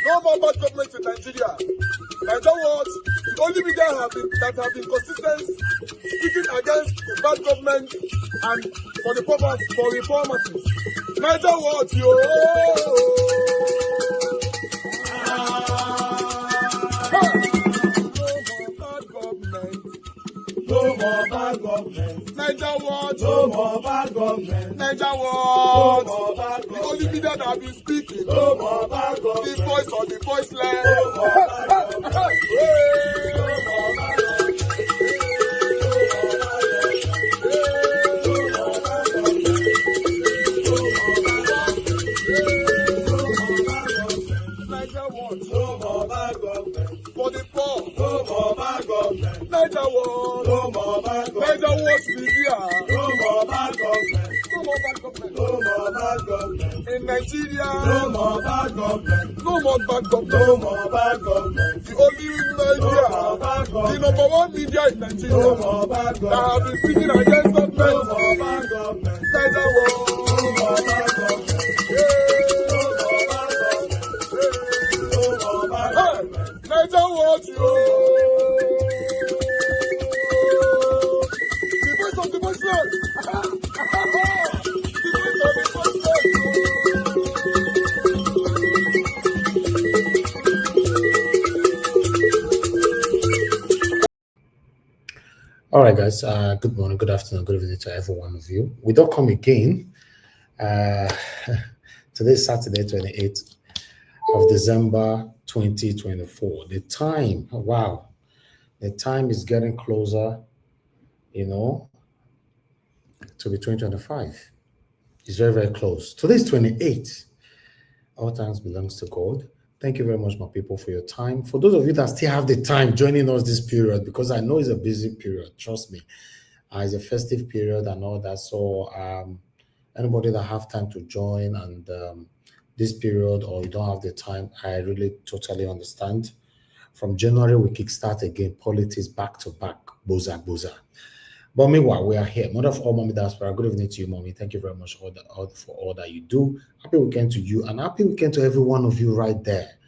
No more bad government in Nigeria. Nigeria what? The only media that have been consistent speaking against the bad government and for the purpose for reformers. Nigeria what? Yo! No more bad government. Niger what? No more bad government. Niger what? No more bad government. The only media that have been speaking. No more bad government. The voice of the voiceless. No more bad government. No more bad government. For the poor, no more bad government. Niger what? No more bad government. Niger what Libya? No more bad government. No more bad government. No more bad government. In Nigeria, no more bad government. No more bad government. No more bad government. The only media, the number one media in Nigeria, no more bad government. That have been speaking against government. No more bad government. Niger what? No more bad government. Niger what you? The voice of the voiceless. The voice of the voiceless. All right, guys. Good morning, good afternoon, good evening to every one of you. We don't come again. Today's Saturday, 28th of December 2024. The time, wow, the time is getting closer, to be 2025. It's very, very close. Today's 28th. All thanks belongs to God. Thank you very much, my people, for your time. For those of you that still have the time joining us this period, because I know it's a busy period, trust me. It's a festive period and all that. So anybody that have time to join and this period, or you don't have the time, I really totally understand. From January, we kickstart again, politics back to back, boza. But meanwhile, we are here. Mother of all, Mommy Diaspora, good evening to you, Mommy. Thank you very much for all that you do. Happy weekend to you, and happy weekend to every one of you right there.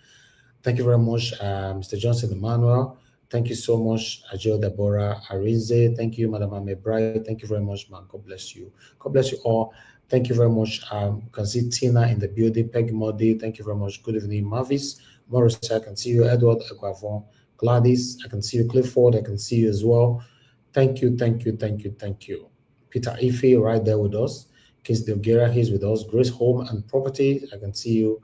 Thank you very much, Mr. Johnson Emmanuel. Thank you so much, Ajio Deborah Arize. Thank you, Madam Ame Bright. Thank you very much, man. God bless you. God bless you all. Thank you very much. You can see Tina in the building. Peggy Modi, thank you very much. Good evening, Mavis. Morris, I can see you. Edward Aguavon. Gladys, I can see you. Clifford, I can see you as well. Thank you. Peter Ife, right there with us. Kingsley Ogera, he's with us. Grace Home and Property, I can see you.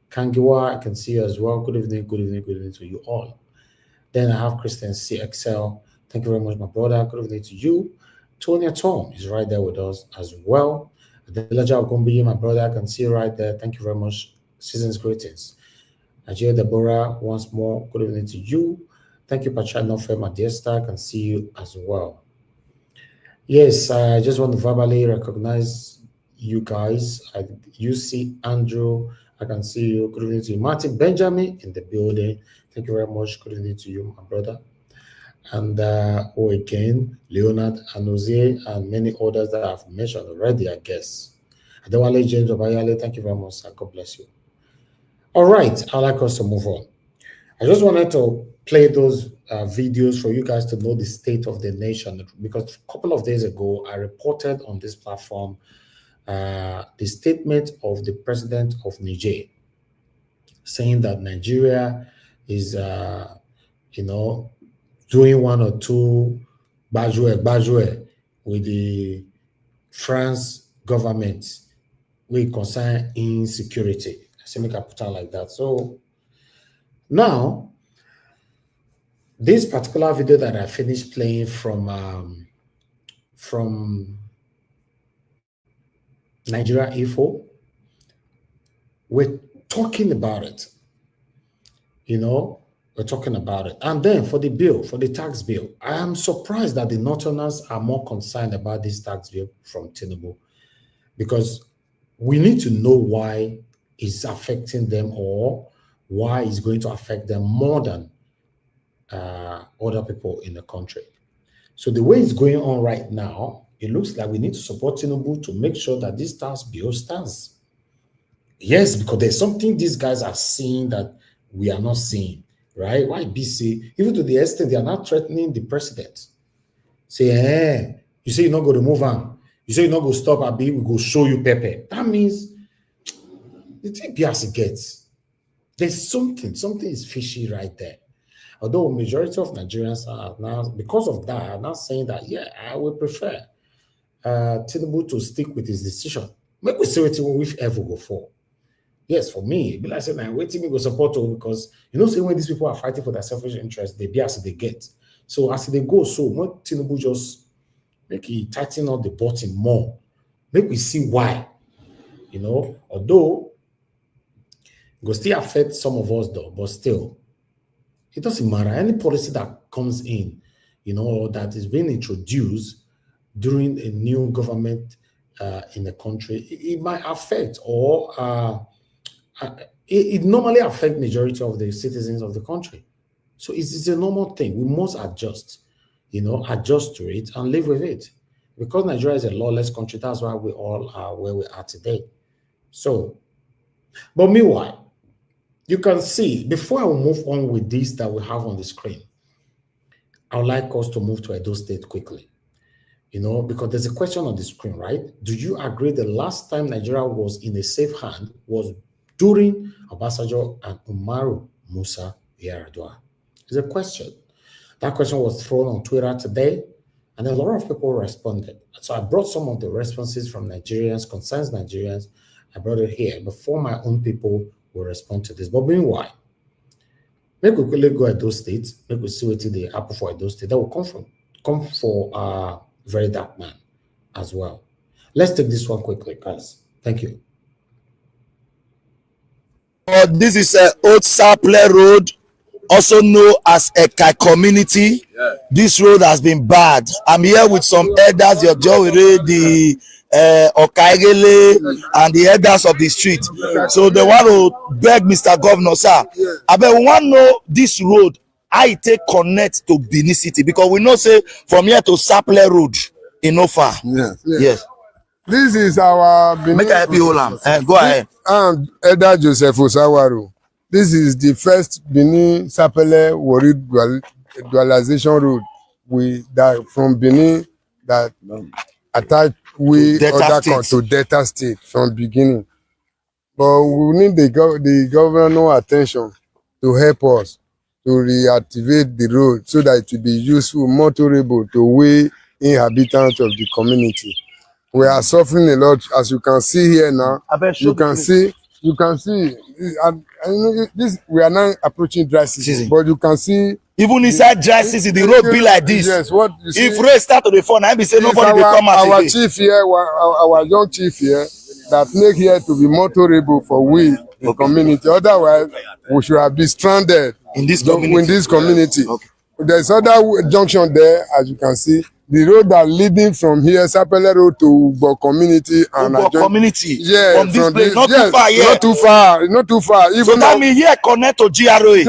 Kangiwa, I can see you as well. Good evening to you all. Then I have Christian CXL. Thank you very much, my brother. Good evening to you. Tonya Tom is right there with us as well. Delaja Ogumbi, my brother, I can see you right there. Thank you very much. Season's greetings. Ajay Deborah, once more, good evening to you. Thank you, Pachano Fema Diesta. I can see you as well. Yes, I just want to verbally recognize you guys. You see Andrew, I can see you. Good evening to you. Martin Benjamin in the building. Thank you very much. Good evening to you, my brother. And again, Leonard Anozie and many others that I've mentioned already, I guess. Adewale James Obayale, thank you very much, sir. God bless you. All right, I'd like us to move on. I just wanted to play those videos for you guys to know the state of the nation, because a couple of days ago, I reported on this platform the statement of the president of Niger, saying that Nigeria is, doing one or two bajue with the France government with concern insecurity. I say make a put out like that. So now, this particular video that I finished playing from Nigeria Info, we're talking about it. We're talking about it. And then for the bill, for the tax bill, I am surprised that the Northerners are more concerned about this tax bill from Tinubu, because we need to know why it's affecting them, or why it's going to affect them more than other people in the country. So the way it's going on right now, it looks like we need to support Tinubu to make sure that this tax bill stands. Yes, because there's something these guys are seeing that we are not seeing, right? Why BC, even to the extent they are not threatening the president. Say, you say you're not going to move on. You say you're not going to stop Abi, we go show you Pepe. That means the thing Biasi gets. There's something is fishy right there. Although majority of Nigerians are now, because of that, are now saying that, yeah, I would prefer Tinubu to stick with his decision. Maybe we see what we ever go for. Yes, for me, be like saying, I'm waiting to go support you because say when these people are fighting for their selfish interest, they be as they get. So as they go, so when Tinubu just make it tighten up the button more, make we see why. Although it will still affect some of us though, but still, it doesn't matter. Any policy that comes in, that is being introduced during a new government in the country, it might affect or it normally affects majority of the citizens of the country. So it's a normal thing. We must adjust, adjust to it and live with it. Because Nigeria is a lawless country, that's why we all are where we are today. So, but meanwhile, you can see, before I will move on with this that we have on the screen, I would like us to move to Edo State quickly. Because there's a question on the screen, right? Do you agree the last time Nigeria was in a safe hand was during Obasanjo and Umaru Musa Yar'Adua? It's a question. That question was thrown on Twitter today, and a lot of people responded. So I brought some of the responses from Nigerians, concerns Nigerians. I brought it here before my own people will respond to this. But meanwhile, maybe we quickly go Edo State, maybe we see what the apple for Edo State that will come for Very Dark Man as well. Let's take this one quickly, guys. Thank you. This is Old Saple Road, also known as Eka Community. Yeah. This road has been bad. I'm here with some elders, the Okaigele, and the elders of the street. So they want to beg Mr. Governor, sir, I bet we want to know this road, how it take connect to Benin City, because we know say from here to Saple Road, no far. Yes. This is our Benin. Make a happy Olam. Go ahead. Elder Joseph Osawaru. This is the first Benin Sapele Wari dualization road that from Benin that attach to Delta State from beginning. But we need the governor attention to help us to reactivate the road so that it will be useful, motorable to we inhabitants of the community. We are suffering a lot, as you can see here now. You can see. This we are now approaching dry season, but you can see even inside dry season, the road be like this. Yes, what you see. If rain start to the fall, I be say nobody will come out. Our chief here, our young chief here, that make here to be motorable for we the community. Otherwise, we should have been stranded in this community. Okay. There's other junction there, as you can see. The road that leading from here, Sapele Road to Ugbo community and community. Yeah, from this place, not yes, too far. Yeah, not too far. Even so that means here connect to GRA.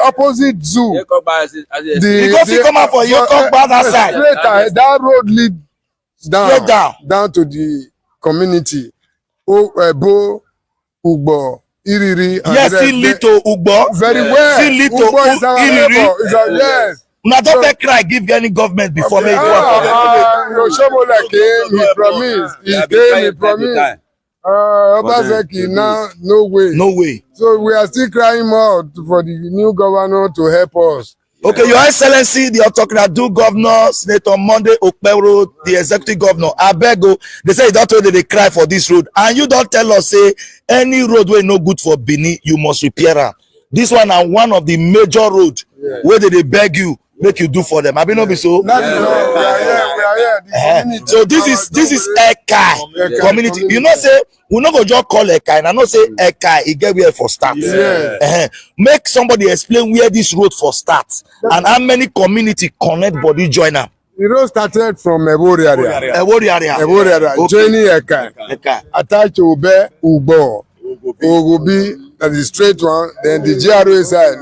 Opposite zoo. Because you come out for your come back that side. Straight that road leads down to the community. Bo, Ugbo, Iriri. Yes, still lead to Ugbo. Very well. Still lead to Iriri. Yes. Now don't cry, give any government before me. Yoshomole came, he promised. He promised. Obaseki now, no way. So we are still crying out for the new governor to help us. Okay, Your Excellency, the autocrat governor, Senator Monday Okpero, the executive governor, Abego, they say that's why they cry for this road. And you don't tell us, say, any road where no good for Benin, you must repair them. This one are one of the major roads where they beg you, make you do for them. I mean, no be so. We are here. So this is Eka community. You know, say we not go just call Eka, and I know say Eka it get where for start. Make somebody explain where this road for start and how many community connect body join them. The road started from Ebori area. Joining Eka. Attached to Ube, Ugbo, Ogubi, That is straight one. Then the GRA side.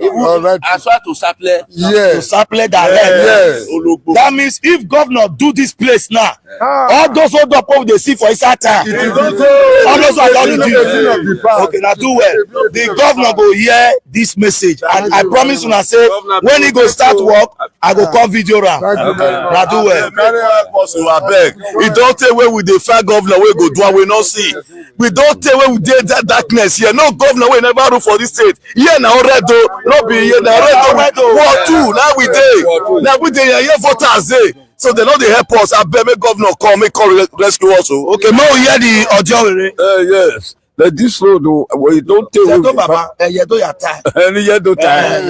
All right. As far to Saple. Yes. To Saple direct. Yes. That means if governor do this place now, all those hold up they see for his time. All those are done do. Okay, now do well. The governor go hear this message, and I promise you, I say when he go start work, I go call video round. Now do well. I beg. We don't tell where we dey fight governor we go do and we not see. We don't tell where we did that darkness here. No governor we never rule for this state. Here now red though, not be here now red though. War two now we dey. Now we dey here voters dey. So they know they help us. I beg make governor come, make call rescue us. Okay, now we hear the audio. Yes. Like this road, we don't tell you. Yedo yata. Yedo ta.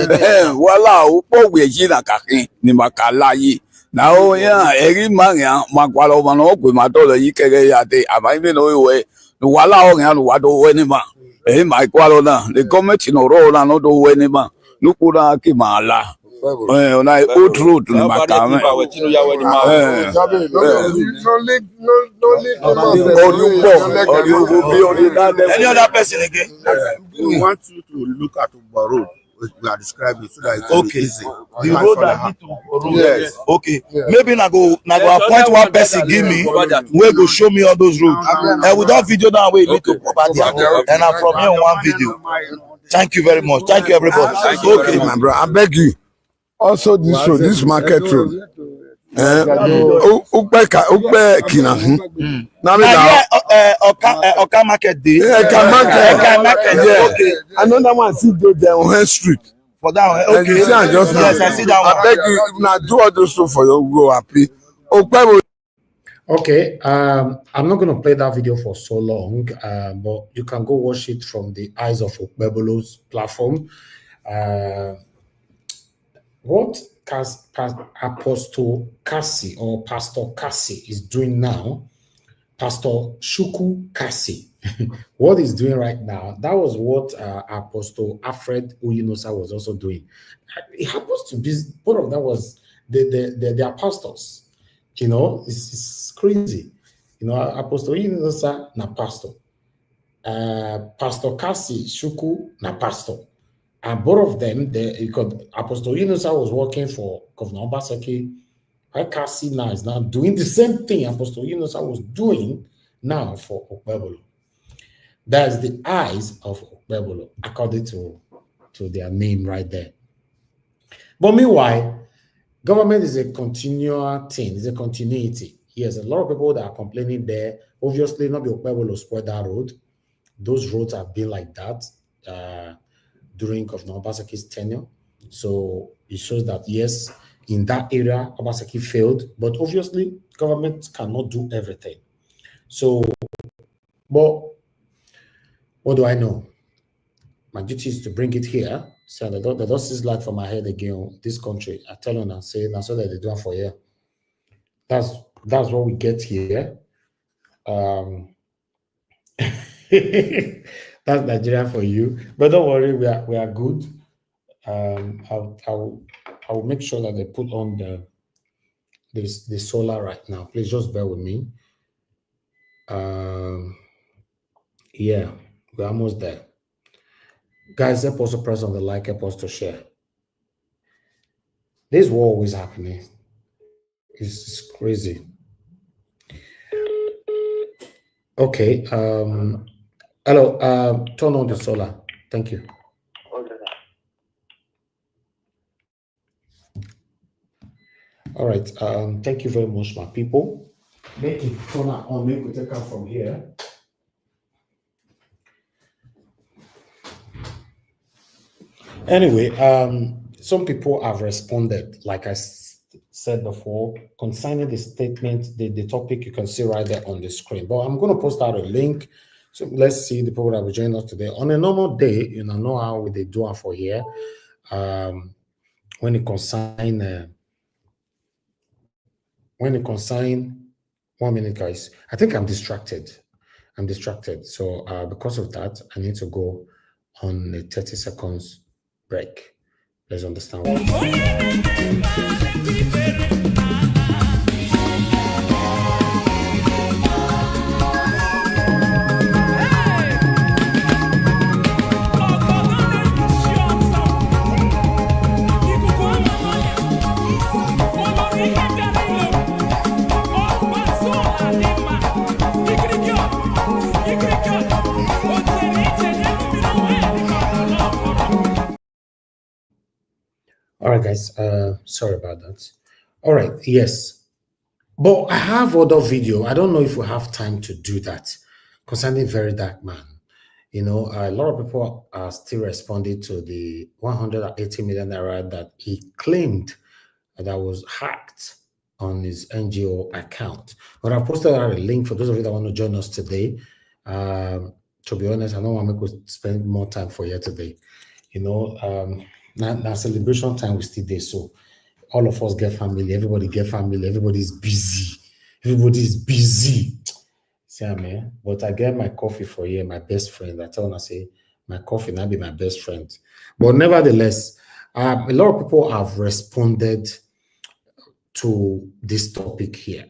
Wala o po we yi na kakin ni makala yi. Na o ya eri man ya makwalo man o gbe ma do lo yi kere ya de. Aba mi no we. Wala o ya no wa do we ni ma. Makwalo na. The government no ro na no do we ni ma. Nukura ki mala. On a old road ni makame. Any other person again? We want you to look at Umaru. We are describing so that it's okay. Easy. The road that lead to Umaru. Yes. Okay. Yes. Maybe na go appoint one person give me where go show me all those roads. And without video now we need to property. And I'm from here on one video. Thank you very much. Thank you everybody. Okay, my bro. I beg you. Also, this road, this market road. Kina. Oka market day. Oka market. Yeah. Okay. Another one see go there on Hen Street. For that one. Okay. Yes, I see that one. I beg you, if not do all those stuff for you, go happy. Okay. I'm not going to play that video for so long, but you can go watch it from the eyes of Okpebolo's platform. What Apostle Cassie or Pastor Cassie is doing now, Pastor Shuku Cassie, what he's doing right now, that was what Apostle Alfred Uyinosa was also doing. It happens to be, both of them was the apostles. You know, it's crazy. You know, Apostle Uyinosa na pastor. Pastor Cassie Shuku na pastor. And both of them, Apostle Yunusa was working for Governor Obaseki. Cassie now is now doing the same thing Apostle Yunusa was doing now for Okpebolo. That's the eyes of Okpebolo, according to their name right there. But meanwhile, government is a continual thing, it's a continuity. Yes, a lot of people that are complaining there, obviously not be Okpebolo spoiled that road. Those roads have been like that. During Governor Obaseki's tenure. So it shows that, yes, in that area, Obaseki failed, but obviously government cannot do everything. So, but what do I know? My duty is to bring it here. So the dust is light for my head again. This country, I tell you and say, that's what they do for you. That's what we get here. That's Nigeria for you, but don't worry, we are good. I'll make sure that they put on the solar right now. Please just bear with me. Yeah, we're almost there. Guys, help us to press on the like, help us to share. This war always happening. It's crazy. Okay. Hello, turn on the solar. Thank you. All right. Thank you very much, my people. Make it turn on. Make it take out from here. Anyway, some people have responded, like I said before, concerning the statement, the topic you can see right there on the screen. But I'm going to post out a link. So let's see the people that will join us today. On a normal day, you know how they do it for here. When it consign 1 minute, guys. I think I'm distracted. So because of that, I need to go on a 30 seconds break. Let's understand what All right, guys. Sorry about that. All right, yes. But I have other video. I don't know if we have time to do that concerning Very Dark Man. You know, a lot of people are still responding to the 180 million naira that he claimed that was hacked on his NGO account. But I posted out a link for those of you that want to join us today. To be honest, I don't want to make us spend more time for you today. You know, now celebration time we still there, so all of us get family, everybody get family, everybody's busy. Everybody's busy. See, man, but I get my coffee for you, my best friend. I tell them, I say, my coffee now be my best friend. But nevertheless, a lot of people have responded to this topic here.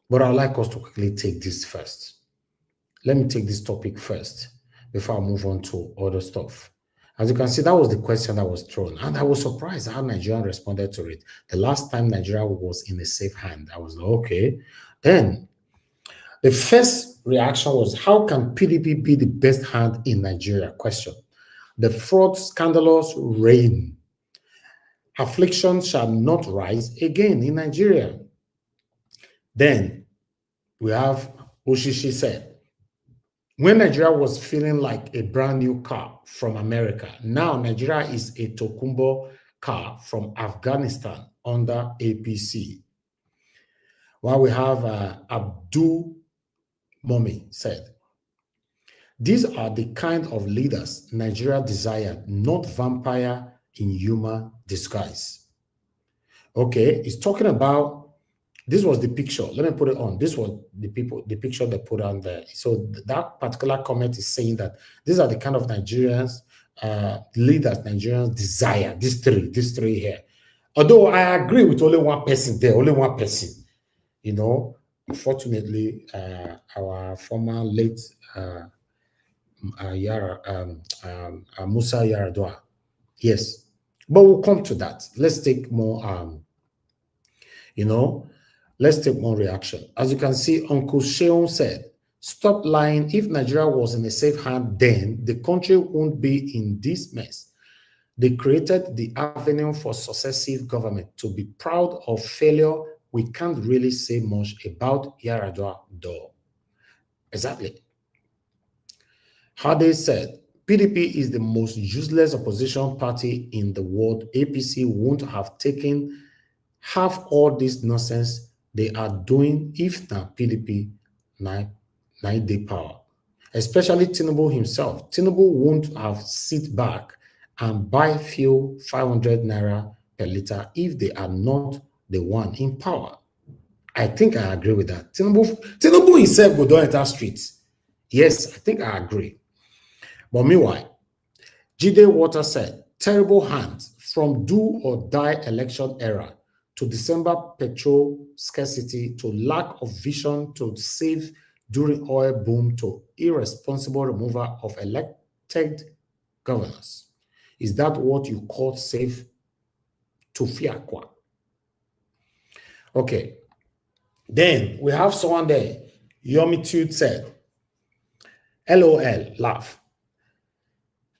But I'd like us to quickly take this first. Let me take this topic first before I move on to other stuff. As you can see, that was the question that was thrown. And I was surprised how Nigeria responded to it. The last time Nigeria was in a safe hand, I was like, okay. Then the first reaction was, how can PDP be the best hand in Nigeria? Question. The fraud scandalous reign. Affliction shall not rise again in Nigeria. Then we have Oshishi said, when Nigeria was feeling like a brand new car from America, now Nigeria is a Tokumbo car from Afghanistan under APC. While we have Abdul Momi said, these are the kind of leaders Nigeria desired, not vampire in human disguise. Okay, it's talking about, this was the picture. Let me put it on. This was the picture they put on there. So that particular comment is saying that these are the kind of Nigerians, leaders Nigerians desire. These three here. Although I agree with only one person there, only one person. You know, unfortunately, our former late Musa Yar'Adua. Yes, but we'll come to that. Let's take more. Let's take more reaction. As you can see, Uncle Sheon said, stop lying. If Nigeria was in a safe hand, then the country won't be in this mess. They created the avenue for successive government. To be proud of failure, we can't really say much about Yar'Adua, though. Exactly. Hade said, PDP is the most useless opposition party in the world. APC won't have taken half all this nonsense they are doing if not PDP 9-day power. Especially Tinubu himself. Tinubu won't have sit back and buy fuel 500 naira per liter if they are not the one in power. I think I agree with that. Tinubu himself go down enter streets. Yes, I think I agree. But meanwhile, Jide Water said, terrible hands from do or die election era to December petrol scarcity to lack of vision to save during oil boom to irresponsible removal of elected governors. Is that what you call safe to fiakwa? Okay. Then we have someone there. Yomitude said, LOL, laugh.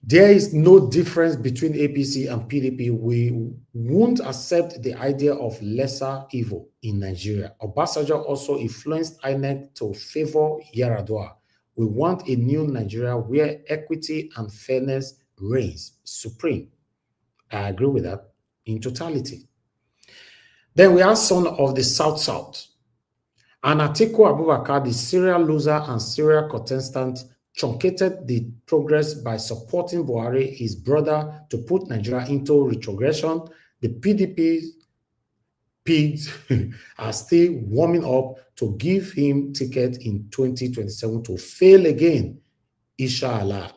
There is no difference between APC and PDP. We won't accept the idea of lesser evil in Nigeria. Obasanjo also influenced INEC to favor Yar'Adua. We want a new Nigeria where equity and fairness reigns supreme. I agree with that in totality. Then we have son of the South. And Atiku Abubakar, the serial loser and serial contestant, truncated the progress by supporting Buhari, his brother, to put Nigeria into retrogression. The PDP pigs are still warming up to give him ticket in 2027 to fail again. Inshallah.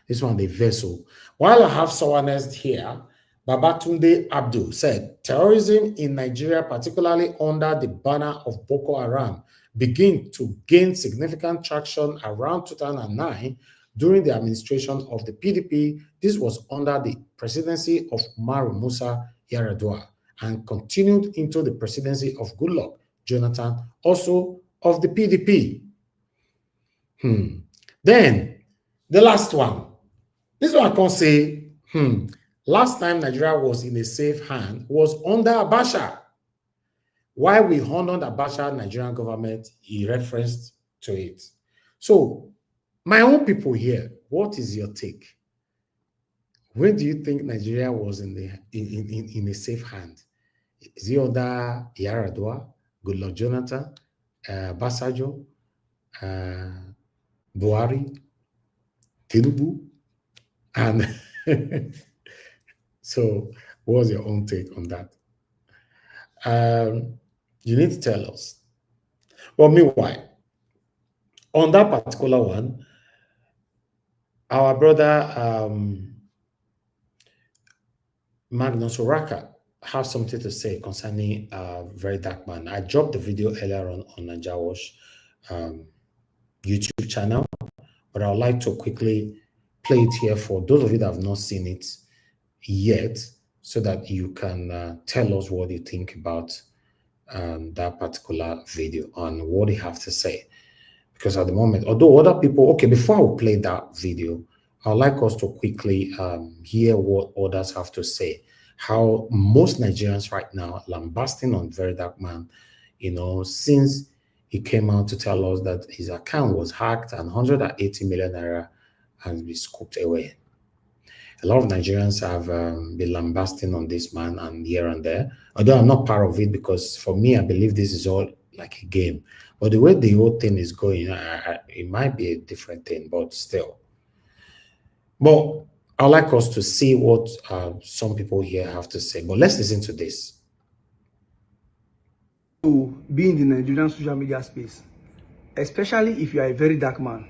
This one, the vessel. While I have someone else here, Babatunde Abdul said, terrorism in Nigeria, particularly under the banner of Boko Haram, began to gain significant traction around 2009 during the administration of the PDP. This was under the presidency of Umaru Musa Yar'Adua and continued into the presidency of Goodluck Jonathan, also of the PDP. Then the last one. This one I can say, last time Nigeria was in a safe hand was under Abacha. Why we honored Abacha Nigerian government, he referenced to it. So, my own people here, what is your take? When do you think Nigeria was in a safe hand? Is it under Yar'Adua, Goodluck Jonathan, Obasanjo, Buhari, Tinubu? And so, what's your own take on that? You need to tell us. Well, meanwhile, on that particular one, our brother Magnus Oraka has something to say concerning Very Dark Man. I dropped the video earlier on Naija Wash YouTube channel, but I would like to quickly play it here for those of you that have not seen it yet, so that you can tell us what you think about that particular video and what you have to say. Because at the moment, although other people, okay, before I play that video, I'd like us to quickly hear what others have to say. How most Nigerians right now are lambasting on Very Dark Man, since he came out to tell us that his account was hacked and 180 million naira has been scooped away. A lot of Nigerians have been lambasting on this man and here and there, although I'm not part of it, because for me, I believe this is all like a game. But the way the whole thing is going, it might be a different thing, but still. But I'd like us to see what some people here have to say. But let's listen to this. To be in the Nigerian social media space, especially if you are a very dark man,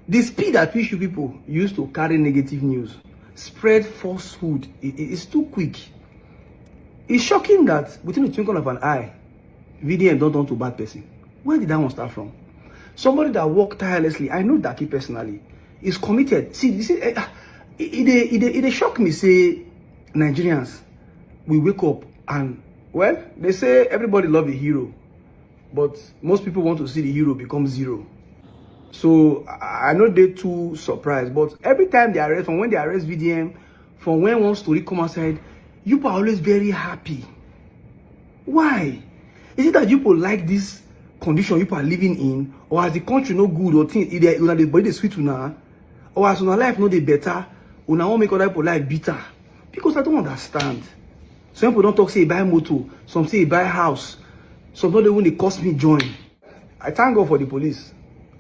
the speed at which you people use to carry negative news, spread falsehood, is too quick. It's shocking that within the twinkle of an eye, VDM don't turn to bad person. Where did that one start from? Somebody that worked tirelessly, I know Daki personally, is committed. See, this is it shock me, say Nigerians, we wake up and, well, they say everybody love a hero, but most people want to see the hero become zero. So I know they're too surprised, but every time they arrest, from when they arrest VDM, from when one story come outside, you are always very happy. Why? Is it that you people like this condition you are living in, or has the country no good, or things either the body sweet now, or as una life no dey better, una won't make other people life bitter? Because I don't understand. Some people don't talk say buy motor, some say buy house, some don't even they cost me join. I thank God for the police.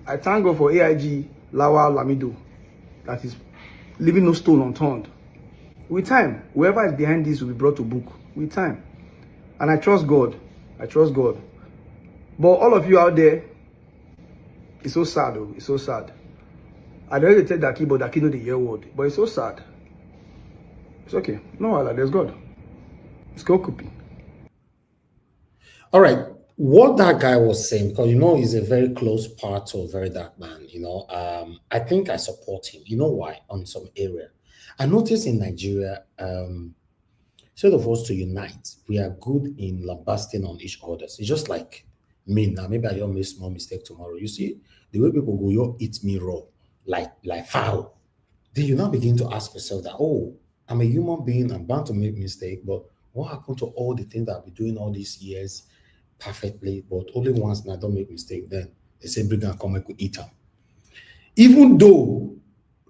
I thank God for AIG Lawa Lamido that is leaving no stone unturned. With time, whoever is behind this will be brought to book. With time. And I trust God. I trust God. But all of you out there, it's so sad, though. It's so sad. I don't really tell Daki, but Daki know the year word. But it's so sad. It's okay. No, Allah, there's God. It's called copy. All right. What that guy was saying, because he's a very close part of Very Dark Man. I think I support him. You know why? On some area, I noticed in Nigeria, instead of us to unite, we are good in lambasting on each other. It's just like me now. Maybe I don't make small mistake tomorrow. You see the way people go, you eat me raw, like foul. Then you now begin to ask yourself that, oh, I'm a human being. I'm bound to make mistake, but what happened to all the things that I've been doing all these years perfectly, but only once and I don't make mistake, then they say bring and come, I could eat them. Even though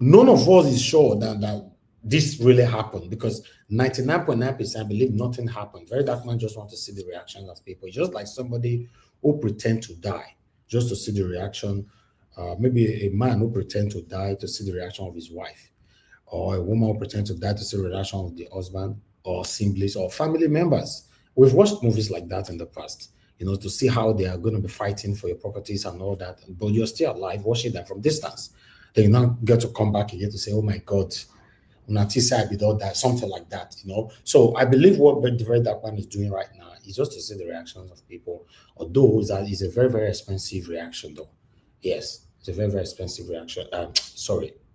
none of us is sure that this really happened, because 99.9% believe nothing happened. Very Dark Man just want to see the reaction of people. It's just like somebody who pretend to die just to see the reaction. Maybe a man who pretend to die to see the reaction of his wife, or a woman who pretend to die to see the reaction of the husband, or siblings, or family members. We've watched movies like that in the past, to see how they are going to be fighting for your properties and all that, but you're still alive watching them from distance. Then you now get to come back again to say, oh my God, something like that, So I believe what the Very Dark Man is doing right now is just to see the reactions of people, although it's a very, very expensive reaction, though. Yes, it's a very, very expensive reaction.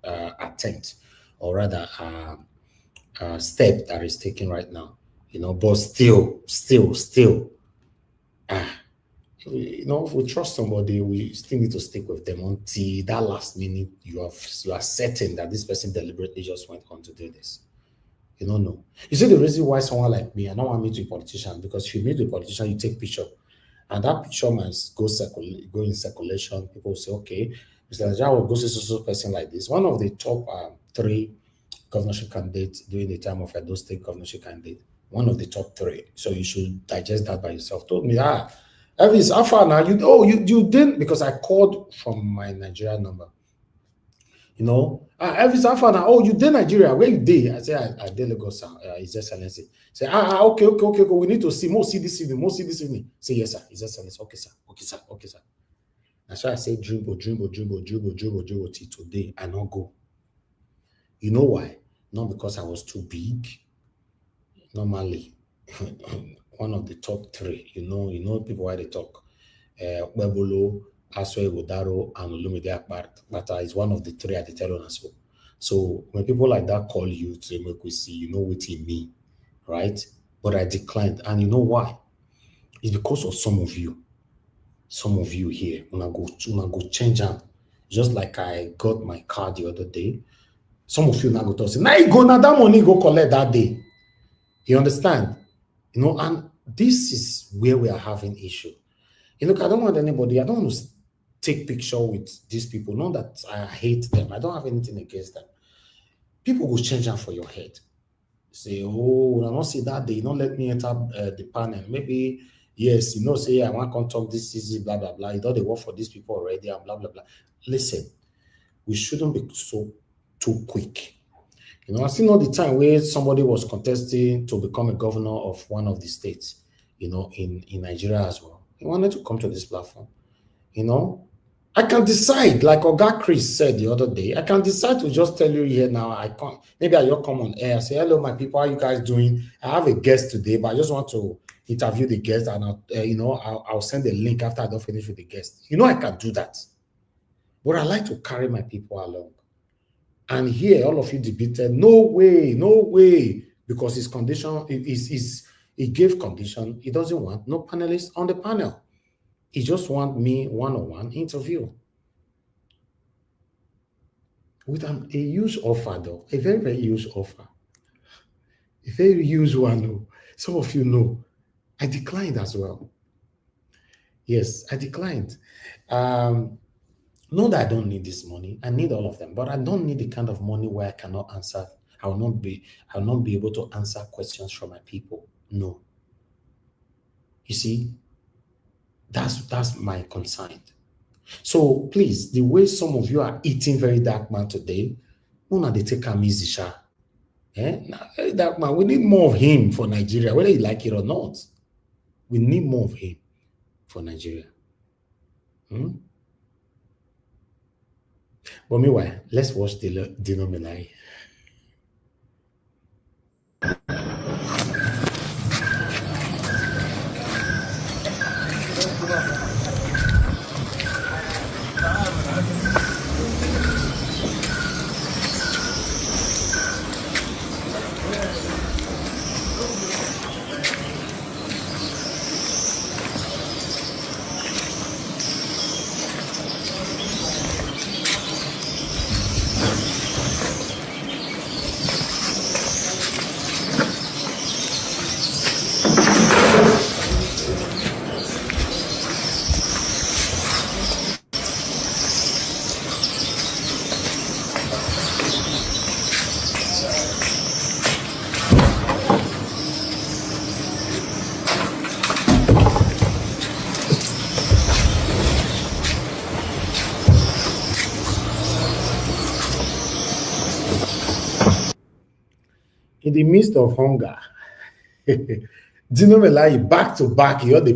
Attempt, or rather, step that is taken right now, but still, if we trust somebody, we still need to stick with them until that last minute you are certain that this person deliberately just went on to do this. You don't know. You see the reason why someone like me, I don't want me to be a politician, because if you meet a politician, you take picture, and that picture must go in circulation. People say, okay, Mr. Najah will go to social person like this. One of the top 3 governorship candidates during the time of Edo State governorship candidate, one of the top 3. So you should digest that by yourself. Told me, Elvis, how far now? You didn't, because I called from my Nigeria number. Elvis, how far now? Oh, you did Nigeria? Where you did? I said, I did Lagos, His Excellency. Say, okay. We need to see more. See this evening. Say, yes, sir. His Excellency. Okay, sir. That's why I say dribble till today. I not go. You know why? Not because I was too big. Normally, one of the top 3. You know people why they talk. Webolo, Aswe Wodaro, and Olumide Akpata is one of the 3 at the tell on as well. So when people like that call you to make we see, you know what it mean, right? But I declined, and you know why? It's because of some of you. Some of you here, when I go change them. Just like I got my car the other day. Some of you now go to say, now you go, now that money go collect that day. You understand? And this is where we are having issue. I don't want anybody, I don't want to take picture with these people. Not that I hate them. I don't have anything against them. People will change them for your head. Say, oh, I don't see that day. Don't let me enter the panel. Maybe, yes, say, I want to talk this easy, blah, blah, blah. You know, they work for these people already, and blah, blah, blah. Listen, we shouldn't be so too quick. I still know the time where somebody was contesting to become a governor of one of the states, in Nigeria as well. He wanted to come to this platform. I can decide, like Oga Chris said the other day, I can decide to just tell you here now, I can't. Maybe I just come on air, say, hello, my people, how are you guys doing? I have a guest today, but I just want to interview the guest, and I'll send a link after I don't finish with the guest. I can do that. But I like to carry my people along. And here, all of you debated, no way, because his condition he gave condition. He doesn't want no panelists on the panel. He just wants me one-on-one interview. With a huge offer, though. A very, very huge offer. A very huge one. Some of you know. I declined as well. Yes, I declined. Not that I don't need this money. I need all of them, but I don't need the kind of money where I cannot answer. I will not be able to answer questions from my people. No. You see, that's my concern. So please, the way some of you are eating very dark man today, they take a easy sha. Very dark man. We need more of him for Nigeria, whether you like it or not. We need more of him for Nigeria. But meanwhile, let's watch Denominai. In the midst of hunger, Dinomelai back to back, you're the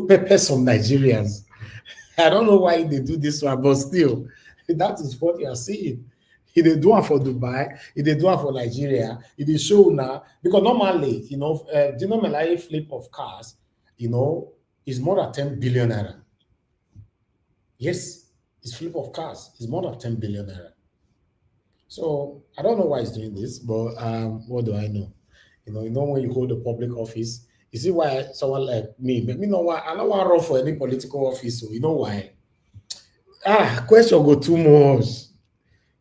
pepper some Nigerians. I don't know why they do this one, but still, that is what you are seeing. He they do one for Dubai, he they do one for Nigeria, he they show now, because normally, Dinomelai flip of cars, is more than 10 billion naira. Yes, his flip of cars is more than 10 billion naira. So I don't know why he's doing this, but what do I know? When you hold a public office, You see why someone like me know why I don't want to run for any political office. So you know why? Question go too much.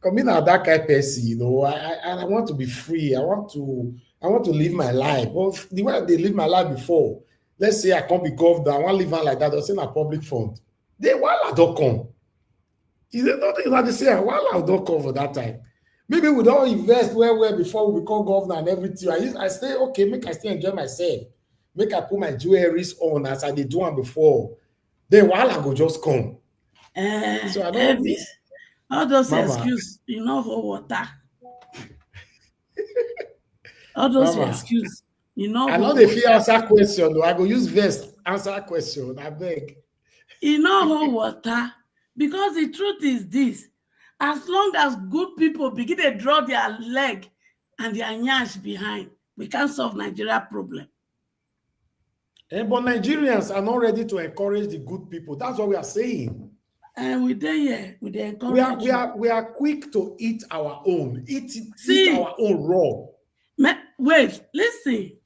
Coming out that kind of person, you know, I want to be free. I want to live my life. But the way they live my life before, let's say I can't be governor, I want to live on like that, or say a public fund. They while I don't come. Is there nothing like to say while I don't come for that time? Maybe we don't invest where before we become governor and everything. I say, okay, make I still enjoy myself. Make I put my jewelries on as I did do one before. Then while I go just come. So I don't all those Mama. excuses, you know, for water. All those excuses, you know. I know they fear answer question, though. I go use verse answer question. I beg. You know how water, because the truth is this: as long as good people begin to draw their leg and their nyash behind, we can't solve Nigeria problem. But Nigerians are not ready to encourage the good people. That's what we are saying. And we encourage. We are quick to eat our own. Eat our own raw. Wait, listen.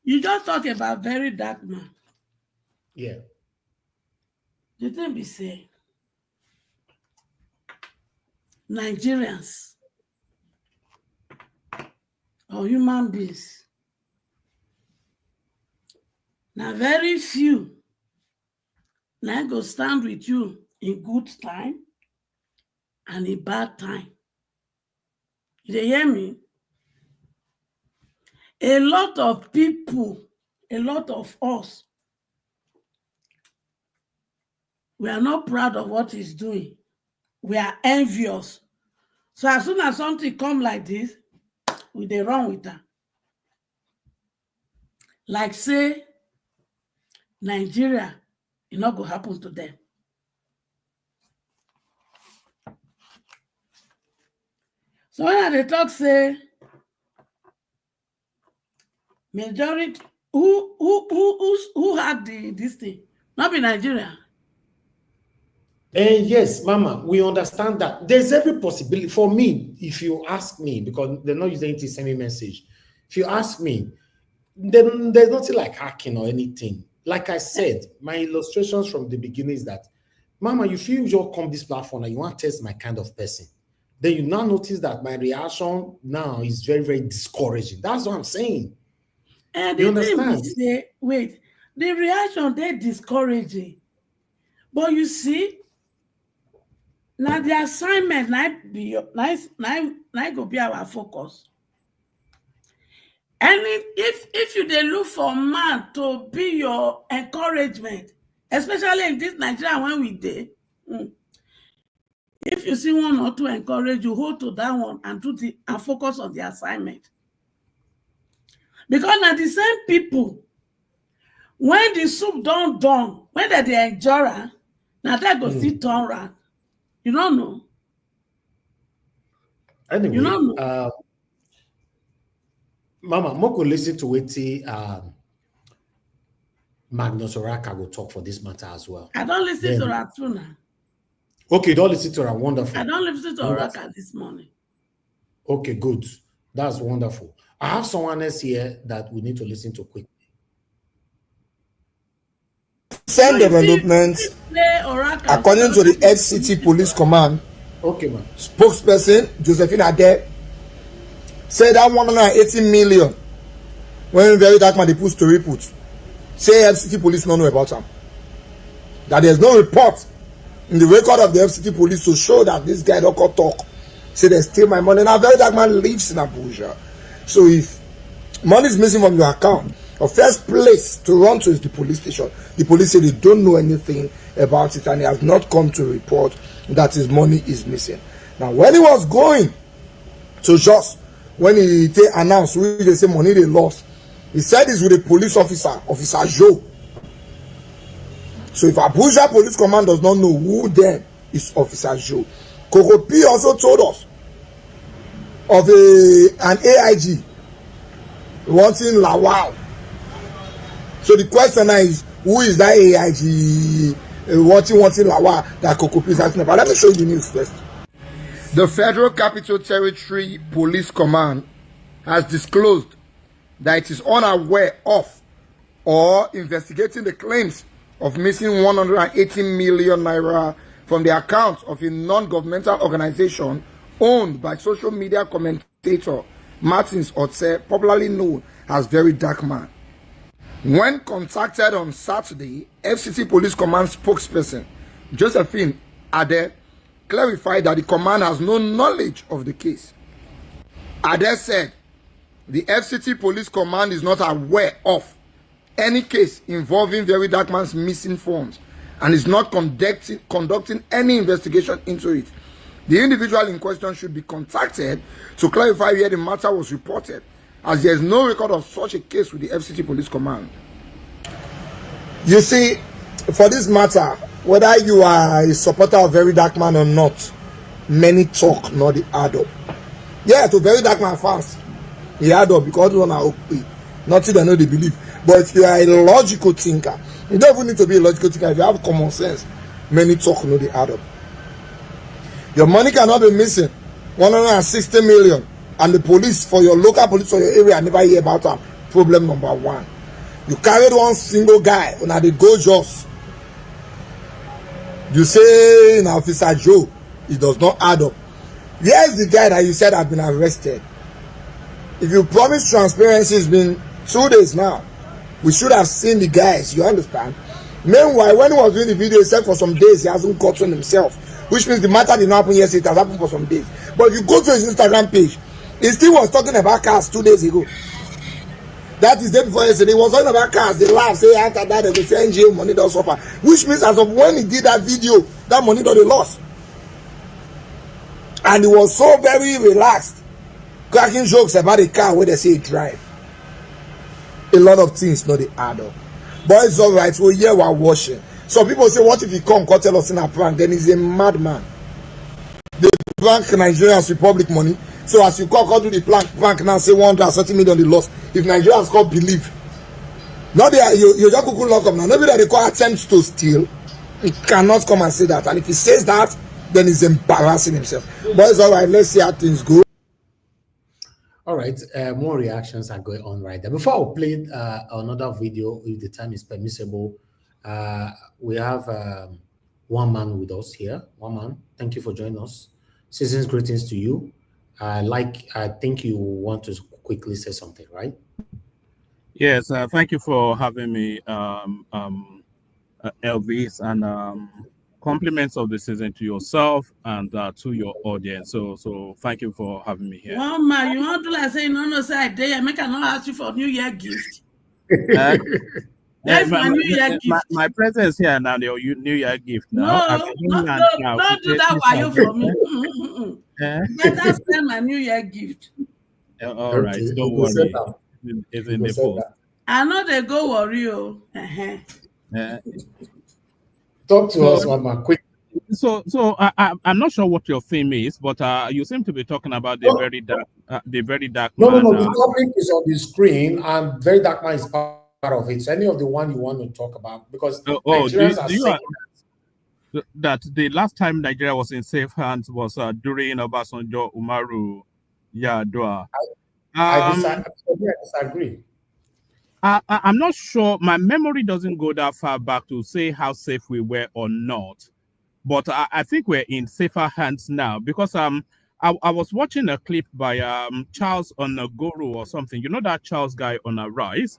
You just talk about very dark man. Yeah. The thing be saying, Nigerians or human beings, now very few now go stand with you in good time and in bad time. You hear me? A lot of people, a lot of us, we are not proud of what he's doing. We are envious. So as soon as something come like this, we dey run with that. Like say, Nigeria, it not go happen to them. So when they talk, say, majority, who had this thing? Not be Nigeria. And yes, Mama, we understand that. There's every possibility. For me, if you ask me, because they're not using it to send me message. If you ask me, then there's nothing like hacking or anything. Like I said, my illustrations from the beginning is that, Mama, you feel you come this platform and you want to test my kind of person. Then you now notice that my reaction now is very, very discouraging. That's what I'm saying. And you understand? Say, wait, the reaction, they're discouraging. But you see, now the assignment go be our focus. And if you dey look for man to be your encouragement, especially in this Nigeria when we dey, if you see one or two encourage you, hold to that one and focus on the assignment. Because now the same people, when the soup done, when they enjoy, now they go still turn around. You don't know. Anyway, you don't know. Mama, Moko listen to what Magnus Oraka will talk for this matter as well. I don't listen to her too now. Okay, you don't listen to her. Wonderful. I don't listen to Oraka this morning. Okay, good. That's wonderful. I have someone else here that we need to listen to quickly. Recent developments, according to the FCT Police Command, okay, man. Spokesperson Josephine Ade said that 180 million when very dark man they put story put. Say FCT Police don't know about them. That there's no report in the record of the FCT Police to show that this guy don't talk. Say they steal my money. Now very dark man lives in Abuja. So if money is missing from your account, the first place to run to is the police station. The police say they don't know anything about it and he has not come to report that his money is missing. Now, when he was going to just when he announced they say money they lost, he said this with a police officer, Officer Joe. So if Abuja Police Command does not know who then is Officer Joe, Kokopi also told us of an AIG wanting Lawal. So the question now is, who is that AIG wanting Lawal that Kokopi is asking about? Let me show you the news first. The Federal Capital Territory Police Command has disclosed that it is unaware of or investigating the claims of missing 180 million naira from the account of a non-governmental organization owned by social media commentator Martins Otse, popularly known as Very Dark Man. When contacted on Saturday, FCT Police Command spokesperson Josephine Ade clarified that the command has no knowledge of the case. Ade said the FCT Police Command is not aware of any case involving Very Dark Man's missing funds and is not conducting any investigation into it. The individual in question should be contacted to clarify where the matter was reported, as there is no record of such a case with the FCT Police Command. You see, for this matter, whether you are a supporter of Very Dark Man or not, many talk, not the add up. Yeah, to Very Dark Man fans, the add up because one are okay. Nothing they know they believe. But if you are a logical thinker, you don't even need to be a logical thinker. If you have common sense, many talk, no, they add up. Your money cannot be missing 160 million, and the police for your local police for your area never hear about them. Problem number one. You carried one single guy on the go just. You say in Officer Joe, it does not add up. Here's the guy that you said has been arrested. If you promise transparency, it's been 2 days now. We should have seen the guys, you understand? Meanwhile, when he was doing the video, he said for some days he hasn't gotten himself, which means the matter did not happen yesterday, it has happened for some days. But if you go to his Instagram page, he still was talking about cars 2 days ago. That is day before yesterday. He was talking about cars. They laugh, say after that they say NGO money does suffer. Which means as of when he did that video, that money that they lost. And he was so very relaxed, cracking jokes about the car where they say he drive. A lot of things not they add up. But it's alright, so yeah, we're watching. Some people say, what if he come tell us in a prank? Then he's a madman. They prank Nigerians with public money. So as you come do the prank now, say 130 million they lost. If Nigerians can't believe, now they are you just could lock up now. Maybe that they call attempts to steal. He cannot come and say that. And if he says that, then he's embarrassing himself. But it's alright, let's see how things go. All right, more reactions are going on right there. Before I play another video, if the time is permissible, we have one man with us here. One man, thank you for joining us. Season's greetings to you. I think you want to quickly say something, right? Yes, thank you for having me, Elvis, and compliments of the season to yourself and to your audience. So thank you for having me here. Well, man, you want to like say no say I dare make I not ask you for New Year gift. That's my New Year gift. My presence here now, your New Year gift now. No, don't do that while you for me. Better send my New Year gift. All right, don't worry. It's in the post. I know they go worry. Talk to us, Mama, quick. So I'm not sure what your theme is, but you seem to be talking about the very dark, No, man. the topic is on the screen, and Very Dark Man is part of it. So any of the one you want to talk about, because Nigerians are saying that the last time Nigeria was in safe hands was during Obasanjo, Umaru, Yar'Adua. I disagree. I'm not sure. My memory doesn't go that far back to say how safe we were or not. But I think we're in safer hands now because I was watching a clip by Charles Onagoro or something. You know that Charles guy on Arise?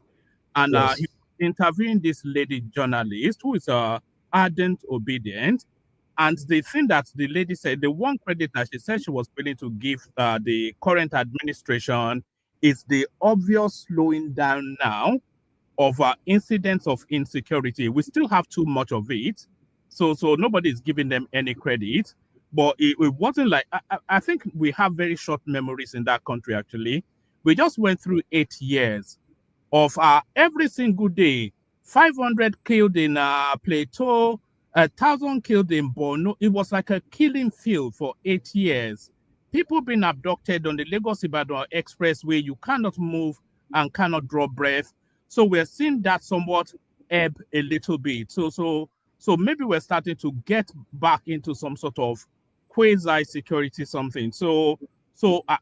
And Yes. he was interviewing this lady journalist who is ardent, obedient. And the thing that the lady said, the one credit that she said she was willing to give the current administration is the obvious slowing down now of incidents of insecurity. We still have too much of it. So nobody is giving them any credit. But it wasn't like, I think we have very short memories in that country, actually. We just went through 8 years of every single day, 500 killed in Plateau, 1,000 killed in Borno. It was like a killing field for 8 years. People being abducted on the Lagos-Ibadan Expressway. You cannot move and cannot draw breath. So we're seeing that somewhat ebb a little bit. So maybe we're starting to get back into some sort of quasi-security something. So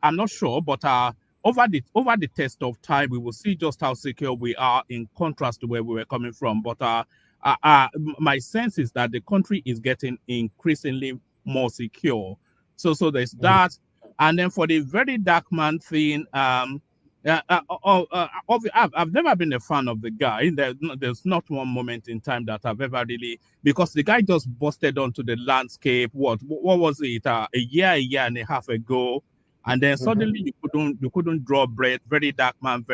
I'm not sure, but over the test of time, we will see just how secure we are in contrast to where we were coming from. But my sense is that the country is getting increasingly more secure. So there's that. And then for the very dark man thing, I've never been a fan of the guy. There's not one moment in time that I've ever really, because the guy just busted onto the landscape. What was it? A year and a half ago, and then suddenly you couldn't draw breath. Very dark man,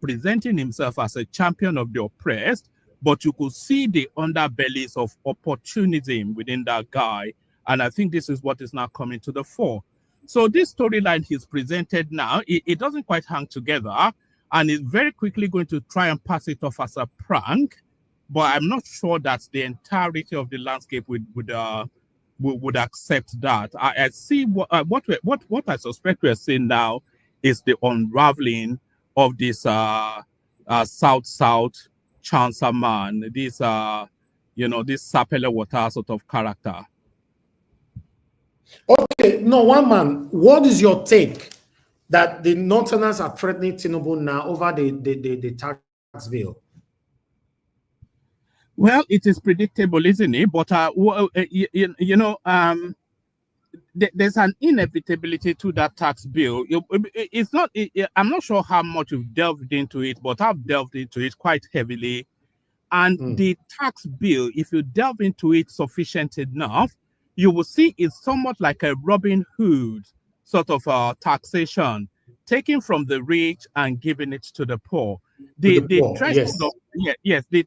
presenting himself as a champion of the oppressed, but you could see the underbellies of opportunism within that guy. And I think this is what is now coming to the fore. So this storyline he's presented now, it doesn't quite hang together, and it's very quickly going to try and pass it off as a prank. But I'm not sure that the entirety of the landscape would accept that. I see what I suspect we're seeing now is the unraveling of this South Chancer man, this this Sapele Water sort of character. Okay, no, one man, what is your take that the Northerners are threatening Tinubu now over the tax bill? Well, it is predictable, isn't it? But there's an inevitability to that tax bill. It's not. I'm not sure how much you've delved into it, but I've delved into it quite heavily. And the tax bill, if you delve into it sufficient enough, you will see it's somewhat like a Robin Hood sort of taxation, taking from the rich and giving it to the poor. The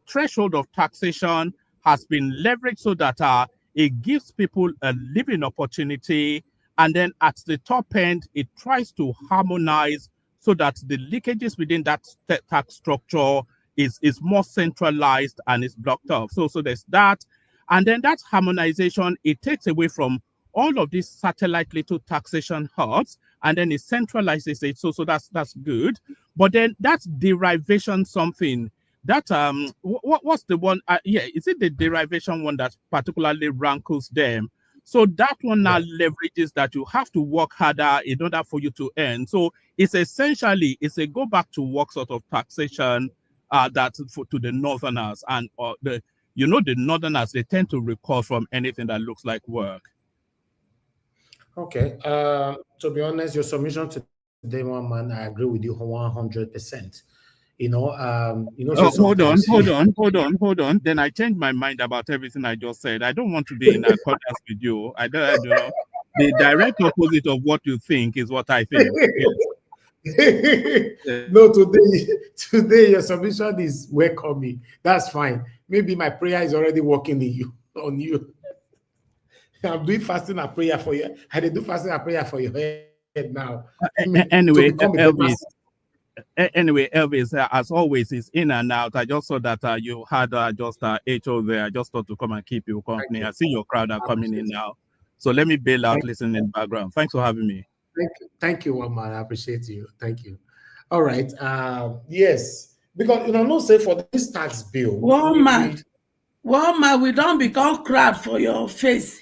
threshold of taxation has been leveraged so that it gives people a living opportunity, and then at the top end, it tries to harmonize so that the leakages within that tax structure is more centralized and is blocked off. So there's that. And then that harmonization, it takes away from all of these satellite little taxation hubs, and then it centralizes it. So that's good. But then that derivation something, that what's the one? Is it the derivation one that particularly rankles them? So that one now leverages that you have to work harder in order for you to earn. So it's essentially a go back to work sort of taxation to the Northerners, and the Northerners, they tend to recoil from anything that looks like work. Okay. To be honest, your submission to today, one man, I agree with you 100%. Hold on. Then I changed my mind about everything I just said. I don't want to be in accordance with you. I don't know. The direct opposite of what you think is what I think. No, today your submission is welcoming. That's fine. Maybe my prayer is already working on you. I'm doing fasting and prayer for you. I did do fasting and prayer for your head now. Anyway, Elvis, as always, is in and out. I just saw that you had just HO there. I just thought to come and keep you company. I see your crowd are coming in now. So let me bail out, listening in the background. Thanks for having me. Thank you, one man. I appreciate you. Thank you. All right. Yes, because no say for this tax bill. One man, we don't become crowd for your face.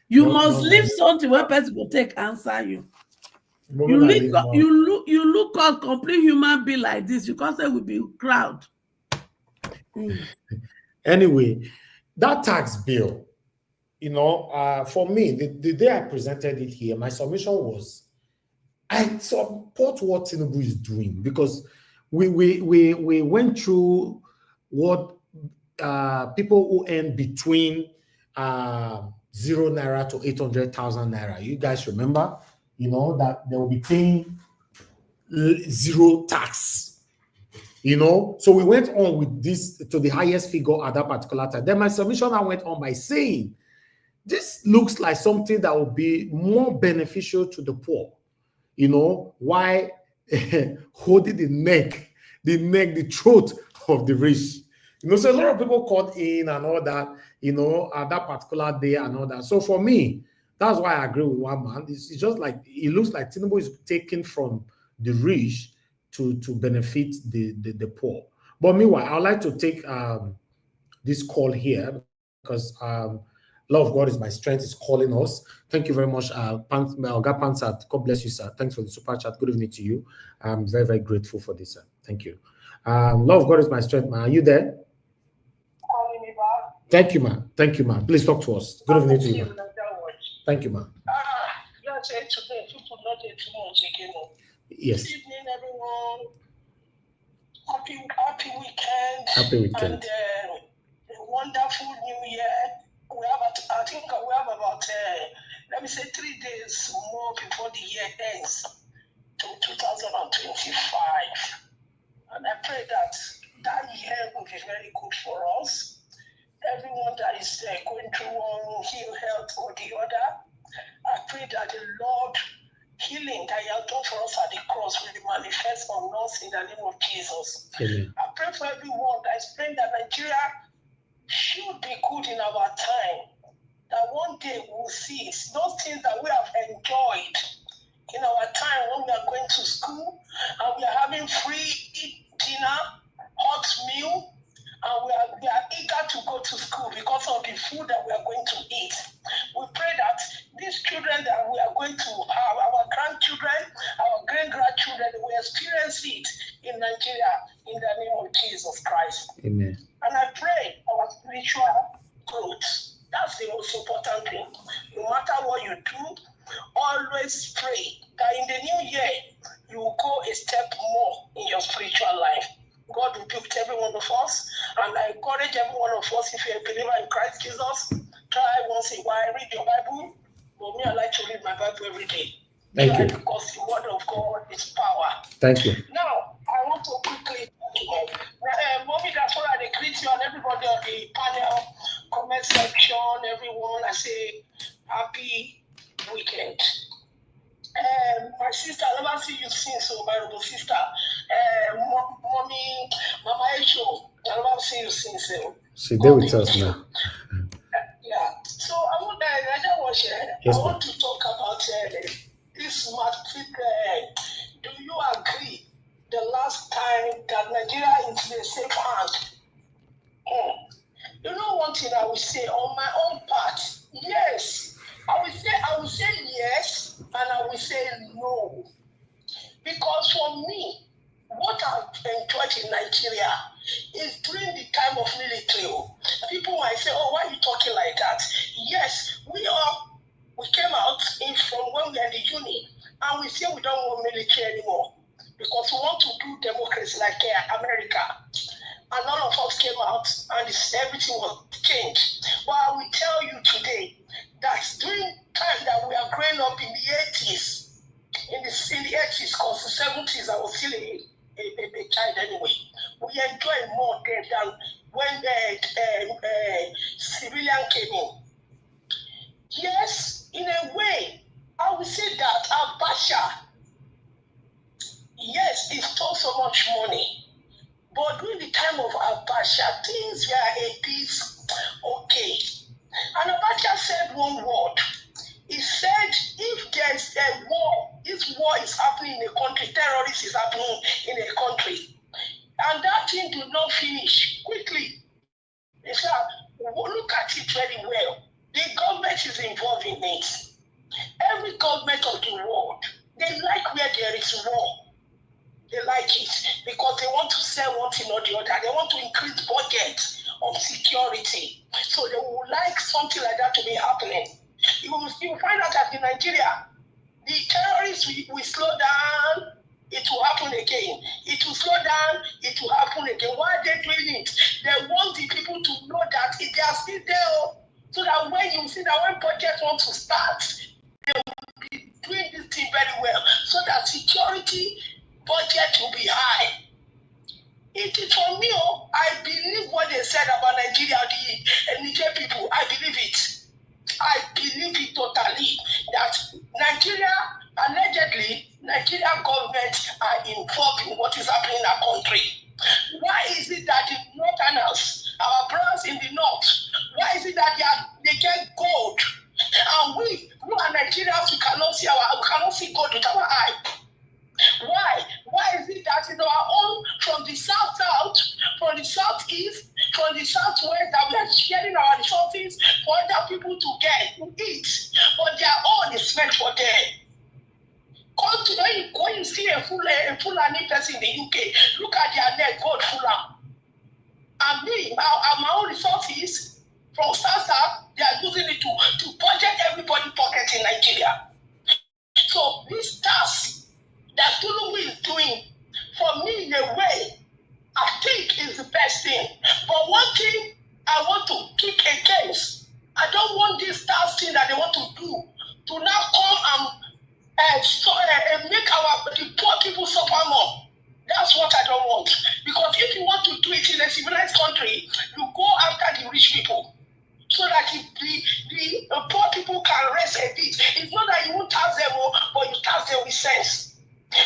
You must leave something where person will take answer you. You look a complete human being like this because they will be crowd. Anyway, that tax bill, for me, the day I presented it here, my submission was I support what Tinubu is doing, because we went through what people who earn between 0 naira to 800,000 naira. You guys remember, that they will be paying zero tax. So we went on with this to the highest figure at that particular time. Then my submission, I went on by saying, this looks like something that will be more beneficial to the poor. Why holding the throat of the rich. So a lot of people caught in and all that, at that particular day and all that. So for me, that's why I agree with one man. It's just like, it looks like Tinubu is taking from the rich to benefit the poor. But meanwhile, I'd like to take this call here, because Love of God is my strength is calling us. Thank you very much, Oga Pansat. God bless you, sir. Thanks for the super chat. Good evening to you. I'm very, very grateful for this, sir. Thank you. Love of God is my strength, man. Are you there? Thank you, man. Thank you, man. Please talk to us. Good evening to you, man. Thank you, man. Yes. Good evening, everyone. Happy weekend. Happy weekend. And a wonderful new year. I think we have about, let me say, 3 days more before the year ends to 2025. And I pray that year will be very good for us. Everyone that is going through one ill health or the other, I pray that the Lord healing that He has done for us at the cross will manifest on us in the name of Jesus. Amen. I pray for everyone that is praying that Nigeria should be good in our time. That one day we'll see those things that we have enjoyed in our time when we are going to school and we are having free dinner, hot meal, and we are eager to go to school because of the food that we are going to eat. We pray that these children that we are going to have, our grandchildren, our great-grandchildren, will experience it in Nigeria in the name of Jesus Christ. Amen. And I pray our spiritual growth. That's the most important thing. No matter what you do, always pray that in the new year, you will go a step more in your spiritual life. God will build every one of us, and I encourage every one of us, if you're a believer in Christ Jesus, try once in a while, read your Bible. For me, I like to read my Bible every day. Thank you. Because the word of God is power. Thank you. Now, I want to quickly, Mommy, that's what I greet you and everybody on the panel, comment section, everyone. I say, happy weekend. My sister, I never see you since, so my little sister, Mommy, Mama Echo, I never see you since. She there with us now. Yeah. So I want to talk about this massive. Do you agree the last time that Nigeria is in a safe hand? You know one thing I will say on my own part, yes. I will say yes, and I will say no. Because for me, what I've enjoyed in Nigeria is during the time of military. People might say, oh, why are you talking like that? Yes, we came out from when we were in the uni, and we say we don't want military anymore because we want to do democracy like America. And all of us came out, and everything was changed. But I will tell you today that during time that we are growing up in the 80s, in the 80s, because the 70s I was still a child anyway, we enjoyed more there than when the civilian came in. Yes, in a way, I would say that Abacha, yes, he stole so much money. But during the time of Abacha, things were a bit okay. And Abacha said one word. He said, if there's a war, this war is happening in a country, terrorism is happening in a country, and that thing did not finish quickly. He said, look at it very well. The government is involved in it. Every government of the world, they like where there is war. They like it because they want to sell one thing or the other. They want to increase budget of security. So they would like something like that to be happening. You will find out that in Nigeria, the terrorists will slow down, it will happen again. It will slow down, it will happen again. Why are they doing it? They want the people to know that they are still there. So that when you see that when budget wants to start, they will be doing this thing very well. So that security budget will be high. It is for me, I believe what they said about Nigeria, the Niger people. I believe it. I believe it totally that Nigeria, allegedly, Nigeria government are involved in what is happening in our country. Why is it that the Northerners, our brothers in the North, why is it that they get gold? And we are Nigerians, we cannot see gold with our eye. Why? Why is it that in our own, from the south, from the southeast, from the southwest that we are sharing our resources for other people to get to eat, but their own is meant for them. Come to when you see a Fulani person in the UK, look at their neck, vote Fulani. And me, my own resources from SASA, they are using it to budget everybody's pocket in Nigeria. So this task that Tinubu is doing, for me in a way, I think is the best thing. But one thing I want to kick against, I don't want this task thing that they want to do to now come and make the poor people suffer more. That's what I don't want. Because if you want to do it in a civilized country, you go after the rich people. So that the poor people can rest a bit. It's not that you won't tax them, but you tax them with sense.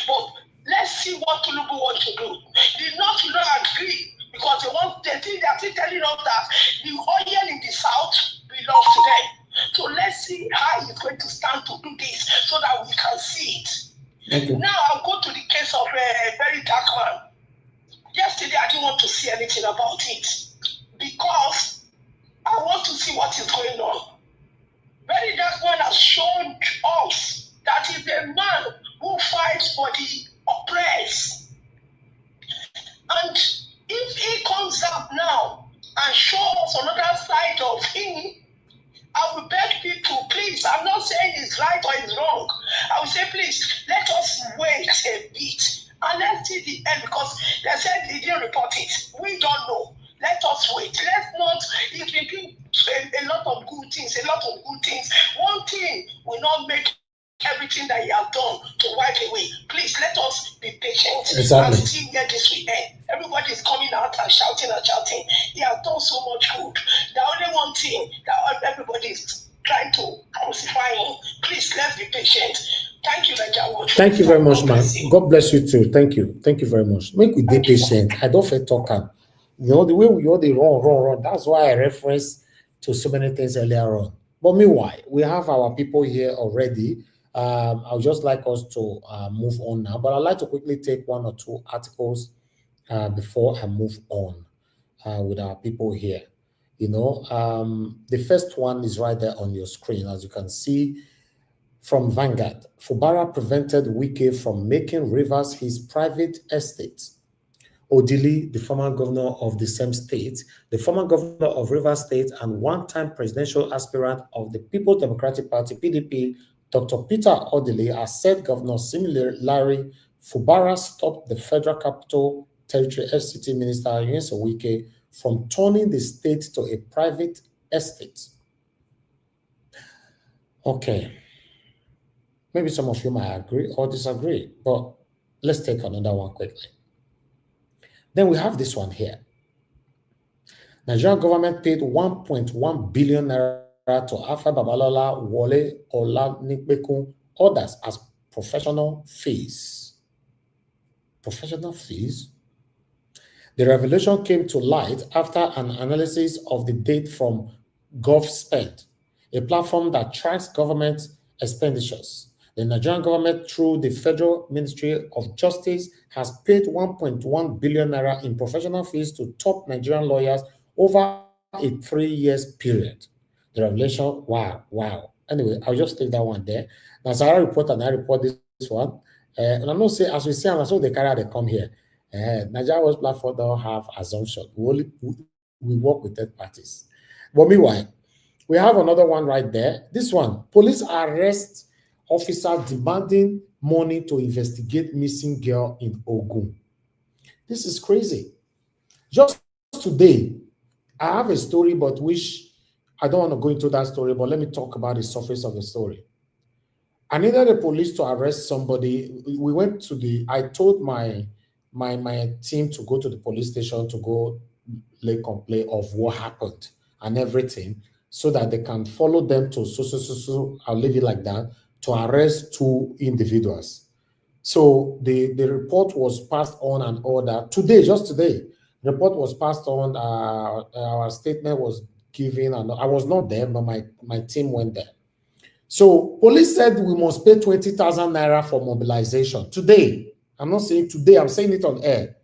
But let's see what Tinubu wants to do. The North will not agree because they think they're still telling us that the oil in the South belongs to them. So let's see how he's going to stand to do this so that we can see it. Now I'll go to the case of a very dark man. Yesterday I didn't want to see anything about it because I want to see what is going on. Very dark man has shown us that is a man who fights for the oppressed. And if he comes up now and shows another side of him, I will beg people, please, I'm not saying it's right or it's wrong. I will say, please, let us wait a bit and let's see the end because they said they didn't report it. We don't know. Let us wait. Let's not, it's been doing a lot of good things, One thing will not make everything that he has done to wipe away. Please, let us be patient and see where this will end. Everybody is coming out and shouting. He has done so much good. The only one thing that everybody is trying to crucify him. Please, let's be patient. Thank you, Legitimacy. Thank you very much, man. God bless you too. Thank you. Thank you very much. Make we be patient. I don't feel talking. You know, the way we all the run. That's why I reference to so many things earlier on. But meanwhile, we have our people here already. I would just like us to move on now, but I'd like to quickly take one or two articles before I move on with our people here. You know, the first one is right there on your screen, as you can see from Vanguard. Fubara prevented Wike from making Rivers his private estate. Odili, the former governor of the same state, the former governor of Rivers State and one-time presidential aspirant of the People's Democratic Party, PDP, Dr. Peter Odili, has said Governor Larry Fubara stopped the Federal Capital Territory FCT Minister Nyesom Wike from turning the state to a private estate. Okay. Maybe some of you might agree or disagree, but let's take another one quickly. Then we have this one here. Nigerian government paid 1.1 billion naira to Alpha Babalola, Wole Olanipekun, others as professional fees. Professional fees? The revelation came to light after an analysis of the data from GovSpend, a platform that tracks government expenditures. The Nigerian government, through the Federal Ministry of Justice, has paid 1.1 billion naira in professional fees to top Nigerian lawyers over a 3-year period. The revelation, wow. Anyway, I'll just take that one there. Now, Sarah report and I report this one. And I'm not saying, as we say, and so they carry they come here. Nigeria West platform don't have assumption. We work with third parties. But meanwhile, we have another one right there. This one, police arrest officer demanding money to investigate missing girl in Ogun. This is crazy. Just today, I have a story, but which I don't want to go into that story, but let me talk about the surface of the story. I needed the police to arrest somebody. We went to I told my team to go to the police station to go lay complaint of what happened and everything, so that they can follow them to so, I'll leave it like that, to arrest 2 individuals. So the report was passed on and order. Just today, the report was passed on, our statement was given, and I was not there, but my team went there. So police said we must pay 20,000 naira for mobilization. Today, I'm not saying today, I'm saying it on air.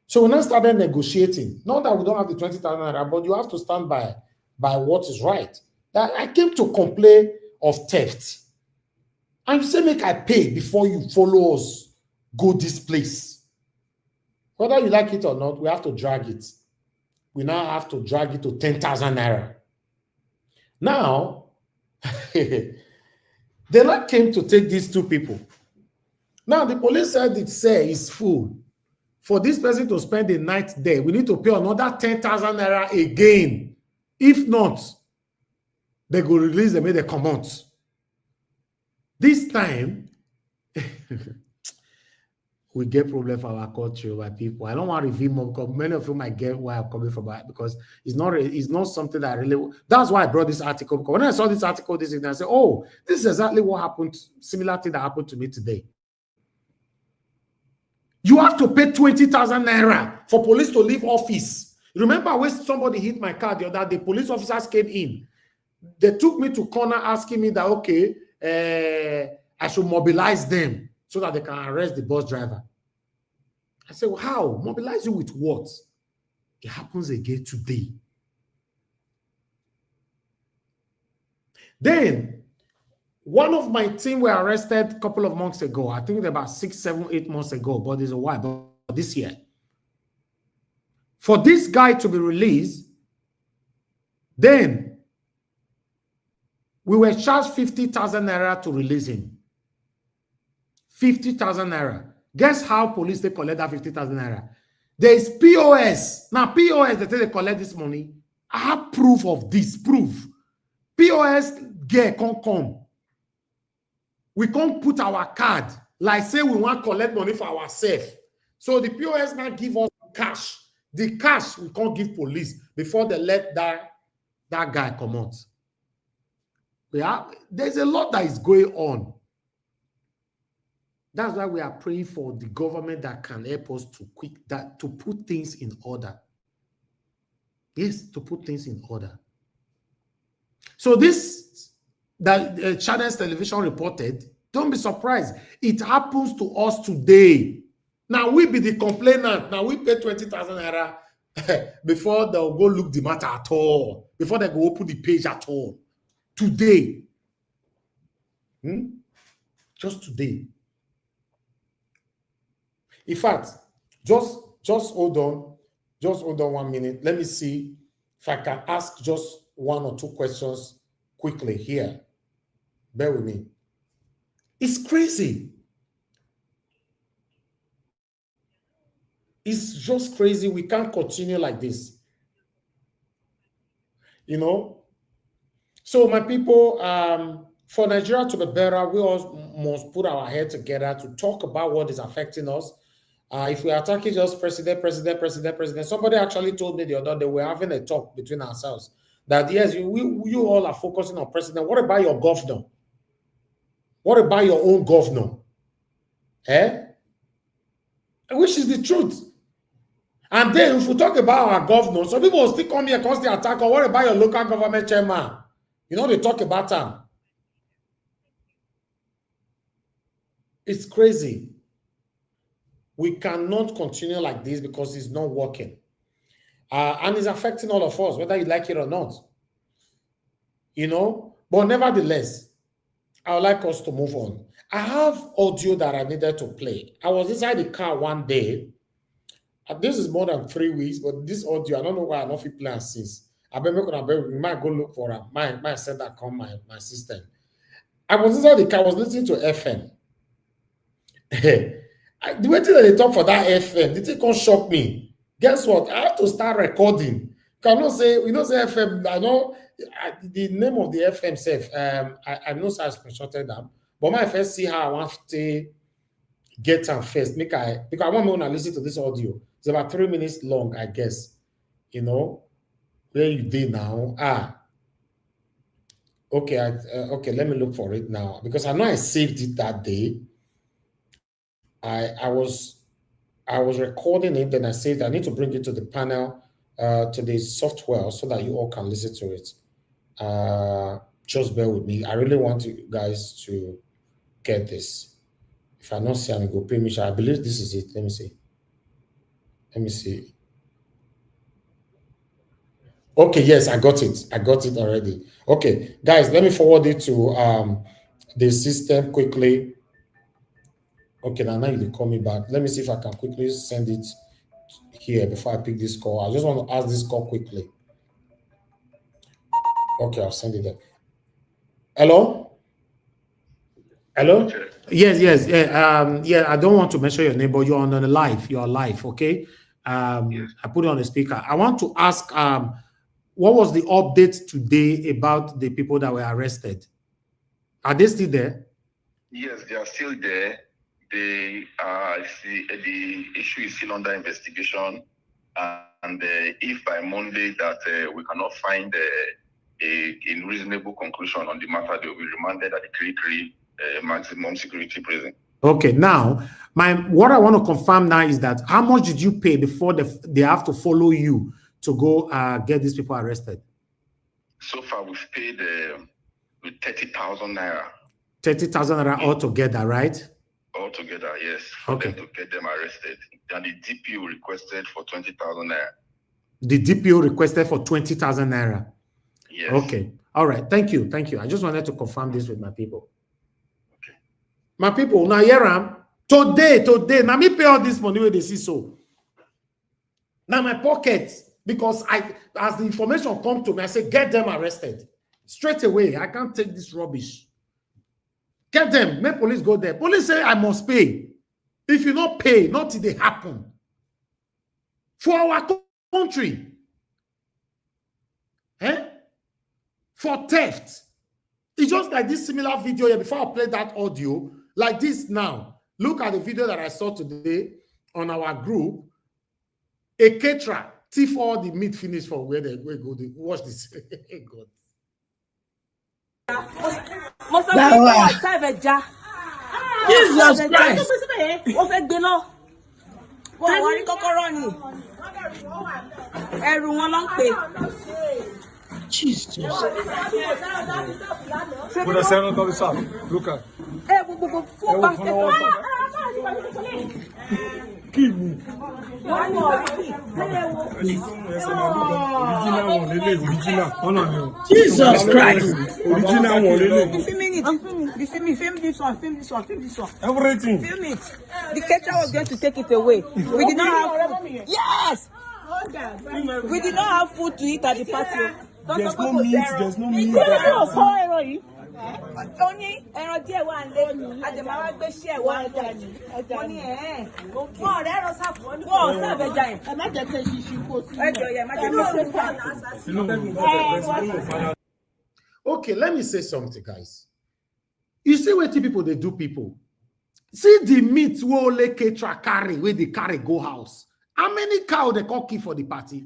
So we now started negotiating. Not that we don't have the 20,000 naira, but you have to stand by what is right. That I came to complain of theft. And you say, make I pay before you follow us go this place. Whether you like it or not, we have to drag it. We now have to drag it to 10,000 naira. Now, they now came to take these two people. Now, the police said it's full. For this person to spend the night there, we need to pay another 10,000 naira again. If not, they go release them, they come out. This time, we get problem for our culture, my people. I don't want to reveal more because many of you might get where I'm coming from, because it's not something that I really. That's why I brought this article, because when I saw this article this evening, I said, oh, this is exactly what happened, similar thing that happened to me today. You have to pay 20,000 naira for police to leave office. Remember when somebody hit my car the other day, police officers came in. They took me to corner asking me that, okay, I should mobilize them so that they can arrest the bus driver. I said, well, how? Mobilize you with what? It happens again today. Then, one of my team were arrested a couple of months ago. I think about 6, 7, 8 months ago, but it's a while, but this year. For this guy to be released, then we were charged 50,000 naira to release him. 50,000 naira. Guess how police they collect that 50,000 naira? There is POS. Now, POS, they say they collect this money. I have proof of this. Proof. POS get come. We can't put our card, like say we want to collect money for ourselves. So the POS now give us cash. The cash we can't give police before they let that guy come out. There's a lot that is going on. That's why we are praying for the government that can help us to put things in order. Yes, to put things in order. So this that Channels Television reported, don't be surprised. It happens to us today. Now we be the complainant. Now we pay 20,000 naira before they'll go look the matter at all. Before they go open the page at all. Today. Just today. In fact, just hold on. Just hold on 1 minute. Let me see if I can ask just 1 or 2 questions quickly here. Bear with me. It's crazy. It's just crazy. We can't continue like this. You know? So, my people, for Nigeria to be better, we all must put our head together to talk about what is affecting us. If we are attacking just president, somebody actually told me the other day, we're having a talk between ourselves that yes, you all are focusing on president. What about your governor? What about your own governor? Which is the truth. And then if we talk about our governor, some people will still come here because they attack, or what about your local government chairman? You know, they talk about them. It's crazy. We cannot continue like this because it's not working. And it's affecting all of us, whether you like it or not. You know? But nevertheless, I would like us to move on. I have audio that I needed to play. I was inside the car one day. And this is more than 3 weeks, but this audio, I don't know why I'm not playing since. We might go look for it. My send that come my system. I was inside the car, I was listening to FM. The way that they talk for that FM, the thing can't shock me. Guess what? I have to start recording. Cannot say, you know, say FM. I know the name of the FM safe. I know so I screenshotted them, but my first see how I want to get them first. Because I want to listen to this audio. It's about 3 minutes long, I guess. You know where you did now. Okay. Okay. Let me look for it now because I know I saved it that day. I was recording it, then I saved. I need to bring it to the panel, to the software, so that you all can listen to it. Just bear with me. I really want you guys to get this. If I not see, I'm go pay me. I believe this is it. Let me see. Let me see. Okay, yes, I got it. I got it already. Okay, guys, let me forward it to the system quickly. Okay, now you call me back. Let me see if I can quickly send it here before I pick this call. I just want to ask this call quickly. Okay, I'll send it there. Hello? Hello? Yes. Yeah, I don't want to mention your name, but you're on the live. You're live, okay? Yes. I put it on the speaker. I want to ask, what was the update today about the people that were arrested? Are they still there? Yes, they are still there. The issue is still under investigation, and if by Monday that we cannot find a reasonable conclusion on the matter, they will be remanded at the Crude maximum security prison. Okay, now what I want to confirm now is that how much did you pay before they have to follow you to go get these people arrested? So far, we've paid 30,000 naira. 30,000 naira altogether, right? Altogether, yes. For them to get them arrested. And the DPO requested for 20,000 naira. The DPO requested for 20,000 naira. Yes. Okay. All right. Thank you. I just wanted to confirm this with my people. Okay. My people, now here today, now me pay all this money where they see so. Now my pocket, because as the information come to me, I say, get them arrested. Straight away. I can't take this rubbish. Get them. Make police go there. Police say I must pay. If you not pay, nothing they happen. For our country. For theft. It's just like this similar video here. Before I play that audio, like this now. Look at the video that I saw today on our group. A caterer thief all the meat finished for where they go. They watch this. God. Jesus Christ. Jesus. Look at. Jesus Christ. Original one. Film this one. Everything. Film it. The catcher was going to take it away. We did not have food. Yes. We did not have food to eat at the party. There's no meat. There's no meat. Only okay, let me say something, guys. You see what people they do people. See the meat will carry where they carry go house. How many cow they cooking for the party?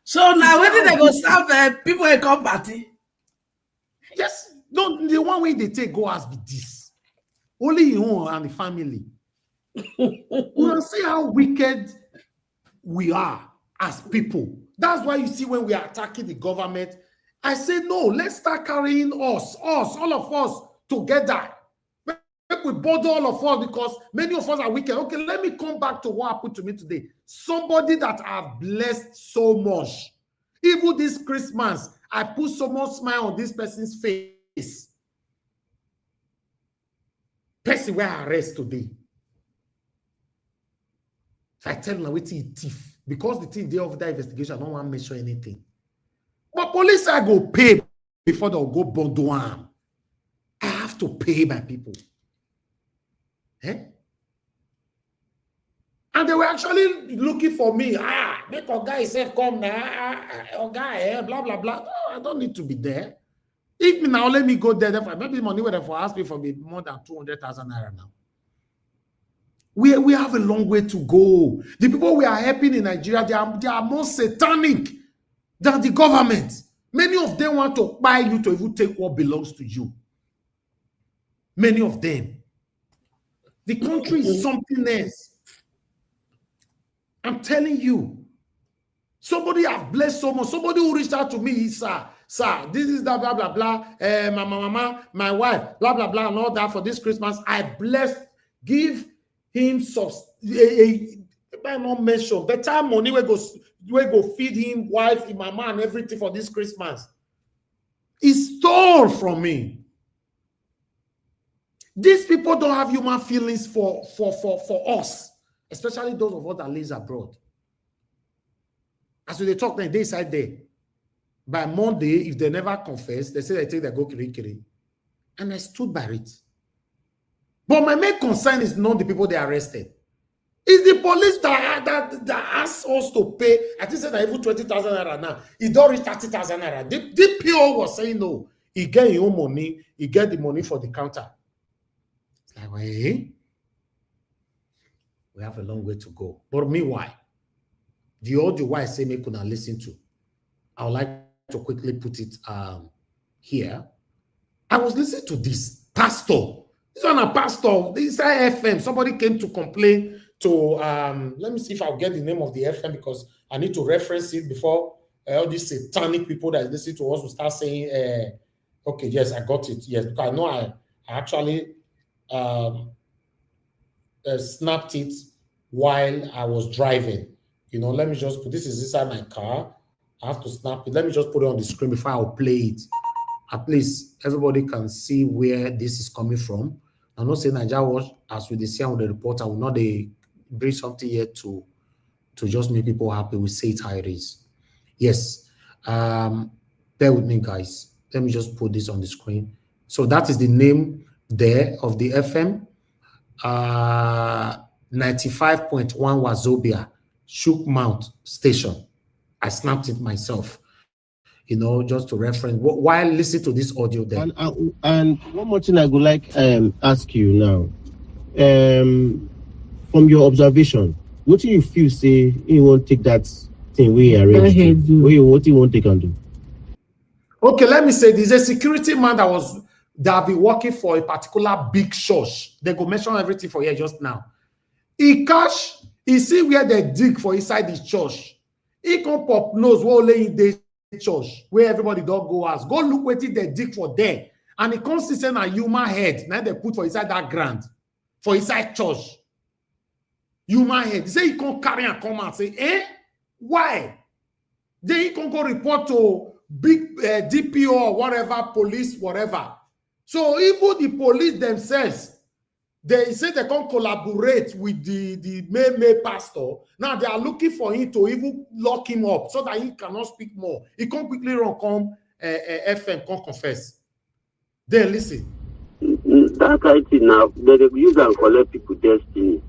So now when they go serve people a come party? Yes. No, the one way they take go as be this. Only you and the family. We will see how wicked we are as people. That's why you see when we are attacking the government, I say no, let's start carrying us, all of us together. Make we bother all of us because many of us are wicked. Okay, let me come back to what happened to me today. Somebody that I've blessed so much. Even this Christmas, I put so much smile on this person's face. Person where I arrest today. If I tell them wait thief, because the thing they of that investigation, I don't want to measure anything. But police I go pay before they'll go bundle arm. I have to pay my people. And they were actually looking for me. Make a guy say come now. Blah blah blah. No, I don't need to be there. If now let me go there, maybe money would have asked me for me more than 200,000 naira now. We have a long way to go. The people we are helping in Nigeria, they are more satanic than the government. Many of them want to buy you to even take what belongs to you. Many of them. The country is something else. I'm telling you. Somebody have blessed someone. Somebody who reached out to me, sir, this is that blah, blah, blah. My mama, my wife, blah, blah, blah, and all that for this Christmas. I blessed, give him I not mention better money we go feed him, wife, him mama, and everything for this Christmas. He stole from me. These people don't have human feelings for us, especially those of us that live abroad. As they talk, they decide there. By Monday, if they never confess, they say they take their go kiri. And I stood by it. But my main concern is not the people they arrested. It's the police that asked us to pay. I think that even 20,000 naira now. He don't reach 30,000 naira. The PO was saying no. He get his own money. He get the money for the counter. It's like, hey, we have a long way to go. But meanwhile, the audio why I say me could not listen to, I would like to quickly put it here. I was listening to this pastor. This one a pastor. This is FM. Somebody came to complain to let me see if I'll get the name of the FM because I need to reference it before all these satanic people that listen to us will start saying, okay, yes, I got it. Yes, because I know I actually snapped it while I was driving. You know, let me just put this is inside my car. I have to snap it. Let me just put it on the screen before I'll play it. At least everybody can see where this is coming from. I'm not saying Nigeria Watch, as we see on the report, I will not bring something here to just make people happy. We say it how it is. Yes. Bear with me, guys. Let me just put this on the screen. So that is the name there of the FM. 95.1 Wazobia, Shook Mount Station. I snapped it myself, you know, just to reference while listening to this audio there. And one more thing I would like ask you now. From your observation, what do you feel say you won't take that thing we arranged? What you won't take and do? Okay, let me say there's a security man that been working for a particular big church. They go mention everything for here just now. He see where they dig for inside the church. He come pop nose what lay in the church where everybody don't go ask. Go look what they dig for there. And he comes to send a human head. Now they put for inside that ground. For inside church. Human head. He say he can't carry and come and say, why? Then he can go report to big DPO or whatever, police, whatever. So even the police themselves, they say they can collaborate with the main pastor. Now they are looking for him to even lock him up so that he cannot speak more. He can quickly come FM, can confess. Then listen. That kind of thing now, they use and collect people destiny.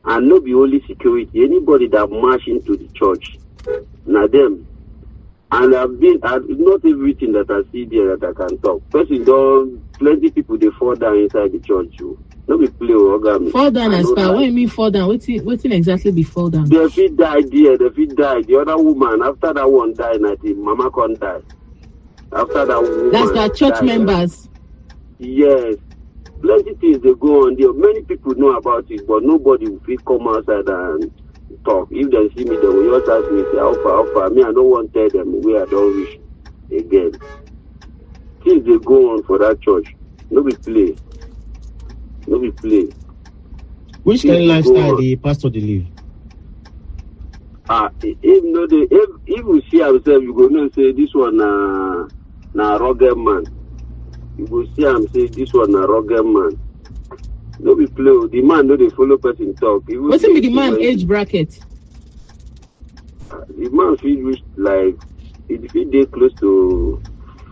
And not be only security. Anybody that march into the church, now them. And I've not everything that I see there that I can talk. Person plenty people they fall down inside the church too. No be play organ. Fall down as far. What do you mean fall down? What's exactly be fall down? They fit die there. They fit die. The other woman after that one died, I think mama can't die. After that woman. That's the church members. Yes. Plenty things they go on there. Many people know about it, but nobody will fit come outside and talk. If they see me, they will just ask me, say, how far? Me, I don't want to tell them where I don't reach again. Things they go on for that church. No be play. No be play. Which kind of lifestyle the pastor they live? If we see ourselves, you go know say this one na rugged man. You go see him say this one na rugged man. No be play. The man no dey follow person talk. What's be the man age bracket? The man fit reach like it fit dey close to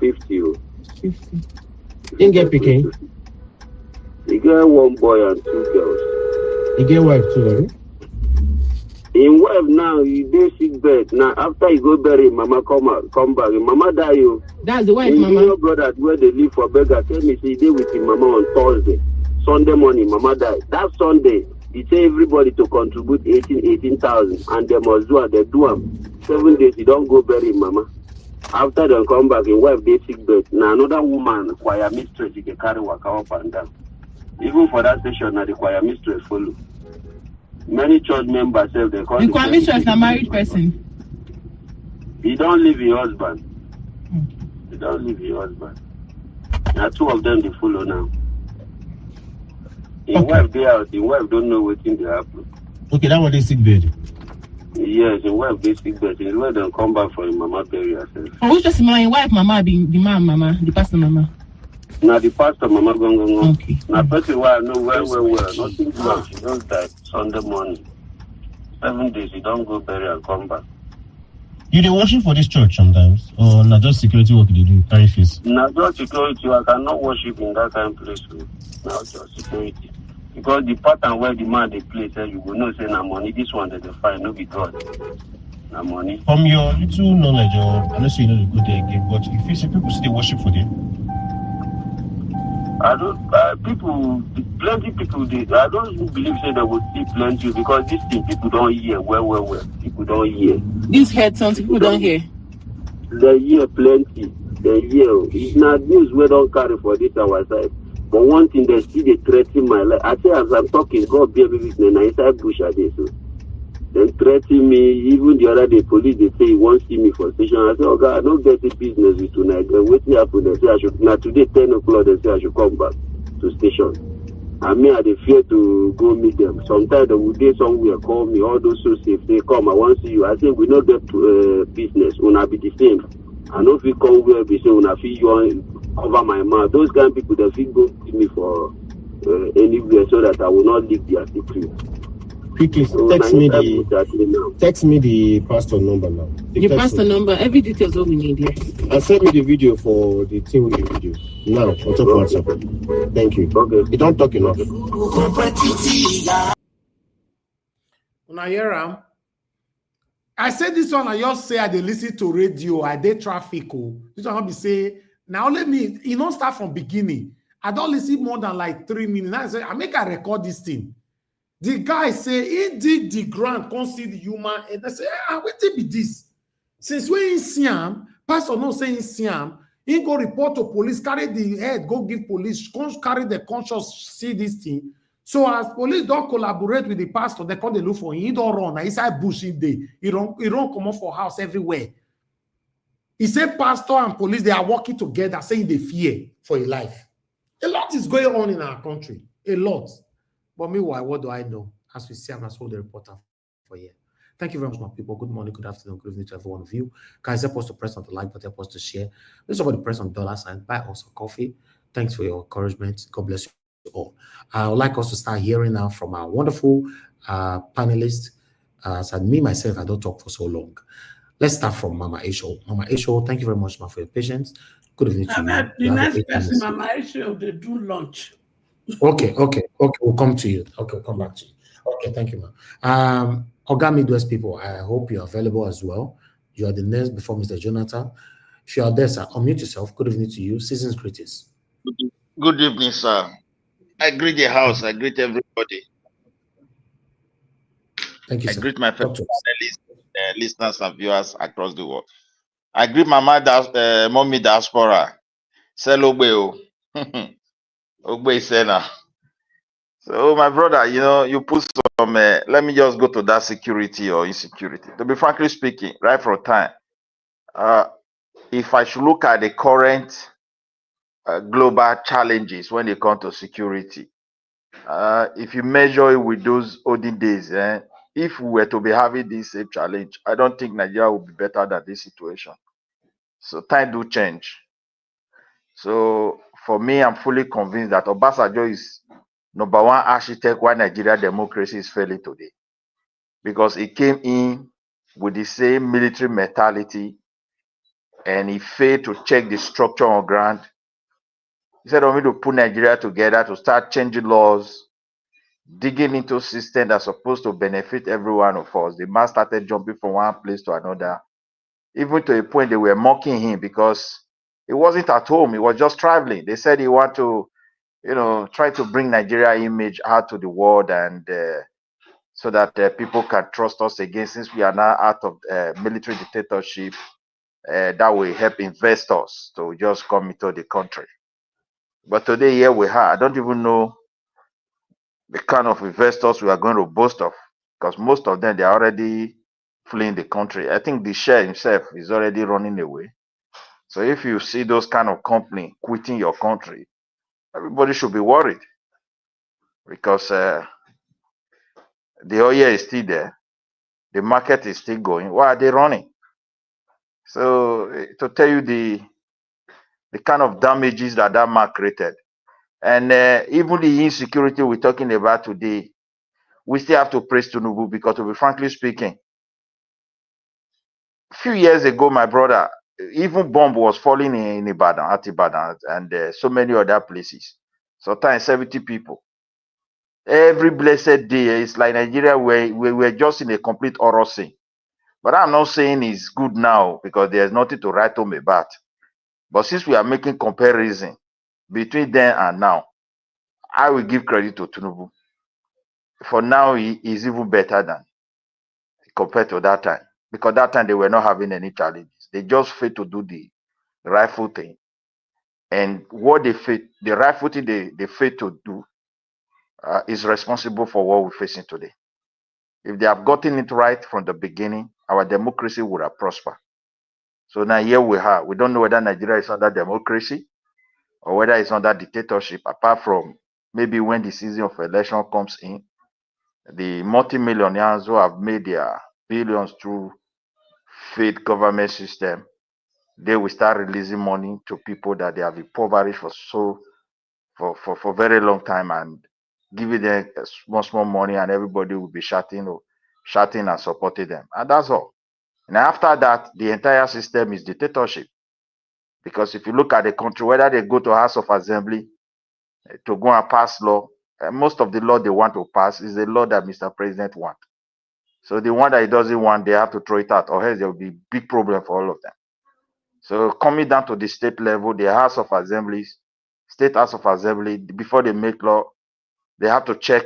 50. 50. He get picking. He get one boy and 2 girls. He get wife too, right? In wife now, he dey sick bed. Now after he go bury mama come back. Him mama die you. That's the wife, mama. Your brother where they live for beggar tell me say he dey with him mama on Thursday. Sunday morning, mama died. That Sunday, he say everybody to contribute 18,000 and they must do it. They do them. 7 days, he don't go bury him mama. After they come back, his wife dey sick bed. Now another woman, choir mistress, he can carry waka up and down. Even for that station, now the choir mistress follow. Many church members say they call the choir mistress a married person. He don't leave his husband. He don't leave his husband. Now 2 of them they follow now. His wife they out. His wife don't know what thing they happen. Okay, that one is sick bed. Yes, in wife dey sick bed. In where dem come back from mama burial herself. Oh, which just my wife, mama, be the man, mama, the pastor, mama. Now the pastor mama go. Okay. Now person why I know well. Nothing much. She just died Sunday morning. 7 days, you don't go bury and come back. You dey worship for this church sometimes, or not just security work they do, carry face? Not just security, I cannot worship in that kind of place. Now just security. Because the pattern where the man they play, you will not say na money. This one that they find, no be God. Na money. From your little knowledge, or I know say you know the good there again, but if you see people still worship for them. I don't. Plenty people. I don't even believe say they will see plenty because this thing people don't hear well. People don't hear. This head sounds people don't hear. They hear plenty. They hear. It's not news we don't carry for this our side. But one thing they see they threaten my life. I say as I'm talking, God be a business. Now inside bush I dey so. They threaten me. Even the other day, police they say he won't see me for station. I say, oh God, I don't get the business with tonight. Then waiting happen. They say I should. Now today 10 o'clock. They say I should come back to station. I mean, I dey fear to go meet them. Sometimes they will dey somewhere call me. All those so safe. They come. I want to see you. I say we no get business. Una be the same. I know if you come where we say una fit you cover my mouth. Those kind of people they fit go see me for anywhere so that I will not leak their secret. Quickly, So text me the pastor number now. The pastor number, every details what we need here. And send me the video for the thing with the video. Now, on top of WhatsApp. Thank you. Okay. You don't talk enough. Una hear am? I say this one, I just say I dey listen to radio, I dey traffic. This one not be say, now let me, you don't start from beginning. I don't listen more than like 3 minutes. Now I say, I make a record this thing. The guy say he dig the ground, come see the human, and they say, what be this? Since when he see him, pastor not saying he see him, he go report to police, carry the head, go give police, carry the conscious, see this thing. So as police don't collaborate with the pastor, they come they look for him. He don't run. Inside bush in day. He don't come up for house everywhere. He said pastor and police, they are working together, saying they fear for your life. A lot is going on in our country. A lot. But meanwhile, what do I know? As we see, I'm as well the reporter for here. Thank you very much, my people. Good morning, good afternoon, good evening to every one of you. Guys, help us to press on the like button, help us to share. Please somebody press on dollar sign, buy us a coffee. Thanks for your encouragement. God bless you all. I would like us to start hearing now from our wonderful panelists. As me, myself, I don't talk for so long. Let's start from Mama Esho. Mama Esho, thank you very much, ma, for your patience. Good evening to you. The next person, Mama Esho, they do lunch. Okay, we'll come to you. Okay, we'll come back to you. Okay, thank you, ma'am. Oga Midwest people, I hope you're available as well. You are the next before Mr. Jonathan. If you are there, sir, unmute yourself. Good evening to you. Season's greetings. Good evening, sir. I greet the house. I greet everybody. Thank you, I sir. greet my fellow listeners and viewers across the world. I greet my mommy diaspora. Selobeo. Ogbe Sena. So, my brother, you put some, let me just go to that security or insecurity. To be frankly speaking, right from time, if I should look at the current global challenges when they come to security, if you measure it with those olden days, if we were to be having this same challenge, I don't think Nigeria would be better than this situation. So time do change. So for me, I'm fully convinced that Obasanjo is number one architect why Nigeria democracy is failing today. Because he came in with the same military mentality and he failed to check the structure on ground. He said, "I need to put Nigeria together to start changing laws, digging into systems that's supposed to benefit every one of us." The man started jumping from one place to another, even to a point they were mocking him because he wasn't at home. He was just traveling. They said he wanted to, try to bring Nigeria image out to the world and so that people can trust us again since we are now out of military dictatorship. That will help investors to just come into the country. But today, here we are. I don't even know the kind of investors we are going to boast of because most of them, they are already fleeing the country. I think the share himself is already running away. So if you see those kind of company quitting your country, everybody should be worried because The oil is still there. The market is still going. Why are they running? So to tell you the kind of damages that man created, and even the insecurity we're talking about today, we still have to praise Tinubu because, to be frankly speaking, a few years ago, my brother, even bomb was falling in Ibadan, at Ibadan, and so many other places. Sometimes 70 people. Every blessed day, it's like Nigeria, we're just in a complete horror scene. But I'm not saying it's good now because there's nothing to write home about. But since we are making comparison between then and now, I will give credit to Tinubu. For now, he is even better than compared to that time. Because that time they were not having any challenges. They just failed to do the rightful thing. And what they failed, the rightful thing they failed to do is responsible for what we're facing today. If they have gotten it right from the beginning, our democracy would have prospered. So now here we are. We don't know whether Nigeria is under democracy or whether it's under dictatorship, apart from maybe when the season of election comes in, the multimillionaires who have made their billions through faith government system, they will start releasing money to people that they have impoverished for very long time and giving them small money, and everybody will be shouting and supporting them. And that's all. And after that, the entire system is dictatorship. Because if you look at the country, whether they go to House of Assembly to go and pass law, most of the law they want to pass is the law that Mr. President wants. So the one that he doesn't want, they have to throw it out, or else there will be big problem for all of them. So coming down to the state level, the House of Assemblies, State House of Assembly, before they make law, they have to check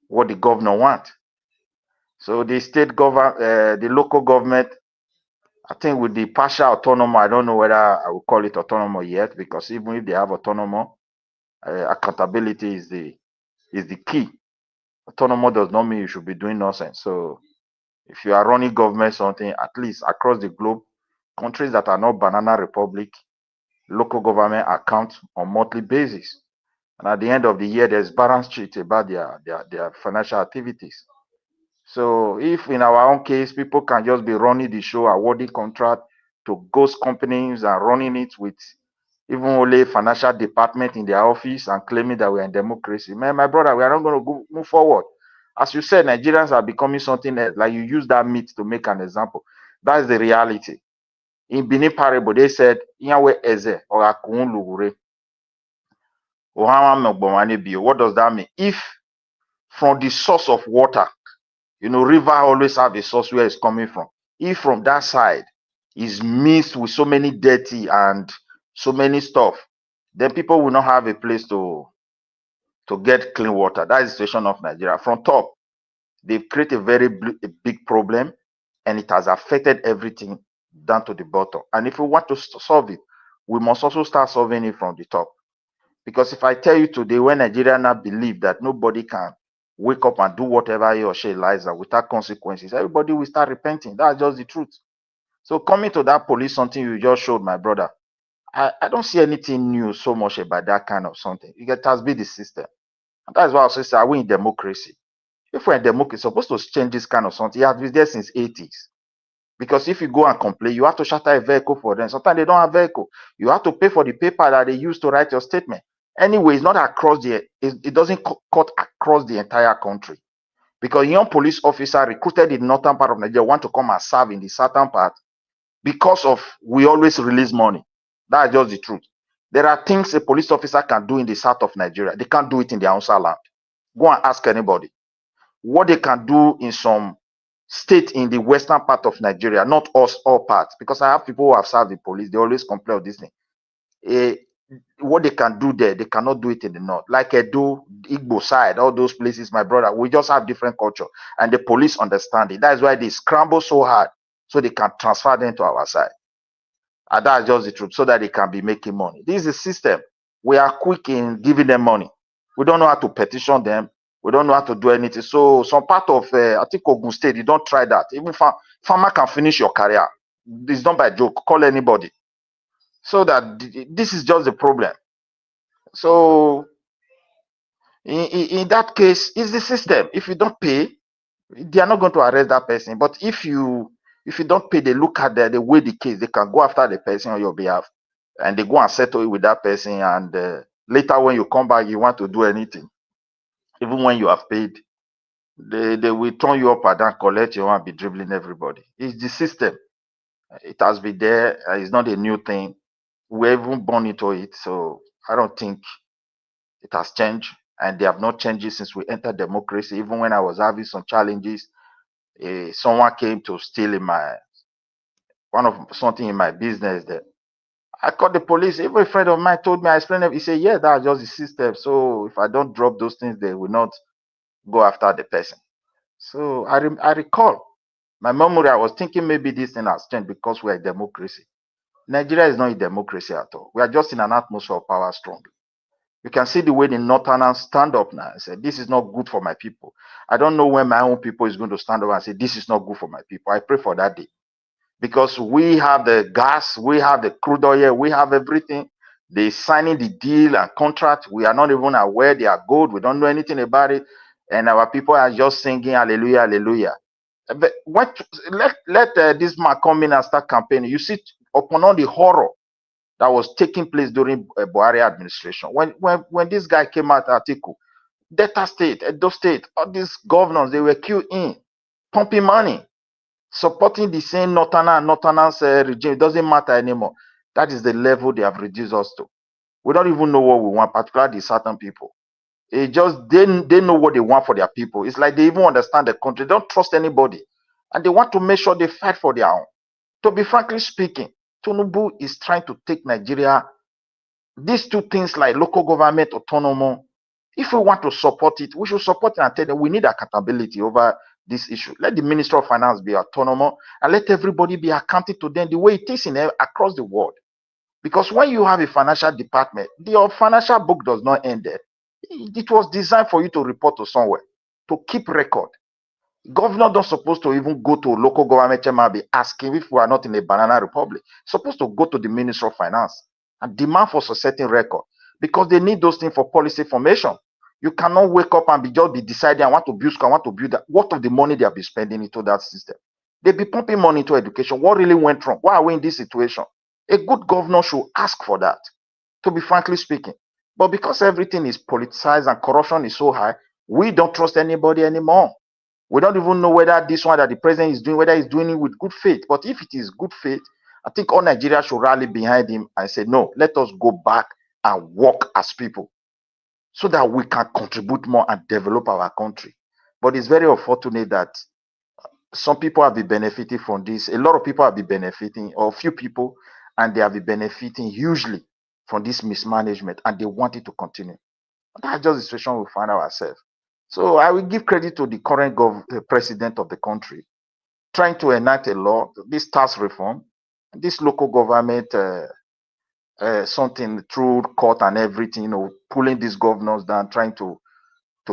what the governor wants. So the the local government, I think with the partial autonomy, I don't know whether I will call it autonomy yet, because even if they have autonomy, accountability is the key. Autonomy does not mean you should be doing nonsense. So if you are running government something, at least across the globe, countries that are not banana republic, local government account on monthly basis. And at the end of the year, there's balance sheet about their financial activities. So if in our own case, people can just be running the show, awarding contract to ghost companies and running it with even only financial department in their office and claiming that we're in democracy, man, my brother, we are not going to move forward. As you said, Nigerians are becoming something else. Like you use that myth to make an example. That's the reality. In Benin parable, they said, what does that mean? If from the source of water, river always have a source where it's coming from. If from that side is mixed with so many dirty and so many stuff, then people will not have a place to get clean water. That is the situation of Nigeria. From top, they've created a very big problem, and it has affected everything down to the bottom. And if we want to solve it, we must also start solving it from the top. Because if I tell you today, when Nigeria now believe that nobody can wake up and do whatever he or she likes without consequences, everybody will start repenting. That's just the truth. So coming to that police, something you just showed, my brother, I don't see anything new so much about that kind of something. It has been the system. And that's why I say, are we in democracy? If we're in democracy, supposed to change this kind of something. It has been there since 80s. Because if you go and complain, you have to charter a vehicle for them. Sometimes they don't have vehicle. You have to pay for the paper that they use to write your statement. Anyway, it's not across it doesn't cut across the entire country. Because young police officer recruited in the northern part of Nigeria want to come and serve in the southern part because of we always release money. That's just the truth. There are things a police officer can do in the south of Nigeria. They can't do it in their own land. Go and ask anybody. What they can do in some state in the western part of Nigeria, not all parts, because I have people who have served the police, they always complain of this thing. What they can do there, they cannot do it in the north. Like Edo, Igbo side, all those places, my brother, we just have different culture, and the police understand it. That's why they scramble so hard so they can transfer them to our side. And that's just the truth, so that they can be making money. This is the system. We are quick in giving them money. We don't know how to petition them. We don't know how to do anything. So some part of, I think Ogun State, you don't try that. Even farmer can finish your career. It's not by joke. Call anybody. So that this is just the problem. So In that case, it's the system. If you don't pay, they are not going to arrest that person. But if you don't pay, they look at the way the case, they can go after the person on your behalf, and they go and settle it with that person. And later, when you come back, you want to do anything, even when you have paid, they will turn you up and down, collect you, and be dribbling everybody. It's the system. It has been there. It's not a new thing. We even born into it, so I don't think it has changed, and they have not changed it since we entered democracy. Even when I was having some challenges, someone came to steal in my something in my business there. I called the police. Even a friend of mine told me, I explained it. He said, yeah, that's just the system. So if I don't drop those things, they will not go after the person. So I recall my memory. I was thinking maybe this thing has changed because we're a democracy. Nigeria is not a democracy at all. We are just in an atmosphere of power strongly. You can see the way the Northerners stand up now and say, this is not good for my people. I don't know when my own people is going to stand up and say, this is not good for my people. I pray for that day. Because we have the gas, we have the crude oil, we have everything. They signing the deal and contract. We are not even aware they are good. We don't know anything about it. And our people are just singing hallelujah, hallelujah. But let this man come in and start campaigning. You see, upon all the horror that was taking place during Buhari administration. When this guy came out, Atiku, Delta State, Edo State, all these governors, they were queuing in, pumping money, supporting the same Northerners regime. It doesn't matter anymore. That is the level they have reduced us to. We don't even know what we want, particularly certain people. It just they know what they want for their people. It's like they even understand the country. They don't trust anybody, and they want to make sure they fight for their own. To be frankly speaking, Tinubu is trying to take Nigeria. These two things like local government autonomy, if we want to support it, we should support it and tell them we need accountability over this issue. Let the Minister of Finance be autonomous and let everybody be accounted to them the way it is across the world. Because when you have a financial department, your financial book does not end there. It was designed for you to report to somewhere, to keep record. Governor don't supposed to even go to local government chairman and be asking if we are not in a banana republic. Supposed to go to the Minister of Finance and demand for a certain record because they need those things for policy formation. You cannot wake up and just be deciding I want to build school, I want to build that. What of the money they have been spending into that system? They be pumping money into education. What really went wrong? Why are we in this situation? A good governor should ask for that, to be frankly speaking. But because everything is politicized and corruption is so high, we don't trust anybody anymore. We don't even know whether this one that the president is doing, whether he's doing it with good faith. But if it is good faith, I think all Nigeria should rally behind him and say, no, let us go back and work as people so that we can contribute more and develop our country. But it's very unfortunate that some people have been benefiting from this. A lot of people have been benefiting, or a few people, and they have been benefiting hugely from this mismanagement, and they want it to continue. That's just the situation we find ourselves. So I will give credit to the current president of the country, trying to enact a law, this tax reform, this local government, something through court and everything, pulling these governors down, trying to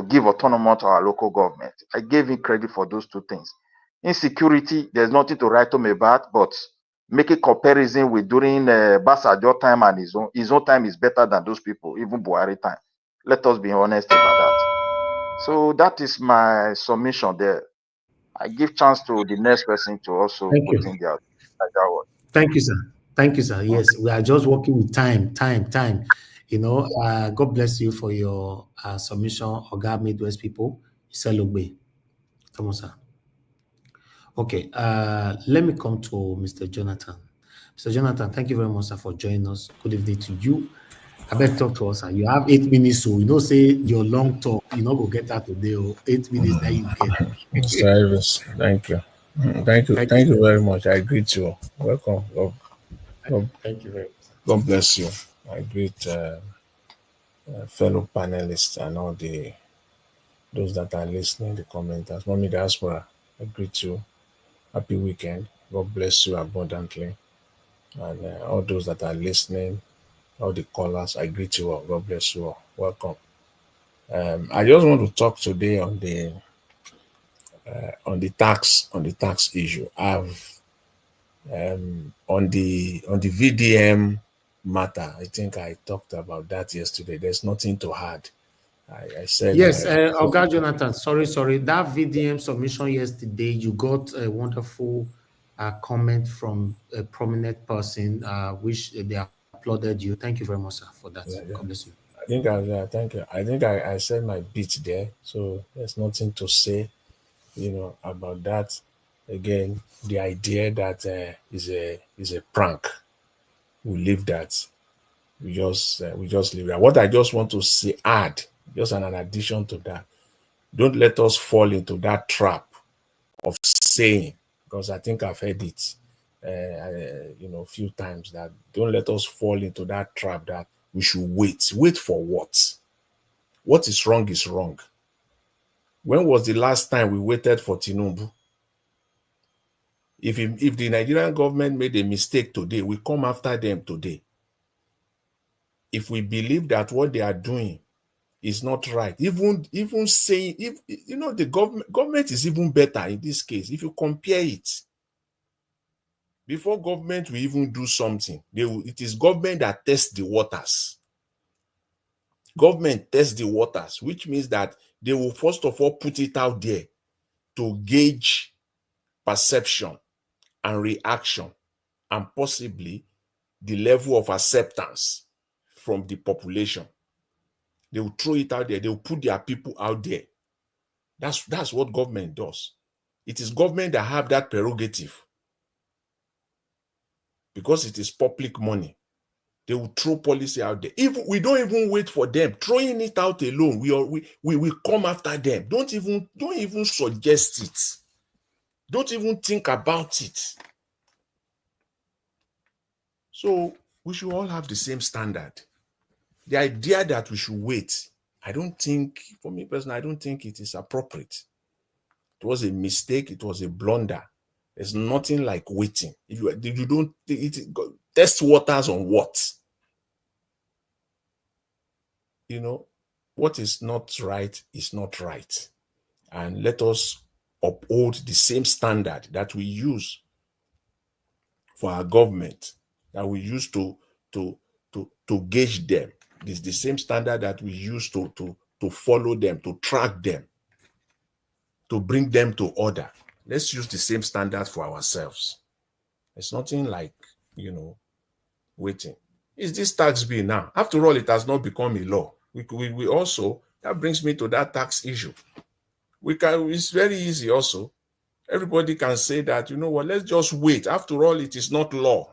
give autonomy to our local government. I gave him credit for those two things. Insecurity, there's nothing to write home about, but make a comparison with during Obasanjo time and his own time is better than those people, even Buhari time. Let us be honest about that. So that is my submission there. I give chance to the next person to also Thank put you. in their word. Thank you, sir. Thank you, sir. Yes, we are just working with time. God bless you for your submission. Oga Midwest people, Iselogbe. Come on, sir. Okay, let me come to Mr. Jonathan. Mr. Jonathan, thank you very much, sir, for joining us. Good evening to you. I better talk to us, sir. You have 8 minutes, so say your long talk. You know, go get out today. 8 minutes that you get. Mr. Iris, thank you. Thank you very much. I greet you. Welcome. Thank you very much, sir. God bless you. I greet fellow panelists and all those that are listening, the commenters. Mommy Diaspora, I greet you. Happy weekend. God bless you abundantly. And all those that are listening, all the callers, I greet you all. God bless you all. Welcome. I just want to talk today on the tax issue. I've on the VDM matter. I think I talked about that yesterday. There's nothing to add. I said yes, Oga Jonathan, sorry. That VDM submission yesterday, you got a wonderful comment from a prominent person, which they applauded you. Thank you very much, sir, for that. yeah, yeah. God bless you. I think thank you. I think I said my bit there, so there's nothing to say, about that. Again, the idea that is a prank. We leave that. We just leave that. What I just want to say, just an addition to that. Don't let us fall into that trap of saying, because I think I've heard it, a few times, that don't let us fall into that trap that we should wait. Wait for what? What is wrong is wrong. When was the last time we waited for Tinubu? If the Nigerian government made a mistake today, we come after them today. If we believe that what they are doing is not right, even saying, the government is even better in this case. If you compare it, before government will even do something, it is government that tests the waters. Government tests the waters, which means that they will first of all put it out there to gauge perception and reaction, and possibly the level of acceptance from the population. They will throw it out there. They will put their people out there. That's what government does. It is government that have that prerogative, because it is public money. They will throw policy out there. We don't even wait for them throwing it out alone. We come after them. Don't even suggest it. Don't even think about it. So we should all have the same standard. The idea that we should wait, for me personally, I don't think it is appropriate. It was a mistake. It was a blunder. There's nothing like waiting. If you don't test waters on what? What is not right is not right. And let us uphold the same standard that we use for our government, that we use to gauge them. This is the same standard that we use to follow them, to track them, to bring them to order. Let's use the same standard for ourselves. It's nothing like, waiting. Is this tax bill now? After all, it has not become a law. We also, that brings me to that tax issue. It's very easy also. Everybody can say that, let's just wait. After all, it is not law.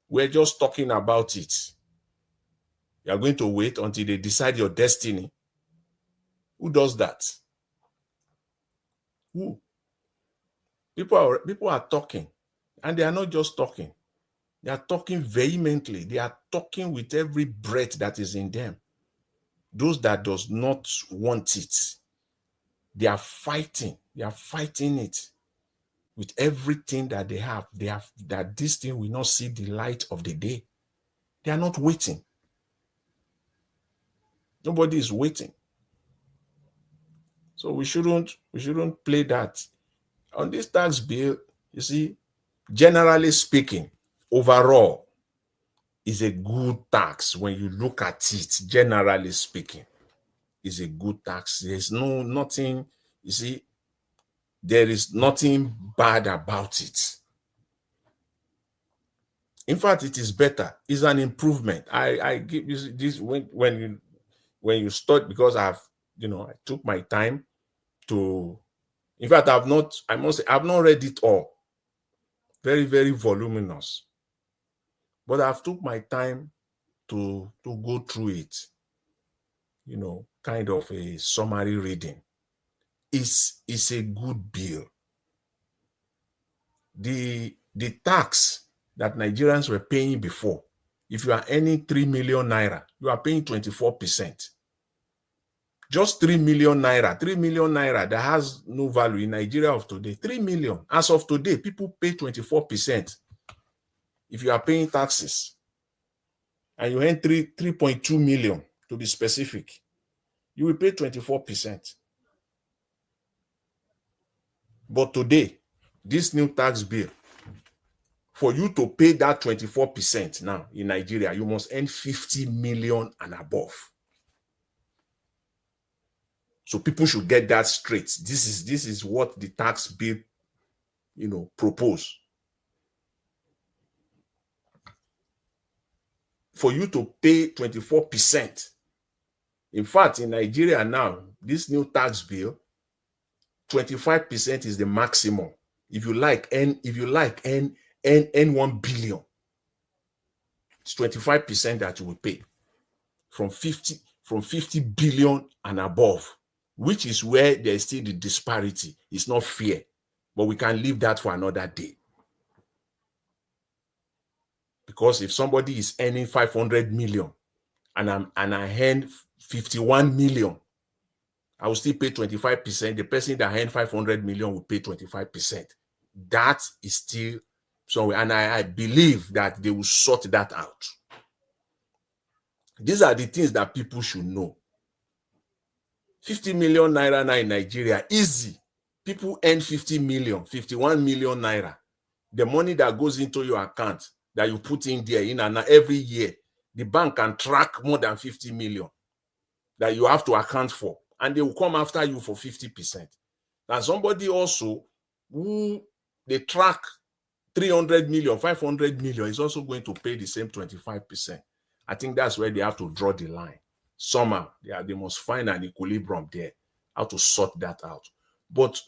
We're just talking about it. You're going to wait until they decide your destiny. Who does that? Who? People are talking, and they are not just talking. They are talking vehemently. They are talking with every breath that is in them. Those that does not want it, they are fighting. They are fighting it with everything that they have. That this thing will not see the light of the day. They are not waiting. Nobody is waiting. So we shouldn't play that. On this tax bill, you see, generally speaking, overall, is a good tax. When you look at it, generally speaking, is a good tax. There's nothing, you see, there is nothing bad about it. In fact, it is better. It's an improvement. I give you this when you start, because I took my time to, in fact, I've not read it all. Very, very voluminous. But I've took my time to go through it, kind of a summary reading. It's a good bill. The tax that Nigerians were paying before, if you are earning 3 million naira, you are paying 24%. Just 3 million naira. 3 million naira that has no value in Nigeria of today. 3 million. As of today, people pay 24%. If you are paying taxes and you earn 3.2 million, to be specific, you will pay 24%. But today, this new tax bill, for you to pay that 24% now in Nigeria, you must earn 50 million and above. So people should get that straight. This is what the tax bill, propose. For you to pay 24%. In fact, in Nigeria now, this new tax bill, 25% is the maximum. If you like, earn 1 billion, it's 25% that you will pay from 50 billion and above, which is where there's still the disparity. It's not fair, but we can leave that for another day. Because if somebody is earning 500 million and I earn 51 million, I will still pay 25%. The person that earned 500 million will pay 25%. That is still somewhere, and I believe that they will sort that out. These are the things that people should know. 50 million naira now in Nigeria, easy. People earn 50 million, 51 million naira. The money that goes into your account that you put in there every year, the bank can track more than 50 million that you have to account for, and they will come after you for 50%. And somebody also who they track 300 million, 500 million is also going to pay the same 25%. I think that's where they have to draw the line. Somehow they must find an equilibrium there, how to sort that out. But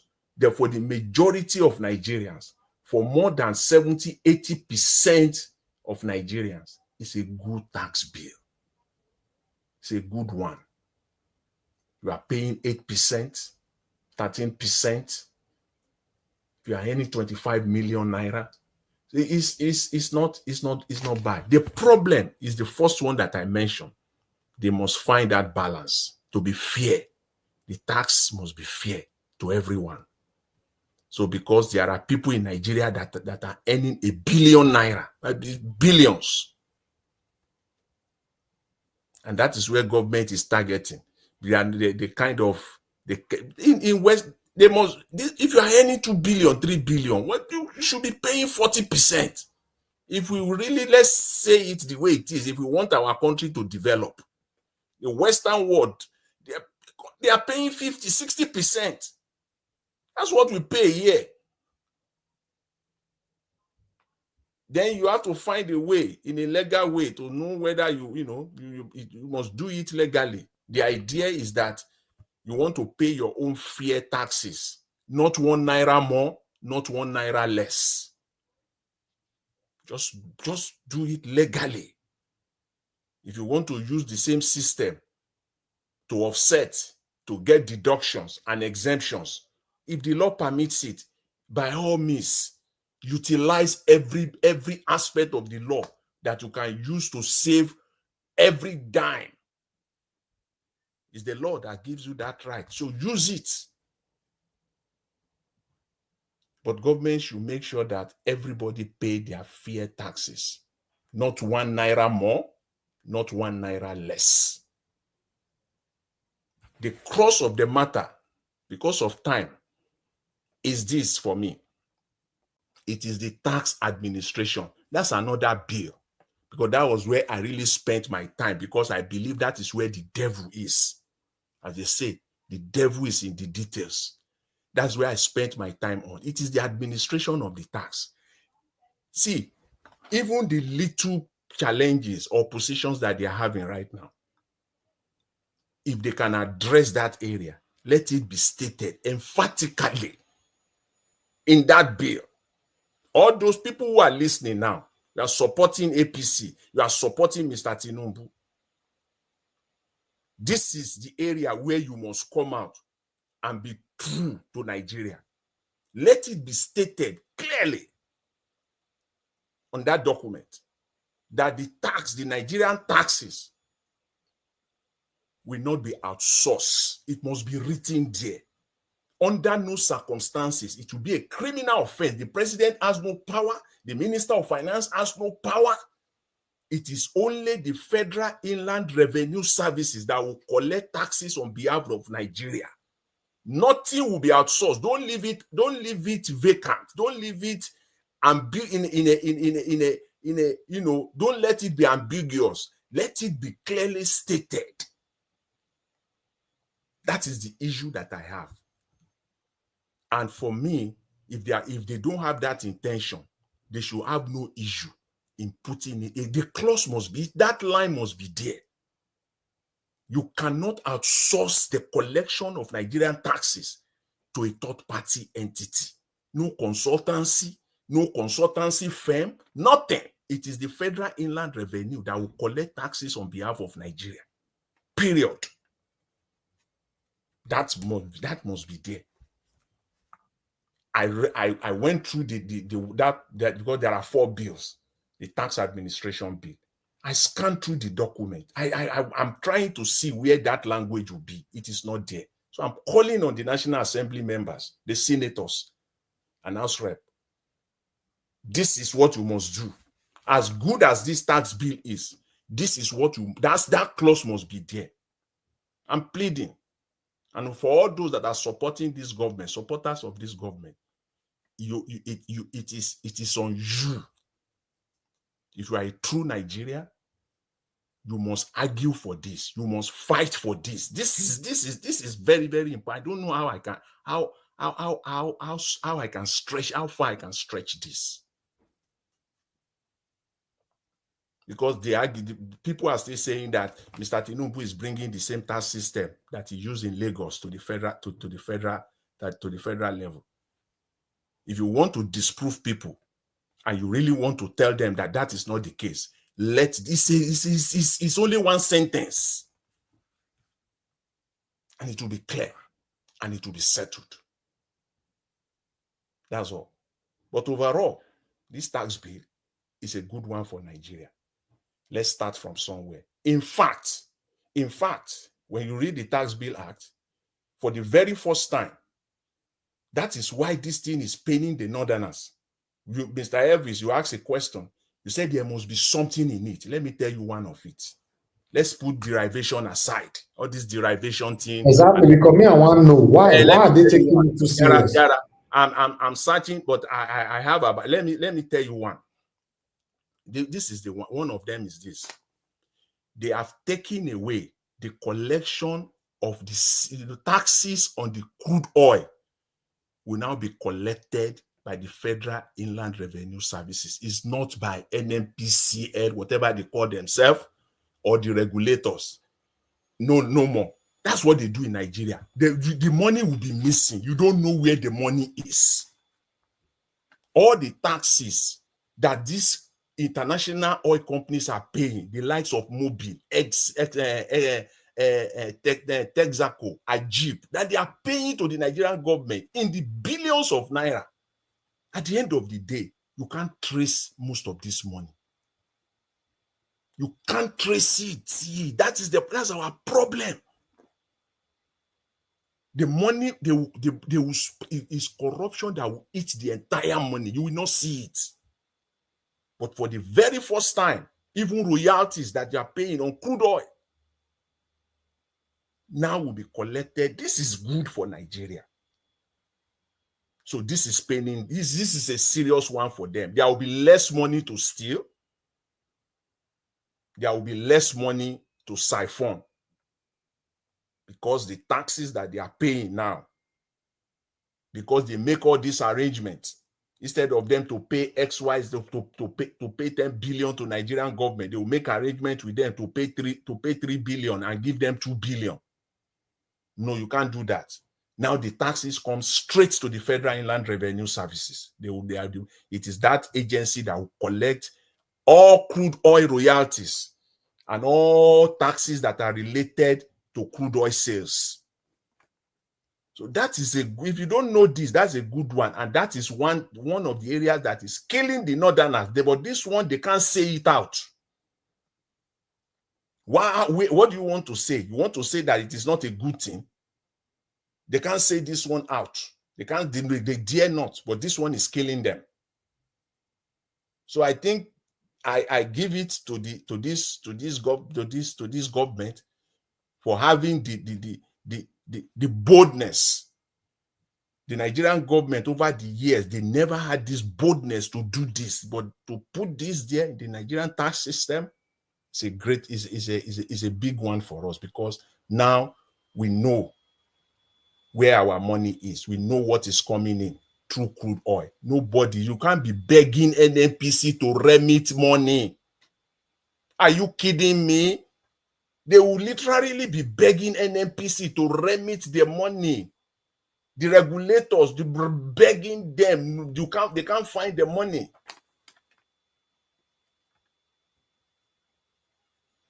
for the majority of Nigerians, for more than 70-80% of Nigerians, it's a good tax bill. It's a good one. You are paying 8%, 13%. If you are earning 25 million naira, it's not bad. The problem is the first one that I mentioned. They must find that balance to be fair. The tax must be fair to everyone. So because there are people in Nigeria that are earning 1 billion naira, billions. And that is where government is targeting. In West, they must, if you are earning 2 billion, 3 billion, you should be paying 40%. If we really, let's say it the way it is, if we want our country to develop, the Western world, they are paying 50, 60%. That's what we pay here. Then you have to find a way, in a legal way, to know whether you must do it legally. The idea is that you want to pay your own fair taxes, not 1 naira more, not 1 naira less. Just do it legally. If you want to use the same system to offset, to get deductions and exemptions, if the law permits it, by all means, utilize every aspect of the law that you can use to save every dime. It's the law that gives you that right. So use it. But government should make sure that everybody pay their fair taxes. Not 1 naira more, not 1 naira less. The crux of the matter, because of time, is this for me. It is the tax administration. That's another bill. Because that was where I really spent my time, because I believe that is where the devil is. As they say, the devil is in the details. That's where I spent my time on. It is the administration of the tax. See, even the little challenges or positions that they are having right now, if they can address that area, let it be stated emphatically in that bill. All those people who are listening now, you are supporting APC, you are supporting Mr. Tinubu. This is the area where you must come out and be true to Nigeria. Let it be stated clearly on that document that the Nigerian taxes will not be outsourced. It must be written there. Under no circumstances, it will be a criminal offense. The president has no power. The Minister of Finance has no power. It is only the Federal Inland Revenue Services that will collect taxes on behalf of Nigeria. Nothing will be outsourced. Don't leave it vacant. Don't leave it don't let it be ambiguous. Let it be clearly stated That is the issue that I have. And for me, if they don't have that intention, they should have no issue in putting it. The clause must be, that line must be there. You cannot outsource the collection of Nigerian taxes to a third-party entity. No consultancy firm, nothing. It is the Federal Inland Revenue that will collect taxes on behalf of Nigeria. Period. That must be there. I went through that because there are 4 bills, the tax administration bill. I scanned through the document. I'm trying to see where that language will be. It is not there. So I'm calling on the National Assembly members, the senators, and House Rep. This is what you must do. As good as this tax bill is, this is what that clause must be there. I'm pleading. And for all those that are supporting this government, supporters of this government, it is on you. If you are a true Nigeria, you must argue for this. You must fight for this. This is very, very important. I don't know how I can stretch, how far I can stretch this. Because people are still saying that Mr. Tinubu is bringing the same tax system that he used in Lagos to the federal level. If you want to disprove people and you really want to tell them that that is not the case, it's only one sentence, and it will be clear and it will be settled. That's all. But overall, this tax bill is a good one for Nigeria. Let's start from somewhere. In fact, when you read the Tax Bill Act, for the very first time, that is why this thing is paining the Northerners. Mr. Elvis, you asked a question. You said there must be something in it. Let me tell you one of it. Let's put derivation aside. All this derivation thing. Exactly, because me, I want to know why. Why are they taking it too serious? I'm searching, but I have about. Let me tell you one. This is the one. One of them is this. They have taken away the collection of the taxes on the crude oil will now be collected by the Federal Inland Revenue Services. It's not by NNPCL, whatever they call themselves, or the regulators. No more. That's what they do in Nigeria. The money will be missing. You don't know where the money is. All the taxes that these international oil companies are paying, the likes of Mobil, Texaco, Ajib, that they are paying to the Nigerian government in the billions of naira. At the end of the day, you can't trace most of this money. You can't trace it. That's our problem. The money is corruption that will eat the entire money. You will not see it. But for the very first time, even royalties that you are paying on crude oil now will be collected. This is good for Nigeria. So this is paying. This is a serious one for them. There will be less money to steal. There will be less money to siphon, because the taxes that they are paying now, because they make all these arrangements, instead of them to pay XY to pay 10 billion to Nigerian government, they will make arrangements with them to pay 3 billion and give them 2 billion. No, you can't do that. Now the taxes come straight to the Federal Inland Revenue Services. It is that agency that will collect all crude oil royalties and all taxes that are related to crude oil sales. So that is if you don't know this, that's a good one. And that is one of the areas that is killing the Northerners. But this one, they can't say it out. What do you want to say? You want to say that it is not a good thing? They can't say this one out. They dare not, but this one is killing them. So I think I give it to this government for having the boldness. The Nigerian government over the years, they never had this boldness to do this, but to put this there in the Nigerian tax system, it's a big one for us, because now we know where our money is. We know what is coming in through crude oil. Nobody, you can't be begging NNPC to remit money. Are you kidding me? They will literally be begging NNPC to remit their money. The regulators, begging them, they can't find the money.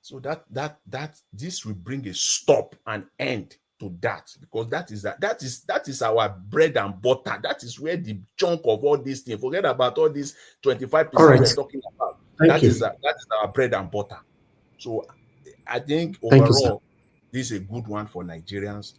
So this will bring a stop and end to that, because that is our bread and butter. That is where the chunk of all these things. Forget about all these 25% we're talking about. That is our bread and butter. So I think overall, this is a good one for Nigerians,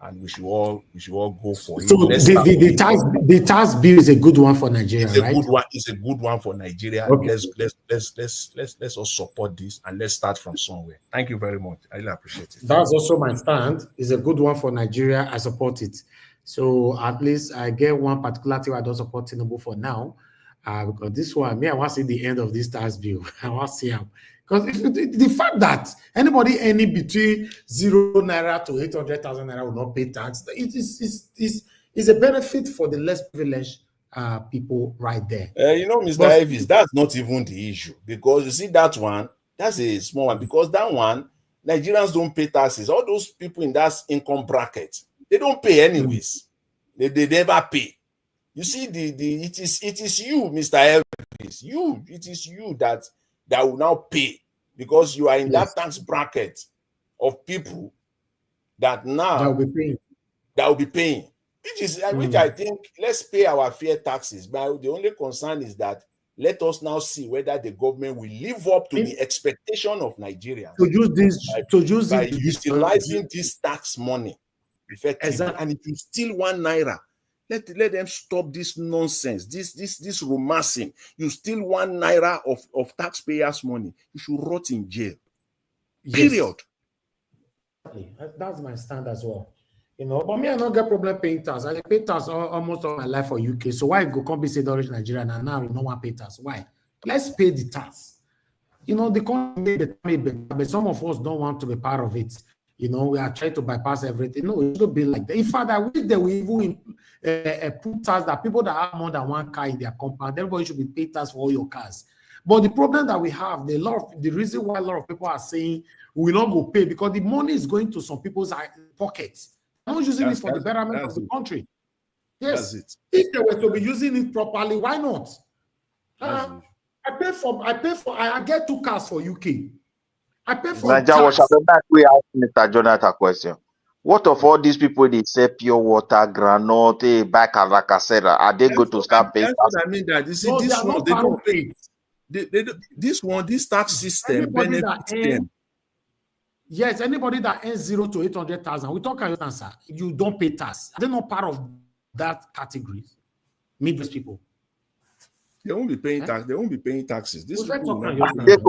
and we should all go for it. So the tax bill is a good one for Nigeria, right? It's a good one for Nigeria. Okay. Let's all support this, and let's start from somewhere. Thank you very much. I really appreciate it. That's also my stand. It's a good one for Nigeria. I support it. So at least I get one particular thing I don't support Tinubu for now, because this one, I want to see the end of this tax bill. I want to see how. Because the fact that anybody earning between 0 naira to 800,000 naira will not pay tax, it is a benefit for the less privileged people right there. Mr. Ivis, that's not even the issue, because you see that one, that's a small one, because that one, Nigerians don't pay taxes. All those people in that income bracket, they don't pay anyways. They never pay. You see, it is you, Mr. Ivis, it is you that will now pay, because you are in that tax bracket of people that now will be paying. Which I think, let's pay our fair taxes. But the only concern is that let us now see whether the government will live up to the expectation of Nigerians by utilizing this tax money effectively. Exactly. And if you steal 1 naira, let them stop this nonsense, this romancing. You steal 1 naira of taxpayers' money, you should rot in jail. Period. Yes. That's my stand as well. But me, I don't get problem paying tax. I pay tax almost all my life for UK. So why go compensate the Nigeria and now we don't want to pay tax? Why? Let's pay the tax. The country may be better, but some of us don't want to be part of it. We are trying to bypass everything. No, it should be like that. In fact, I wish they will even put tax that people that have more than 1 car in their compound, everybody should be paid tax for all your cars. But the problem that we have, the reason why a lot of people are saying we will not go pay, because the money is going to some people's pockets. They're not using it for the betterment of the country. Yes, if they were to be using it properly, why not? I get 2 cars for UK. I pay for tax. We ask Mr. Jonathan a question. What of all these people they say pure water, granote, bakalakasera? Are they going to start paying? That's what I mean. That you see, this one they don't pay. This tax system benefits them. Yes, anybody that earns 0 to 800,000, we talk about answer. You don't pay tax. They're not part of that category. Midwest people. They won't be paying tax. They won't be paying taxes. This I get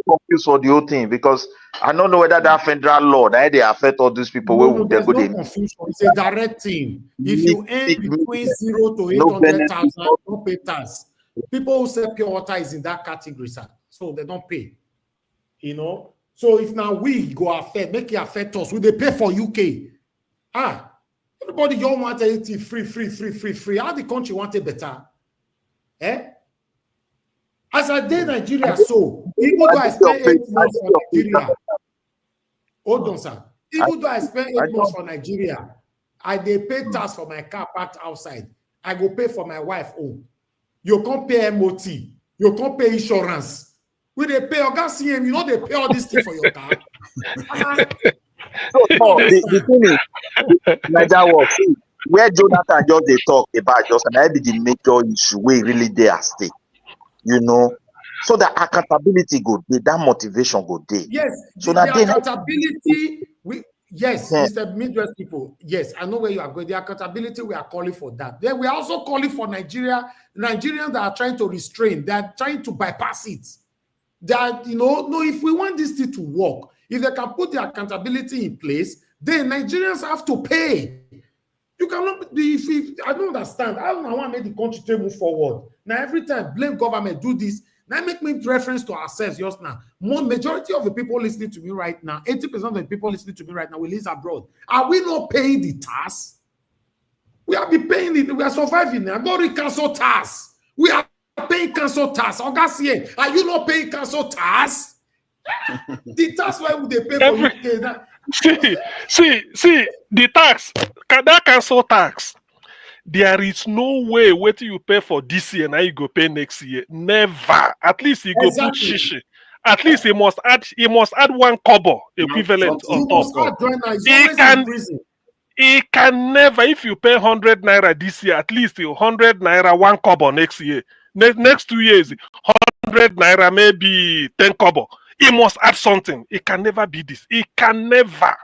confused for the whole thing, because I don't know whether that federal law that they affect all these people. There's no confusion. It's a direct thing. If you earn between 0 to 800,000, don't pay tax. People who sell pure water is in that category, sir. So they don't pay. So if now we go affect, make it affect us, will they pay for UK? Everybody don't want anything free. How the country want it better? As I did Nigeria, so even though I spend 8 months for Nigeria, hold on, sir. Even though I spend 8 months for Nigeria, I dey pay tax for my car parked outside. I go pay for my wife home. You can't pay MOT. You can't pay insurance. We they pay Oga CM, they pay all this thing for your car. The thing is, Nigeria works. Where Jonathan just they talk about just and that be the major issue where really they are stake. So that accountability go day, that motivation go day. Yes, so the accountability. Mr. Midwest people. Yes, I know where you are going. The accountability, we are calling for that. Then we are also calling for Nigerians that are trying to restrain, they are trying to bypass it. That if we want this thing to work, if they can put the accountability in place, then Nigerians have to pay. You cannot be. I don't understand. I don't want to make the country to move forward. Now every time blame government do this. Now make me reference to ourselves just now. Majority of the people listening to me right now, 80% of the people listening to me right now will live abroad. Are we not paying the tax? We have been paying it. We are surviving. I'm not read council tax. We are paying council tax. Augustine, are you not paying council tax? The tax, why would they pay for you? See, the tax, that council tax, there is no way wait till you pay for this year, now you go pay next year. Never. At least you go put shishi. At least he must add 1 kobo equivalent on top. He can never, if you pay 100 naira this year, at least 100 naira 1 kobo next year. Next 2 years, 100 naira maybe 10 kobo. He must add something. It can never be this. It can never.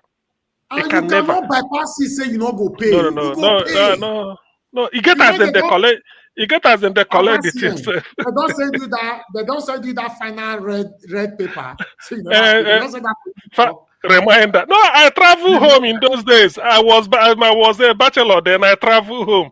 And you cannot bypass it, say you not go pay. No. You get as in the collect. You get as in the collect the things. They don't send you that. They don't send you that final red paper. So you know, reminder. No, I travel home in those days. I was a bachelor then. I travel home.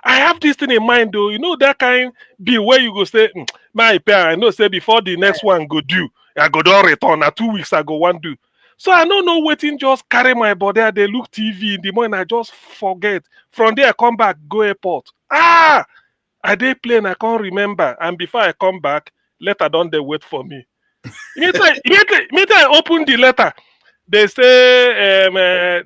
I have this thing in mind though. You know that kind be where you go say, my pay. I know say before the next one go due, I go don't return. 2 weeks I go one due. So I don't know waiting, just carry my body. They look TV in the morning. I just forget. From there I come back, go airport. I did plane. I can't remember. And before I come back, letter don't they wait for me. Immediately I open the letter. They say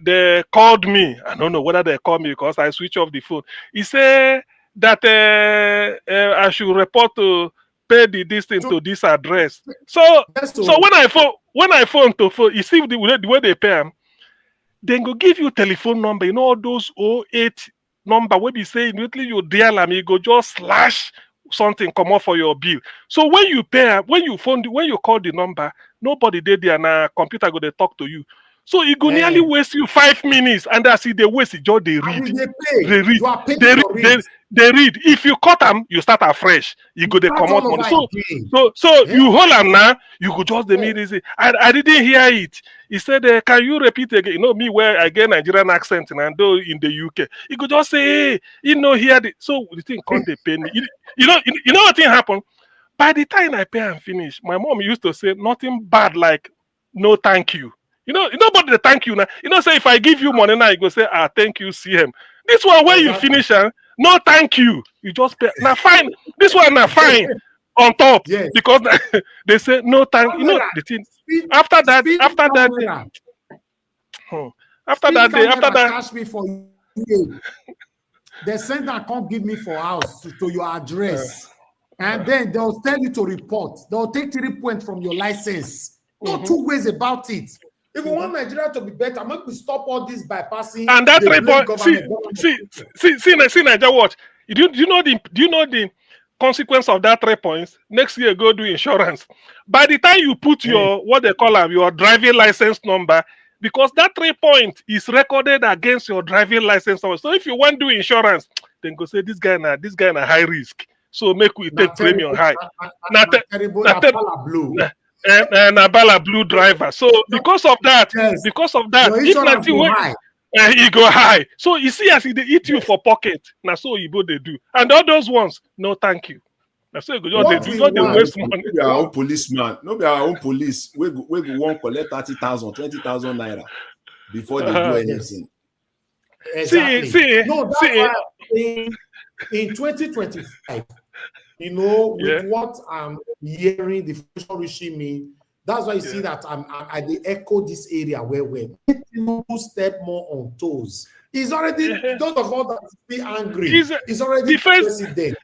they called me. I don't know whether they called me because I switch off the phone. He said that I should report to pay the distance to this address. So when I phone to phone, you see the way they pay them, then go give you telephone number. You know all those 08 number where you say immediately you dial them, you go just slash something come off for your bill. So when you pay, when you call the number, nobody did there and a computer go they talk to you. So it go nearly waste you 5 minutes, and as they waste it, just they read. They read. If you cut them, you start afresh. You go they come out money. So you hold them now. You go just the mean. I didn't hear it. He said, "Can you repeat again?" You know me where I get Nigerian accent and though in the UK, he could just say, "Hey, you know here." So the thing can't they pay me. You know what thing happened? By the time I pay and finish, my mom used to say nothing bad like "No, thank you." You know, nobody they thank you now. You know, say if I give you money now, you go say, thank you, CM. This one where you finish, no, thank you. You just pay. Now fine. This one now fine on top because they say no thank. You know the thing. After that, cash me for you. They send that can't give me for house to your address, and then they'll tell you to report. They'll take 3 points from your license. No two ways about it. If we want Nigeria to be better, make we stop all this bypassing. And that 3 points. See, Nigeria, watch. Do you know the consequence of that 3 points? Next year, go do insurance. By the time you put your what they call your driving license number, because that 3 point is recorded against your driving license number. So if you want to do insurance, then go say this guy na high risk. So make we take premium high. And Abala blue driver. So because of that, if nothing he go high. So you see as they eat you for pocket. Now so you both they do. And all those ones, no thank you. Now so you go just they waste money. No be our own policeman. No be our own police. We go won't collect 30,000, 20,000 naira before they do anything. Exactly. In 2025. You know, with what I'm hearing, the future regime, that's why you see that I echo this area where we're step more on toes. He's already, those of us that be angry, he's already president.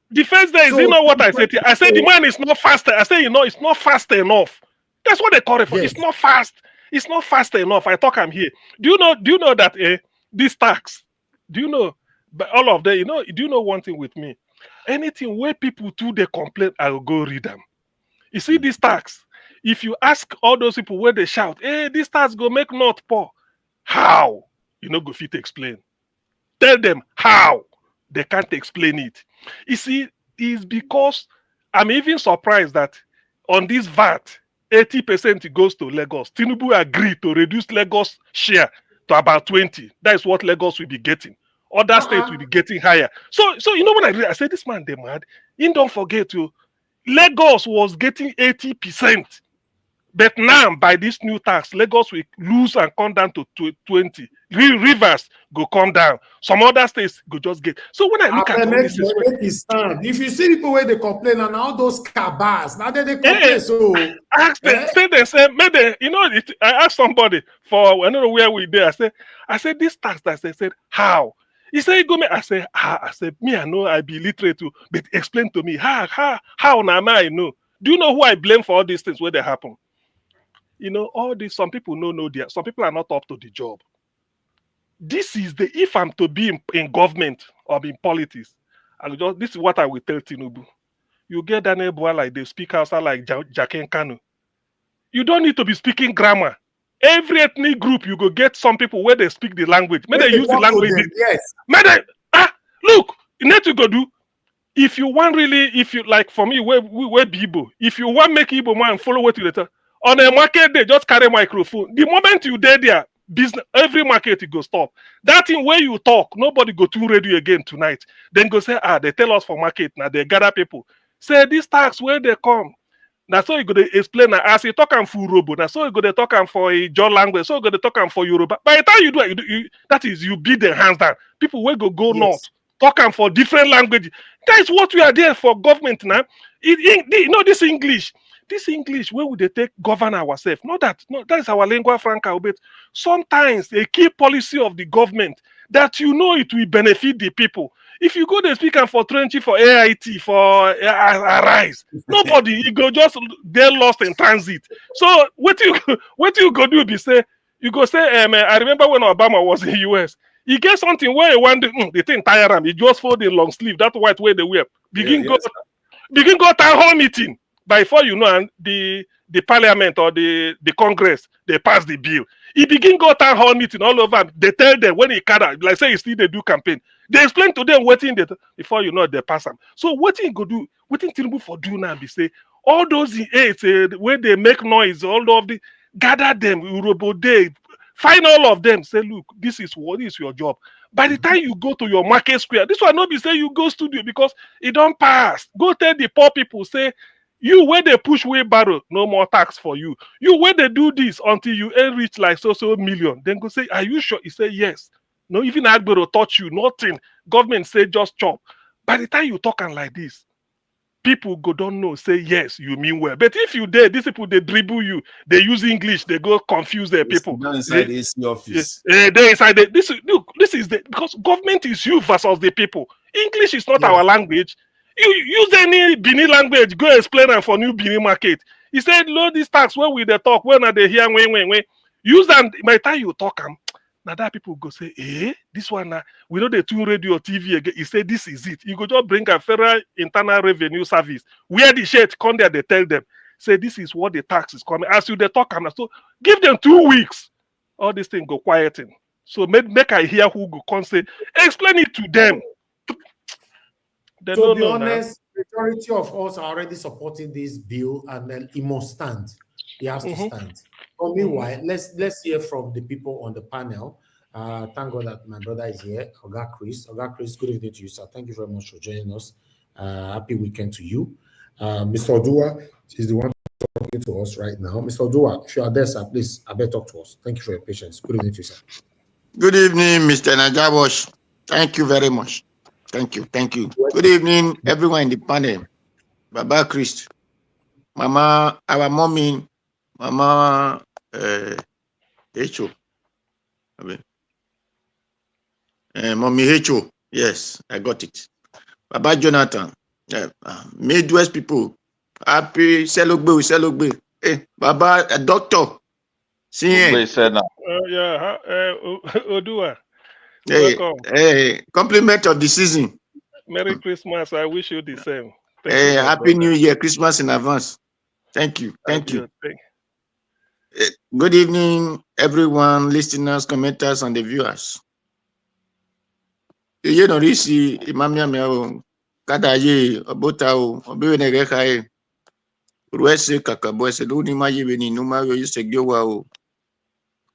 The first day, so, you know what I said? I said the man is not faster. I say, it's not fast enough. That's what they call it for. Yes. It's not fast. It's not fast enough. I talk I'm here. Do you know that this tax? Do you know? But all of them, do you know one thing with me? Anything where people do they complain, I will go read them. You see this tax. If you ask all those people where they shout, "Hey, this tax go make not poor," how? Go fit explain. Tell them how. They can't explain it. You see, it's because I'm even surprised that on this VAT, 80% goes to Lagos. Tinubu agreed to reduce Lagos share to about 20. That is what Lagos will be getting. Other states will be getting higher. So when I read, I said, this man, they mad. You don't forget Lagos was getting 80%. But now, by this new tax, Lagos will lose and come down to 20. Rivers go come down. Some other states go just get. So when I look at all this, if you see people where they complain and all those cabals, now they complain. So ask them, say, maybe I asked somebody for I don't know where we there. I said this tax that they said how. He said, "Go me." I said, me, I know I be literate too, but explain to me how now I know. Do you know who I blame for all these things where they happen? All this, some people know there. Some people are not up to the job. This is if I'm to be in government or in politics, this is what I will tell Tinubu. You get Daniel Boy like they speak outside like Jaken Kanu. You don't need to be speaking grammar. Every ethnic group, you go get some people where they speak the language. May they use the language. Yes. May they, look, you need to go do. If you want really, if you like for me, where be Igbo, if you want make Igbo man follow what you later on a market day, just carry microphone. The moment you there, business every market it go stop. That thing where you talk, nobody go to radio again tonight. Then go say, they tell us for market now. They gather people. Say this tax where they come. Now so you go to explain as you talk for Robo. Now so you go to talk for a John language. So you go to talk for Yoruba. By the time you do it, that is you beat the hands down. People will go north. Talking for different languages. That is what we are there for government now. This English, where would they take govern ourselves? That is our lingua franca. But sometimes a key policy of the government that it will benefit the people. If you go to speak for 20 for AIT for Arise, nobody you go just they're lost in transit. So what you go do be say you go say I remember when Obama was in the US. He get something where he want the thing tire him. He just fold the long sleeve, that white way they wear. Begin go town hall meeting. Before and the parliament or the Congress, they pass the bill. He begin go town hall meeting all over. They tell them when he cut out, like say he still they do campaign. They explain to them what before they pass them. So what he go do, what in Tinubu for do now be say all those where they make noise, all of the gather them, Urobo Day. Find all of them. Say, look, this is your job. By the time you go to your market square, this will not be say you go studio because it don't pass. Go tell the poor people, say, you where they push wheelbarrow, no more tax for you. You where they do this until you reach like so million. Then go say, are you sure? He say, yes. No, even Agbero touch you, nothing. Government say just chop. By the time you talking like this, people don't know, say yes, you mean well. But if you these people they dribble you, they use English, they go confuse their people. Inside the AC office. They inside this is because government is you versus the people. English is not our language. You use any Bini language, go explain them for new Bini market. He said, load this tax when we they talk, when are they hear when. Use them by the time you talk them. Now that people go say, this one we know the two radio TV again. He said this is it. You go just bring a Federal Internal Revenue Service where the shit come there, they tell them, say this is what the tax is coming. As you they talk, so give them 2 weeks. All this thing go quieting. So make I hear who go come say, explain it to them. They to be honest, the majority of us are already supporting this bill, and then it must stand. It has to stand. But meanwhile, let's hear from the people on the panel. Thank God that my brother is here, Oga Chris. Oga Chris, good evening to you, sir. Thank you very much for joining us. Happy weekend to you. Mr. Yar'Adua is the one talking to us right now. Mr. Yar'Adua, if you are there, sir, please, I better talk to us. Thank you for your patience. Good evening to you, sir. Good evening, Mr. Najabosh. Thank you very much. Thank you. Good evening, everyone in the panel. Baba Christ, Mama, our mommy, Mama Hecho. Mommy Hecho. Yes, I got it. Baba Jonathan. Midwest people. Happy celebrate. Hey, Baba, a doctor. See Odua. Hey, compliment of the season. Merry Christmas. I wish you the same. Happy New Year, Christmas in advance. Thank you. Good evening, everyone, listeners, commenters, and the viewers. You know, this is Imamia Meo, Kadaye, Obotao, Obiwenegekae, Ruese Kakaboese, Luni Mayi Beni, Numayo, Yusegyowa,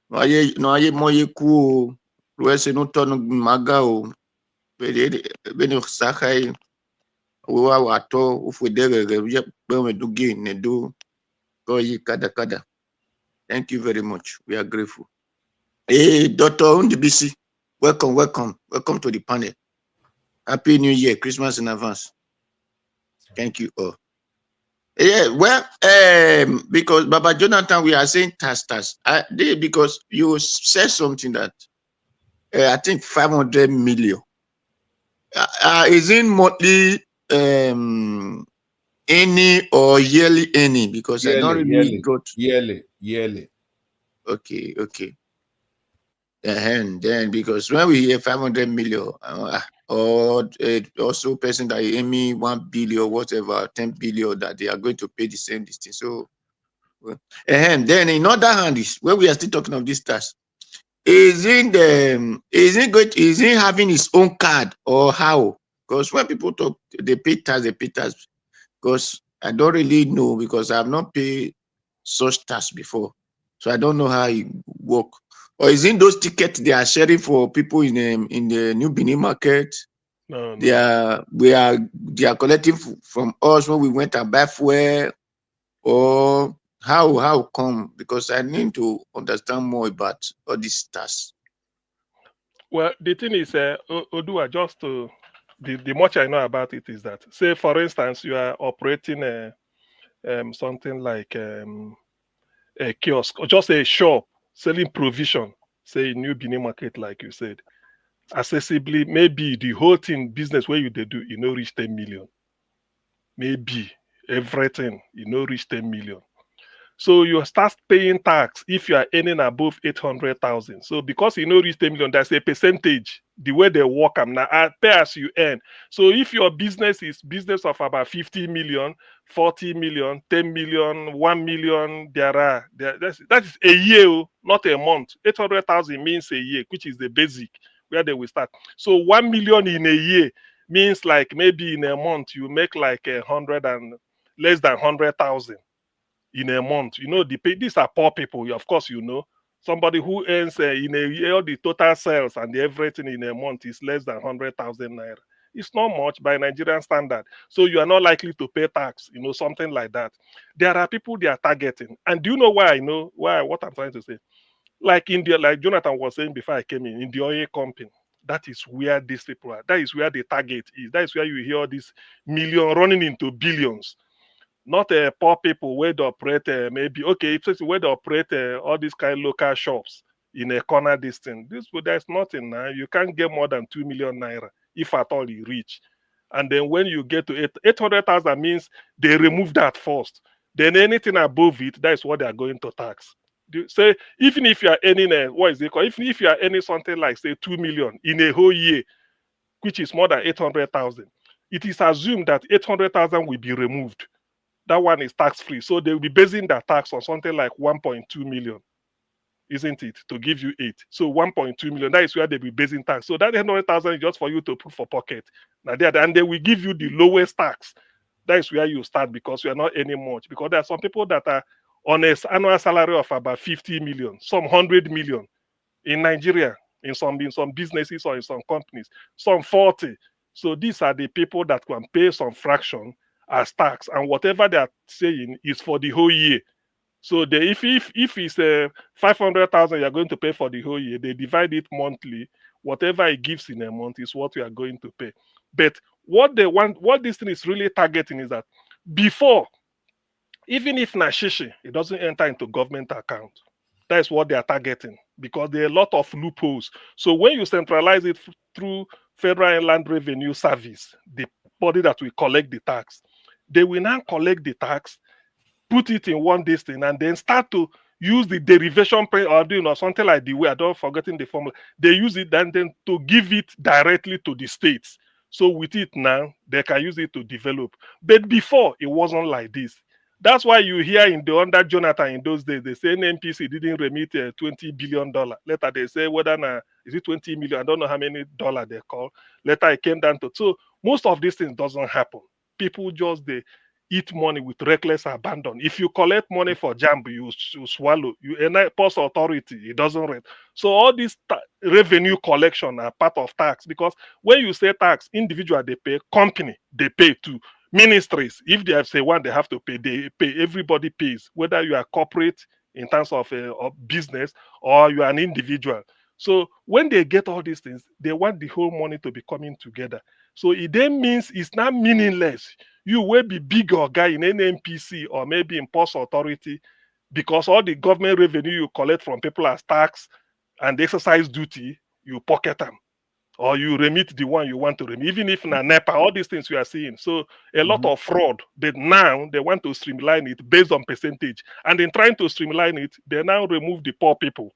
Noye Moye Ku, Ruese no Tono Magao, Beni Sakai, Uwa Wato, Ufudere, Bemedugi, Nedu, Koyi Kada Kada. Thank you very much. We are grateful. Hey, Dr. Undibisi, welcome to the panel. Happy New Year, Christmas in advance. Thank you all. Yeah, well, because Baba Jonathan, we are saying tax. Because you said something that I think 500 million. Is in monthly any or yearly any? Because I don't really got yearly. Okay. And then because when we hear 500 million, or also person that Amy 1 billion, whatever, 10 billion, that they are going to pay the same distance. So, and then in other hand is when we are still talking of this tax, is he having his own card or how? Because when people talk, they pay tax. Because I don't really know, because I have not paid such tax before, so I don't know how it work. Or is it those tickets they are sharing for people in the New Benin market? No. They are collecting from us when we went and buy fuel, or how come? Because I need to understand more about all these tax. Well, the thing is, Odua, just to the much I know about it is that, say for instance, you are operating something like a kiosk or just a shop selling provision, say in New Benin market, like you said, accessibly, maybe the whole thing business where you they do, reach 10 million. Maybe everything, reach 10 million. So you start paying tax if you are earning above 800,000. So because reach 10 million, that's a percentage. The way they work them now, pay as you earn. So if your business is business of about 50 million, 40 million, 10 million, 1 million, that is a year, not a month. 800,000 means a year, which is the basic where they will start. So 1 million in a year means like maybe in a month you make like less than 100,000. In a month, these are poor people. Of course, somebody who earns in a year the total sales and everything in a month is less than 100,000 naira. It's not much by Nigerian standard, so you are not likely to pay tax. Something like that. There are people they are targeting, and do you know why? I know why. What I'm trying to say, like India, like Jonathan was saying before I came in the oil company. That is where these people are. That is where the target is. That is where you hear this million running into billions. Not poor people where they operate maybe it's where they operate all these kind of local shops in a corner distance. There's nothing now. You can't get more than 2 million naira if at all you reach. And then when you get to 800,000 means they remove that first. Then anything above it, that is what they are going to tax. Say even if you are earning what is it called? Even if you are earning something like say 2 million in a whole year, which is more than 800,000, it is assumed that 800,000 will be removed. That one is tax-free. So they will be basing their tax on something like 1.2 million, isn't it? To give you 8. So 1.2 million, that is where they'll be basing tax. So that 100,000 is just for you to put for pocket. And they will give you the lowest tax. That is where you start because you are not earning much. Because there are some people that are on an annual salary of about 50 million, some 100 million in Nigeria, in some businesses or in some companies, some 40. So these are the people that can pay some fraction as tax, and whatever they are saying is for the whole year. So if it's 500,000 you're going to pay for the whole year, they divide it monthly. Whatever it gives in a month is what you are going to pay. But what this thing is really targeting is that before, even if Nashishi, it doesn't enter into government account. That is what they are targeting because there are a lot of loopholes. So when you centralize it through Federal Land Revenue Service, the body that will collect the tax, they will now collect the tax, put it in one distance, and then start to use the derivation or something like the way, I don't forgetting the formula. They use it then to give it directly to the states. So with it now, they can use it to develop. But before, it wasn't like this. That's why you hear under Jonathan in those days, they say NPC didn't remit $20 billion. Later they say is it 20 million? I don't know how many dollars they call. Later it came down to. So most of these things doesn't happen. People just they eat money with reckless abandon. If you collect money for JAMB, you swallow. You post authority, it doesn't rent. So all this revenue collection are part of tax because when you say tax, individual they pay, company they pay too. Ministries, if they have say one, they have to pay. They pay. Everybody pays, whether you are corporate in terms of business or you are an individual. So when they get all these things, they want the whole money to be coming together. So it then means it's not meaningless. You will be big or guy in NNPC or maybe in Post Authority, because all the government revenue you collect from people as tax and exercise duty, you pocket them, or you remit the one you want to remit, even if na NEPA, all these things we are seeing. So a lot of fraud, but now they want to streamline it based on percentage. And in trying to streamline it, they now remove the poor people.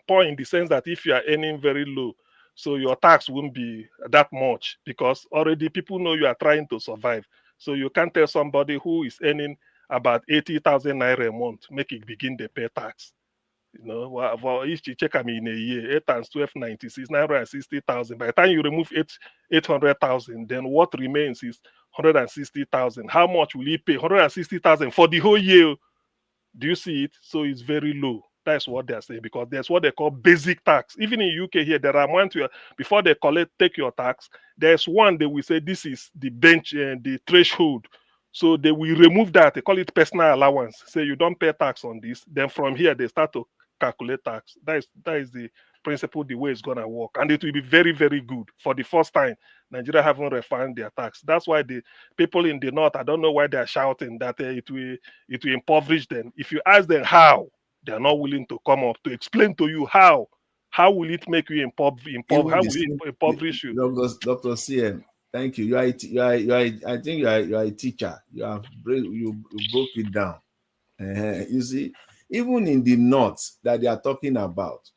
Poor in the sense that if you are earning very low, so your tax won't be that much, because already people know you are trying to survive. So you can't tell somebody who is earning about 80,000 naira a month, make it begin to pay tax. You know, well, if you check them in a year, 8 times 12, 96, 960,000. By the time you remove 800,000, then what remains is 160,000. How much will he pay? 160,000 for the whole year. Do you see it? So it's very low. That's what they're saying, because there's what they call basic tax. Even in UK here, there are one to before they take your tax. There's one they will say this is the bench and the threshold. So they will remove that. They call it personal allowance. Say you don't pay tax on this. Then from here they start to calculate tax. That is the principle, the way it's gonna work, and it will be very, very good. For the first time, Nigeria haven't refunded their tax. That's why the people in the north, I don't know why they are shouting that it will impoverish them. If you ask them how, they are not willing to come up to explain to you how. How will it make you how will it impoverish you? Dr. CM, thank you. I think you are a teacher. You broke it down. You see, even in the north that they are talking about,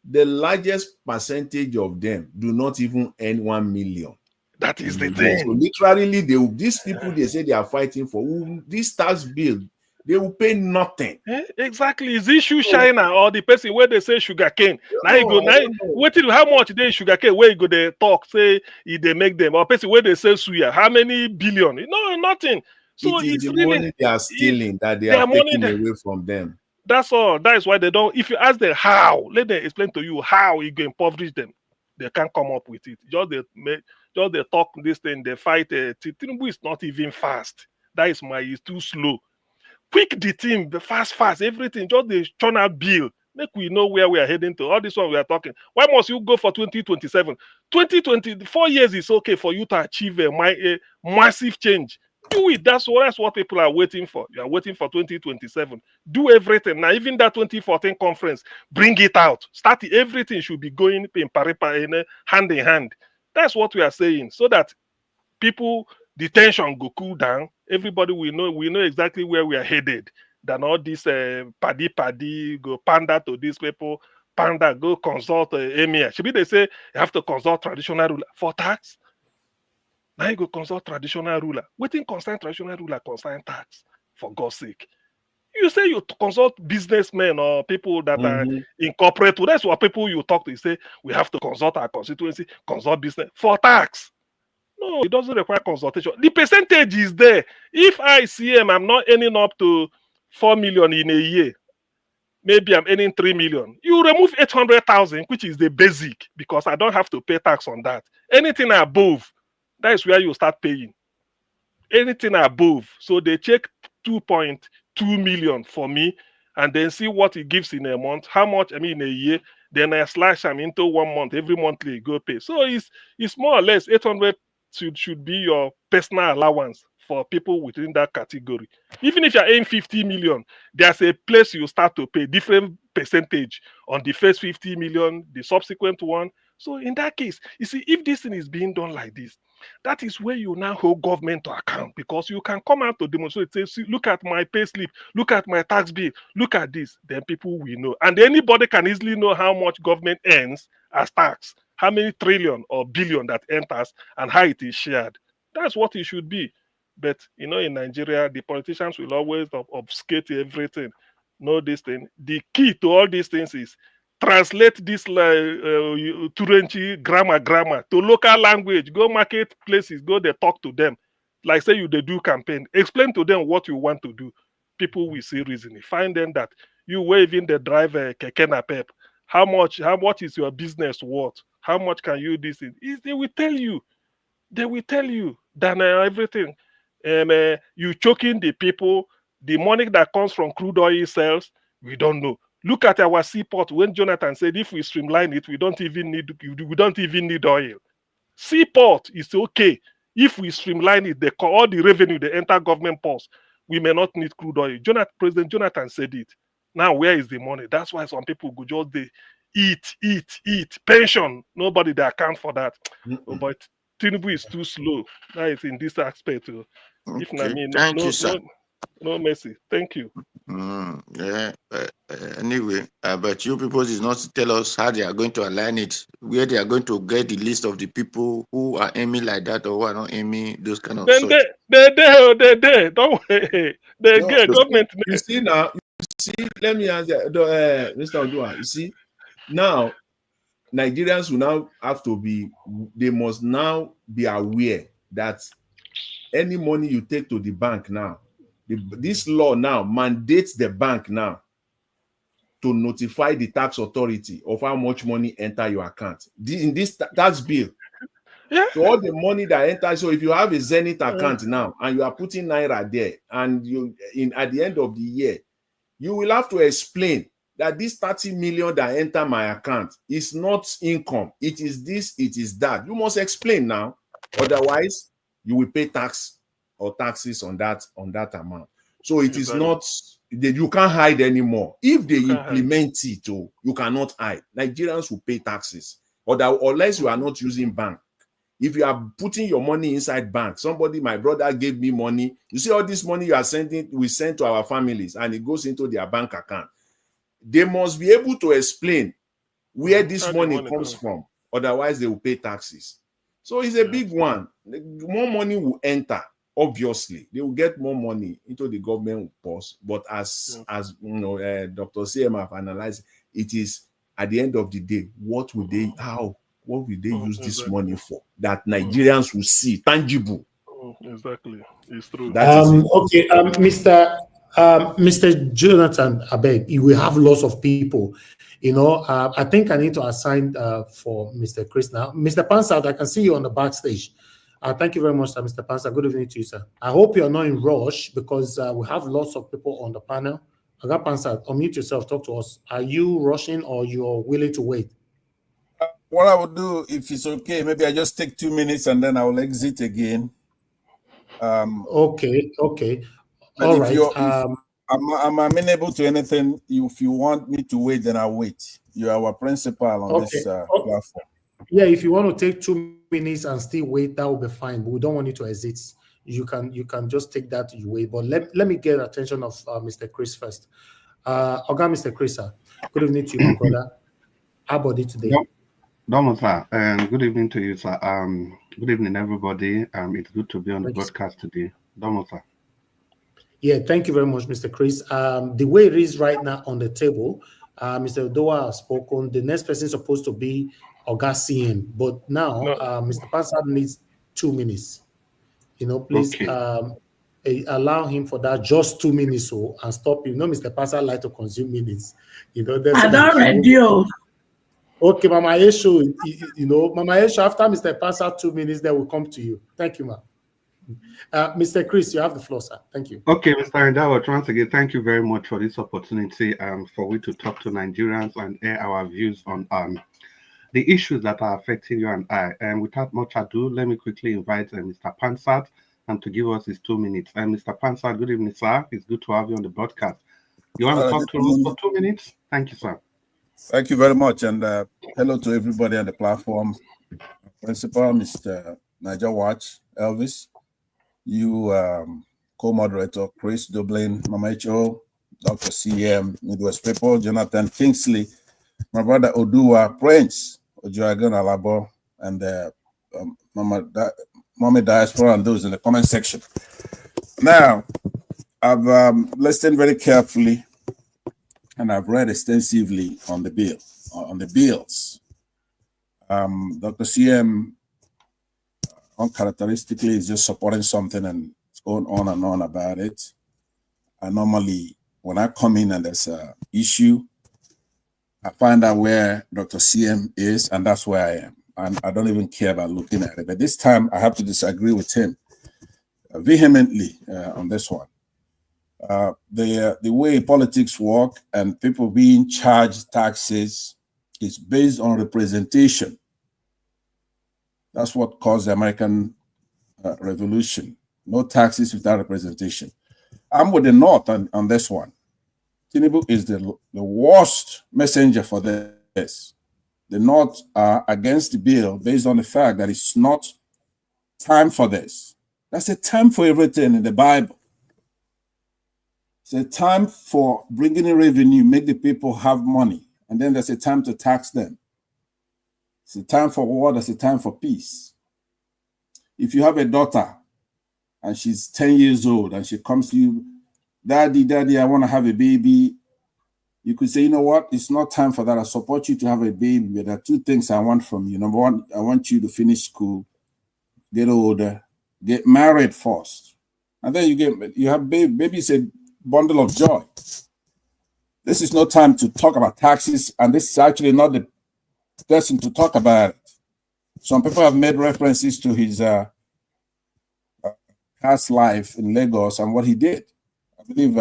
the largest percentage of them do not even earn 1 million. That is the thing. So literally, these people they say they are fighting for this tax bill, they will pay nothing. Exactly. Is issue China or the person where they say sugarcane? Now you go now. Wait till how much they sugarcane? Where you go they talk say they make them, or person where they say suya? How many billion? No, nothing. So it's the really, money they are stealing that they are taking away from them. That's all. That is why they don't. If you ask them how, let them explain to you how you can impoverish them. They can't come up with it. Just they talk this thing. They fight. Tinubu is not even fast. That is it's too slow. Quick the team, the fast, everything. Just the churn out bill. Make we know where we are heading to. All this one we are talking. Why must you go for 2027? 2024 years is okay for you to achieve a massive change. Do it. That's what people are waiting for. You are waiting for 2027. Do everything. Now, even that 2014 conference, bring it out. Start it. Everything should be going in hand in hand. That's what we are saying. So that people, the tension go cool down. Everybody we know exactly where we are headed. Than all this paddy, go panda to these people, panda, go consult emir. Should be they say you have to consult traditional ruler for tax? Now you go consult traditional ruler. Waiting concern traditional ruler, concern tax, for God's sake. You say you consult businessmen or people that are in corporate. That's what people you talk to. You say we have to consult our constituency, consult business for tax. No, it doesn't require consultation. The percentage is there. If I see I'm not earning up to 4 million in a year, maybe I'm earning 3 million. You remove 800,000, which is the basic, because I don't have to pay tax on that. Anything above, that is where you start paying. Anything above. So they check 2.2 million for me and then see what it gives in a month, how much in a year. Then I slash them into 1 month, every monthly go pay. So it's more or less 800 should be your personal allowance for people within that category. Even if you're earning 50 million, there's a place you start to pay different percentage on the first 50 million, the subsequent one. So in that case, you see, if this thing is being done like this, that is where you now hold government to account, because you can come out to demonstrate, say, see, look at my pay slip, look at my tax bill, look at this. Then people will know. And anybody can easily know how much government earns as tax, how many trillion or billion that enters, and how it is shared. That's what it should be. But, in Nigeria, the politicians will always obfuscate everything. Know this thing. The key to all these things is translate this Turenchi grammar to local language. Go market places, go there, talk to them. Like say they do campaign. Explain to them what you want to do. People will see reasoning. Find them that you waving the driver keke napep. How much is your business worth? How much can you this? They will tell you. They will tell you. than everything. And you choking the people. The money that comes from crude oil sales, we don't know. Look at our seaport. When Jonathan said if we streamline it, we don't even need oil. Seaport is okay if we streamline it. All the revenue they enter government purse. We may not need crude oil. President Jonathan said it. Now where is the money? That's why some people go just they eat pension. Nobody they account for that. Oh, but Tinubu is too slow. That is in this aspect. If not me, Thank you, sir. No mercy. Thank you. Yeah. Anyway, but you people is not to tell us how they are going to align it, where they are going to get the list of the people who are aiming like that or who are not aiming those kind of Then such. they don't wait. They No, get government. you see now. You see, let me answer, Mr. Odua. You see, now Nigerians will now have to be. They must now be aware that any money you take to the bank now, this law now mandates the bank now to notify the tax authority of how much money enter your account. In this tax bill. Yeah. So all the money that enters, so if you have a Zenith account now and you are putting Naira there, and at the end of the year, you will have to explain that this 30 million that enter my account is not income. It is this, it is that. You must explain now. Otherwise, you will pay tax or taxes on that amount. So it is not that you can't hide anymore. If they implement it, you cannot hide. Nigerians will pay taxes. Unless you are not using bank. If you are putting your money inside bank, my brother gave me money. You see all this money you are sending, we send to our families and it goes into their bank account. They must be able to explain where this money comes from. Otherwise, they will pay taxes. So it's a big one. More money will enter. Obviously, they will get more money into the government purse. But as you know, Dr. CM have analyzed, it is at the end of the day, what will they use this money for? That Nigerians will see tangible. Exactly, it's true. Okay, Mr. Jonathan, I beg, you will have lots of people. You know, I think I need to assign for Mr. Chris now. Mr. Pansad, I can see you on the backstage. Thank you very much, Mr. Pansad. Good evening to you, sir. I hope you're not in rush because we have lots of people on the panel. Aga Pansad, unmute yourself, talk to us. Are you rushing or you're willing to wait? What I would do, if it's okay, maybe I just take 2 minutes and then I will exit again. Okay. All right. I'm amenable to anything. If you want me to wait, then I'll wait. You are our principal on this platform. Yeah, if you want to take 2 minutes and still wait, that will be fine. But we don't want you to exit. You can just take that you wait. But let me get attention of Mr. Chris first. Okay, Mr. Chris, sir. Good evening to you, my brother. How about it today? Sir. Good evening to you, sir. Good evening, everybody. It's good to be on the broadcast today. Sir. Yeah, thank you very much, Mr. Chris. The way it is right now on the table, Mr. Odoa has spoken. The next person is supposed to be Oga CM, but now Mr. Pansad needs 2 minutes. You know, please allow him for that just 2 minutes and stop. You know, Mr. Pansad like to consume minutes. You know, I don't ready. Okay, Mama Esho, you know, Mama Esho, after Mr. Pansad 2 minutes, then we'll come to you. Thank you, ma'am. Mr. Chris, you have the floor, sir. Thank you. Okay, Mr. Yar'Adua, once again, thank you very much for this opportunity for we to talk to Nigerians and air our views on the issues that are affecting you and I. And without much ado, let me quickly invite Mr. Pansad to give us his 2 minutes. And Mr. Pansad, good evening, sir. It's good to have you on the broadcast. You want to talk to us for 2 minutes? Thank you, sir. Thank you very much, and hello to everybody on the platform. Principal, Mr. Niger Watch, Elvis, you co-moderator, Chris Dublin, Mama H.O., Dr. C.M., Midwest People, Jonathan Kingsley, my brother Odua, Prince, Ojuagan Alabo, and Mommy Diaspora, and those in the comment section. Now, I've listened very carefully and I've read extensively on the bill, on the bills. Dr. CM, uncharacteristically, is just supporting something and it's going on and on about it. And normally, when I come in and there's an issue, I find out where Dr. CM is, and that's where I am. And I don't even care about looking at it. But this time, I have to disagree with him vehemently on this one. The way politics work and people being charged taxes is based on representation. That's what caused the American Revolution. No taxes without representation. I'm with the North on this one. Tinubu is the worst messenger for this. The North are against the bill based on the fact that it's not time for this. That's a time for everything in the Bible. It's a time for bringing in revenue, make the people have money, and then there's a time to tax them. It's a time for war, there's a time for peace. If you have a daughter and she's 10 years old and she comes to you, Daddy, I want to have a baby. You could say, you know what? It's not time for that. I support you to have a baby, but there are two things I want from you. Number one, I want you to finish school, get older, get married first. And then you have baby. Baby is a bundle of joy. This is no time to talk about taxes, and this is actually not the person to talk about it. Some people have made references to his past life in Lagos and what he did. I believe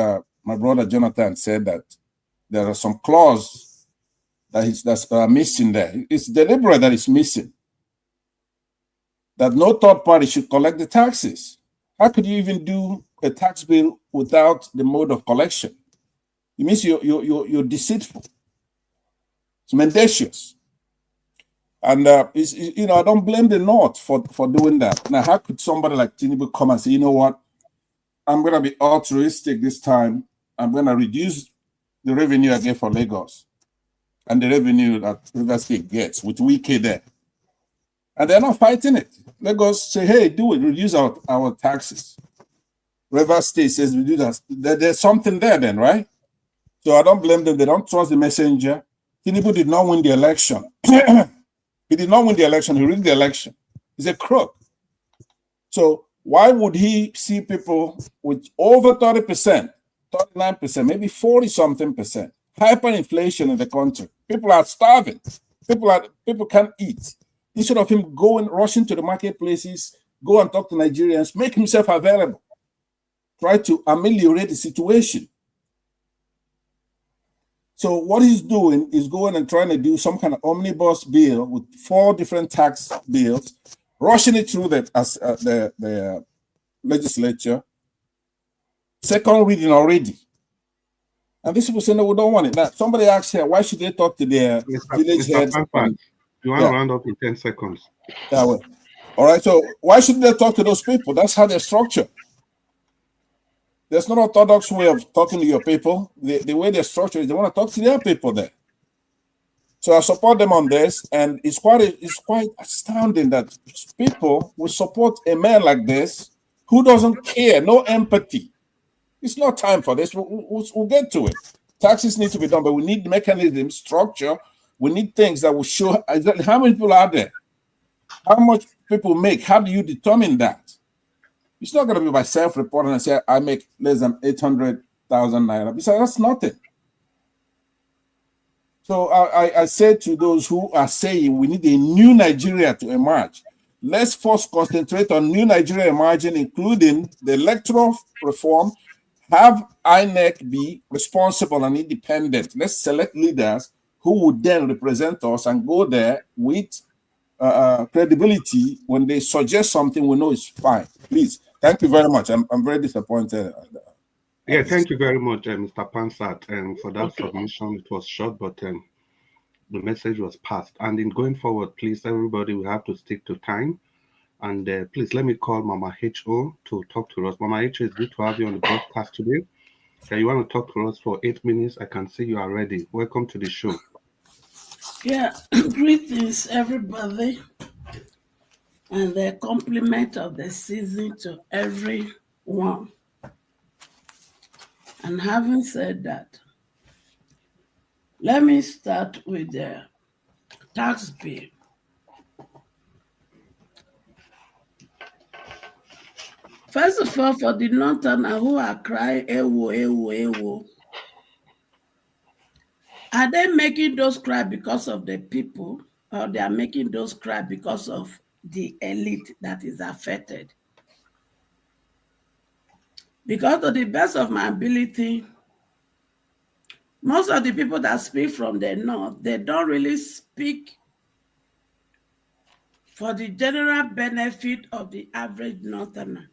my brother Jonathan said that there are some clauses that's missing there. It's deliberate that it's missing. That no third party should collect the taxes. How could you even do a tax bill without the mode of collection? It means you're deceitful. It's mendacious. And I don't blame the North for doing that. Now, how could somebody like Tinubu come and say, you know what? I'm going to be altruistic this time. I'm going to reduce the revenue I get for Lagos and the revenue that River State gets with Wike there. And they're not fighting it. Lagos say, hey, do it, reduce our taxes. River State says, we do that. There's something there then, right? So I don't blame them. They don't trust the messenger. Tinubu did not win the election. He did not win the election. He rigged the election. He's a crook. So why would he see people with over 30%, 39%, maybe 40-something%, hyperinflation in the country? People are starving. People can't eat. Instead of him rushing to the marketplaces, go and talk to Nigerians, make himself available, try to ameliorate the situation. So what he's doing is going and trying to do some kind of omnibus bill with 4 different tax bills, rushing it through the legislature, second reading already. And these people say, no, we don't want it. Now, somebody asked here, why should they talk to their village heads? You want to round up in 10 seconds? Yeah, well. All right, so why should they talk to those people? That's how they're structured. There's no orthodox way of talking to your people. The way they're structured is they want to talk to their people there. So I support them on this, and it's quite astounding that people will support a man like this who doesn't care, no empathy. It's not time for this. We'll get to it. Taxes need to be done, but we need mechanism, structure. We need things that will show exactly how many people are there, how much people make. How do you determine that? It's not going to be by self-reporting and say, I make less than 800,000 naira. Besides, that's nothing. So I say to those who are saying we need a new Nigeria to emerge, let's first concentrate on new Nigeria emerging, including the electoral reform, have INEC be responsible and independent. Let's select leaders who would then represent us and go there with credibility. When they suggest something, we know it's fine. Please. Thank you very much. I'm very disappointed. Yeah, thank you very much, Mr. Pansat, for that submission. It was short, but the message was passed. And in going forward, please, everybody, we have to stick to time. And please let me call Mama H.O. to talk to us. Mama H.O., it's good to have you on the broadcast today. You want to talk to us for 8 minutes? I can see you are ready. Welcome to the show. Yeah, greetings, everybody. And the compliment of the season to everyone. And having said that, let me start with the tax bill. First of all, for the Northerners who are crying, ewo, ewo, ewo, are they making those cry because of the people, or they are making those cry because of the elite that is affected? Because to the best of my ability, most of the people that speak from the north, they don't really speak for the general benefit of the average northerner.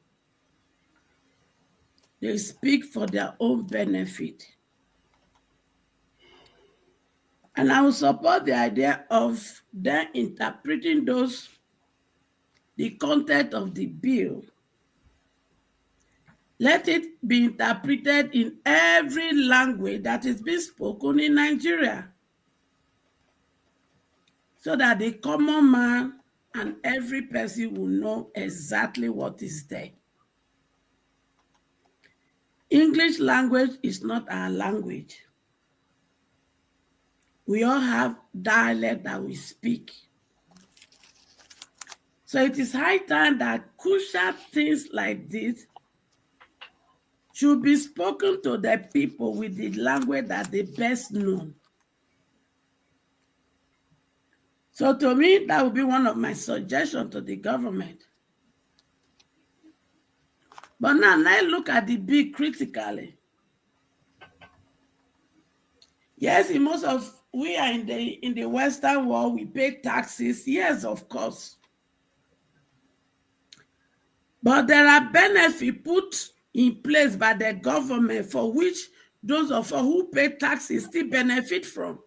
They speak for their own benefit. And I will support the idea of them interpreting the content of the bill. Let it be interpreted in every language that is being spoken in Nigeria, so that the common man and every person will know exactly what is there. English language is not our language. We all have dialect that we speak. So it is high time that crucial things like this should be spoken to the people with the language that they best know. So to me, that would be one of my suggestions to the government. But now let's look at the bill critically. Yes, in most of we are in the Western world, we pay taxes. Yes, of course. But there are benefits put in place by the government for which those of us who pay taxes still benefit from.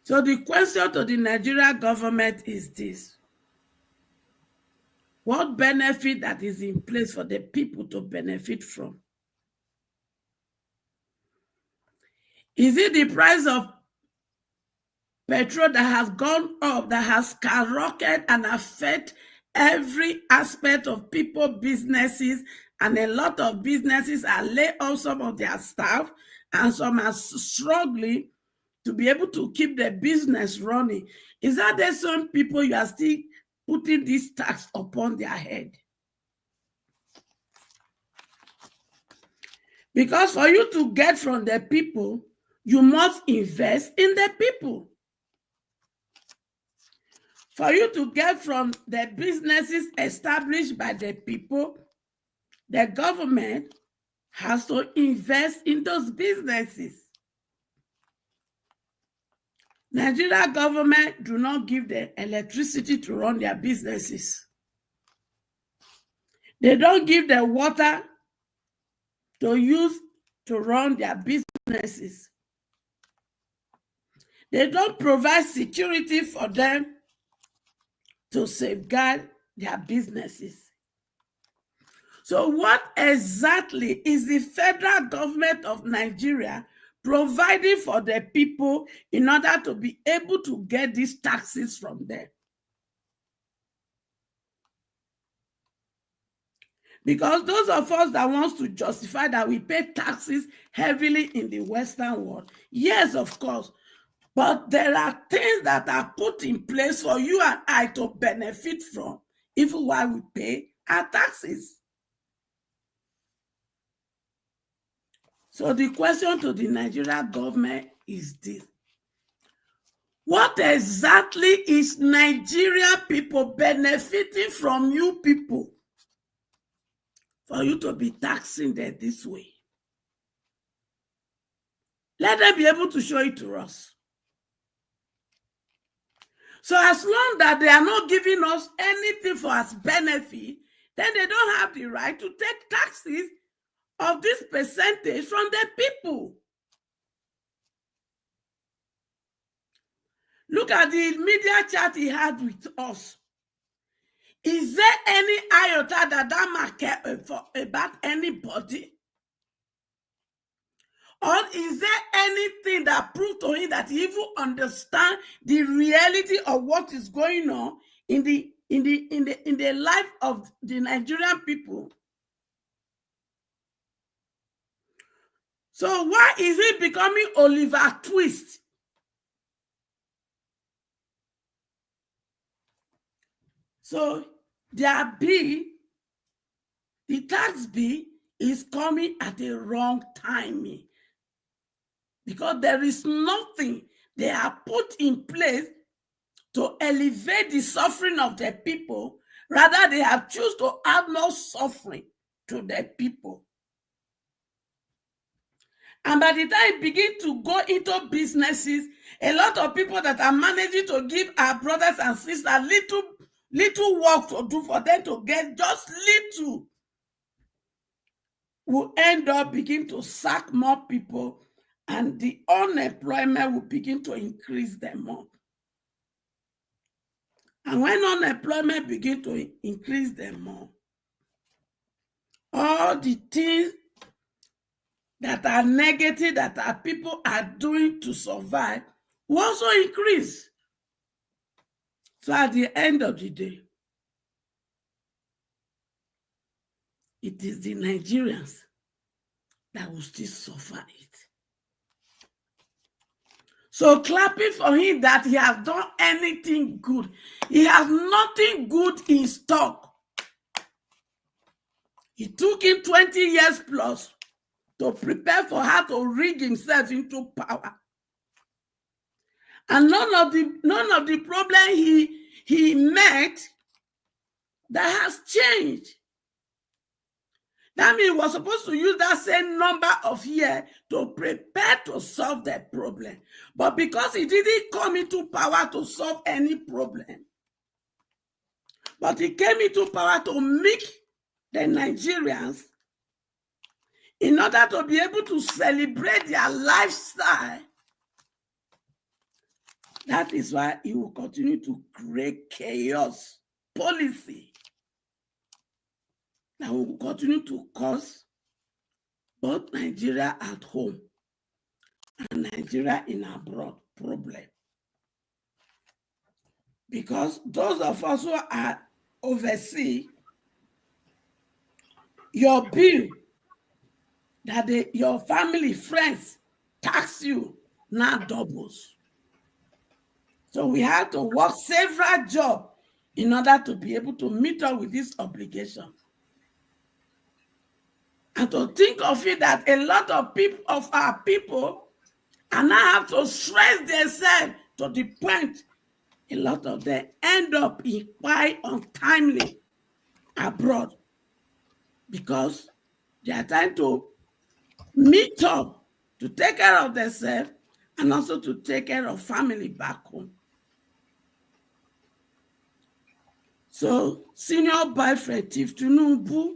So the question to the Nigerian government is this: what benefit that is in place for the people to benefit from? Is it the price of petrol that has gone up, that has skyrocketed and affect every aspect of people, businesses, and a lot of businesses are laying off some of their staff, and some are struggling to be able to keep their business running? Is that the same people you are still putting this tax upon their head? Because for you to get from the people, you must invest in the people. For you to get from the businesses established by the people, the government has to invest in those businesses. Nigeria government do not give the electricity to run their businesses. They don't give the water to use to run their businesses. They don't provide security for them to safeguard their businesses. So what exactly is the federal government of Nigeria providing for the people in order to be able to get these taxes from them? Because those of us that wants to justify that we pay taxes heavily in the Western world, yes, of course, but there are things that are put in place for you and I to benefit from, even while we pay our taxes. So the question to the Nigerian government is this: what exactly is Nigerian people benefiting from you people for you to be taxing them this way? Let them be able to show it to us. So as long that they are not giving us anything for us benefit, then they don't have the right to take taxes of this percentage from the people. Look at the media chat he had with us. Is there any iota that man care about anybody? Or is there anything that proves to him that he even understands the reality of what is going on in the life of the Nigerian people? So why is he becoming Oliver Twist? So their bill, the tax bill, is coming at a wrong timing, because there is nothing they have put in place to elevate the suffering of the people Rather, they have chosen to add more suffering to the people. And by the time begin to go into businesses, a lot of people that are managing to give our brothers and sisters little work to do for them to get just little, will end up begin to sack more people, and the unemployment will begin to increase them more. And when unemployment begin to increase them more, all the things that are negative that our people are doing to survive will also increase. So at the end of the day, it is the Nigerians that will still suffer it. So clapping for him that he has done anything good, he has nothing good in stock. It took him 20 years plus to prepare for how to rig himself into power. And none of the problem he met that has changed. That means he was supposed to use that same number of years to prepare to solve that problem. But because he didn't come into power to solve any problem, but he came into power to make the Nigerians, in order to be able to celebrate their lifestyle, that is why he will continue to create chaos policy that will continue to cause both Nigeria at home and Nigeria in abroad problem. Because those of us who are overseas, your bill that your family, friends tax you now doubles. So we have to work several jobs in order to be able to meet up with this obligation. And to think of it that a lot of people, of our people, and now have to stress themselves to the point a lot of them end up in quite untimely abroad because they are trying to meet up to take care of themselves and also to take care of family back home. So, senior boyfriend Tiff Tinubu,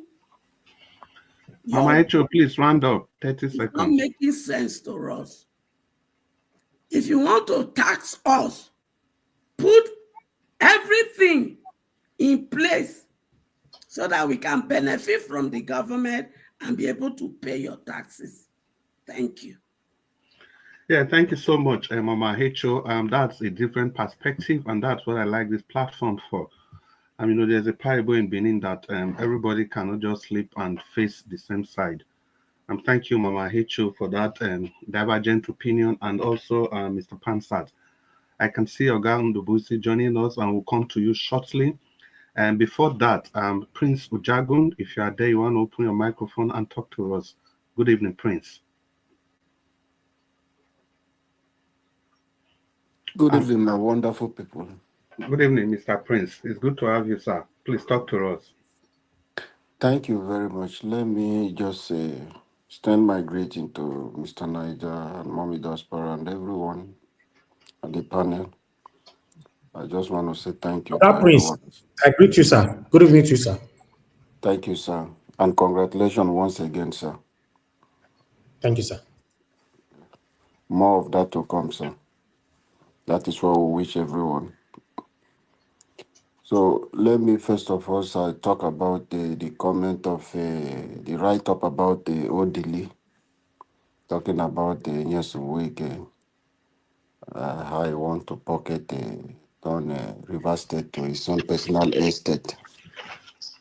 Mama Echo, please round up. 30 seconds. Not making sense to us. If you want to tax us, put everything in place so that we can benefit from the government and be able to pay your taxes. Thank you. Yeah, thank you so much, Mama Hecho. That's a different perspective, and that's what I like this platform for. There's a parable in Benin that everybody cannot just sleep and face the same side. Thank you, Mama Hecho, for that divergent opinion, and also Mr. Pansat. I can see Oga Ndubusi joining us, and we'll come to you shortly. And before that, Prince Ujagun, if you are there, you want to open your microphone and talk to us. Good evening, Prince. Good evening, my wonderful people. Good evening, Mr. Prince. It's good to have you, sir. Please talk to us. Thank you very much. Let me just extend my greeting to Mr. Niger and Mommy Diaspora and everyone at the panel. I just want to say thank you to Prince, everyone. I greet you, sir. Good evening to you, sir. Thank you, sir. And congratulations once again, sir. Thank you, sir. More of that to come, sir. That is what we wish everyone. So let me first of all talk about the comment of the write-up about the Odili, talking about the Nyesuwege, how he want to pocket on River State to his own personal estate.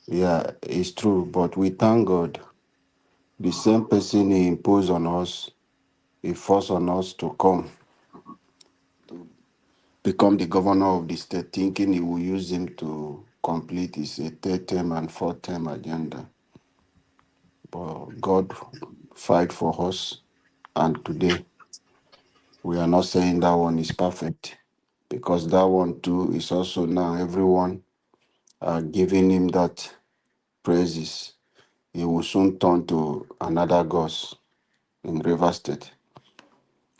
Yeah, it's true, but we thank God. The same person he imposed on us, he forced on us to come, become the governor of the state, thinking he will use him to complete his third term and fourth term agenda. But God fight for us, and today we are not saying that one is perfect, because that one too is also now everyone giving him that praises, he will soon turn to another gods in River State.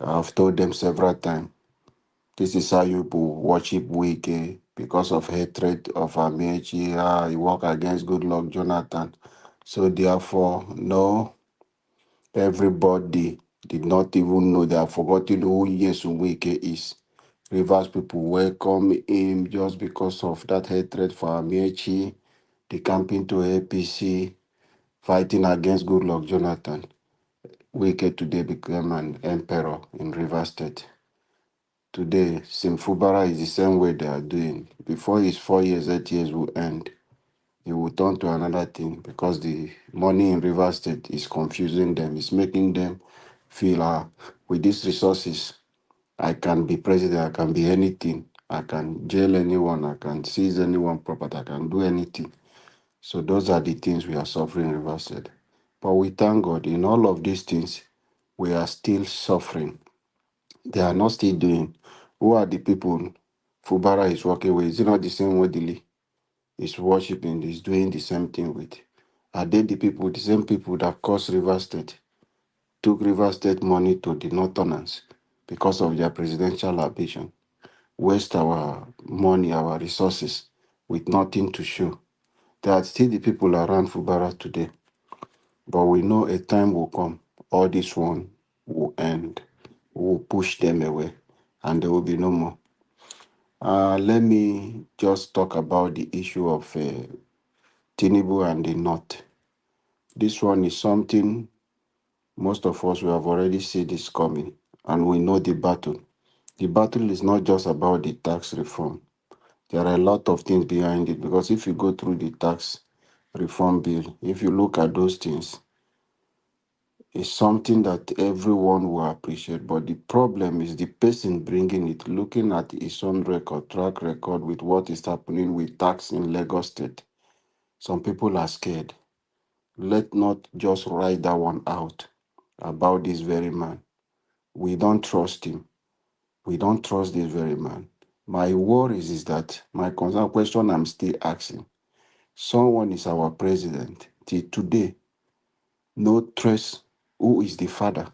I've told them several times, this is how you people worship Wike because of hatred of Amechi. He work against good luck Jonathan. So therefore, no, everybody did not even know. They have forgotten who Yesu Wike is. Rivers people welcome him just because of that hatred for Amechi. They camping to APC, fighting against good luck Jonathan. Wike today became an emperor in River State. Today, Simfubara is the same way they are doing. Before his 4 years, 8 years will end, he will turn to another thing because the money in River State is confusing them. It's making them feel, with these resources, I can be president, I can be anything. I can jail anyone, I can seize anyone property, I can do anything. So those are the things we are suffering in River State. But we thank God, in all of these things, we are still suffering. They are not still doing. Who are the people Fubara is working with? Is it not the same way Dili is worshiping, is doing the same thing with? Are they the people, the same people that caused River State, took River State money to the Northerners because of their presidential ambition, waste our money, our resources with nothing to show? They are still the people around Fubara today. But we know a time will come, all this one will end. We will push them away and there will be no more. Let me just talk about the issue of Tinubu and the North. This one is something most of us, we have already seen this coming, and we know the battle. The battle is not just about the tax reform. There are a lot of things behind it, because if you go through the tax reform bill, if you look at those things, it's something that everyone will appreciate. But the problem is the person bringing it, looking at his own record, track record with what is happening with tax in Lagos State. Some people are scared. Let not just write that one out about this very man. We don't trust him. We don't trust this very man. My worry is that my concern question I'm still asking. Someone is our president. Till today, no trace who is the father.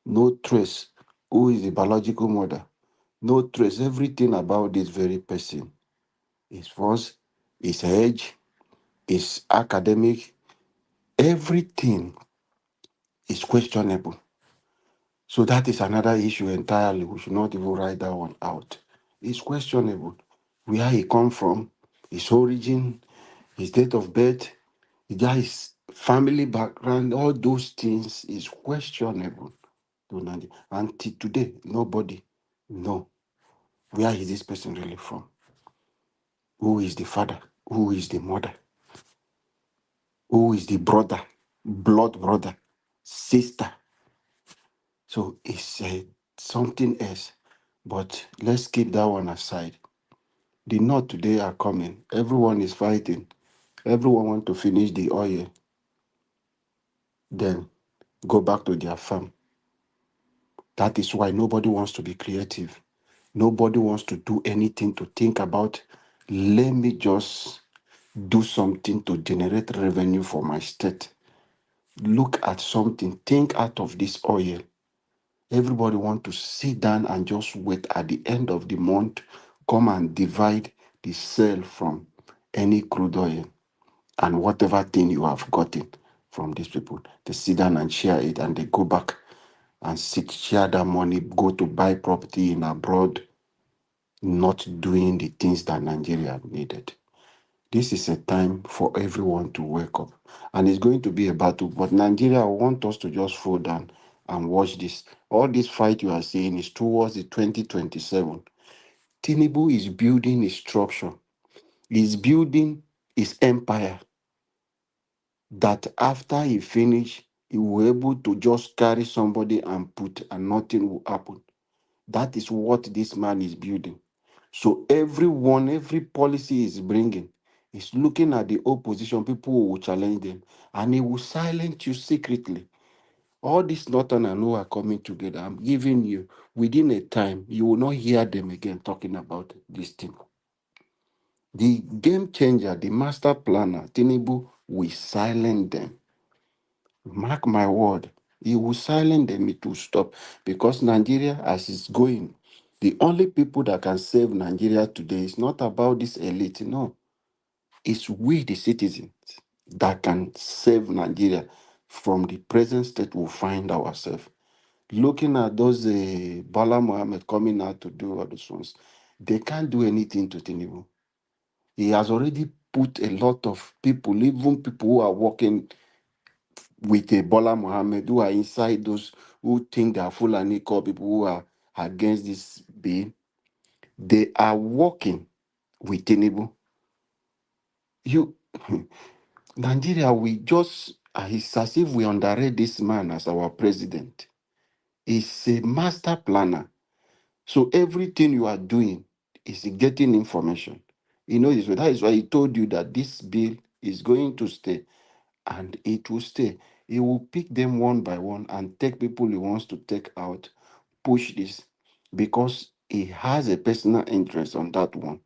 No trace who is the biological mother. No trace everything about this very person. His voice, his age, his academic, everything is questionable. So that is another issue entirely. We should not even write that one out. It's questionable. Where he come from, his origin, his date of birth, his family background, all those things is questionable. Until today, nobody know where is this person really from. Who is the father? Who is the mother? Who is the brother? Blood brother? Sister? So it's something else. But let's keep that one aside. The North today are coming. Everyone is fighting. Everyone want to finish the oil. Then go back to their farm. That is why nobody wants to be creative. Nobody wants to do anything to think about, let me just do something to generate revenue for my state. Look at something. Think out of this oil. Everybody want to sit down and just wait at the end of the month, come and divide the sale from any crude oil and whatever thing you have gotten from these people. They sit down and share it, and they go back and share that money, go to buy property in abroad, not doing the things that Nigeria needed. This is a time for everyone to wake up. And it's going to be a battle. But Nigeria want us to just fall down and watch this. All this fight you are seeing is towards the 2027. Tinubu is building his structure. He's building his empire. That after he finish, he will be able to just carry somebody and put, and nothing will happen. That is what this man is building. So everyone, every policy is bringing, is looking at the opposition, people who will challenge them, and he will silence you secretly. All these Northerners who are coming together, I'm giving you, within a time, you will not hear them again talking about this thing. The game changer, the master planner, Tinubu, will silence them. Mark my word, he will silence them, it will stop. Because Nigeria, as it's going, the only people that can save Nigeria today is not about this elite, no. It's we, the citizens, that can save Nigeria from the present state we'll find ourselves. Looking at those Bala Mohammed coming out to do all those ones, they can't do anything to Tinubu. He has already put a lot of people, even people who are working with a Bola Mohammed, who are inside those who think they are Fulani call people who are against this bill. They are working with Tinubu. Nigeria, it's as if we underrate this man as our president. He's a master planner. So everything you are doing is getting information. You know this. That is why he told you that this bill is going to stay, and it will stay. He will pick them one by one and take people he wants to take out, push this, because he has a personal interest on that one.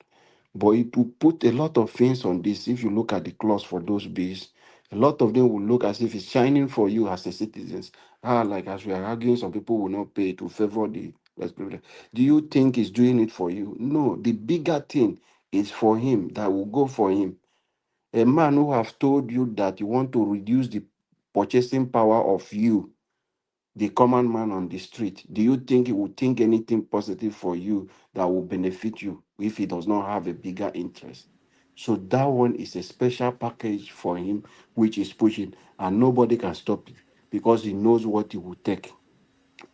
But it will put a lot of things on this. If you look at the clause for those bills, a lot of them will look as if it's shining for you as a citizens. Like as we are arguing, some people will not pay to favor the less privileged. Do you think he's doing it for you? No, the bigger thing is for him, that will go for him. A man who have told you that you want to reduce the purchasing power of you, the common man on the street, do you think he will think anything positive for you that will benefit you if he does not have a bigger interest? So that one is a special package for him, which is pushing, and nobody can stop it because he knows what he will take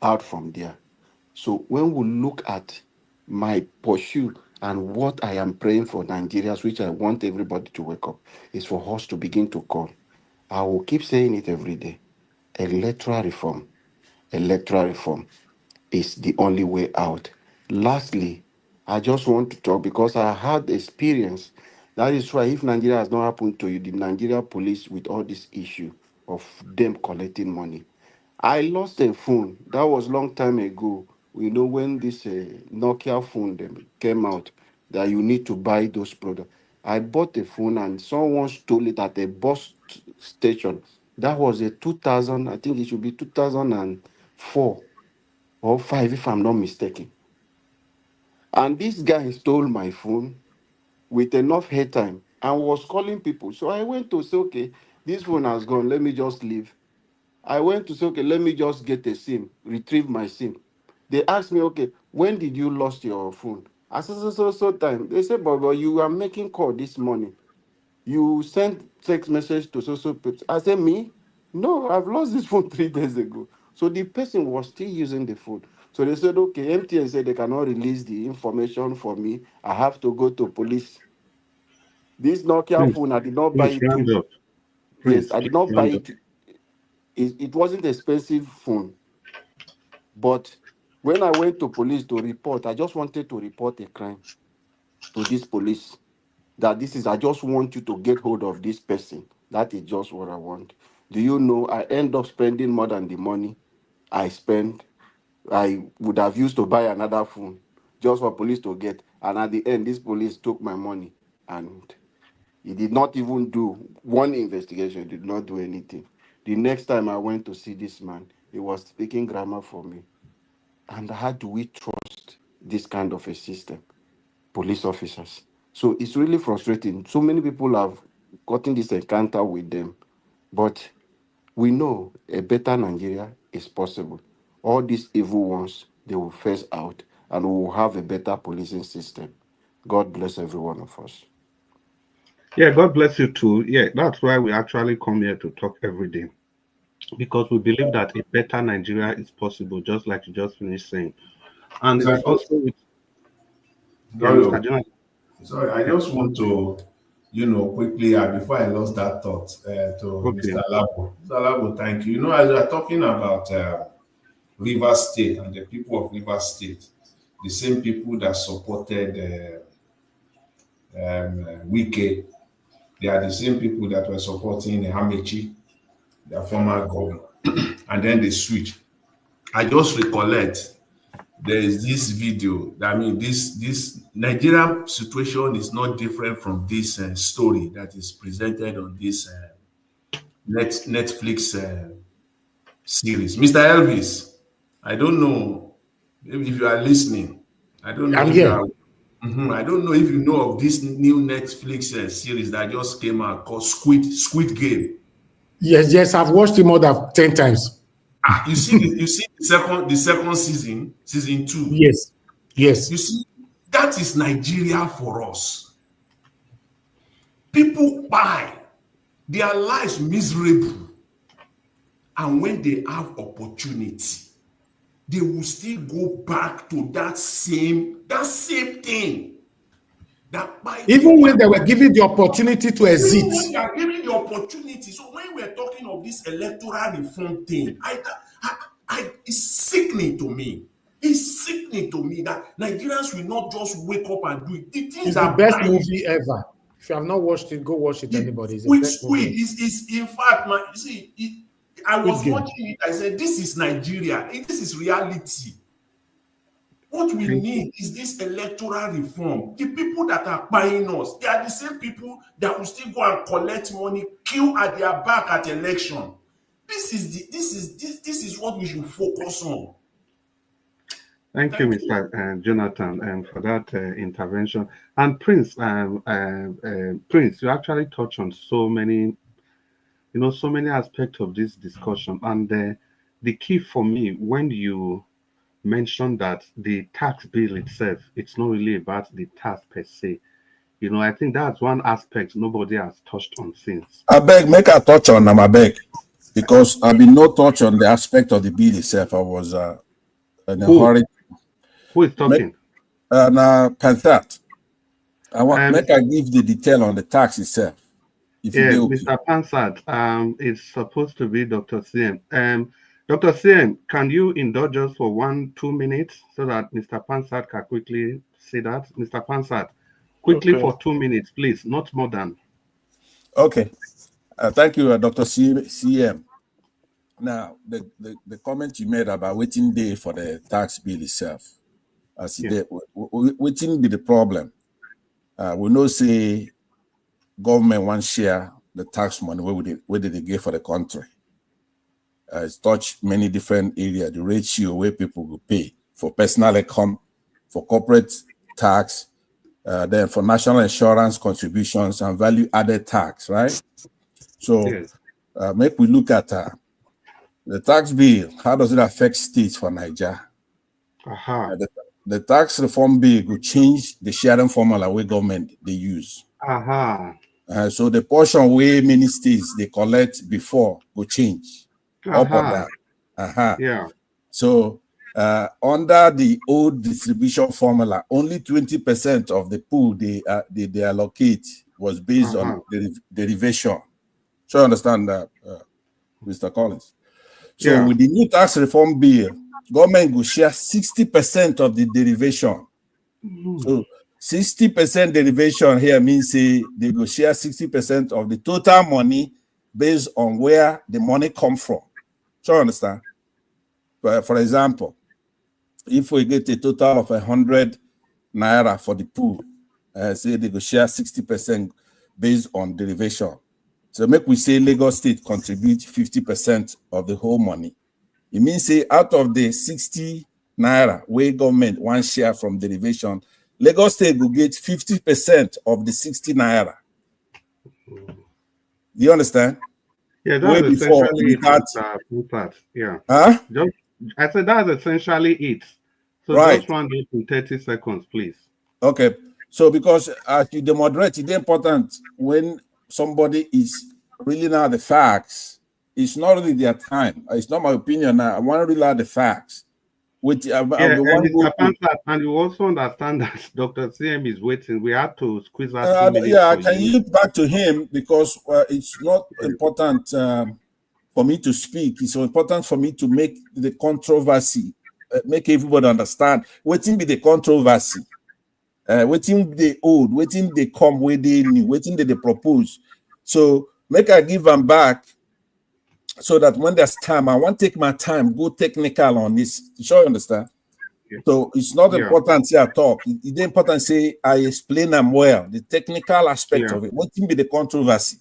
out from there. So when we look at my pursuit and what I am praying for Nigerians, which I want everybody to wake up, is for us to begin to call. I will keep saying it every day. Electoral reform is the only way out. Lastly, I just want to talk because I had experience. That is why if Nigeria has not happened to you, the Nigeria police with all this issue of them collecting money. I lost a phone. That was long time ago. You know, when this Nokia phone them came out, that you need to buy those products. I bought a phone and someone stole it at a bus station. That was a 2000, I think it should be 2004 or 5, if I'm not mistaken. And this guy stole my phone with enough airtime and was calling people. So I went to say, okay, this phone has gone. Let me just leave. I went to say, okay, let me just get a SIM, retrieve my SIM. They asked me, okay, when did you lost your phone? I said, so time. They said, but you are making call this morning. You sent text message to so people. I said, me? No, I've lost this phone 3 days ago. So the person was still using the phone. So they said, okay, MTN said they cannot release the information for me. I have to go to police. This Nokia phone, I did not buy it round too. up. Yes, I did not buy Round up. it. It wasn't an expensive phone. But when I went to police to report, I just wanted to report a crime to this police. That I just want you to get hold of this person. That is just what I want. Do you know I end up spending more than the money I spend? I would have used to buy another phone just for police to get. And at the end, this police took my money and he did not even do one investigation, he did not do anything. The next time I went to see this man, he was speaking grammar for me. And how do we trust this kind of a system? Police officers. So it's really frustrating. So many people have gotten this encounter with them. But we know a better Nigeria is possible. All these evil ones, they will phase out and we will have a better policing system. God bless every one of us. Yeah, God bless you too. Yeah, that's why we actually come here to talk every day. Because we believe that a better Nigeria is possible, just like you just finished saying. And it's Exactly. also with Sorry, Mr. Jonathan. sorry, I just want to, quickly, before I lost that thought, to Okay. Mr. Alabo. Mr. Alabo, thank you. As we are talking about Rivers State and the people of Rivers State, the same people that supported Wike, they are the same people that were supporting Hamechi, their former governor, and then they switch. I just recollect there is this video. I mean, this Nigerian situation is not different from this story that is presented on this Netflix series. Mr. Elvis, I don't know maybe if you are listening. I don't know I'm if you here. are. I don't know if you know of this new Netflix series that just came out called Squid Game. Yes, I've watched it more than 10 times. You see the second season, season 2. Yes. You see, that is Nigeria for us. People buy their lives miserable, and when they have opportunity, they will still go back to that same thing. Even when they were given the opportunity to exit. Even when they are given the opportunity. So when we're talking of this electoral reform thing, it's sickening to me. It's sickening to me that Nigerians will not just wake up and do it. It's the best movie ever. If you have not watched it, go watch it. Anybody? It's the best Squid movie. is in fact, I was watching it. I said, "This is Nigeria. This is reality." What we need is this electoral reform. The people that are buying us, they are the same people that will still go and collect money, queue at their back at election. This is what we should focus on. Thank you, Mr. Jonathan, for that intervention. And Prince, Prince, you actually touched on so many aspects of this discussion. And the key for me, when you mentioned that the tax bill itself, it's not really about the tax per se. I think that's one aspect nobody has touched on since. I beg, make a touch on them, I beg, because I've been no touch on the aspect of the bill itself. I was in a hurry. Who is talking? Now, Panthat. I want make I give the detail on the tax itself. Mr. Pansat, it's supposed to be Dr. CM. Dr. CM, can you indulge us for 1-2 minutes so that Mr. Pansat can quickly see that? Mr. Pansat, quickly for 2 minutes, please, not more than. Okay. Thank you, Dr. CM. Now, the comment you made about waiting day for the tax bill itself, as waiting be the problem. We know say government won't share the tax money where did they give for the country. It's touched many different areas, the ratio where people will pay for personal income, for corporate tax, then for national insurance contributions and value added tax, right? So make we look at the tax bill. How does it affect states for Nigeria? The tax reform bill will change the sharing formula where government they use. So the portion where many states they collect before will change. Up or down. So under the old distribution formula, only 20% of the pool they allocate was based on derivation. So you understand that, Mr. Collins? So with the new tax reform bill, government will share 60% of the derivation. So 60% derivation here means they will share 60% of the total money based on where the money come from. So you understand? For example, if we get a total of 100 naira for the pool, say they will share 60% based on derivation. So make we say Lagos State contribute 50% of the whole money. It means say out of the 60 naira where government one share from derivation, Lagos State will get 50% of the 60 naira. You understand? Yeah, that's essentially it. I said that's essentially it. So just round it in 30 seconds, please. Okay. So because as you demoderate, it's important when somebody is reading out the facts, it's not really their time. It's not my opinion now. I want to read out the facts. And you also understand that Dr. CM is waiting. We have to squeeze out 2 minutes. I can yield back to him because it's not important for me to speak. It's so important for me to make the controversy, make everybody understand. Waiting be the controversy. Waiting they old, waiting they come where they new, waiting they propose. So make I give them back so that when there's time, I want to take my time, go technical on this. You sure you understand? So it's not important say I talk. It's important say I explain them well, the technical aspect of it. What can be the controversy?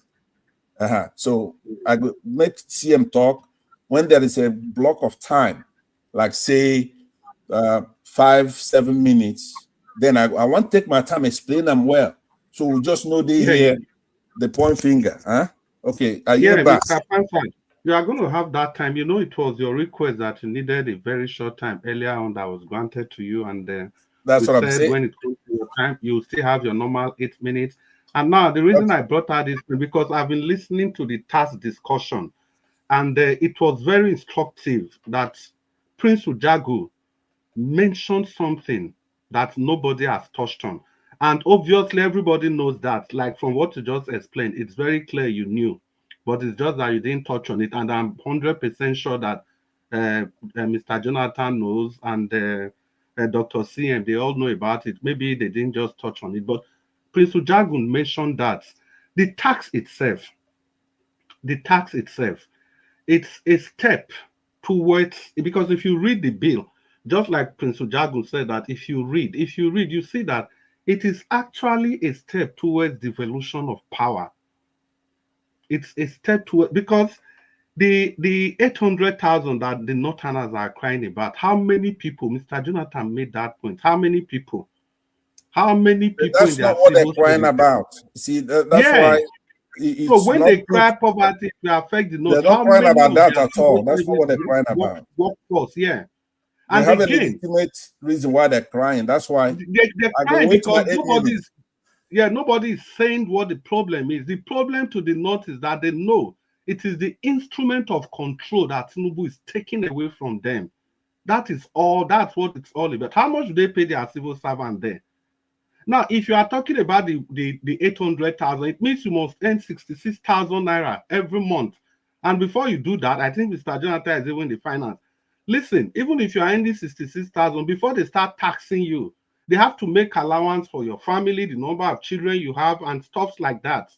So I go make CM talk when there is a block of time, like say 5-7 minutes. Then I want to take my time, explain them well. So we just know they hear the point finger. Okay. Mr. Panfan, you are going to have that time. You know, it was your request that you needed a very short time earlier on that was granted to you. And that's what I'm saying. When it comes to your time, you still have your normal 8 minutes. And now the reason I brought out is because I've been listening to the task discussion. And it was very instructive that Prince Ujagu mentioned something that nobody has touched on. And obviously, everybody knows that, like from what you just explained, it's very clear you knew, but it's just that you didn't touch on it. And I'm 100% sure that Mr. Jonathan knows and Dr. CM, they all know about it. Maybe they didn't just touch on it, but Prince Ujagun mentioned that the tax itself, it's a step towards, because if you read the bill, just like Prince Ujagun said that if you read, you see that it is actually a step towards devolution of power. It's a step toward, because the 800,000 that the Northerners are crying about, how many people, Mr. Jonathan made that point, how many people That's not what they're crying about. See, that's why it's so when not they cry poverty will affect the North, they're not crying about that at all. That's not what they're crying about. Workforce, And they have a legitimate reason why they're crying. That's why they're crying, because nobody is saying what the problem is. The problem to the North is that they know it is the instrument of control that Tinubu is taking away from them. That is all. That's what it's all about. How much do they pay their civil servant there? Now, if you are talking about the 800,000, it means you must earn 66,000 naira every month. And before you do that, I think Mr. Jonathan is even the finance. Listen, even if you are earning 66,000, before they start taxing you, they have to make allowance for your family, the number of children you have, and stuff like that,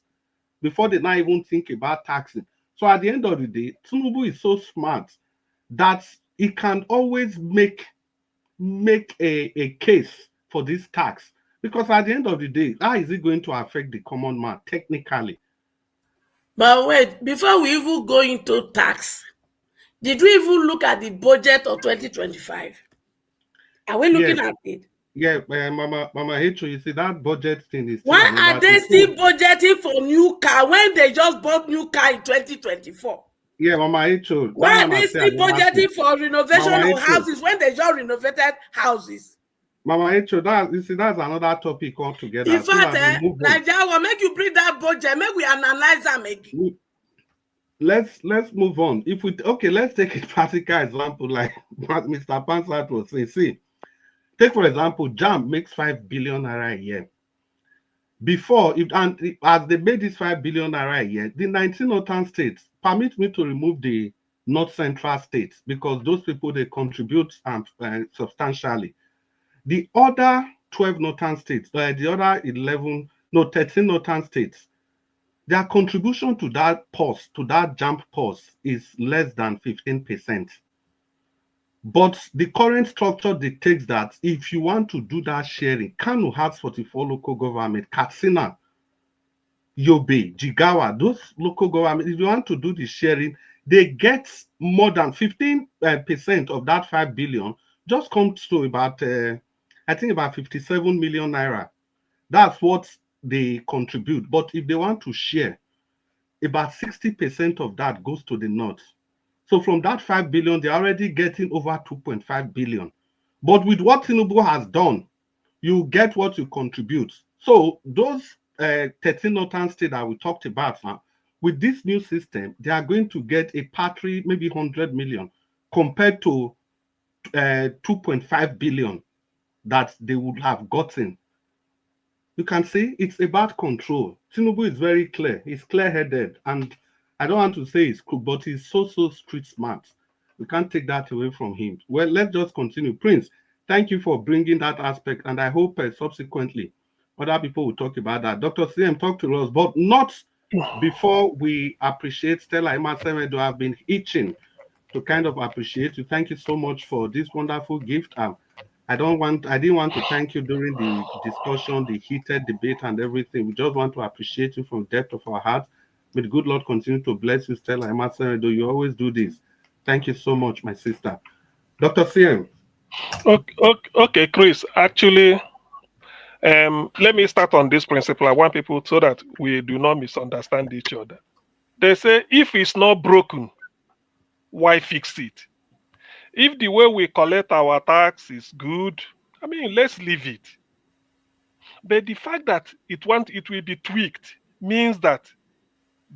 before they not even think about taxing. So at the end of the day, Tinubu is so smart that he can always make a case for this tax. Because at the end of the day, how is it going to affect the common man technically? But wait, before we even go into tax, did we even look at the budget of 2025? Are we looking at it? Yeah, Mama Hecho, you see that budget thing is. Why are they still budgeting for new car when they just bought new car in 2024? Yeah, Mama Hecho. Why are they still budgeting for renovation of houses when they just renovated houses? Mama Hecho, that's another topic altogether. In fact, Nigeria will make you bring that budget, make we analyze them again. Let's move on. Let's take a practical example, like what Mr. Pansat was saying. See, take for example, JAM makes 5 billion naira a year. Before, as they made this 5 billion naira a year, the 19 northern states, permit me to remove the North Central states, because those people, they contribute substantially. The other 12 northern states, the other 13 northern states, their contribution to that jump pause is less than 15%. But the current structure dictates that if you want to do that sharing, Kano has 44 local government, Katsina, Yobe, Jigawa, those local governments, if you want to do the sharing, they get more than 15% of that 5 billion, just comes to about, I think about 57 million naira. That's what they contribute. But if they want to share, about 60% of that goes to the North. So from that 5 billion, they're already getting over 2.5 billion. But with what Tinubu has done, you get what you contribute. So those 13 northern states that we talked about now, with this new system, they are going to get a patry, maybe 100 million, compared to 2.5 billion that they would have gotten. You can see it's about control. Tinubu is very clear. He's clear-headed. And I don't want to say he's cool, but he's so street smart. We can't take that away from him. Well, let's just continue. Prince, thank you for bringing that aspect. And I hope subsequently other people will talk about that. Dr. CM, talk to us, but not before we appreciate Stella Imasemedo. I've been itching to kind of appreciate you. Thank you so much for this wonderful gift. I didn't want to thank you during the discussion, the heated debate and everything. We just want to appreciate you from the depth of our heart. May the good Lord continue to bless you, Stella Emerson. You always do this. Thank you so much, my sister. Dr. CM. Okay, Chris, actually, let me start on this principle. I want people so that we do not misunderstand each other. They say, if it's not broken, why fix it? If the way we collect our tax is good, I mean, let's leave it. But the fact that it will be tweaked means that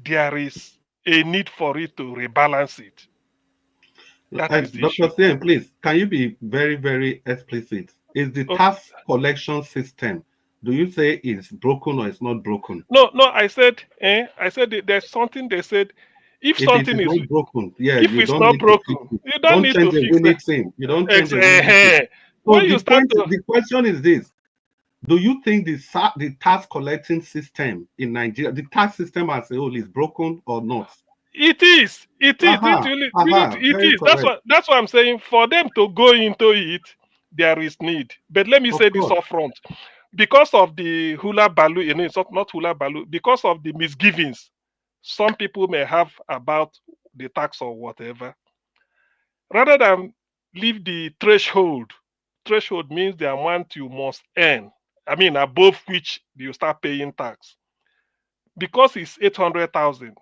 there is a need for it to rebalance it. That is the Dr. issue. CM, please, can you be very, very explicit? Is the tax collection system, do you say it's broken or it's not broken? No, I said there's something they said. If something is not broken, yeah, if you it's don't not need to fix broken, it. you don't need to change a fix winning it. team. You don't change a winning team. When So you start to, the question is this: do you think the tax collecting system in Nigeria, the tax system as a whole, is broken or not? it is. It Very is. correct. That's what I'm saying. For them to go into it, there is need. But let me say this up front. Because of the hula baloo, it's not hula baloo, because of the misgivings some people may have about the tax or whatever, rather than leave the threshold means the amount you must earn, I mean, above which you start paying tax. Because it's 800,000,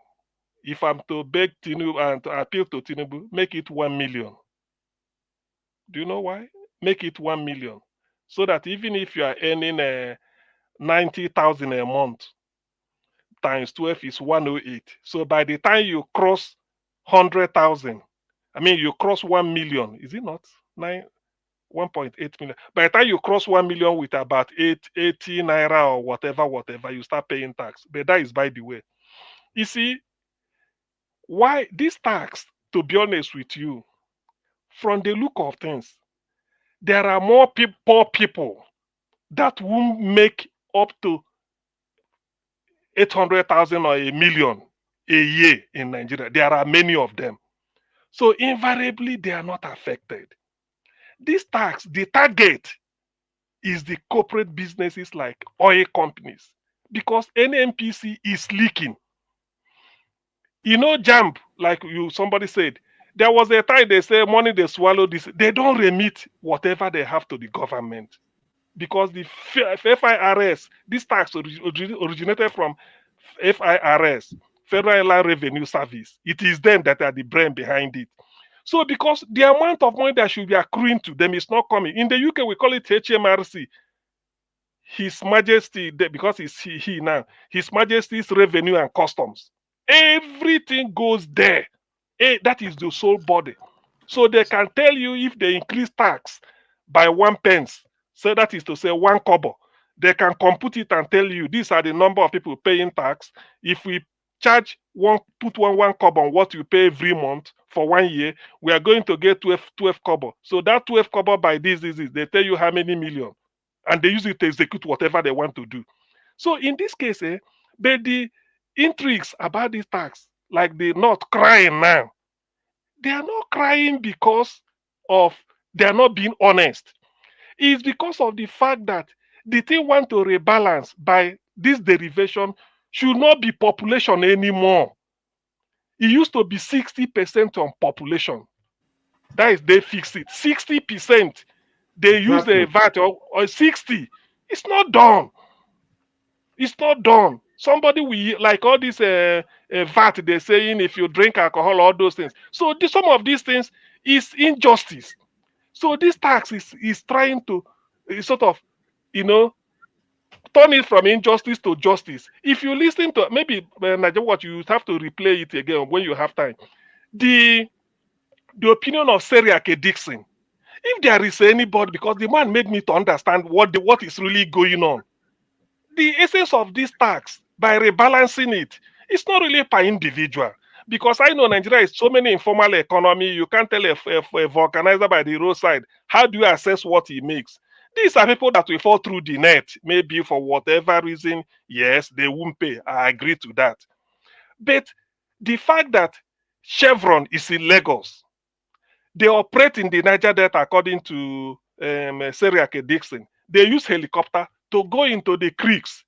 if I'm to beg Tinubu and to appeal to Tinubu, make it 1 million. Do you know why? Make it 1 million. So that even if you are earning 90,000 a month, times 12 is 108. So by the time you cross 100,000, I mean, you cross 1 million, is it not? 1.8 million. By the time you cross 1 million with about 80 naira or whatever, you start paying tax. But that is by the way. You see, why this tax, to be honest with you, from the look of things, there are more poor people that will make up to 800,000 or a million a year in Nigeria. There are many of them. So invariably, they are not affected. This tax, the target is the corporate businesses like oil companies, because NNPC is leaking. You know, JAMB, like somebody said, there was a time they say money they swallow this. They don't remit whatever they have to the government, because the FIRS, this tax originated from FIRS, Federal Inland Revenue Service. It is them that are the brain behind it. So because the amount of money that should be accruing to them is not coming. In the UK, we call it HMRC. His Majesty, because it's he now, His Majesty's Revenue and Customs. Everything goes there. That is the sole body. So they can tell you if they increase tax by 1 pence. So that is to say 1 kobo. They can compute it and tell you these are the number of people paying tax. If we put one kobo on what you pay every month for 1 year, we are going to get 12 kobo. So that 12 kobo by this, they tell you how many million. And they use it to execute whatever they want to do. So in this case, but the intrigues about this tax, like they're not crying now. They are not crying because of they are not being honest. It's because of the fact that the thing want to rebalance by this derivation should not be population anymore. It used to be 60% on population. That is, they fix it. 60%. They use a VAT or 60. It's not done. It's not done. Somebody will, like all this VAT, they're saying if you drink alcohol, all those things. So some of these things is injustice. So this tax is trying to sort of, turn it from injustice to justice. If you listen to, maybe, what you have to replay it again when you have time. The opinion of Seriake Dixon. If there is anybody, because the man made me to understand what is really going on. The essence of this tax, by rebalancing it, it's not really per individual. Because I know Nigeria is so many informal economy, you can't tell a vulcanizer by the roadside, how do you assess what he makes? These are people that will fall through the net, maybe for whatever reason. Yes, they won't pay. I agree to that. But the fact that Chevron is in Lagos, they operate in the Niger Delta according to Seriake Dixon, they use helicopter to go into the creeks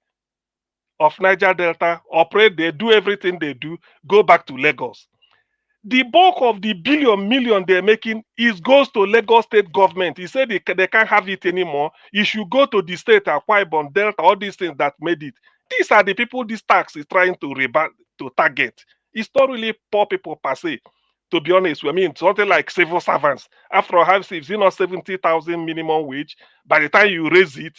of Niger Delta, operate, they do everything they do, go back to Lagos. The bulk of the million they're making goes to Lagos state government. He said they can't have it anymore. It should go to the state, Akwa Ibom, Delta, all these things that made it. These are the people this tax is trying to target. It's not really poor people per se, to be honest. I mean, something like civil servants. After all, have you know 70,000 minimum wage? By the time you raise it,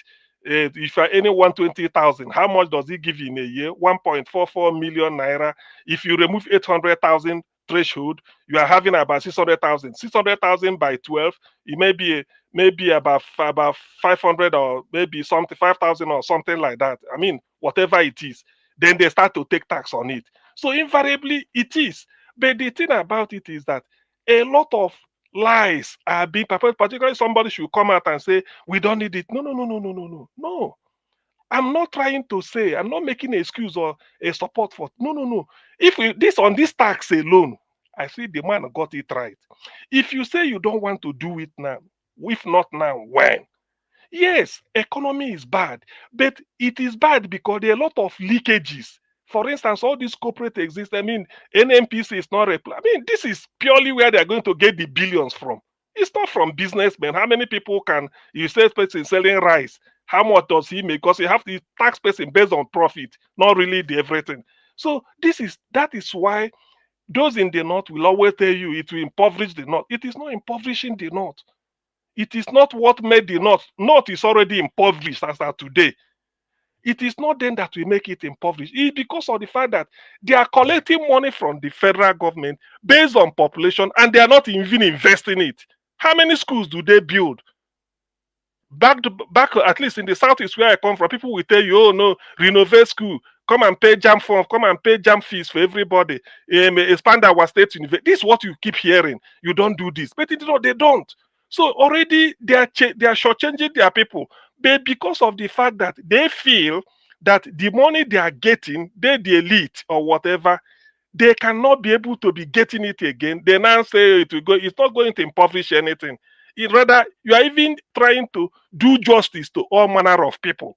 if you're any 120,000, how much does it give you in a year? 1.44 million naira. If you remove 800,000 threshold, you are having about 600,000. 600,000 by 12, it may be about 500 or maybe something 5,000 or something like that. I mean, whatever it is, then they start to take tax on it. So invariably it is. But the thing about it is that a lot of lies are being perpetrated. Particularly somebody should come out and say we don't need it. No. I'm not trying to say, I'm not making an excuse or a support for. No. If on this tax alone, I see the man got it right. If you say you don't want to do it now, if not now, when? Yes, economy is bad, but it is bad because there are a lot of leakages. For instance, all these corporate exist. I mean, NMPC is not I mean, this is purely where they're going to get the billions from. It's not from businessmen. How many people can you say person selling rice? How much does he make? Because you have the tax person based on profit, not really the everything. So that is why those in the north will always tell you it will impoverish the north. It is not impoverishing the north. It is not what made the north. North is already impoverished as of today. It is not then that we make it impoverished. It's because of the fact that they are collecting money from the federal government based on population and they are not even investing it. How many schools do they build? Back at least in the southeast where I come from, people will tell you, oh no, renovate school, come and pay jam form, come and pay jam fees for everybody, expand our state university. This is what you keep hearing. You don't do this, but they don't. So already they are shortchanging their people, but because of the fact that they feel that the money they are getting, the elite or whatever, they cannot be able to be getting it again. They now say it's not going to impoverish anything. Rather, you are even trying to do justice to all manner of people.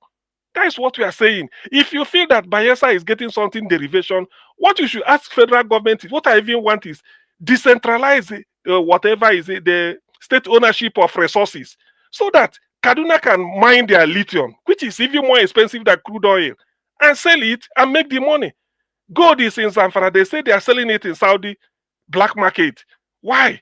That is what we are saying. If you feel that Bayelsa is getting something derivation, what you should ask federal government is, what I even want is decentralize whatever is it, the state ownership of resources, so that Kaduna can mine their lithium, which is even more expensive than crude oil, and sell it and make the money. Gold is in Zamfara. They say they are selling it in Saudi black market. Why?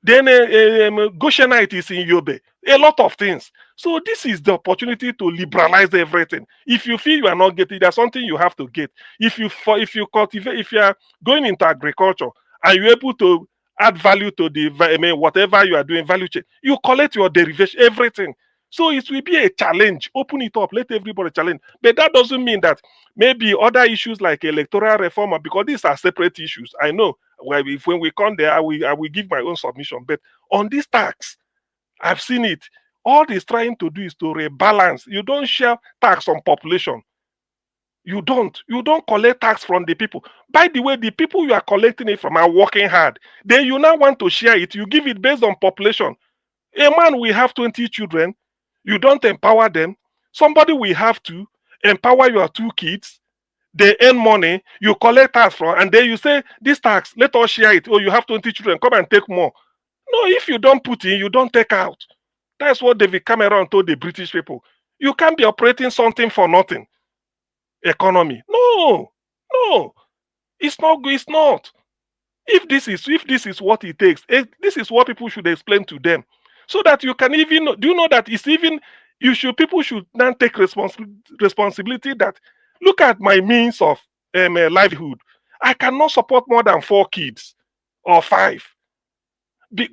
Then Goshenite is in Yobe. A lot of things. So this is the opportunity to liberalize everything. If you feel you are not getting, there's something you have to get. If you cultivate, if you are going into agriculture and you're able to add value to whatever you are doing, value chain, you collect your derivation, everything. So it will be a challenge. Open it up, let everybody challenge. But that doesn't mean that maybe other issues like electoral reform, because these are separate issues. I know. When we come there, I will give my own submission. But on this tax, I've seen it. All it's trying to do is to rebalance. You don't share tax on population. You don't collect tax from the people. By the way, the people you are collecting it from are working hard. Then you now want to share it. You give it based on population. A man will have 20 children. You don't empower them. Somebody will have to empower your 2 kids. They earn money, you collect tax from, and then you say, this tax, let us share it. Oh, you have 20 children, come and take more. No, if you don't put in, you don't take out. That's what David Cameron told the British people. You can't be operating something for nothing. Economy. No. It's not good. It's not. If this is what it takes, this is what people should explain to them. So that you can even, do you know that it's even, people should now take responsibility that, look at my means of livelihood. I cannot support more than 4 kids or 5.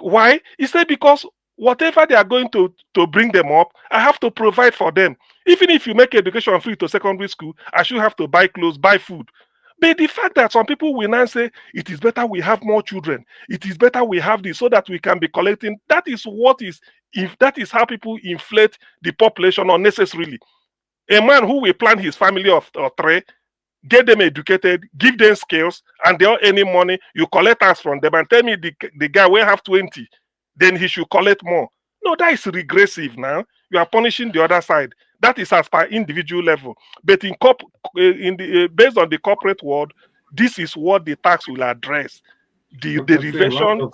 Why? He said because whatever they are going to bring them up, I have to provide for them. Even if you make education free to secondary school, I should have to buy clothes, buy food. But the fact that some people will now say, it is better we have more children, it is better we have this so that we can be collecting, that is how people inflate the population unnecessarily. A man who will plan his family of 3, get them educated, give them skills, and they all earning money, you collect tax from them and tell me the guy will have 20, then he should collect more. No, that is regressive now. You are punishing the other side. That is as per individual level. But based on the corporate world, this is what the tax will address. The derivation,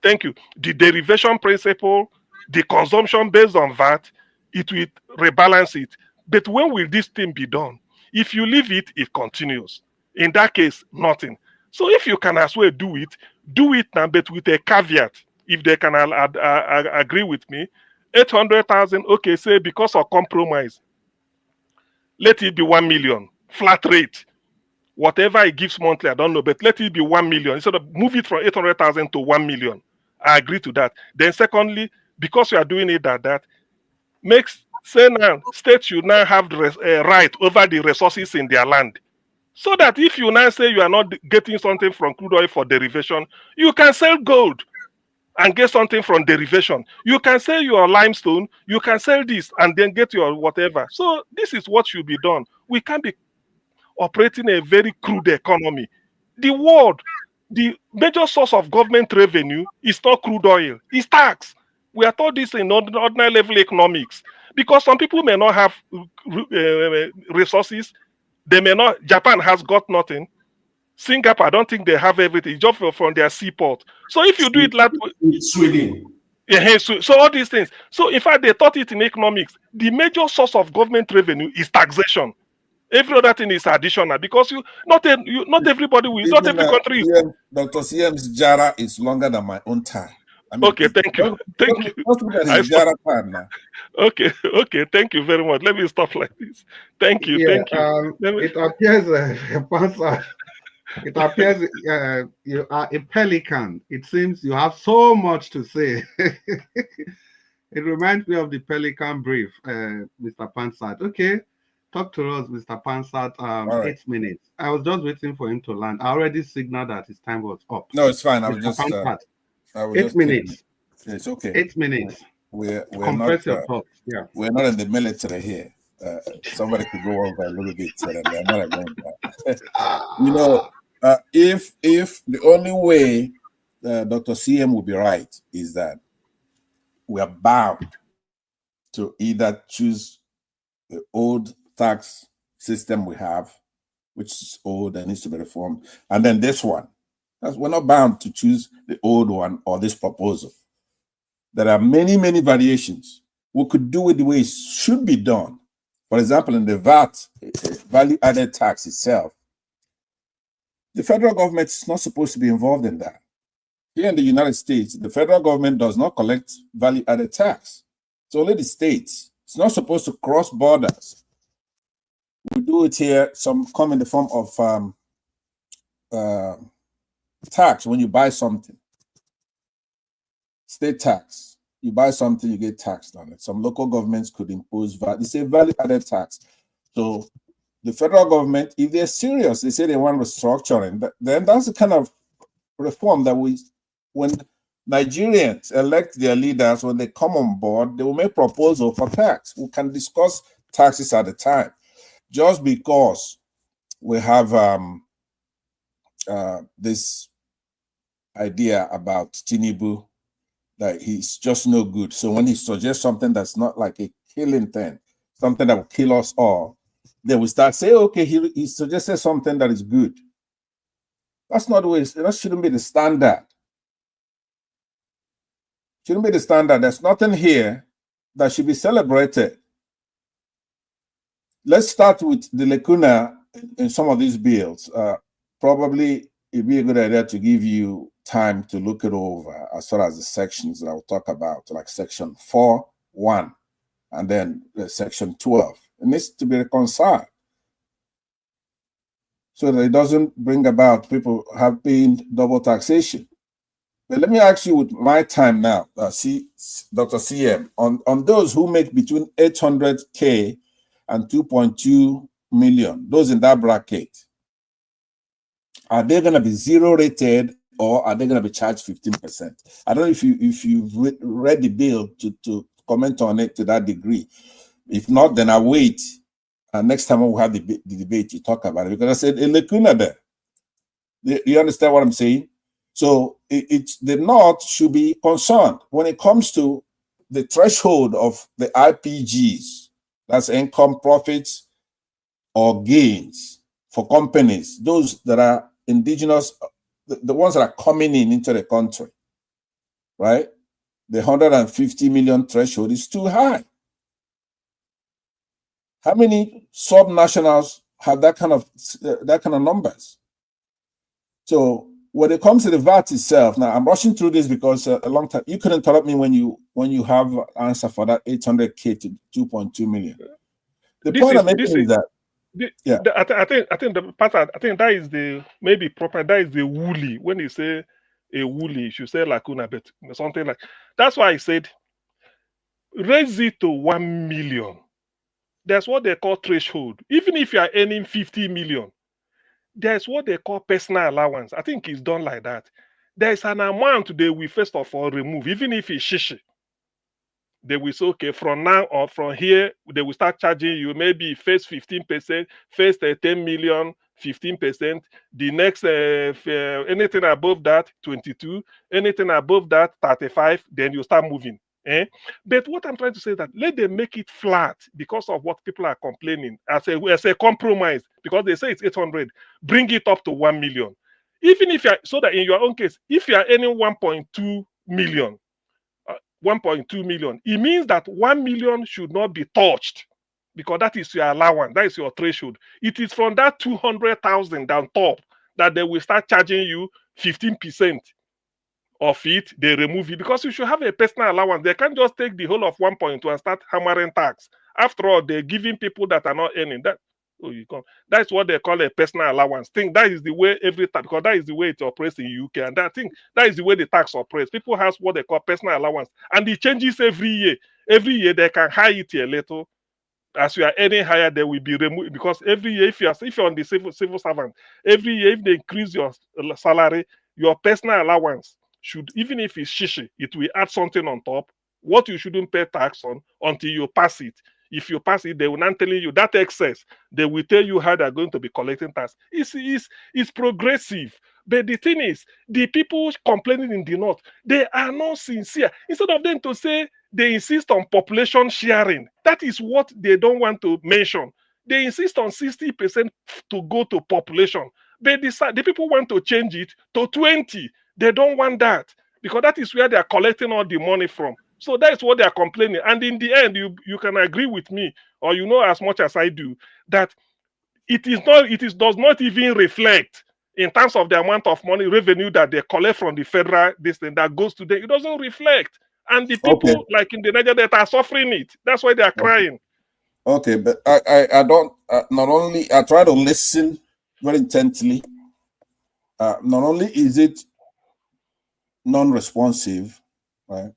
thank you. The derivation principle, the consumption based on that, it will rebalance it. But when will this thing be done? If you leave it, it continues. In that case, nothing. So if you can as well do it now, but with a caveat. If they can agree with me, 800,000, okay, say because of compromise, let it be 1 million, flat rate. Whatever it gives monthly, I don't know, but let it be 1 million. Instead of move it from 800,000 to 1 million. I agree to that. Then secondly, because you are doing it that makes, say now, states should now have the right over the resources in their land. So that if you now say you are not getting something from crude oil for derivation, you can sell gold and get something from derivation. You can sell your limestone, you can sell this and then get your whatever. So this is what should be done. We can't be operating a very crude economy. The world, the major source of government revenue is not crude oil, it's tax. We are taught this in ordinary level economics because some people may not have resources. They may not. Japan has got nothing. Singapore, I don't think they have everything, just from their seaport. So if you do it that way, Sweden. Yeah, so all these things. So in fact, they taught it in economics. The major source of government revenue is taxation. Every other thing is additional because not everybody will, not every country is. Dr. CM's Jara is longer than my own time. I mean, okay, thank you. Thank you. Jara time now. Okay, thank you very much. Let me stop like this. Thank you, thank you. It appears, it appears you are a pelican. It seems you have so much to say. It reminds me of the Pelican brief, Mr. Pansat. Okay, talk to us, Mr. Pansat. Right. 8 minutes. I was just waiting for him to land. I already signaled that his time was up. No, it's fine. I was Mr. just Pansat, I was 8 just minutes. It's okay. 8 minutes. We're Compress not your thoughts. Yeah. we're not in the military here. Somebody could go over a little bit, and they're not against that. If the only way Dr. CM will be right is that we are bound to either choose the old tax system we have, which is old and needs to be reformed, and then this one. We're not bound to choose the old one or this proposal. There are many, many variations. We could do it the way it should be done. For example, in the VAT, value-added tax itself, the federal government is not supposed to be involved in that. Here in the United States, the federal government does not collect value-added tax. It's only the states. It's not supposed to cross borders. We do it here. Some come in the form of tax when you buy something. State tax. You buy something, you get taxed on it. Some local governments could impose VAT. They say value-added tax. So the federal government, if they're serious, they say they want restructuring, then that's the kind of reform that when Nigerians elect their leaders, when they come on board, they will make proposal for tax. We can discuss taxes at the time. Just because we have this idea about Tinubu, that he's just no good. So when he suggests something that's not like a killing thing, something that will kill us all, then we start saying, okay, he suggested something that is good. That's not the way, that shouldn't be the standard. Shouldn't be the standard. There's nothing here that should be celebrated. Let's start with the lacuna in some of these bills. Probably it'd be a good idea to give you time to look it over as far as the sections that I will talk about, like section 4.1 and then section 12. It needs to be reconciled so that it doesn't bring about people having double taxation. But let me ask you with my time now, Dr. CM, on those who make between 800K and 2.2 million, those in that bracket, are they going to be zero rated or are they going to be charged 15%? I don't know if you've read the bill to comment on it to that degree. If not, then I'll wait. And next time we'll have the debate to talk about it, because I said a lacuna there. You understand what I'm saying? So the North should be concerned when it comes to the threshold of the IPGs, that's income, profits, or gains for companies, those that are indigenous, the ones that are coming into the country, right? The 150 million threshold is too high. How many subnationals have that kind of numbers? So when it comes to the VAT itself, now I'm rushing through this because a long time you couldn't interrupt me when you have an answer for that 800K to 2.2 million. The point I'm making is that I think the pattern. I think that is the maybe proper. That is the woolly. When you say a woolly, you should say lacuna, but something like that's why I said raise it to 1 million. That's what they call threshold. Even if you are earning 50 million, there's what they call personal allowance. I think it's done like that. There's an amount they will first of all remove, even if it's shishi. They will say, okay, from now or from here, they will start charging you maybe first 15%, first 10 million, 15%. The next, anything above that, 22. Anything above that, 35. Then you start moving. But what I'm trying to say is that let them make it flat because of what people are complaining as a compromise, because they say it's 800. Bring it up to 1 million. Even if you're, so that in your own case, if you are earning 1.2 million, 1.2 million, it means that 1 million should not be touched because that is your allowance, that is your threshold. It is from that 200,000 down top that they will start charging you 15% of it. They remove it because you should have a personal allowance. They can't just take the whole of 1.2 and start hammering tax. After all, they're giving people that are not earning that. Oh, you come. That's what they call a personal allowance. Think that is the way every tax, because that is the way it operates in UK, and that thing that is the way the tax operates. People have what they call personal allowance, and it changes every year. Every year they can high it a little. As you are earning higher, they will be removed because every year, if you're on the civil servant, every year if they increase your salary, your personal allowance should, even if it's shishi, it will add something on top. What you shouldn't pay tax on until you pass it. If you pass it, they will not tell you that excess. They will tell you how they're going to be collecting tax. It's progressive. But the thing is, the people complaining in the north, they are not sincere. Instead of them to say they insist on population sharing, that is what they don't want to mention. They insist on 60% to go to population. But the people want to change it to 20. They don't want that because that is where they are collecting all the money from. So that's what they are complaining. And in the end, you can agree with me, or you know as much as I do, that does not even reflect in terms of the amount of money revenue that they collect from the federal this thing that goes to them. It doesn't reflect. And the people like in the Niger Delta are suffering it. That's why they are crying. Okay, but I don't not only I try to listen very intently. Not only is it non-responsive, right?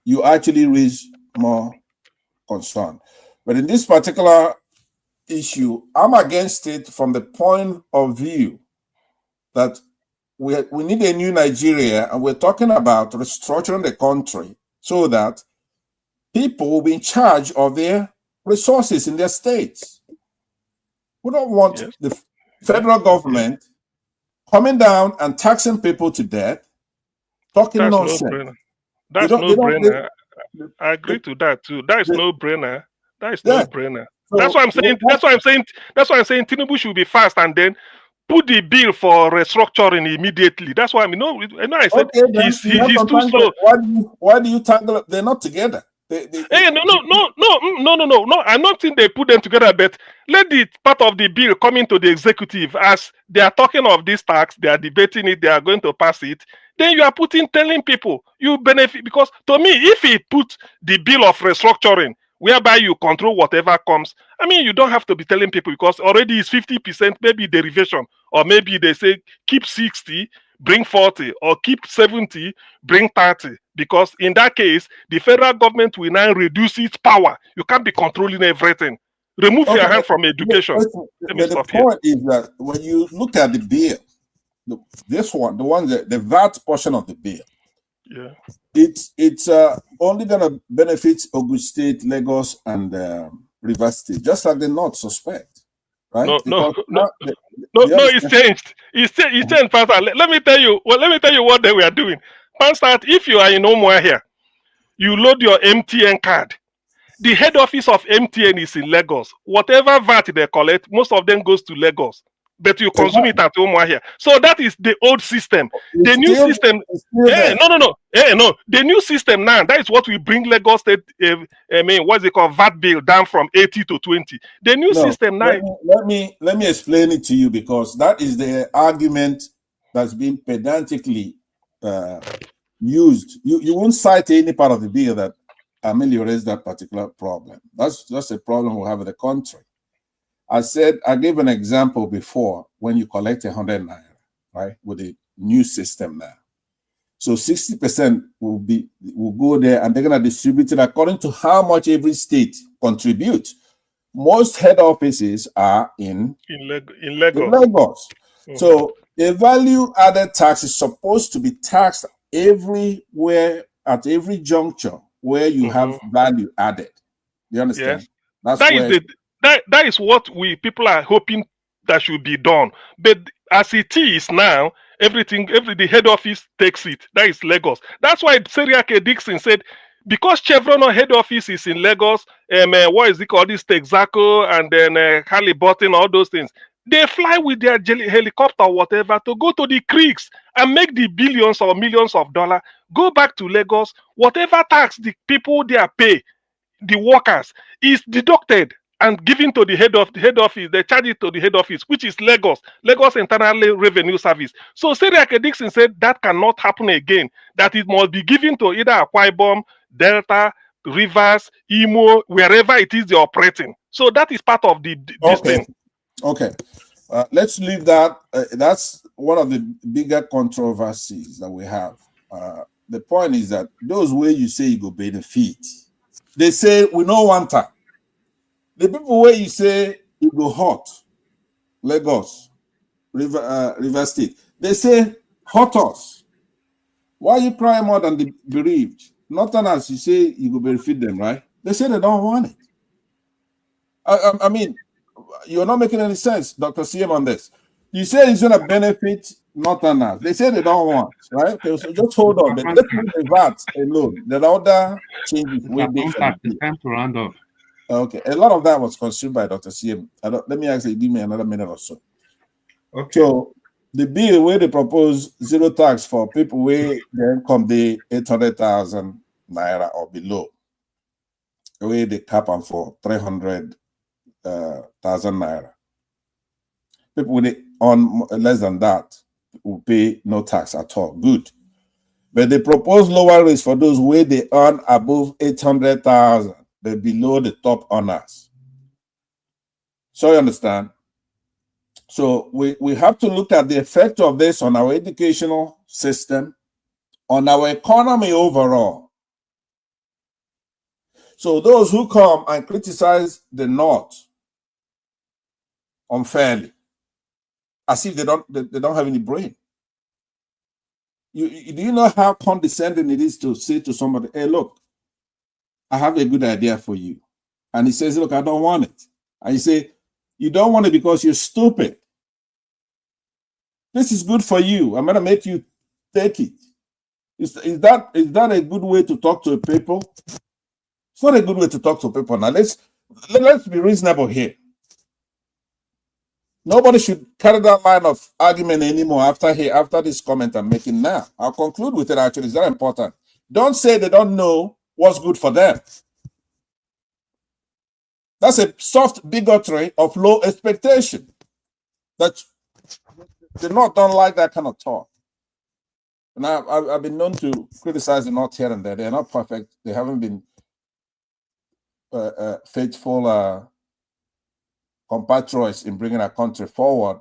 You actually raise more concern. But in this particular issue, I'm against it from the point of view that we need a new Nigeria, and we're talking about restructuring the country so that people will be in charge of their resources in their states. We don't want the federal government coming down and taxing people to death, talking That's nonsense. no-brainer. That's no-brainer. I agree to that too. That is no-brainer. That is no-brainer. So, that's why I'm saying. That's why I'm saying Tinubu should be fast and then put the bill for restructuring immediately. That's why I mean. No, I said he's too slow. Why do you tangle up? They're not together. Hey, no. I'm not saying they put them together, but let the part of the bill come into the executive as they are talking of this tax, they are debating it, they are going to pass it. Then you are telling people you benefit, because to me, if he put the bill of restructuring, whereby you control whatever comes, I mean, you don't have to be telling people because already it's 50%, maybe derivation, or maybe they say keep 60, bring 40, or keep 70, bring 30. Because in that case, the federal government will now reduce its power. You can't be controlling everything. Remove your hand from education. The point is that when you look at the bill, the VAT portion of the bill, it's only going to benefit Ogun State, Lagos, and Rivers State, just like the North suspect, right? No, it's changed. It's changed, Pastor. Let me tell you what they were doing. Pastor, if you are in Omwa here, You load your MTN card. The head office of MTN is in Lagos. Whatever VAT they collect, most of them goes to Lagos. But you consume it at home here. So that is the old system. The new system, no. The new system now, that is what we bring Lagos State, what's it called, VAT bill down from 80 to 20. The new system now. Let me explain it to you, because that is the argument that's been pedantically used. You won't cite any part of the bill that ameliorates that particular problem. That's a problem we have in the country. I gave an example before when you collect 100 naira, right, with the new system now. So 60% will go there, and they're gonna distribute it according to how much every state contributes. Most head offices are in Lagos. Mm-hmm. So the value-added tax is supposed to be taxed everywhere at every juncture where you have value added. Do you understand? Yes. That is what we people are hoping that should be done. But as it is now, the head office takes it. That is Lagos. That's why Seriake Dixon said, because Chevron head office is in Lagos, what is it called, this Texaco and then Halliburton, all those things, they fly with their helicopter or whatever to go to the creeks and make the billions or millions of dollars, go back to Lagos. Whatever tax the people there pay, the workers, is deducted and given to the head office. They charge it to the head office, which is Lagos Internal Revenue Service. So Seriake Dixon said that cannot happen again, that it must be given to either Akwa Ibom, Delta, Rivers, Imo, wherever it is they're operating. So that is part of this thing. Okay. Let's leave that. That's one of the bigger controversies that we have. The point is that those where you say you go benefit, they say we no want that. The people where you say you go hot, Lagos, River State, they say hot us. Why you cry more than the bereaved? Nothing else. You say you go benefit them, right? They say they don't want it. I mean, you're not making any sense, Dr. CM, on this. You say it's going to benefit Northerners. They say they don't want, right? Okay, so just hold on. Let's leave the VAT alone. The other changes will be. It's time to round off. Okay, a lot of that was consumed by Dr. CM. Let me actually give me another minute or so. Okay. So the bill where they propose zero tax for people where their income they 800,000 naira or below, where they cap them for 300,000 naira. People with on less than that will pay no tax at all. Good. But they propose lower rates for those where they earn above 800,000, but below the top earners. So you understand? So we have to look at the effect of this on our educational system, on our economy overall. So those who come and criticize the North unfairly, as if they don't have any brain. Do you know how condescending it is to say to somebody, hey, look, I have a good idea for you. And he says, look, I don't want it. And you say, you don't want it because you're stupid. This is good for you. I'm going to make you take it. Is that a good way to talk to people? It's not a good way to talk to people. Now, let's be reasonable here. Nobody should carry that line of argument anymore after this comment I'm making now. I'll conclude with it, actually. It's very important. Don't say they don't know what's good for them. That's a soft bigotry of low expectation. That the North don't like that kind of talk. And I've been known to criticize the North here and there. They're not perfect. They haven't been faithful compatriots in bringing our country forward.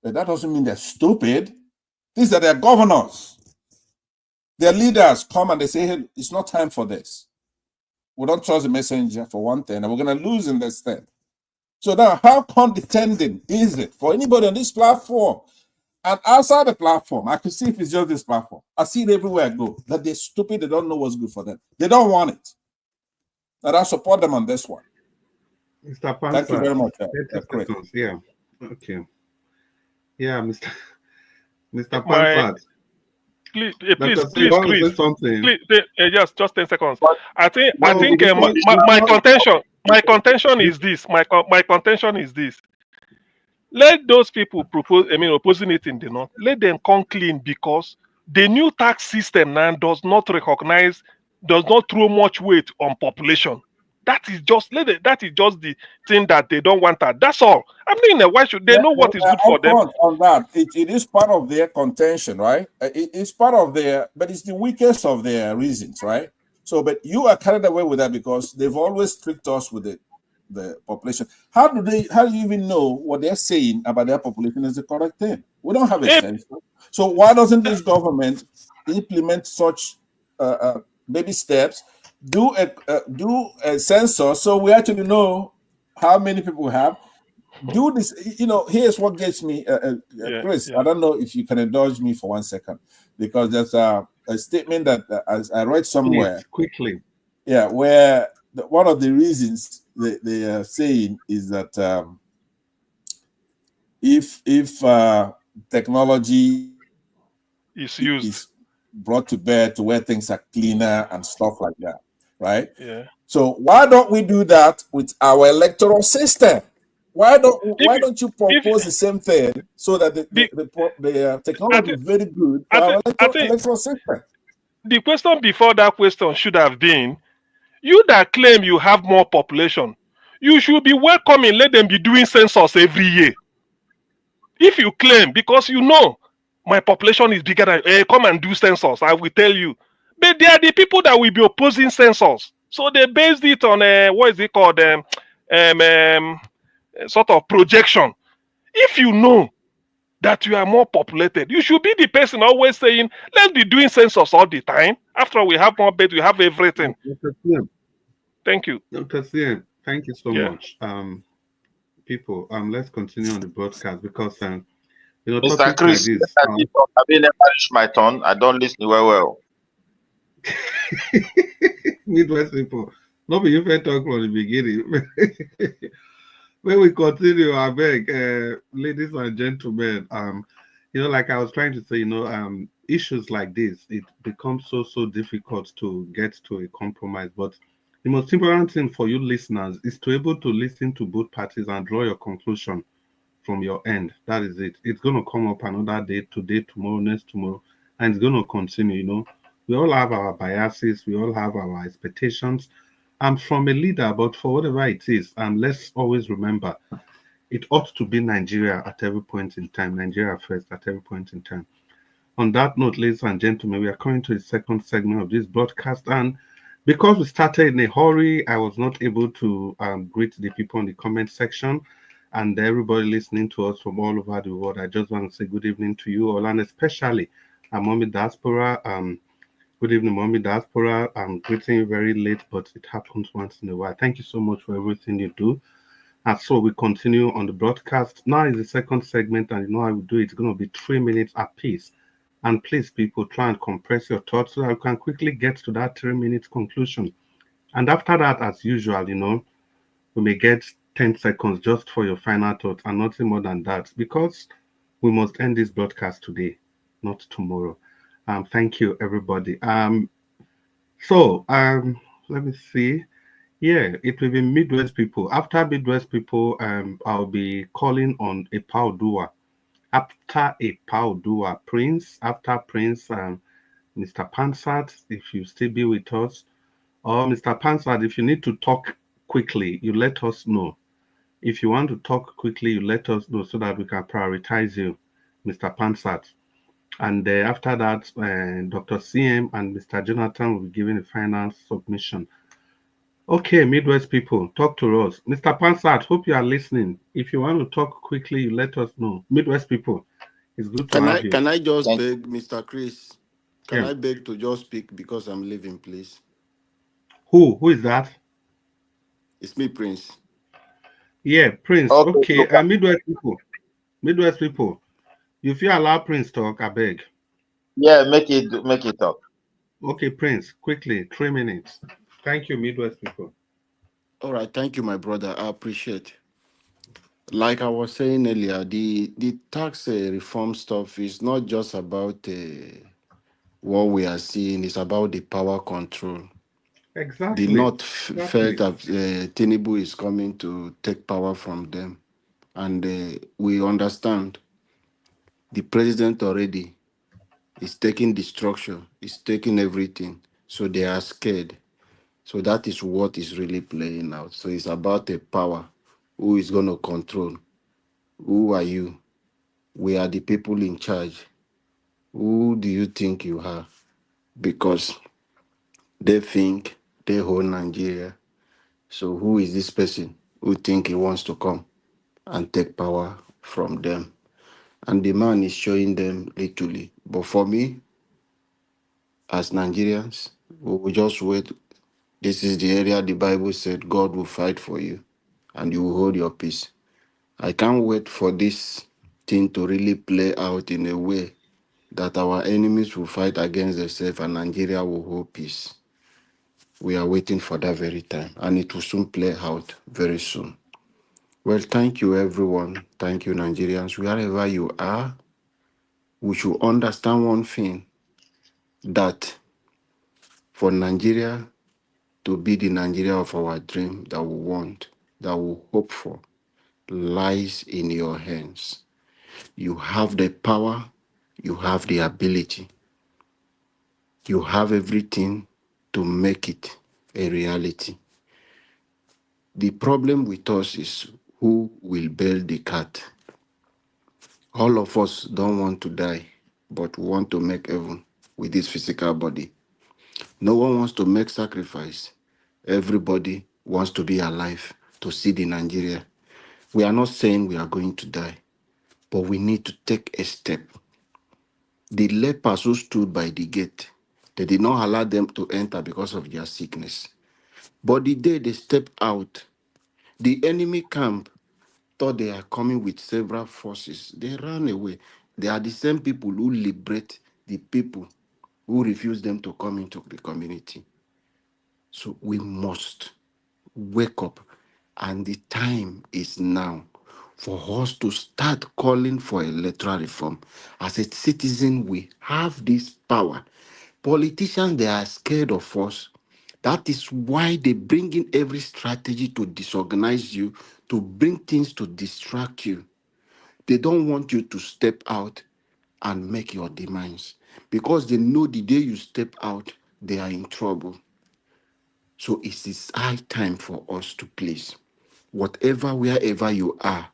But that doesn't mean they're stupid. These are their governors. Their leaders come and they say, hey, it's not time for this. We don't trust the messenger for one thing, and we're going to lose in this thing. So now, how condescending is it for anybody on this platform and outside the platform? I can see if it's just this platform. I see it everywhere I go, that they're stupid, they don't know what's good for them. They don't want it. And I support them on this one. Mr. Pansa, thank you very much. Yeah. Okay. Yeah, Mr. Pansat. please. Something. Please, just 10 seconds. I think because my contention is this. My contention is this. Let those people opposing it in the north, let them come clean, because the new tax system now does not throw much weight on population. That is just the thing that they don't want. That's all. I mean, why should they know what is good for them? On that, it is part of their contention, right? It's part of their, but it's the weakest of their reasons, right? So, but you are carried away with that because they've always tricked us with the population. How do you even know what they're saying about their population is the correct thing? We don't have a sense. So why doesn't this government implement such baby steps? Do a census so we actually know how many people we have. Do this, here's what gets me, Chris. I don't know if you can indulge me for 1 second, because there's a statement that I read somewhere. Please, quickly. Yeah, where one of the reasons they are saying is that if technology is brought to bear to where things are cleaner and stuff like that, right? Yeah. So why don't we do that with our electoral system? Why don't you propose the same thing so that the technology is very good for our electoral system? The question before that question should have been, you that claim you have more population, you should be welcoming, let them be doing census every year. If you claim, because my population is bigger than, come and do census, I will tell you. But they are the people that will be opposing census. So they based it on, what is it called, sort of projection. If you know that you are more populated, you should be the person always saying, let's be doing census all the time. After we have more beds, we have everything. Thank you. Dr. CM, thank you so much. People, let's continue on the broadcast, because Mr. Chris, like this, I mean, never reach my turn. I don't listen well. Midwest people, nobody you talk from the beginning. When we continue, I beg, ladies and gentlemen, like I was trying to say, issues like this, it becomes so difficult to get to a compromise. But the most important thing for you listeners is to be able to listen to both parties and draw your conclusion from your end. That is it. It's going to come up another day, today, tomorrow, next tomorrow, and it's going to continue. We all have our biases, we all have our expectations. I'm from a leader, but for whatever it is, let's always remember, it ought to be Nigeria at every point in time, Nigeria first at every point in time. On that note, ladies and gentlemen, we are coming to the second segment of this broadcast, and because we started in a hurry, I was not able to greet the people in the comment section and everybody listening to us from all over the world. I just want to say good evening to you all, and especially Mommy Diaspora. Good evening, Mommy Diaspora. I'm greeting you very late, but it happens once in a while. Thank you so much for everything you do. And so we continue on the broadcast. Now is the second segment, and how we do it. It's going to be 3 minutes apiece. And please, people, try and compress your thoughts so that you can quickly get to that 3-minute conclusion. And after that, as usual, we may get 10 seconds just for your final thoughts and nothing more than that, because we must end this broadcast today, not tomorrow. Thank you, everybody. So let me see. Yeah, it will be Midwest people. After Midwest people, I'll be calling on a Yar'Adua. After a Yar'Adua, Prince. After Prince, Mr. Pansat, if you still be with us, or Mr. Pansat, if you need to talk quickly, you let us know. If you want to talk quickly, you let us know so that we can prioritize you, Mr. Pansat. And after that, Dr. CM and Mr. Jonathan will be giving a final submission. Okay, Midwest people, talk to us. Mr. Pansat, hope you are listening. If you want to talk quickly, you let us know. Midwest people, it's good to have you. Can I just beg, Mr. Chris? Can I beg to just speak because I'm leaving, please? Who is that? It's me, Prince. Yeah, Prince. Okay. Midwest people. If you allow Prince talk, I beg. Yeah, make it talk. Okay, Prince, quickly, 3 minutes. Thank you, Midwest people. All right, thank you, my brother. I appreciate. Like I was saying earlier, the tax reform stuff is not just about what we are seeing is about the power control. Exactly. The North felt that Tinubu is coming to take power from them. And we understand the president already is taking the structure, is taking everything. So they are scared. So that is what is really playing out. So it's about a power. Who is going to control? Who are you? We are the people in charge. Who do you think you are? Because they think they hold Nigeria. So who is this person who think he wants to come and take power from them? And the man is showing them literally. But for me, as Nigerians, we will just wait. This is the area the Bible said God will fight for you and you will hold your peace. I can't wait for this thing to really play out in a way that our enemies will fight against themselves and Nigeria will hold peace. We are waiting for that very time, and it will soon play out very soon. Well, thank you, everyone. Thank you, Nigerians. Wherever you are, we should understand one thing, that for Nigeria to be the Nigeria of our dream that we want, that we hope for, lies in your hands. You have the power, you have the ability, you have everything to make it a reality. The problem with us is who will bail the cat. All of us don't want to die, but we want to make heaven with this physical body. No one wants to make sacrifice. Everybody wants to be alive to see the Nigeria. We are not saying we are going to die, but we need to take a step. The lepers who stood by the gate, they did not allow them to enter because of their sickness. But the day they stepped out, the enemy camp thought they are coming with several forces. They ran away. They are the same people who liberate the people who refuse them to come into the community. So we must wake up, and the time is now for us to start calling for electoral reform. As a citizen, we have this power. Politicians, they are scared of us. That is why they bring in every strategy to disorganize you, to bring things to distract you. They don't want you to step out and make your demands, because they know the day you step out, they are in trouble. So it is high time for us to please. Wherever you are,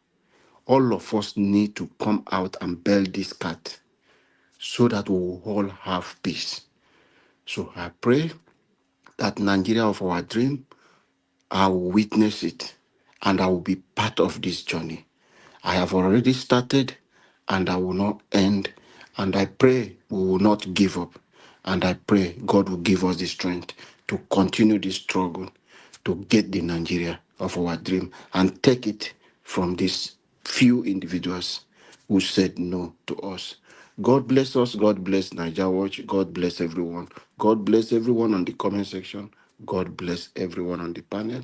all of us need to come out and bail this cat so that we will all have peace. So I pray that Nigeria of our dream, I will witness it and I will be part of this journey. I have already started and I will not end. And I pray we will not give up. And I pray God will give us the strength to continue this struggle to get the Nigeria of our dream and take it from these few individuals who said no to us. God bless us. God bless Niger Watch. God bless everyone. God bless everyone on the comment section. God bless everyone on the panel.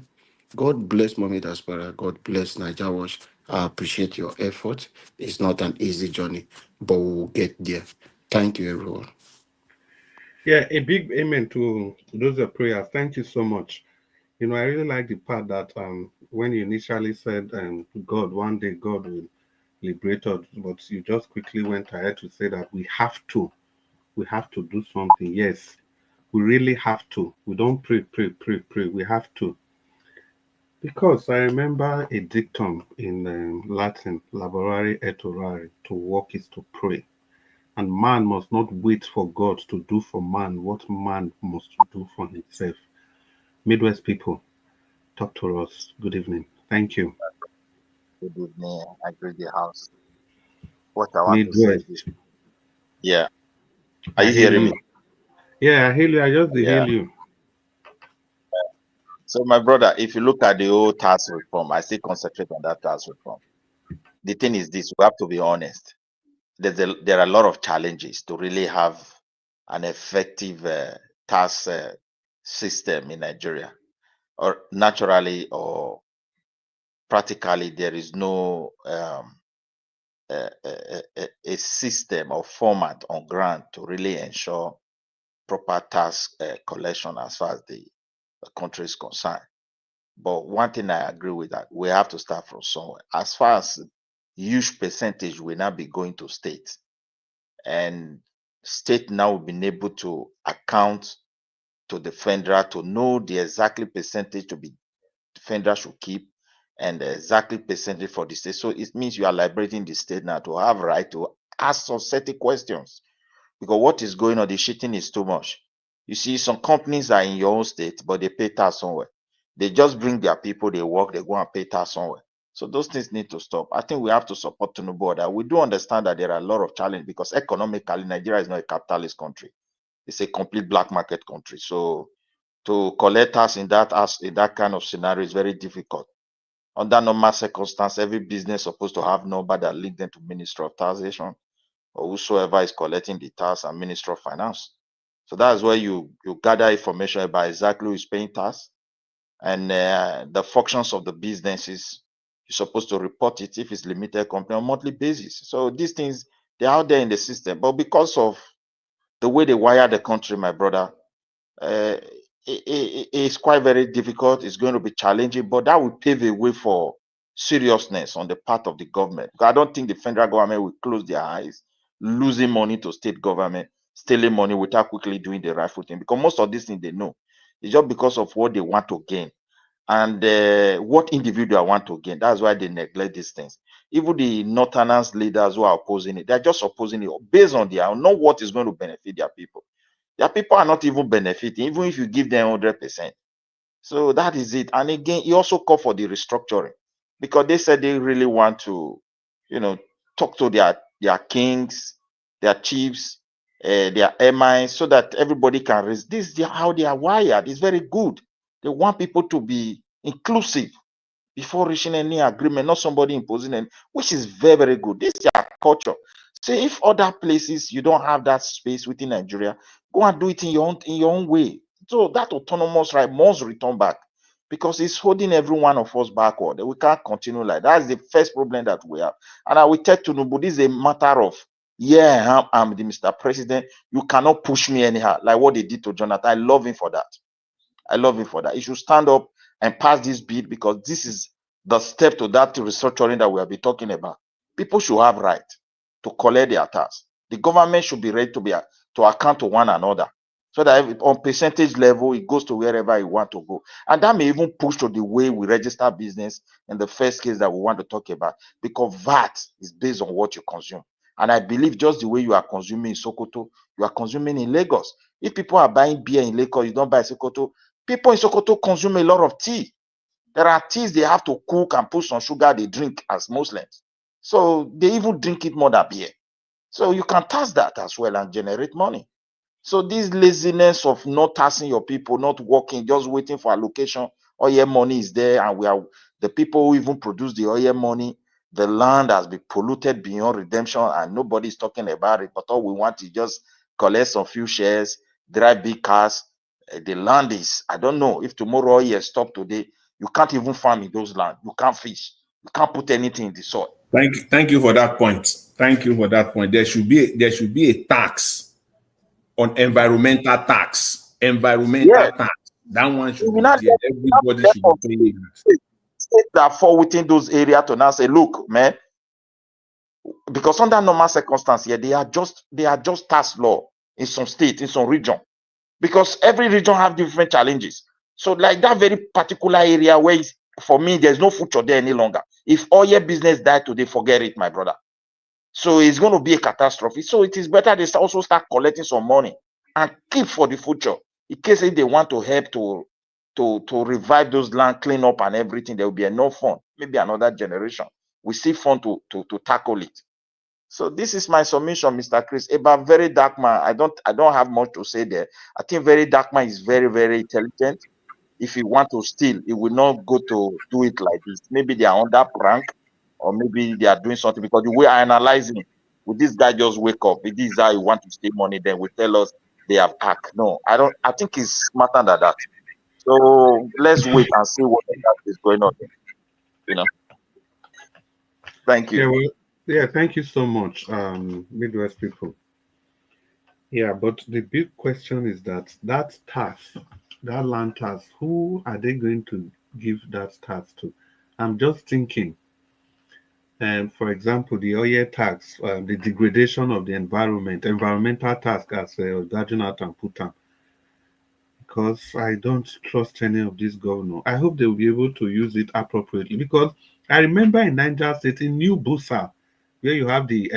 God bless Mommy Daspara. God bless Niger Watch. I appreciate your effort. It's not an easy journey, but we will get there. Thank you, everyone. Yeah, a big amen to those prayers. Thank you so much. You know, I really like the part that when you initially said, God, one day God will liberate us, but you just quickly went ahead to say that we have to do something. Yes, we really have to. We don't pray. We have to. Because I remember a dictum in Latin, laborare et orare, to work is to pray. And man must not wait for God to do for man what man must do for himself. Midwest people, talk to us. Good evening. Thank you. Good evening. I greet the house. What I want to say Midwest. is, yeah. Are I you hail hearing you. me? Yeah, I hail you. I just Yeah. hail you. So, my brother, if you look at the old tax reform, I still concentrate on that tax reform. The thing is this: we have to be honest. There are a lot of challenges to really have an effective tax system in Nigeria, or naturally or practically, there is no a system or format on ground to really ensure proper tax collection as far as the country is concerned. But one thing I agree with that, we have to start from somewhere. As far as huge percentage will now be going to states, and state now been able to account to the federal to know the exactly percentage to be the federal should keep and the exactly percentage for the state. So it means you are liberating the state now to have right to ask some certain questions, because what is going on, the cheating is too much. You see, some companies are in your own state, but they pay tax somewhere. They just bring their people, they work, they go and pay tax somewhere. So those things need to stop. I think we have to support Tinubu that we do understand that there are a lot of challenges, because economically, Nigeria is not a capitalist country. It's a complete black market country. So to collect tax in that kind of scenario is very difficult. Under normal circumstances, every business supposed to have number that link them to Ministry of Taxation or whosoever is collecting the tax and Ministry of Finance. So that's where you gather information about exactly who is paying tax and the functions of the businesses. You're supposed to report it if it's limited company on a monthly basis. So these things, they're out there in the system. But because of the way they wire the country, my brother, it's quite very difficult. It's going to be challenging, but that will pave a way for seriousness on the part of the government. I don't think the federal government will close their eyes, losing money to state government, stealing money without quickly doing the rightful thing, because most of these things they know. It's just because of what they want to gain and what individual want to gain. That's why they neglect these things. Even the Northerners leaders who are opposing it, they're just opposing it based on their not what is going to benefit their people. Their people are not even benefiting, even if you give them 100%. So that is it. And again, he also called for the restructuring, because they said they really want to, talk to their kings, their chiefs, their emirs, so that everybody can raise. This is how they are wired. It's very good. They want people to be inclusive before reaching any agreement, not somebody imposing them, which is very, very good. This is their culture. So if other places you don't have that space within Nigeria, go and do it in your own way. So that autonomous right must return back, because it's holding every one of us backward. We can't continue like that. That's the first problem that we have. And I will tell Tinubu, this is a matter of, I'm the Mr. President. You cannot push me anyhow, like what they did to Jonathan. I love him for that. He should stand up and pass this bill, because this is the step to that restructuring that we have been talking about. People should have right to collect their tax. The government should be ready to account to one another, so that on percentage level it goes to wherever you want to go. And that may even push to the way we register business in the first case that we want to talk about, because VAT is based on what you consume. And I believe just the way you are consuming in Sokoto, you are consuming in Lagos. If people are buying beer in Lagos, you don't buy Sokoto. People in Sokoto consume a lot of tea. There are teas they have to cook and put some sugar they drink as Muslims. So they even drink it more than beer. So you can tax that as well and generate money. So this laziness of not taxing your people, not working, just waiting for allocation, oil money is there, and we are the people who even produce the oil money. The land has been polluted beyond redemption, and nobody is talking about it. But all we want is just collect some few shares, drive big cars. The land is, I don't know if tomorrow oil stop today, you can't even farm in those lands. You can't fish. You can't put anything in the soil. Thank you for that point. Thank you for that point. There should be a tax on environmental tax. Tax. That one should be there. Everybody should be paying. States that fall within those areas to now say, look, man, because under normal circumstances here, they are just tax law in some state, in some region, because every region have different challenges. So like that very particular area where for me, there's no future there any longer. If oil business die today, forget it, my brother. So it's going to be a catastrophe. So it is better they also start collecting some money and keep for the future, in case if they want to help to revive those land, clean up and everything, there will be enough fund. Maybe another generation we see fund to tackle it. So this is my submission, Mr. Chris. About Very Dark Man, I don't have much to say there. I think Very Dark Man is very, very intelligent. If he want to steal, he will not go to do it like this. Maybe they are under prank, or maybe they are doing something, because the way I analyze him, would this guy just wake up? If this is how he want to steal money, then will tell us they have hacked. No, I think he's smarter than that. So let's wait and see what is going on. Thank you. Thank you so much, Midwest people. Yeah, but the big question is that tax, that land tax, who are they going to give that tax to? I'm just thinking, for example, the oil tax, the degradation of the environment, environmental tax, as Gajunat put on, because I don't trust any of these governors. I hope they will be able to use it appropriately, because I remember in Niger State, in New Busa, where you have the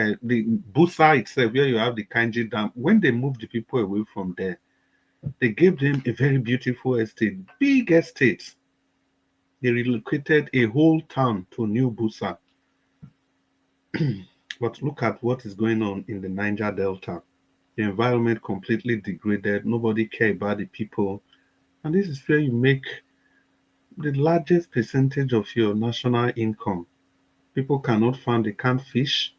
Busa itself, where you have the Kanji Dam, when they moved the people away from there, they gave them a very beautiful estate, big estate. They relocated a whole town to New Busa. But look at what is going on in the Niger Delta. The environment completely degraded. Nobody care about the people. And this is where you make the largest percentage of your national income. People cannot farm, they can't fish.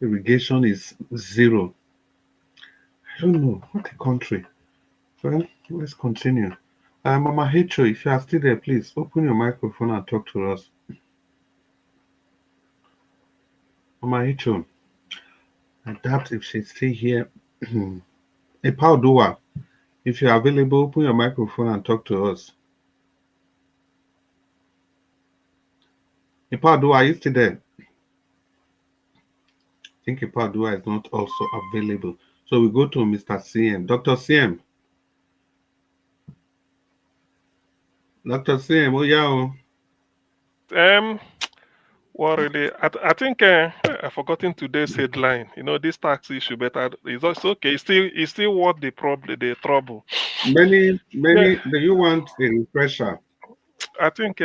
Irrigation is zero. I don't know. What a country. Well, let's continue. Mama Hecho, if you are still there, please open your microphone and talk to us. Mama Hecho, I doubt if she's still here. Epaudua, if you're available, open your microphone and talk to us. Epaudua, are you still there? I think Epaudua is not also available. So we go to Mr. CM. Dr. CM. Dr. CM, oh yeah. Well, really, I think I've forgotten today's headline. You know, this tax issue, but it's also okay. It's still worth the trouble. Many. Yeah, Do you want a refresher? I think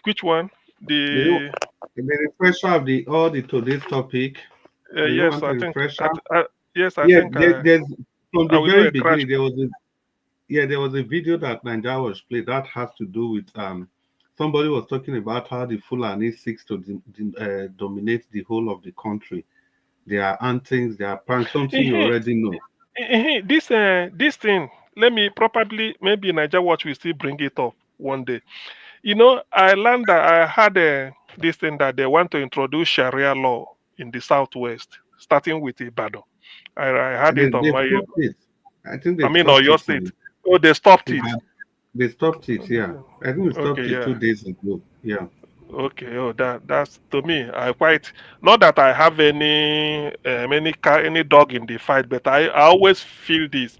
which one? Do you The the refresher of all the today's topic? Do you yes, want a I think refresher? yes, I Yeah, think there's from I the will do very a crash. beginning there was a video that Nigeria was played that has to do with somebody was talking about how the Fulani seeks to dominate the whole of the country. Their antics, their pranks, something you already know. This thing. Let me probably maybe Niger Watch will still bring it up one day. You know, I learned that I had this thing that they want to introduce Sharia law in the southwest, starting with Ibadan. I had it on They my, stopped it. I think I they mean, stopped Oyo it. State. Oh, they stopped it. Yeah, they stopped it. Yeah, I think we stopped Okay, it yeah. 2 days ago. Yeah. Okay. Oh, that's to me. I quite not that I have any dog in the fight, but I always feel this.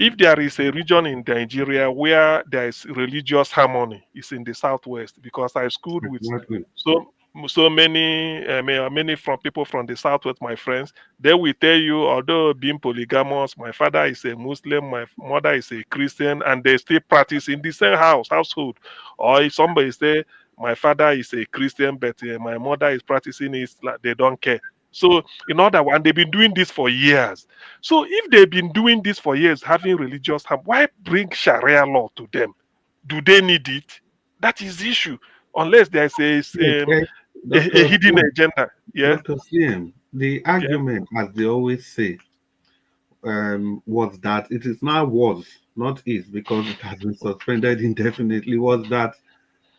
If there is a region in Nigeria where there is religious harmony, it's in the southwest because I schooled with Exactly. so many many from people from the southwest, my friends. They will tell you, although being polygamous, my father is a Muslim, my mother is a Christian, and they still practice in the same household. Or if somebody say my father is a Christian, but my mother is practicing Islam, they don't care. So in other words, they've been doing this for years. So if they've been doing this for years, having religious harm, why bring Sharia law to them? Do they need it? That is the issue. Unless there's Yes, a Dr. hidden agenda. Yeah. Dr. CM, the Yeah. argument, as they always say, was that it is now was, not is, because it has been suspended indefinitely, was that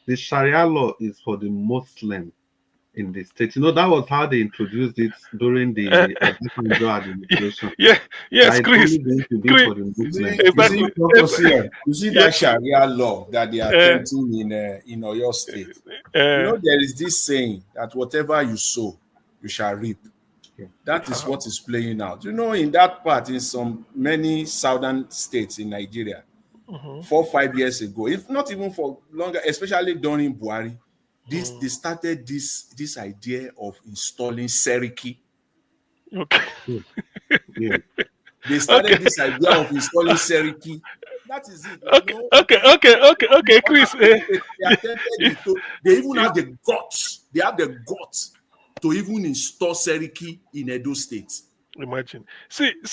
the Sharia law is for the Muslim in the state. You know, that was how they introduced it during Uh, the Obasanjo administration. yeah. Yes, That it's Chris. only going to be Chris. for the You Muslims. see, you see, Exactly. Dr. CM, you see Yeah. that Sharia law that they are Uh, attempting in Oyo State. You uh, know, there is this saying that whatever you sow, you shall reap. That is what is playing out. You know, in that part, in some many southern states in Nigeria, mhm. 4-5 years ago, if not even for longer, especially during Buhari, they started this idea of installing Seriki. Okay. Yeah. They Okay. started this idea of installing Seriki. That is it. You Okay. know, Okay, Chris. they attempted it. They even have the guts. They have the guts to even install Seriki in Edo State. Imagine.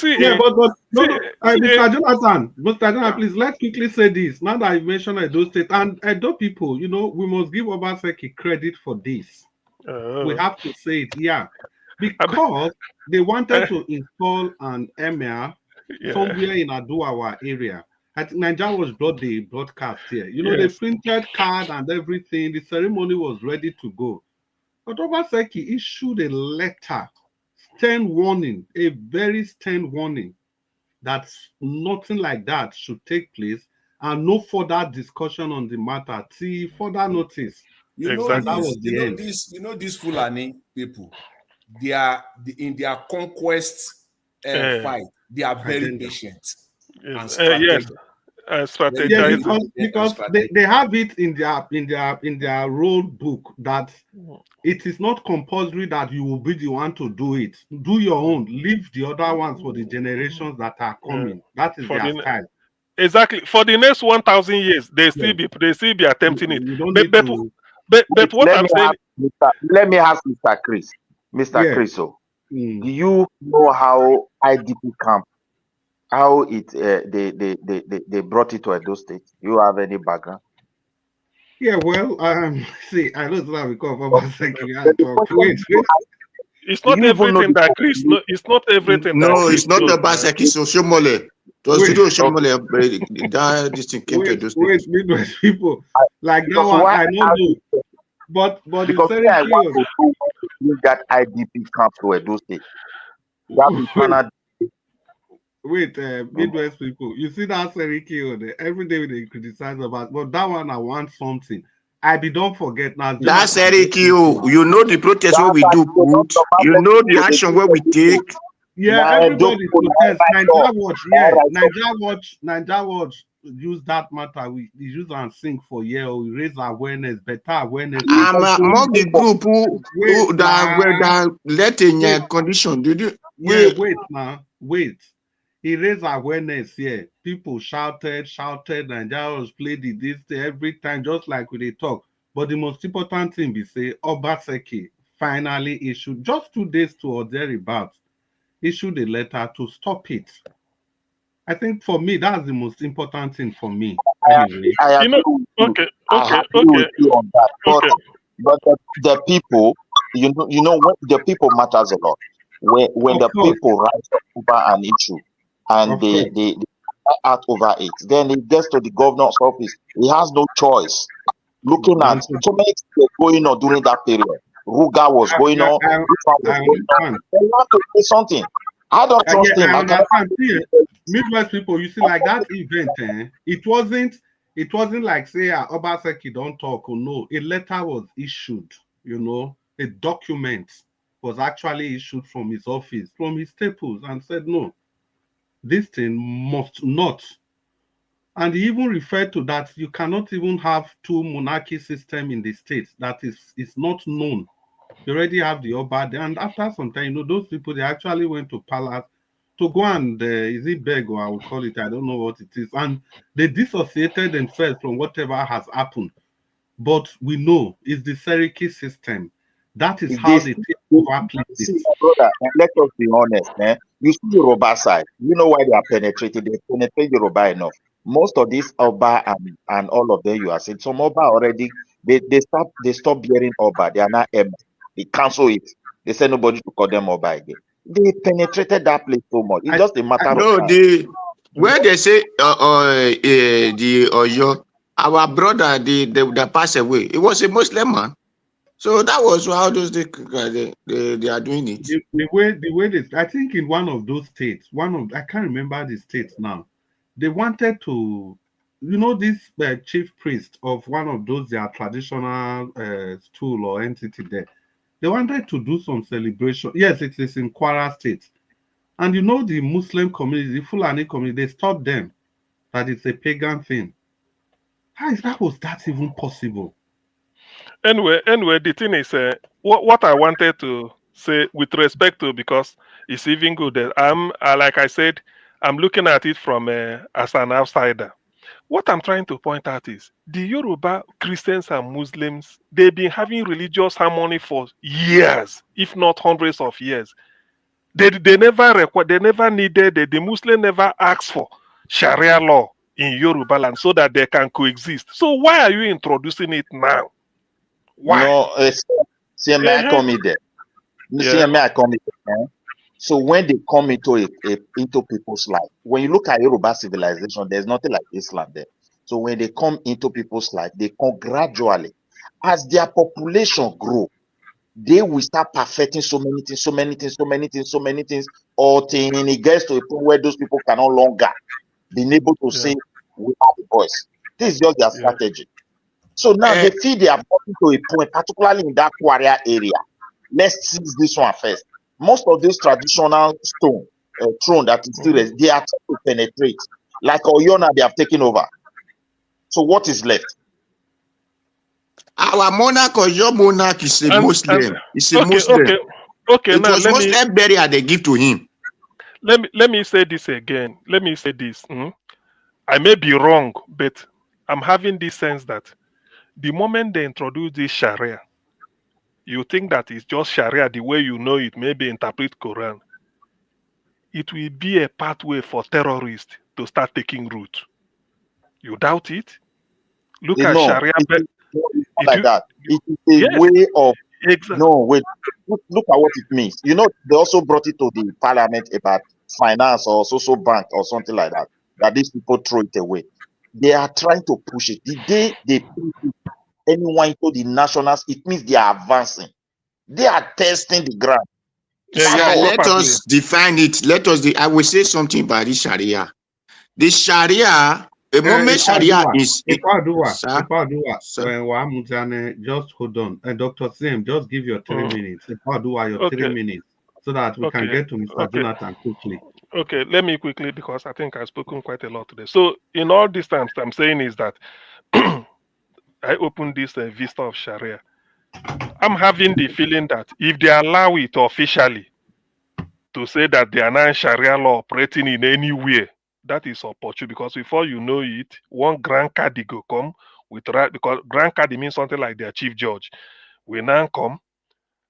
Yeah, but no. Mr. Jonathan, yeah. please let's quickly say this. Now that I mentioned Edo State and Edo people, you know, we must give Obaseki credit for this. We have to say it, yeah, because they wanted to install an emir somewhere in Aduawa area. I think Nigeria was the broadcast here. You know, they Yes. printed card and everything. The ceremony was ready to go. But Obaseki issued a letter stern warning, a very stern warning that nothing like that should take place and no further discussion on the matter till further notice. You know And that this, was the end. you know these Fulani people, they are in their conquest fight, they are very Agenda. patient and Yes, strategic. strategize. Yeah, because they have it in their role book that it is not compulsory that you will be the one to do it. Do your own. Leave the other ones for the generations that are coming. That is For their the style. exactly for the next 1,000 years, they still be attempting it. You don't But need but, to. but what I'm saying, Let me ask Mr. Chris. Mr. Yeah. Chris, do you know how IDP camp, how it they brought it to Edo State? Do you have any background? Yeah, well, see, I don't know because Obasanjo. Wait. it's not everything that Chris. No, it's not everything that No, Chris it's not knows, about man. Seki Soshomole. It was Wait. Judo Soshomole. That this thing came to Edo State. Wait, Midwest people. Like that Because one, why I don't know. But the Because Seriki I want to do use that IDP camp to Edo State. That is Canada. Wait, Midwest people, you see that Seriki every day they criticize about, but that one I want something. don't forget now. That's Eric, you know the protest what we do, put. You know the action where we take. Yeah, everybody protest. Niger Watch use that matter. We use and sing for year. We raise awareness, better awareness. I'm among the group who that were that let in condition. Did you? Wait now. Wait. He raised awareness here. People shouted, Nigerians played this every time, just like we talk. But the most important thing we say, Obaseki finally issued, just 2 days to or thereabouts, issued a letter to stop it. I think for me, that's the most important thing for me. Anyway. I agree with you on that. But the people, you know what, the people matters a lot. When the people rise up over an issue and they act over it, then it gets to the governor's office. He has no choice. Looking at so many things going on during that period. Ruga was going on. They have to do something. I don't trust him. I understand. Midwest people, you see, like that event, it wasn't like say Obaseki don't talk or no. A letter was issued, a document was actually issued from his office, from his staples, and said no, this thing must not. And he even referred to that you cannot even have two monarchy system in the state. That is not known. You already have the Oba, and after some time, those people, they actually went to palace to go and, is it beg or I will call it, I don't know what it is. And they dissociated themselves from whatever has happened. But we know it's the Seriki system. That is how they take over places. Brother, let us be honest, man. You see the Yoruba side. You know why they are penetrated. They penetrate Yoruba enough. Most of these Oba and all of them, you are saying, some Oba already, they stop bearing Oba. They are not Emma. They cancel it. They say nobody to call them Oba again. They penetrated that place so much. It's just a matter of time. Where they say the Oyo, our brother, the passed away. It was a Muslim man. So that was how those they are doing it. The way this, I think in one of those states, I can't remember the states now. They wanted to, this chief priest of one of those their traditional stool or entity there. They wanted to do some celebration. Yes, it is in Kwara State. And the Muslim community, the Fulani community, they stopped them that it's a pagan thing. How was that even possible? Anyway, the thing is, what I wanted to say with respect to, because it's even good that like I said, I'm looking at it from as an outsider. What I'm trying to point out is the Yoruba Christians and Muslims, they've been having religious harmony for years, if not hundreds of years. They never needed, the Muslim never asked for Sharia law in Yoruba land so that they can coexist. So why are you introducing it now? Why? No, see, may I come in there? See, may I come in there? So when they come into people's life, when you look at Yoruba civilization, there's nothing like Islam there. So when they come into people's life, they come gradually. As their population grow, they will start perfecting so many things, until it gets to a point where those people can no longer be able to say we have a voice. This is just their strategy. So now they feel they have gotten to a point, particularly in that Kwaria area. Let's seize this one first. Most of these traditional throne that is still there, they are trying to penetrate. Like Oyona, they have taken over. So what is left? Our monarch or your monarch is a Muslim. It's a Muslim. Okay. It Now was Muslim burial they give to him. Let me say this again. Let me say this. I may be wrong, but I'm having this sense that the moment they introduce this Sharia, you think that it's just Sharia the way you know it, maybe interpret Quran. It will be a pathway for terrorists to start taking root. You doubt it? Look at Sharia. It is a way of look at what it means. You know, they also brought it to the parliament about finance or social bank or something like that. That these people throw it away. They are trying to push it. The day they push anyone into the nationals, it means they are advancing. They are testing the ground. Let us define it. I will say something about the Sharia. The Sharia, the moment Sharia is. Just hold on. Dr. Sim, just give your 3 minutes. Your 3 minutes, so that we can get to Mr. Jonathan quickly. Okay, let me quickly, because I think I've spoken quite a lot today. So, in all these times, I'm saying is that I opened this vista of Sharia. I'm having the feeling that if they allow it officially to say that they are not Sharia law operating in any way, that is opportune, because before you know it, one grand caddy go come with right, because grand caddy means something like their chief judge. We now come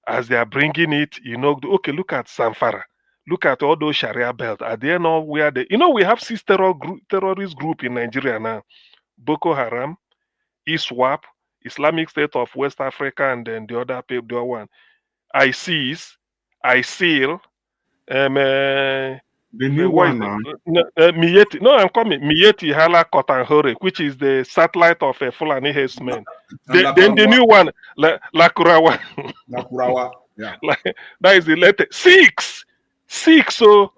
as they are bringing it, okay, look at Samfara. Look at all those Sharia belts. Are they not where they, we have 6 terrorist group in Nigeria now. Boko Haram, ISWAP, Islamic State of West Africa, and then the other one. ISIS, ISIL, the new one now. Mieti. No, I'm coming. Mieti Hala Kotanhore, which is the satellite of a Fulani herdsman. Then the new one, La Kurawa. La Kurawa, yeah. That is the latest. 6. So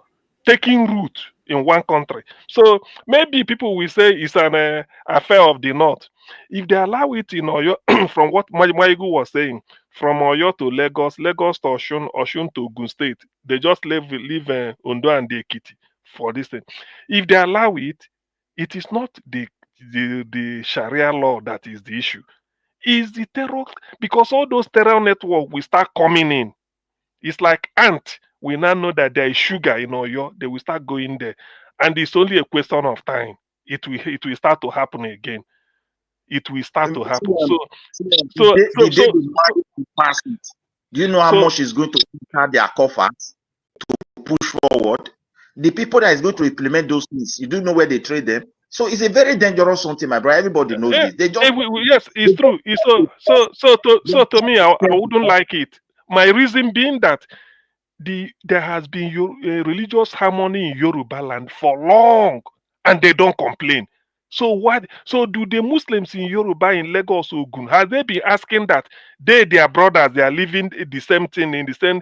taking root in one country. So maybe people will say it's an affair of the North. If they allow it in Oyo, from what Maigu was saying, from Oyo to Lagos, Lagos to Oshun to Ogun State, they just leave Ondo and the Ekiti for this thing. If they allow it, it is not the Sharia law that is the issue. It's the terror, because all those terror networks will start coming in. It's like ant. We now know that there is sugar in Oyo. They will start going there, and it's only a question of time. It will start to happen again. It will start to happen. Do you know how much is going to enter their coffers to push forward? The people that is going to implement those things, you do know where they trade them. So it's a very dangerous something, my brother. Everybody knows this. They just yes, it's true. So to me, I wouldn't like it. My reason being that there has been religious harmony in Yoruba land for long, and they don't complain. So what? So do the Muslims in Yoruba, in Lagos, Ogun, have they been asking that their brothers, they are living the same thing in the same,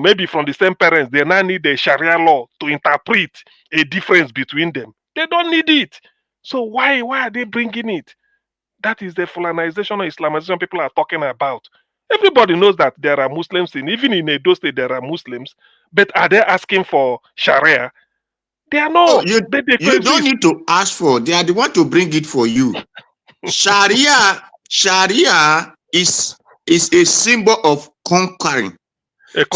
maybe from the same parents, they now need the Sharia law to interpret a difference between them? They don't need it. So why are they bringing it? That is the Fulanization or Islamization people are talking about. Everybody knows that there are Muslims even in Edo State there are Muslims, but are they asking for Sharia? They are not. You don't need to ask for. They are the one to bring it for you. Sharia is a symbol of conquering. The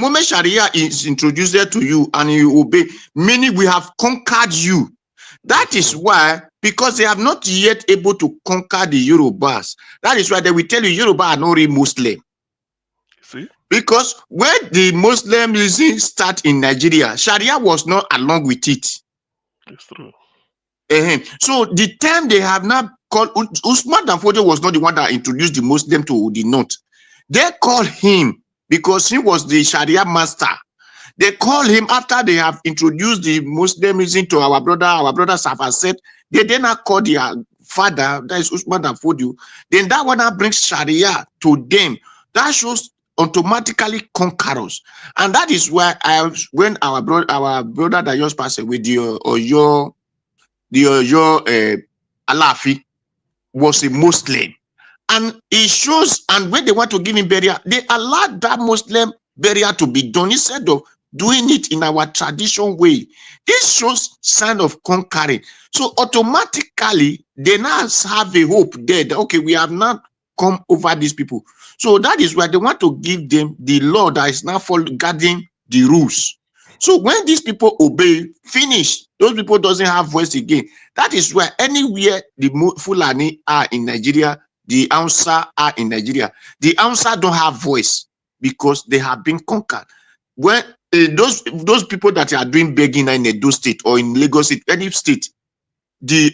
moment Sharia is introduced there to you and you obey, meaning we have conquered you. That is why, because they have not yet able to conquer the Yorubas. That is why they will tell you Yoruba are not really Muslim. See? Because when the Muslimism start in Nigeria, Sharia was not along with it. It's true. So the time they have now called Usman Danfodio was not the one that introduced the Muslim to the North. They called him because he was the Sharia master. They call him after they have introduced the Muslimism to our brothers have said. They did not call their father, that is Usman that fooled you, then that one that brings Sharia to them. That shows automatically conquerors. And that is why when our brother that just passed away, the Alafi was a Muslim. And it shows, and when they want to give him burial, they allowed that Muslim burial to be done instead of doing it in our tradition way. This shows sign of conquering. So automatically, they now have a hope there that, okay, we have not come over these people. So that is why they want to give them the law that is now guarding the rules. So when these people obey, finish, those people doesn't have voice again. That is why anywhere the Fulani are in Nigeria, the Hausa are in Nigeria, the Hausa don't have voice because they have been conquered. When those people that are doing begging in Edo State or in Lagos State, any state, the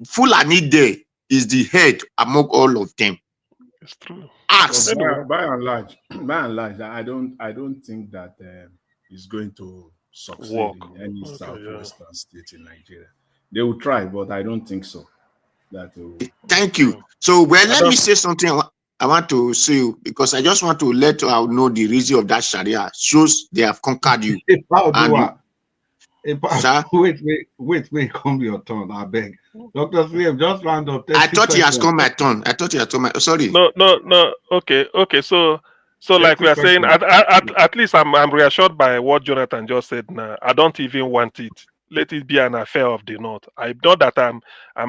Fulani there is the head among all of them. It's true. But by and large, I don't think that is going to succeed in any southwestern state in Nigeria. They will try, but I don't think so. Thank you. So, well, let me say something. I want to say you because I just want to let you know the reason of that Sharia shows they have conquered you. Wait, come your turn. I beg, Dr. Slim, just round up. I thought he has come my turn. Sorry. No. Okay. So like we are saying, at least I'm reassured by what Jonathan just said. Now I don't even want it. Let it be an affair of the North. I know that I'm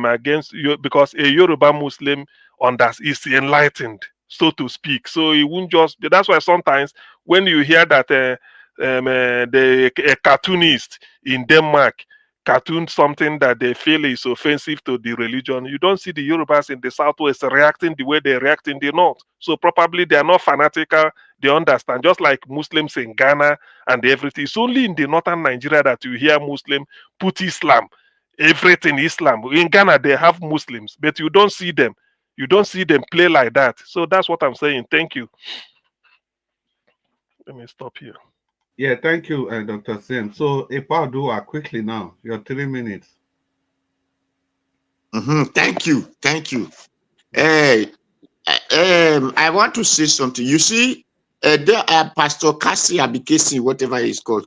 against you because a Yoruba Muslim is enlightened, so to speak. So it won't just. That's why sometimes when you hear that a cartoonist in Denmark cartoon something that they feel is offensive to the religion, you don't see the Yorubas in the Southwest reacting the way they react in the North. So probably they are not fanatical. They understand, just like Muslims in Ghana and everything. It's only in the northern Nigeria that you hear Muslim put Islam, everything Islam. In Ghana, they have Muslims, but you don't see them. You don't see them play like that. So that's what I'm saying. Thank you. Let me stop here. Yeah, thank you, Dr. Sim. So, Yar'Adua, quickly now, your 3 minutes. Thank you. I want to say something. You see, Pastor Cassie Abikesi, whatever he's called,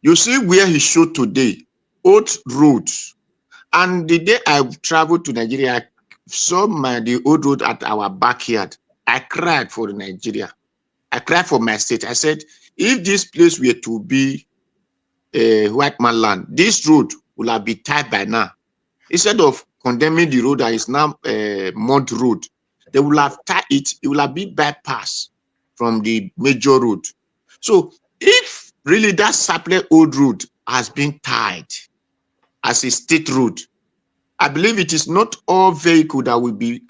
you see where he showed today, old roads. And the day I traveled to Nigeria, I saw the old road at our backyard. I cried for Nigeria. I cried for my state. I said, if this place were to be a white man land, this road will have been tied by now. Instead of condemning the road that is now a mud road, they will have tied it. It will have been bypass from the major road. So if really that Sapele old road has been tied as a state road, I believe it is not all vehicle that will be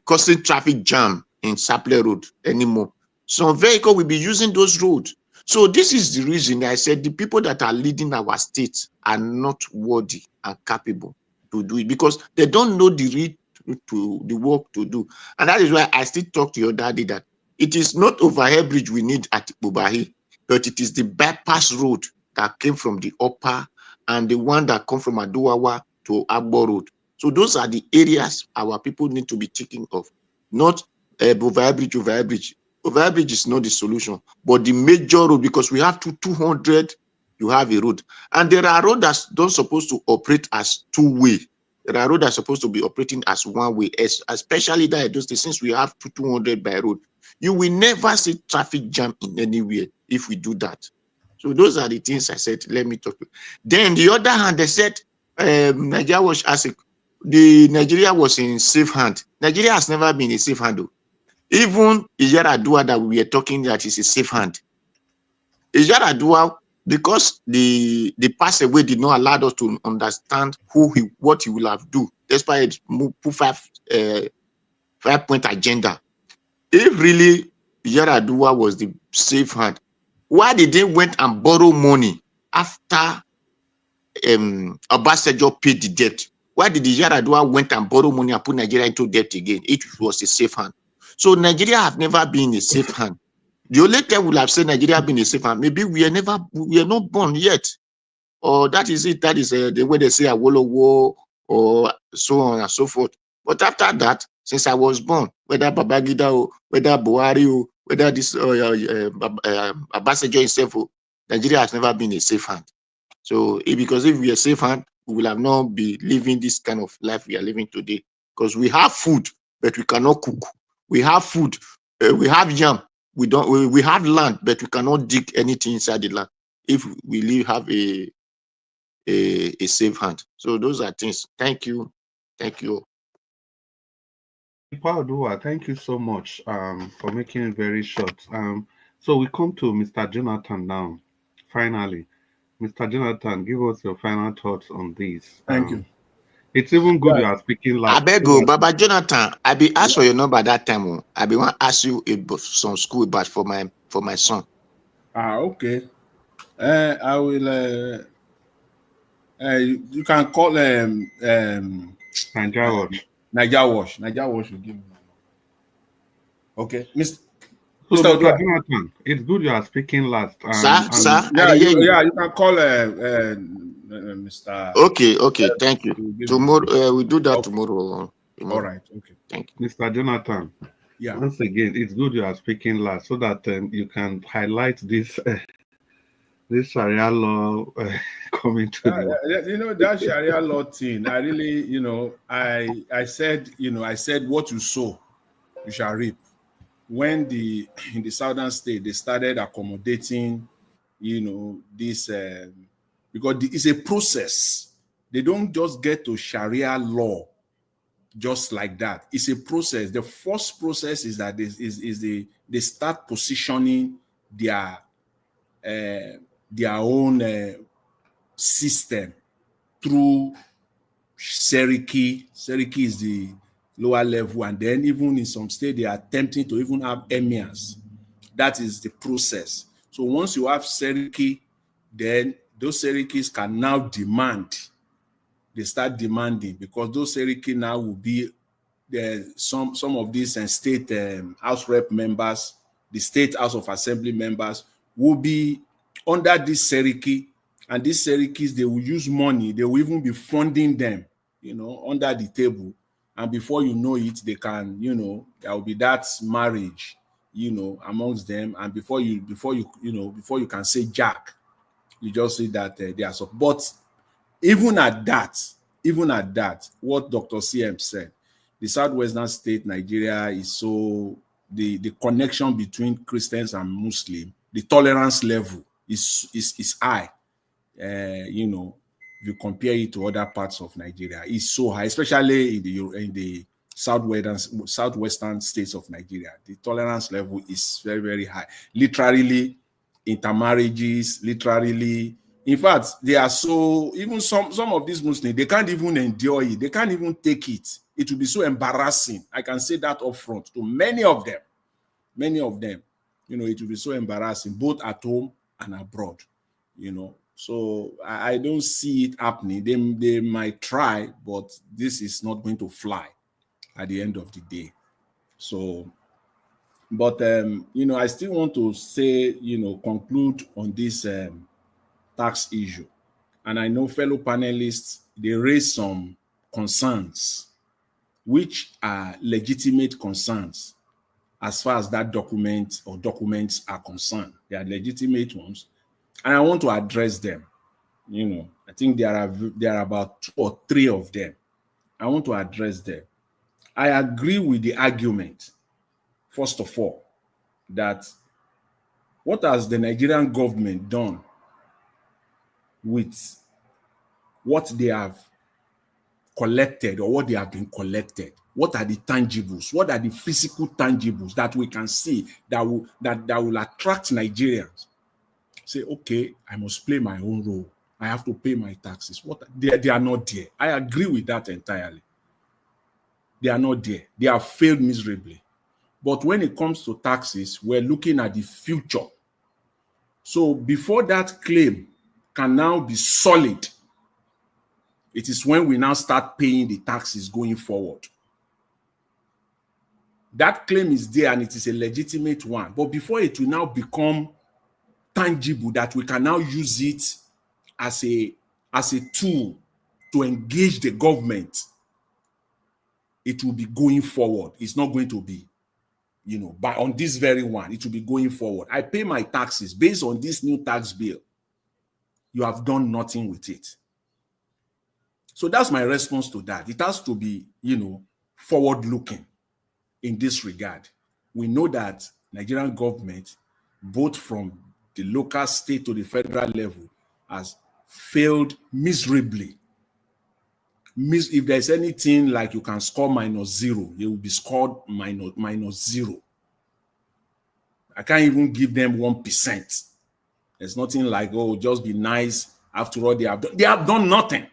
causing traffic jam in Sapele road anymore. Some vehicle will be using those roads. So this is the reason I said the people that are leading our state are not worthy and capable to do it because they don't know the work to do. And that is why I still talk to your daddy that it is not overhead bridge we need at Bubahi, but it is the bypass road that came from the upper and the one that come from Aduwawa to Agbo Road. So those are the areas our people need to be thinking of, not overhead bridge. Overhead bridge is not the solution, but the major road, because we have 200, you have a road. And there are roads that don't supposed to operate as two-way. There are roads that are supposed to be operating as one-way, especially that Edo State, since we have 200 by road. You will never see traffic jam in anywhere if we do that. So those are the things I said, let me talk to. Then the other hand, they said, Nigeria was Nigeria was in safe hand. Nigeria has never been a safe hand. Even Yar'Adua that we were talking that is a safe hand. Yar'Adua, because the pass away did not allow us to understand what he will have do. That's why it put 5-point agenda. If really Yar'Adua was the safe hand, why did they went and borrow money after Obasanjo paid the debt? Why did the Yar'Adua went and borrow money and put Nigeria into debt again? It was a safe hand. So Nigeria have never been a safe hand. The only time we'll have said Nigeria been a safe hand, maybe we are not born yet. Or that is it. That is the way they say Awolowo or so on and so forth. But after that, since I was born, whether Babangida, whether Buhari, whether this Obasanjo himself, Nigeria has never been a safe hand. So because if we are safe hand, we will have not be living this kind of life we are living today. Because we have food, but we cannot cook. We have food, we have yam. We have land, but we cannot dig anything inside the land if we have a safe hand. So those are things. Thank you. Thank you. Yar'Adua, thank you so much for making it very short. So we come to Mr. Jonathan now. Finally, Mr. Jonathan, give us your final thoughts on this. Thank you. It's even good you are speaking I last. beg you, Baba Jonathan. I be asked for your number that time. I be want to ask you about some school badge for my son. Okay. I will. You can call Niger Watch. Niger Watch. Niger Watch will give me. Okay, Mr. So, Mr. Odua. Jonathan, it's good you are speaking last. Sir, yeah, you can call Mr. Okay, thank you. Tomorrow, we do that tomorrow. All right, okay. Thank you. Mr. Jonathan, once again, it's good you are speaking last so that you can highlight this this Sharia law coming to the that Sharia law thing. I really, I said what you sow, you shall reap. When in the southern state they started accommodating, this because it's a process. They don't just get to Sharia law just like that. It's a process. The first process is that they start positioning their own system through Seriki. Seriki is the lower level, and then even in some state they are attempting to even have emirs. That is the process. So once you have Seriki, then those Serikis can now demand. They start demanding because those Seriki now will be some of these state House Rep members, the State House of Assembly members will be under this Seriki, and these Serikis, they will use money. They will even be funding them, under the table. And before you know it, they can, there will be that marriage, amongst them. And before you can say Jack, you just see that they are so. But even at that, what Dr. CM said, the southwestern state, Nigeria, is so the connection between Christians and Muslims, the tolerance level is high. If you compare it to other parts of Nigeria, it's so high, especially in the southwestern states of Nigeria. The tolerance level is very, very high. Literally, intermarriages, in fact, they are so, even some of these Muslims, they can't even endure it. They can't even take it. It will be so embarrassing. I can say that up front to many of them. Many of them, it will be so embarrassing, both at home and abroad, So I don't see it happening. They might try, but this is not going to fly at the end of the day. So, but, I still want to say, conclude on this tax issue. And I know fellow panelists, they raise some concerns, which are legitimate concerns as far as that document or documents are concerned. They are legitimate ones. And I want to address them. I think there are about 2 or 3 of them. I want to address them. I agree with the argument, first of all, that what has the Nigerian government done with what they have collected or what they have been collected? What are the tangibles? What are the physical tangibles that we can see that will attract Nigerians? Say, okay, I must play my own role. I have to pay my taxes. They are not there. I agree with that entirely. They are not there. They have failed miserably. But when it comes to taxes, we're looking at the future. So before that claim can now be solid, it is when we now start paying the taxes going forward. That claim is there and it is a legitimate one. But before it will now become tangible, that we can now use it as a tool to engage the government it will be going forward. It's not going to be, but on this very one, it will be going forward. I pay my taxes based on this new tax bill. You have done nothing with it. So that's my response to that. It has to be, forward-looking in this regard. We know that Nigerian government, both from the local, state to the federal level, has failed miserably. If there's anything like you can score -0, it will be scored -0. I can't even give them 1%. There's nothing like, oh, just be nice. After all, they have done nothing.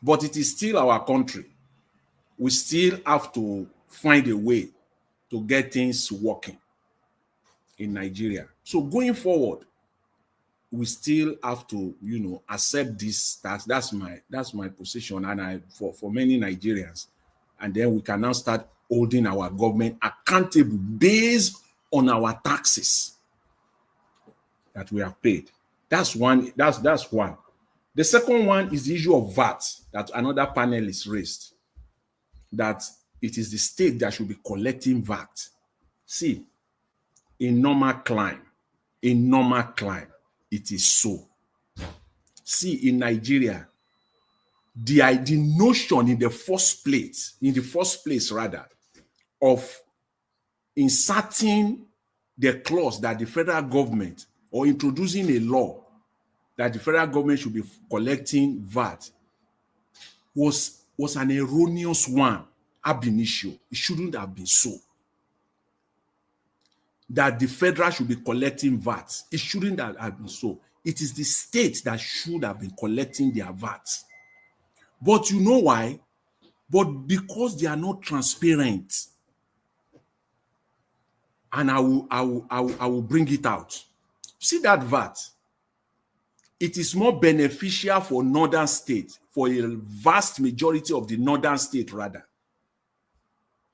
But it is still our country. We still have to find a way to get things working in Nigeria. So going forward, we still have to, accept this tax. That's my position, and for many Nigerians. And then we can now start holding our government accountable based on our taxes that we have paid. That's one. That's one. The second one is the issue of VAT that another panelist raised, that it is the state that should be collecting VAT. See, in normal climate, it is so. See, in Nigeria, the notion in the first place rather, of inserting the clause that the federal government, or introducing a law that the federal government should be collecting VAT, was an erroneous one ab initio. It shouldn't have been so. That the federal should be collecting VAT. It shouldn't have been so. It is the state that should have been collecting their VAT. But you know why? But because they are not transparent. And I will bring it out. See that VAT? It is more beneficial for northern states, for a vast majority of the northern states rather,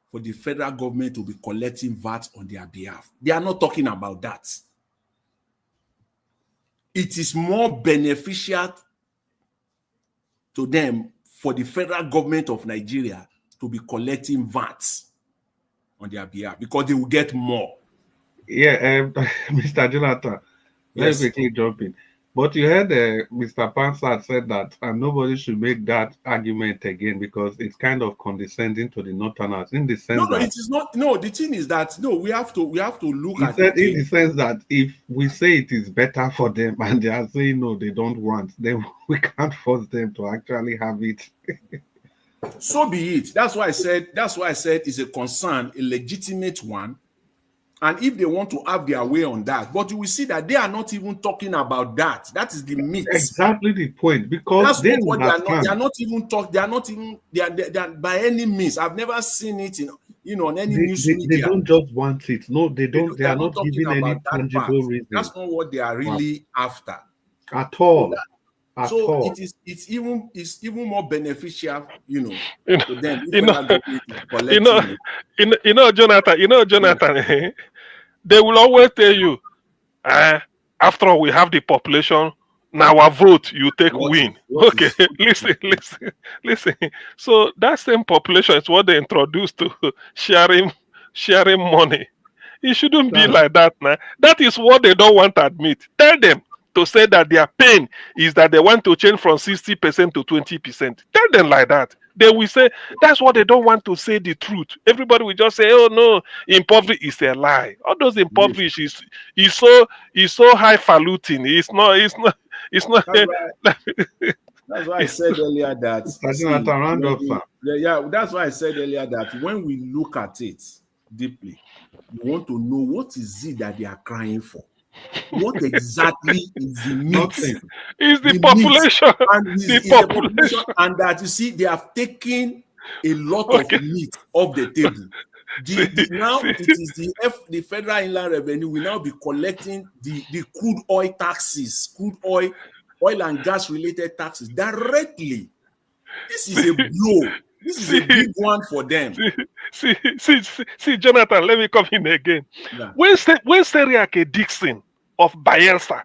for the federal government to be collecting VAT on their behalf. They are not talking about that. It is more beneficial to them for the federal government of Nigeria to be collecting VAT on their behalf because they will get more. Yeah, Mr. Jonathan, Yes. let me quickly jump in. But you heard Mr. Pansat said that nobody should make that argument again because it's kind of condescending to the Northerners in the sense that it is not. No, the thing is that we have to look at it in the sense that if we say it is better for them and they are saying no, they don't want, then we can't force them to actually have it. So be it. That's why I said it's a concern, a legitimate one. And if they want to have their way on that, but you will see that they are not even talking about that. That is the myth. Exactly the point, because that's what they are not even by any means. I've never seen it in on any news media. They don't just want it. No, they don't. They are not giving any tangible reason. That's not what they are really after at all. So it's even more beneficial, to them. Jonathan, they will always tell you, after all, we have the population. Now our vote, you take win. Okay, listen. So that same population is what they introduced to sharing money. It shouldn't be like that now. That is what they don't want to admit. Tell them to say that their pain is that they want to change from 60% to 20%. Tell them like that. They will say that's what they don't want to say the truth. Everybody will just say, "Oh no, impoverished is a lie." All those impoverished is so highfalutin. It's not. That's why I said earlier that. That's why I said earlier that when we look at it deeply, we want to know what is it that they are crying for. What exactly is the meat? Is the population. And the population, and that you see, they have taken a lot of meat off the table. Now it is the Federal Inland Revenue will now be collecting the crude oil taxes, oil and gas related taxes directly. This is a blow. This is a big one for them. See, Jonathan, let me come in again. Yeah. When Seriake Dixon of Bayelsa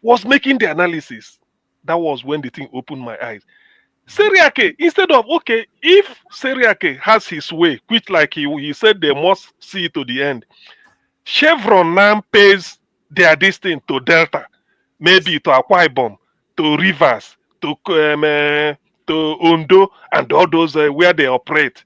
was making the analysis, that was when the thing opened my eyes. Seriake, instead of, okay, if Seriake has his way, which like he said they must see to the end, Chevron now pays their distance to Delta, maybe to Akwa Ibom, to Rivers, to Ondo, and all those where they operate.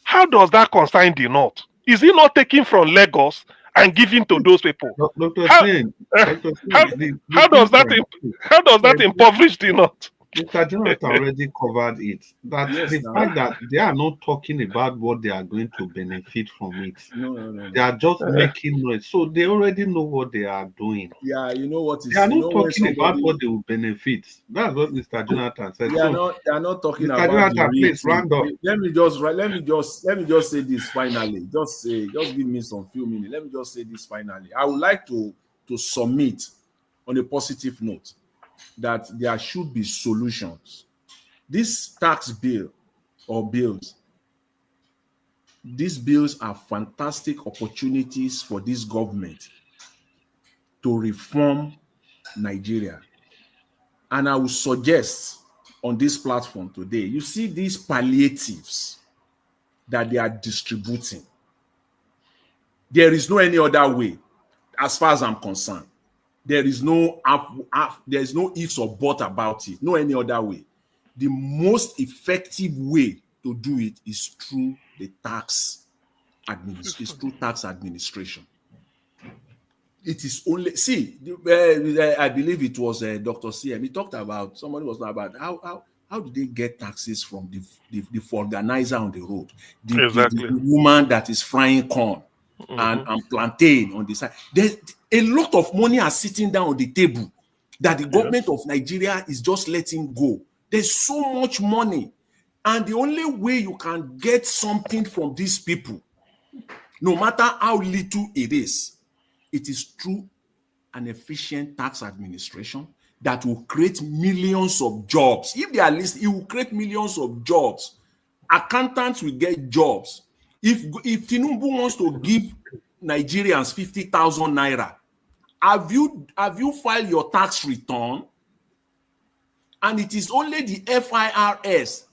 How does that concern the North? Is it not taken from Lagos and given to those people? Dr. How, Sen, uh, Dr. how, Sen, the how does that difference. how does that impoverish the North? Mr. Jonathan already covered it. That Yes, the now. fact that they are not talking about what they are going to benefit from it. No. They are just making noise. So they already know what they are doing. Yeah, you know what is, They are you not know when talking about somebody, what they will benefit. That's what Mr. Jonathan said. they So, are not talking Mr. about the Jonathan, real please thing. round up. Let me just say this finally. Just give me some few minutes. Let me just say this finally. I would like to submit on a positive note that there should be solutions. This tax bill or bills, these bills are fantastic opportunities for this government to reform Nigeria. And I would suggest on this platform today, you see these palliatives that they are distributing. There is no any other way, as far as I'm concerned. There is no ifs or buts about it. No any other way. The most effective way to do it is through the tax administration. It is only I believe it was Dr. CM. He talked about, somebody was talking about how do they get taxes from the organizer on the road, Exactly. the woman that is frying corn and plantain on the side. There's a lot of money are sitting down on the table that the government of Nigeria is just letting go. There's so much money, and the only way you can get something from these people, no matter how little it is through an efficient tax administration that will create millions of jobs. If they are listed, it will create millions of jobs. Accountants will get jobs. If Tinubu wants to give Nigerians 50,000 naira, have you filed your tax return? And it is only the FIRS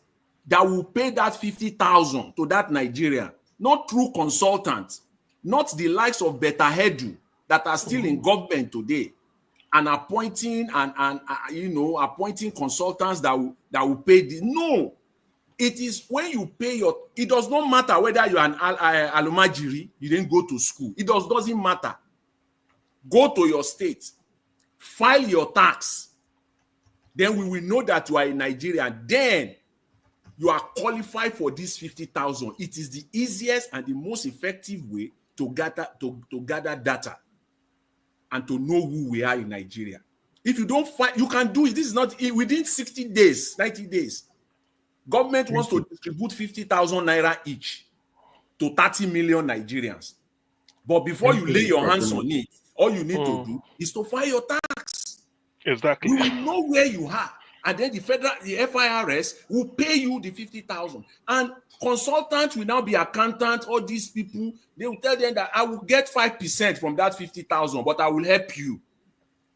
that will pay that 50,000 to that Nigerian, not through consultants, not the likes of Beta Hedu that are still in government today and appointing appointing consultants that will pay the no. It is when you pay it does not matter whether you're an alumajiri, you didn't go to school. It doesn't matter. Go to your state, file your tax. Then we will know that you are in Nigeria. Then you are qualified for this 50,000. It is the easiest and the most effective way to gather data and to know who we are in Nigeria. If you don't find, you can do it. This is not within 60 days, 90 days. Government wants to distribute 50,000 naira each to 30 million Nigerians. But before you lay your hands on it, all you need to do is to file your tax. Exactly. We will know where you are. And then the FIRS will pay you the 50,000. And consultants will now be accountants, all these people, they will tell them that I will get 5% from that 50,000, but I will help you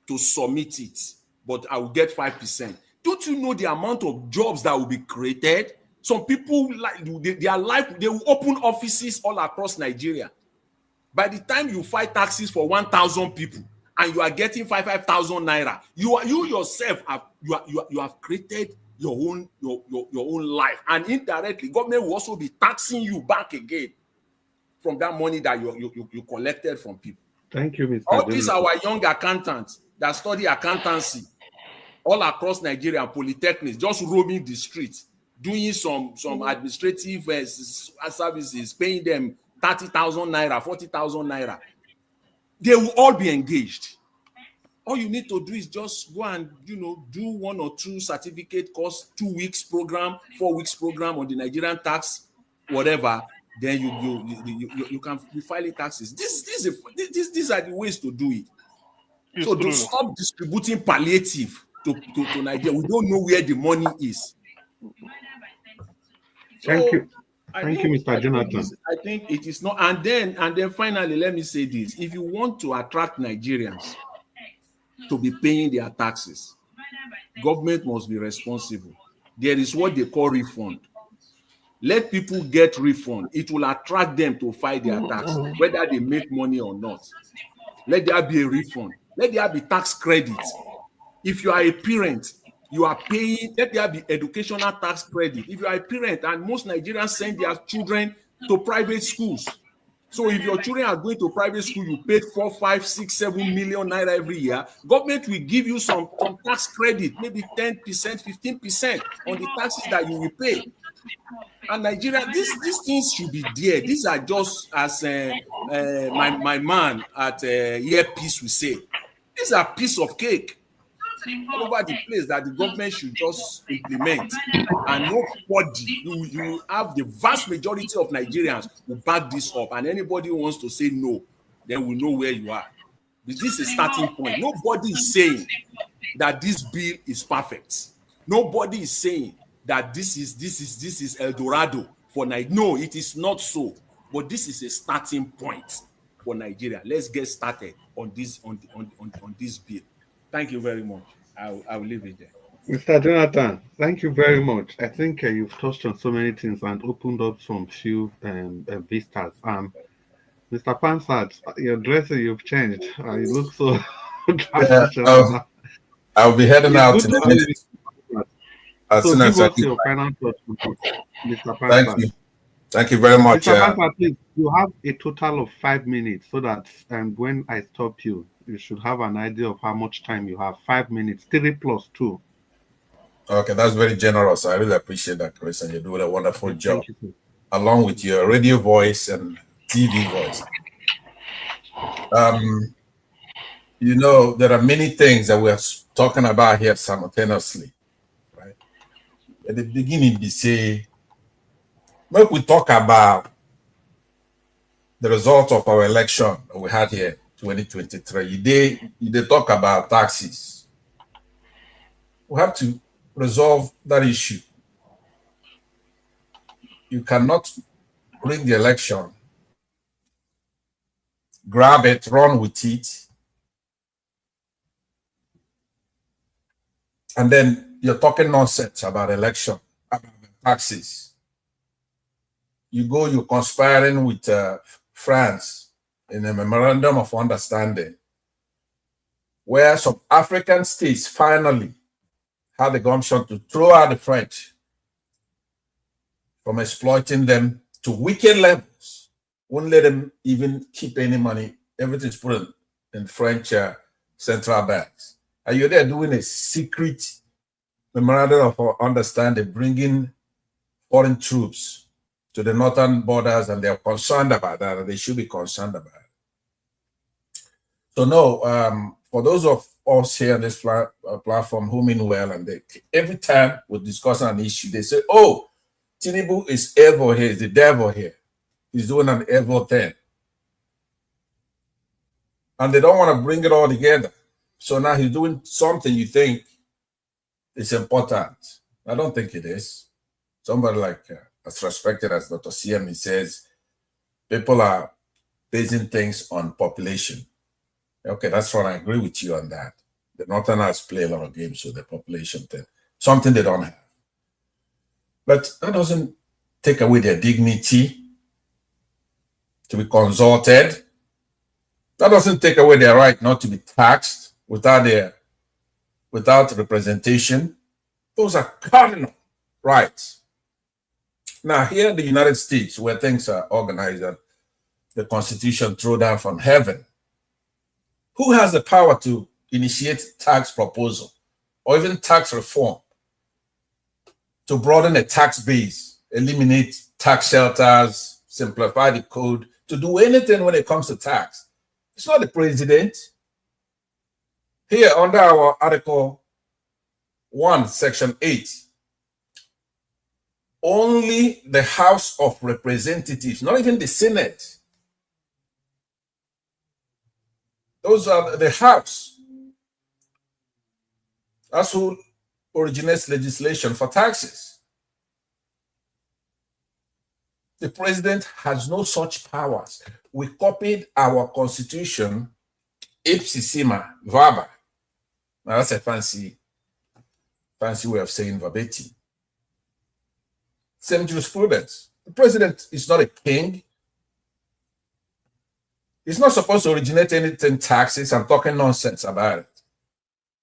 to submit it. But I will get 5%. Don't you know the amount of jobs that will be created? Some people, they will open offices all across Nigeria. By the time you file taxes for 1,000 people, and you are getting 5,000 naira, you yourself have created your own life, and indirectly government will also be taxing you back again from that money that you collected from people. Thank you, Mr. All these are our young accountants that study accountancy all across Nigeria, polytechnics, just roaming the streets, doing some administrative services, paying them 30,000 naira, 40,000 naira. They will all be engaged. All you need to do is just go and do 1 or 2 certificate course, 2 weeks program, 4 weeks program on the Nigerian tax, whatever. Then you can be filing taxes. These are the ways to do it. So to stop distributing palliative to Nigeria. We don't know where the money is. Thank you. Thank you, Mr. Jonathan. I think it is not. And then finally, let me say this. If you want to attract Nigerians to be paying their taxes, government must be responsible. there is what they call refund. Let people get refund. It will attract them to file their tax, whether they make money or not. Let there be a refund. Let there be tax credit. If you are a parent, you are paying, let there be educational tax credit. If you are a parent, and most Nigerians send their children to private schools. So if your children are going to private school, you paid 4, 5, 6, 7 million naira every year, government will give you some tax credit, maybe 10%, 15% on the taxes that you will pay. And Nigeria, these things should be there. These are just, as my man at Earpiece will say, these are piece of cake all over the place that the government should just implement. And nobody, you will have the vast majority of Nigerians who back this up. And anybody who wants to say no, then we know where you are. But this is a starting point. Nobody is saying that this bill is perfect. Nobody is saying that this is El Dorado for Nigeria. No, it is not so. But this is a starting point for Nigeria. Let's get started on this on this bill. Thank you very much. I will leave it there. Mr. Jonathan, thank you very much. I think you've touched on so many things and opened up some few vistas. Mr. Pansat, your dressing you've changed. You look so traditional. I'll be heading out in a minute. So give us your final thoughts, Mr. Pansat. Thank you. Thank you very much. Mr. Pansat, please, you have a total of 5 minutes so that when I stop you, you should have an idea of how much time you have. 5 minutes, 3 plus 2. Okay, that's very generous. I really appreciate that, Chris, and you're doing a wonderful job, along with your radio voice and TV voice. You know, there are many things that we're talking about here simultaneously, right? At the beginning, we say, when we talk about the result of our election that we had here, 2023, they talk about taxes. We have to resolve that issue. You cannot bring the election, grab it, run with it, and then you're talking nonsense about election, about taxes. You're conspiring with France in a memorandum of understanding, where some African states finally had the gumption to throw out the French from exploiting them to wicked levels. Won't let them even keep any money. Everything's put in French central banks. And you're there doing a secret memorandum of understanding, bringing foreign troops to the northern borders, and they're concerned about that, and they should be concerned about it. So no, for those of us here on this platform who mean well, and every time we discuss an issue, they say, oh, Tinubu is evil here, is the devil here. He's doing an evil thing. And they don't want to bring it all together. So now he's doing something you think is important. I don't think it is. Somebody like, as respected as Dr. CM, says, people are basing things on population. Okay, that's what I agree with you on that. The Northerners play a lot of games with the population thing, something they don't have. But that doesn't take away their dignity to be consulted. That doesn't take away their right not to be taxed without representation. Those are cardinal rights. Now, here in the United States, where things are organized and the Constitution thrown down from heaven, who has the power to initiate tax proposal or even tax reform to broaden the tax base, eliminate tax shelters, simplify the code, to do anything when it comes to tax? It's not the president. Here, under our Article 1, Section 8, only the House of Representatives, not even the Senate. Those are the House. That's who originates legislation for taxes. The president has no such powers. We copied our constitution, ipsissima verba. Now that's a fancy way of saying verbatim. Same jurisprudence. The president is not a king. He's not supposed to originate anything taxes. I'm talking nonsense about it.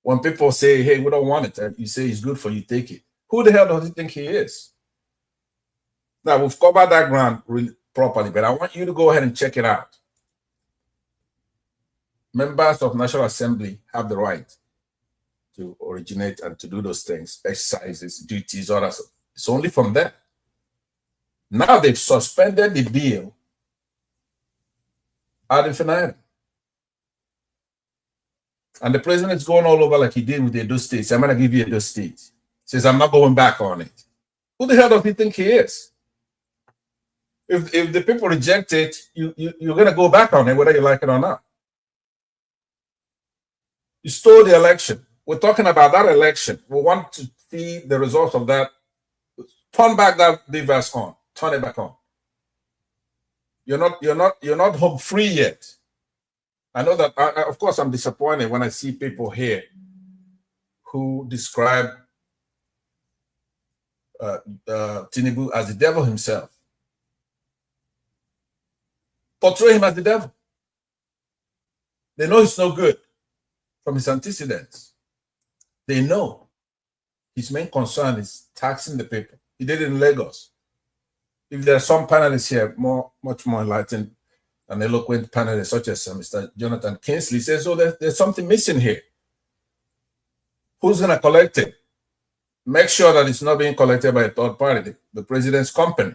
When people say, hey, we don't want it, and you say it's good for you, take it. Who the hell does he think he is? Now, we've covered that ground really properly, but I want you to go ahead and check it out. Members of National Assembly have the right to originate and to do those things, exercises, duties, all that stuff. It's only from them. Now they've suspended the bill ad infinitum. And the president is going all over like he did with the Edo State. So I'm going to give you Edo State. Says, I'm not going back on it. Who the hell does he think he is? If the people reject it, you're going to go back on it, whether you like it or not. You stole the election. We're talking about that election. We want to see the results of that. Turn back that device on. Turn it back on. You're not home free yet. I know that, of course, I'm disappointed when I see people here who describe Tinubu as the devil himself. Portray him as the devil. They know he's no good from his antecedents. They know his main concern is taxing the people. He did it in Lagos. If there are some panelists here, much more enlightened and eloquent panelists, such as Mr. Jonathan Kingsley, says, oh, there's something missing here. Who's going to collect it? Make sure that it's not being collected by a third party, the president's company,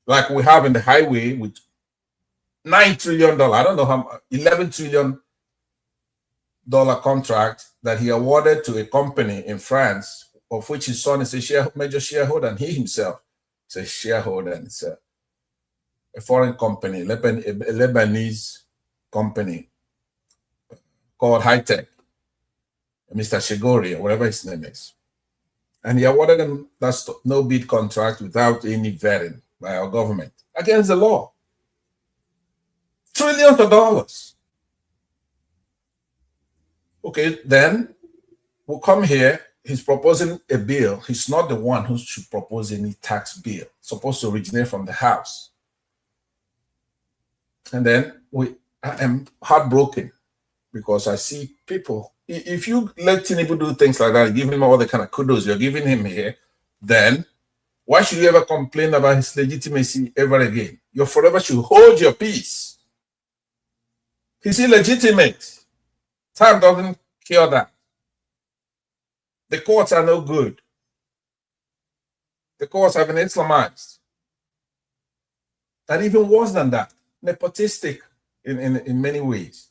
like we have in the highway with $9 trillion, I don't know how much, $11 trillion contract that he awarded to a company in France, of which his son is a major shareholder, and he himself is a shareholder, and it's a foreign company, a Lebanese company called High Tech, Mr. Shigori, or whatever his name is. And he awarded him that no bid contract without any vetting by our government, against the law. Trillions of dollars. Okay, then we'll come here. He's proposing a bill. He's not the one who should propose any tax bill. It's supposed to originate from the House. And then I am heartbroken because I see people. If you let Tinubu do things like that, give him all the kind of kudos you're giving him here, then why should you ever complain about his legitimacy ever again? You forever should hold your peace. He's illegitimate. Time doesn't cure that. The courts are no good. The courts have been Islamized. And even worse than that, nepotistic in many ways.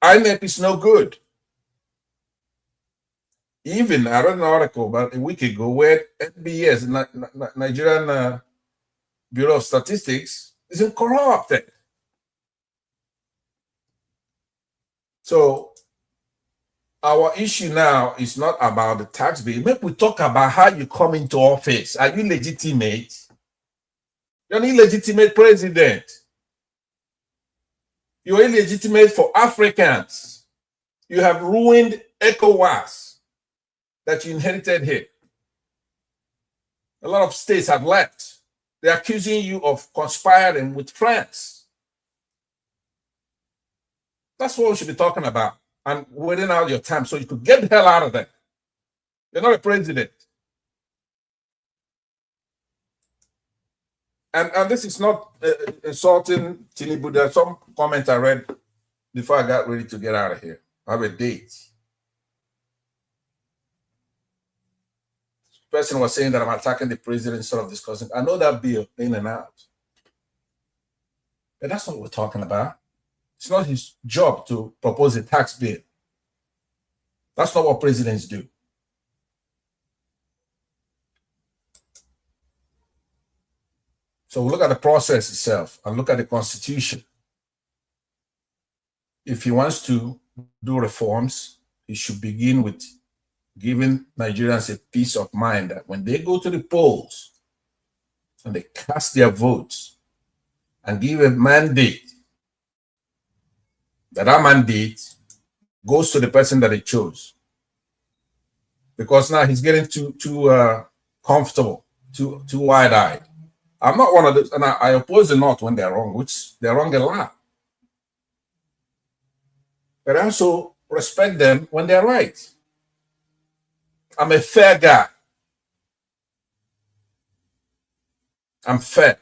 INEP is no good. Even, I read an article about a week ago where NBS, Nigerian Bureau of Statistics, is corrupted. So our issue now is not about the tax bill. Maybe we talk about how you come into office. Are you legitimate? You're an illegitimate president. You're illegitimate for Africans. You have ruined ECOWAS that you inherited here. A lot of states have left. They're accusing you of conspiring with France. That's what we should be talking about and waiting out your time so you could get the hell out of there. You're not a president. And this is not insulting Tinubu. There's some comment I read before I got ready to get out of here. I have a date. The person was saying that I'm attacking the president instead of discussing. I know that bill in and out. But that's not what we're talking about. It's not his job to propose a tax bill. That's not what presidents do. So we look at the process itself and look at the Constitution. If he wants to do reforms, he should begin with giving Nigerians a peace of mind that when they go to the polls and they cast their votes and give a mandate, that mandate goes to the person that they chose. Because now he's getting too comfortable, too wide-eyed. I'm not one of those, and I oppose the North when they're wrong, which they're wrong a lot. But I also respect them when they're right. I'm a fair guy. I'm fair.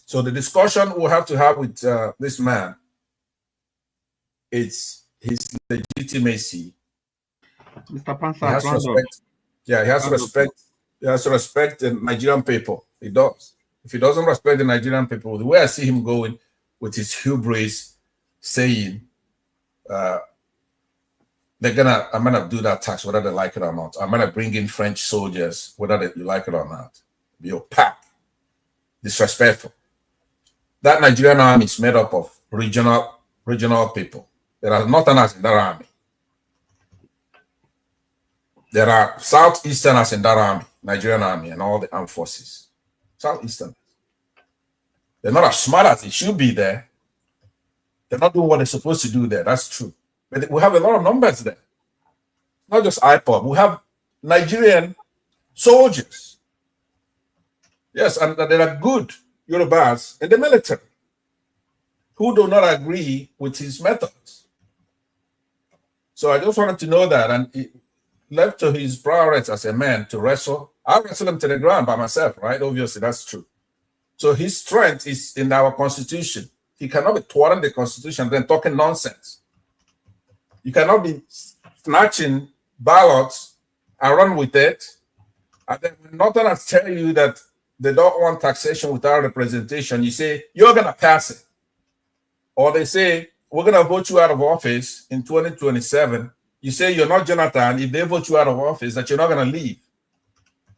So the discussion we'll have to have with this man, it's his legitimacy. Mr. Pansa, he has to respect. Yeah, he has to respect. He has to respect the Nigerian people. He does. If he doesn't respect the Nigerian people, the way I see him going with his hubris, saying, I'm gonna do that tax whether they like it or not. I'm gonna bring in French soldiers whether you like it or not. Be opaque, disrespectful. That Nigerian army is made up of regional people. There are northerners in that army. There are southeasterners in that army, Nigerian army, and all the armed forces. Southeasterners. They're not as smart as they should be there. They're not doing what they're supposed to do there. That's true. But we have a lot of numbers there. Not just IPOB. We have Nigerian soldiers. Yes, and there are good Yorubas in the military who do not agree with his methods. So I just wanted to know that, and it left to his priorities as a man to wrestle. I wrestle him to the ground by myself, right? Obviously, that's true. So his strength is in our constitution. He cannot be thwarting the constitution then talking nonsense. You cannot be snatching ballots and run with it. And then when Northerners tell you that they don't want taxation without representation, you say, you're going to pass it. Or they say, we're going to vote you out of office in 2027. You say you're not Jonathan. If they vote you out of office, that you're not going to leave.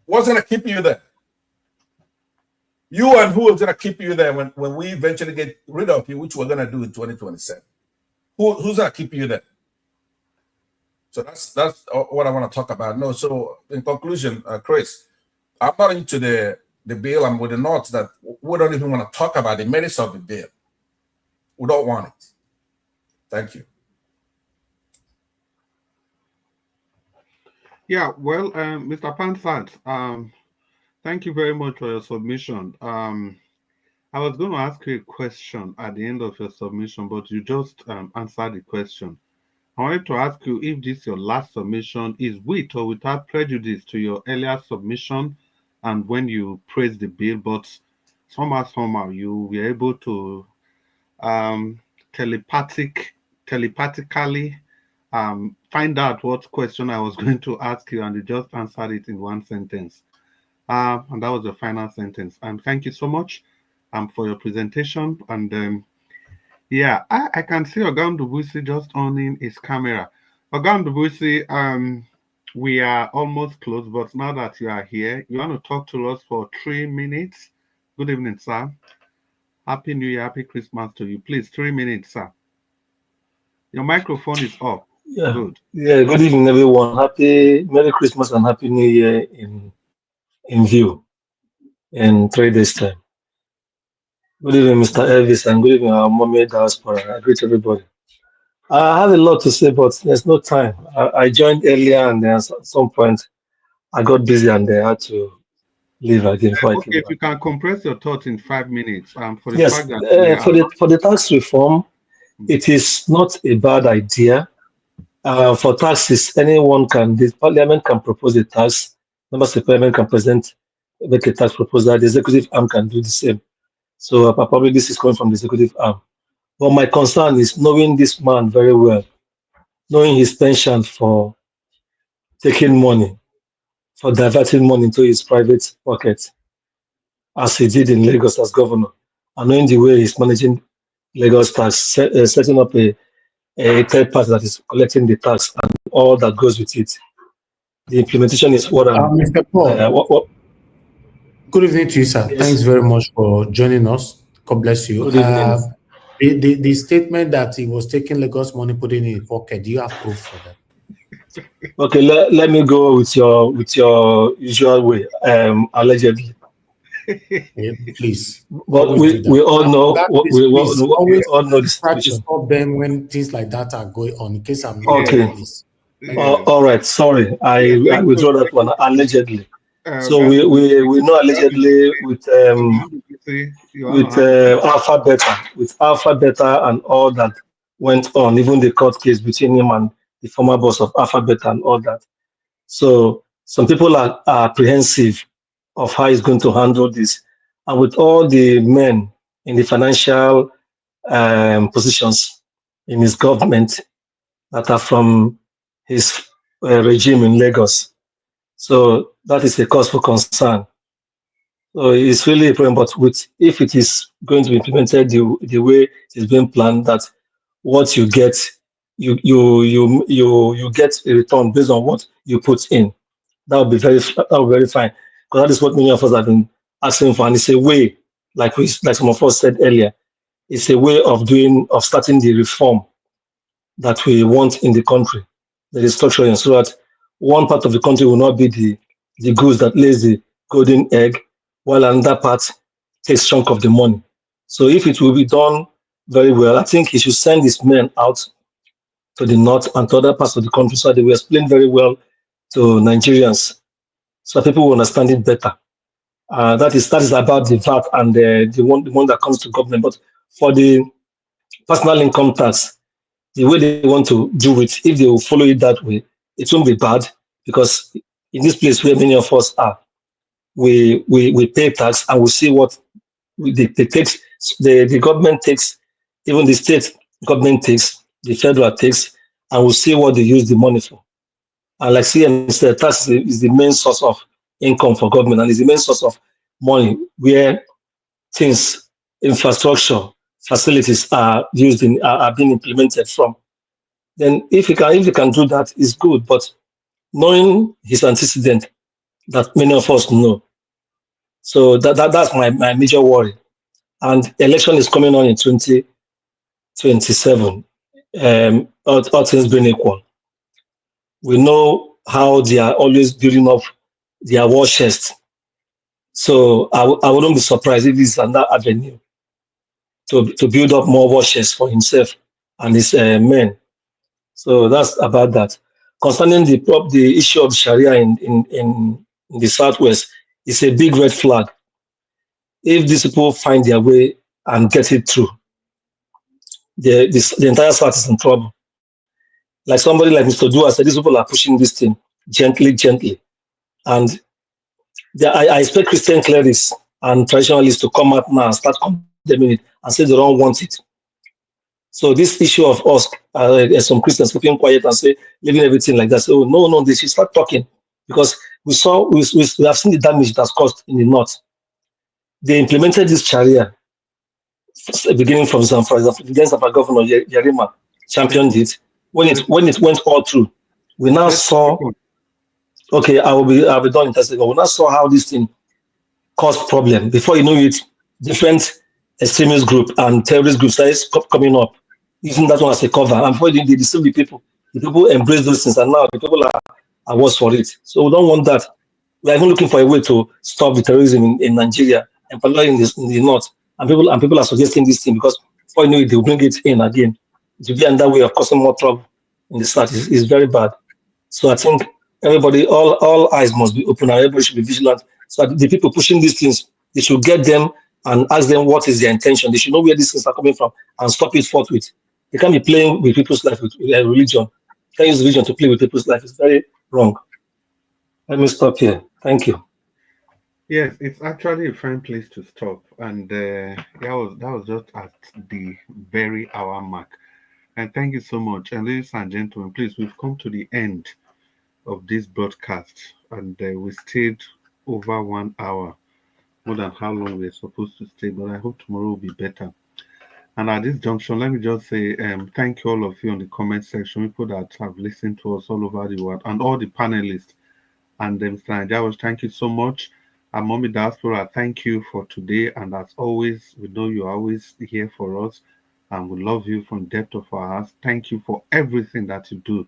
What's going to keep you there? You and who is going to keep you there when we eventually get rid of you, which we're going to do in 2027? Who's going to keep you there? So that's what I want to talk about. No, so in conclusion, Chris, I'm not into the bill. I'm with the North that we don't even want to talk about the merits of the bill. We don't want it. Thank you. Yeah, well, Mr. Pansat, thank you very much for your submission. I was going to ask you a question at the end of your submission, but you just answered the question. I wanted to ask you if this your last submission is with or without prejudice to your earlier submission and when you praised the bill, but somehow you were able to telepathically find out what question I was going to ask you, and you just answered it in one sentence. And that was the final sentence. And thank you so much for your presentation. And yeah, I can see Ogam Dubuisi just owning his camera. Ogam Dubuisi, we are almost close, but now that you are here, you want to talk to us for 3 minutes. Good evening, sir. Happy New Year, Happy Christmas to you. Please, 3 minutes, sir. Your microphone is off. Yeah. Good. Yeah. Good evening, everyone. Merry Christmas and Happy New Year in view in 3 days' time. Good evening, Mr. Elvis, and good evening, our mommy diaspora. I greet everybody. I have a lot to say, but there's no time. I joined earlier, and then at some point, I got busy, and I had to leave again. Okay, if you can compress your thoughts in 5 minutes, for the Yes, fact that for the tax reform, it is not a bad idea. For taxes, the parliament can propose a tax. Members of parliament can make a tax proposal. The executive arm can do the same. So probably this is coming from the executive arm. But my concern is knowing this man very well, knowing his penchant for taking money, for diverting money into his private pocket, as he did in Lagos as governor, and knowing the way he's managing Lagos tax, setting up a third party that is collecting the tax and all that goes with it. The implementation is what I'm... Mr. Paul, good evening to you, sir. Yes. Thanks very much for joining us. God bless you. Good evening. The statement that he was taking Lagos money, putting it in his pocket, do you have proof for that? Okay, let me go with your usual way, allegedly. Yeah, please. But we all know we all know the situation. To stop them when things like that are going on. In case I'm not okay. All right, sorry, I withdraw that one. Allegedly. So we know allegedly with Alpha Beta and all that went on, even the court case between him and the former boss of Alpha Beta and all that. So some people are apprehensive of how he's going to handle this. And with all the men in the financial positions in his government that are from his regime in Lagos. So that is a cause for concern. So it's really a problem, but if it is going to be implemented the way it is being planned, that what you get, you get a return based on what you put in. That would be very fine, because that is what many of us have been asking for, and it's a way, like some of us said earlier, it's a way of starting the reform that we want in the country, the restructuring, so that one part of the country will not be the goose that lays the golden egg, while another part takes chunk of the money. So if it will be done very well, I think he should send his men out to the north and to other parts of the country so that they will explain very well to Nigerians, so people will understand it better. That is about the VAT and the one that comes to government. But for the personal income tax, the way they want to do it, if they will follow it that way, it won't be bad, because in this place where many of us are, we pay tax and we see what the government takes, even the state government takes, the federal takes, and we see what they use the money for. And like CM said, tax is the main source of income for government, and is the main source of money where things, infrastructure, facilities are used are being implemented from. Then if you can do that, it's good. But knowing his antecedent that many of us know, so that's my major worry. And election is coming on in 2027. All things being equal, we know how they are always building up their war chest. So I wouldn't be surprised if this is another avenue to build up more war chests for himself and his men. So that's about that. Concerning the issue of Sharia in the Southwest, it's a big red flag. If these people find their way and get it through, the entire South is in trouble. Like somebody like Mr. Dua said, these people are pushing this thing gently. And I expect Christian clerics and traditionalists to come out now and start condemning it and say they don't want it. So this issue of us, some Christians keeping quiet and say, leaving everything like that, say, oh, no, they should start talking. Because we have seen the damage it has caused in the north. They implemented this Sharia, beginning from Zamfara, for example, against our governor Yarima championed it. When it went all through, we now saw. Okay, I'll be done in a second. We now saw how this thing caused problem. Before you know it, different extremist group and terrorist groups started coming up, using that one as a cover. And before they deceive the people embrace those things, and now the people are worse for it. So we don't want that. We are even looking for a way to stop the terrorism in Nigeria, and particularly in the north. And people are suggesting this thing, because before you know it, they will bring it in again. It will be another way of causing more trouble in the south. It's very bad. So I think everybody, all eyes must be open, and everybody should be vigilant. So the people pushing these things, they should get them and ask them what is their intention. They should know where these things are coming from and stop it forthwith. They can't be playing with people's life with religion. You can't use religion to play with people's life. It's very wrong. Let me stop here. Thank you. Yes, it's actually a fine place to stop, and that was just at the very hour mark. And thank you so much. And ladies and gentlemen, please, we've come to the end of this broadcast, and we stayed over 1 hour, more than how long we're supposed to stay. But I hope tomorrow will be better. And at this junction, let me just say thank you all of you on the comment section, people that have listened to us all over the world, and all the panelists. And Mr. Najawas, thank you so much. And Mommy Diaspora, thank you for today. And as always, we know you're always here for us, and we love you from the depth of our hearts. Thank you for everything that you do,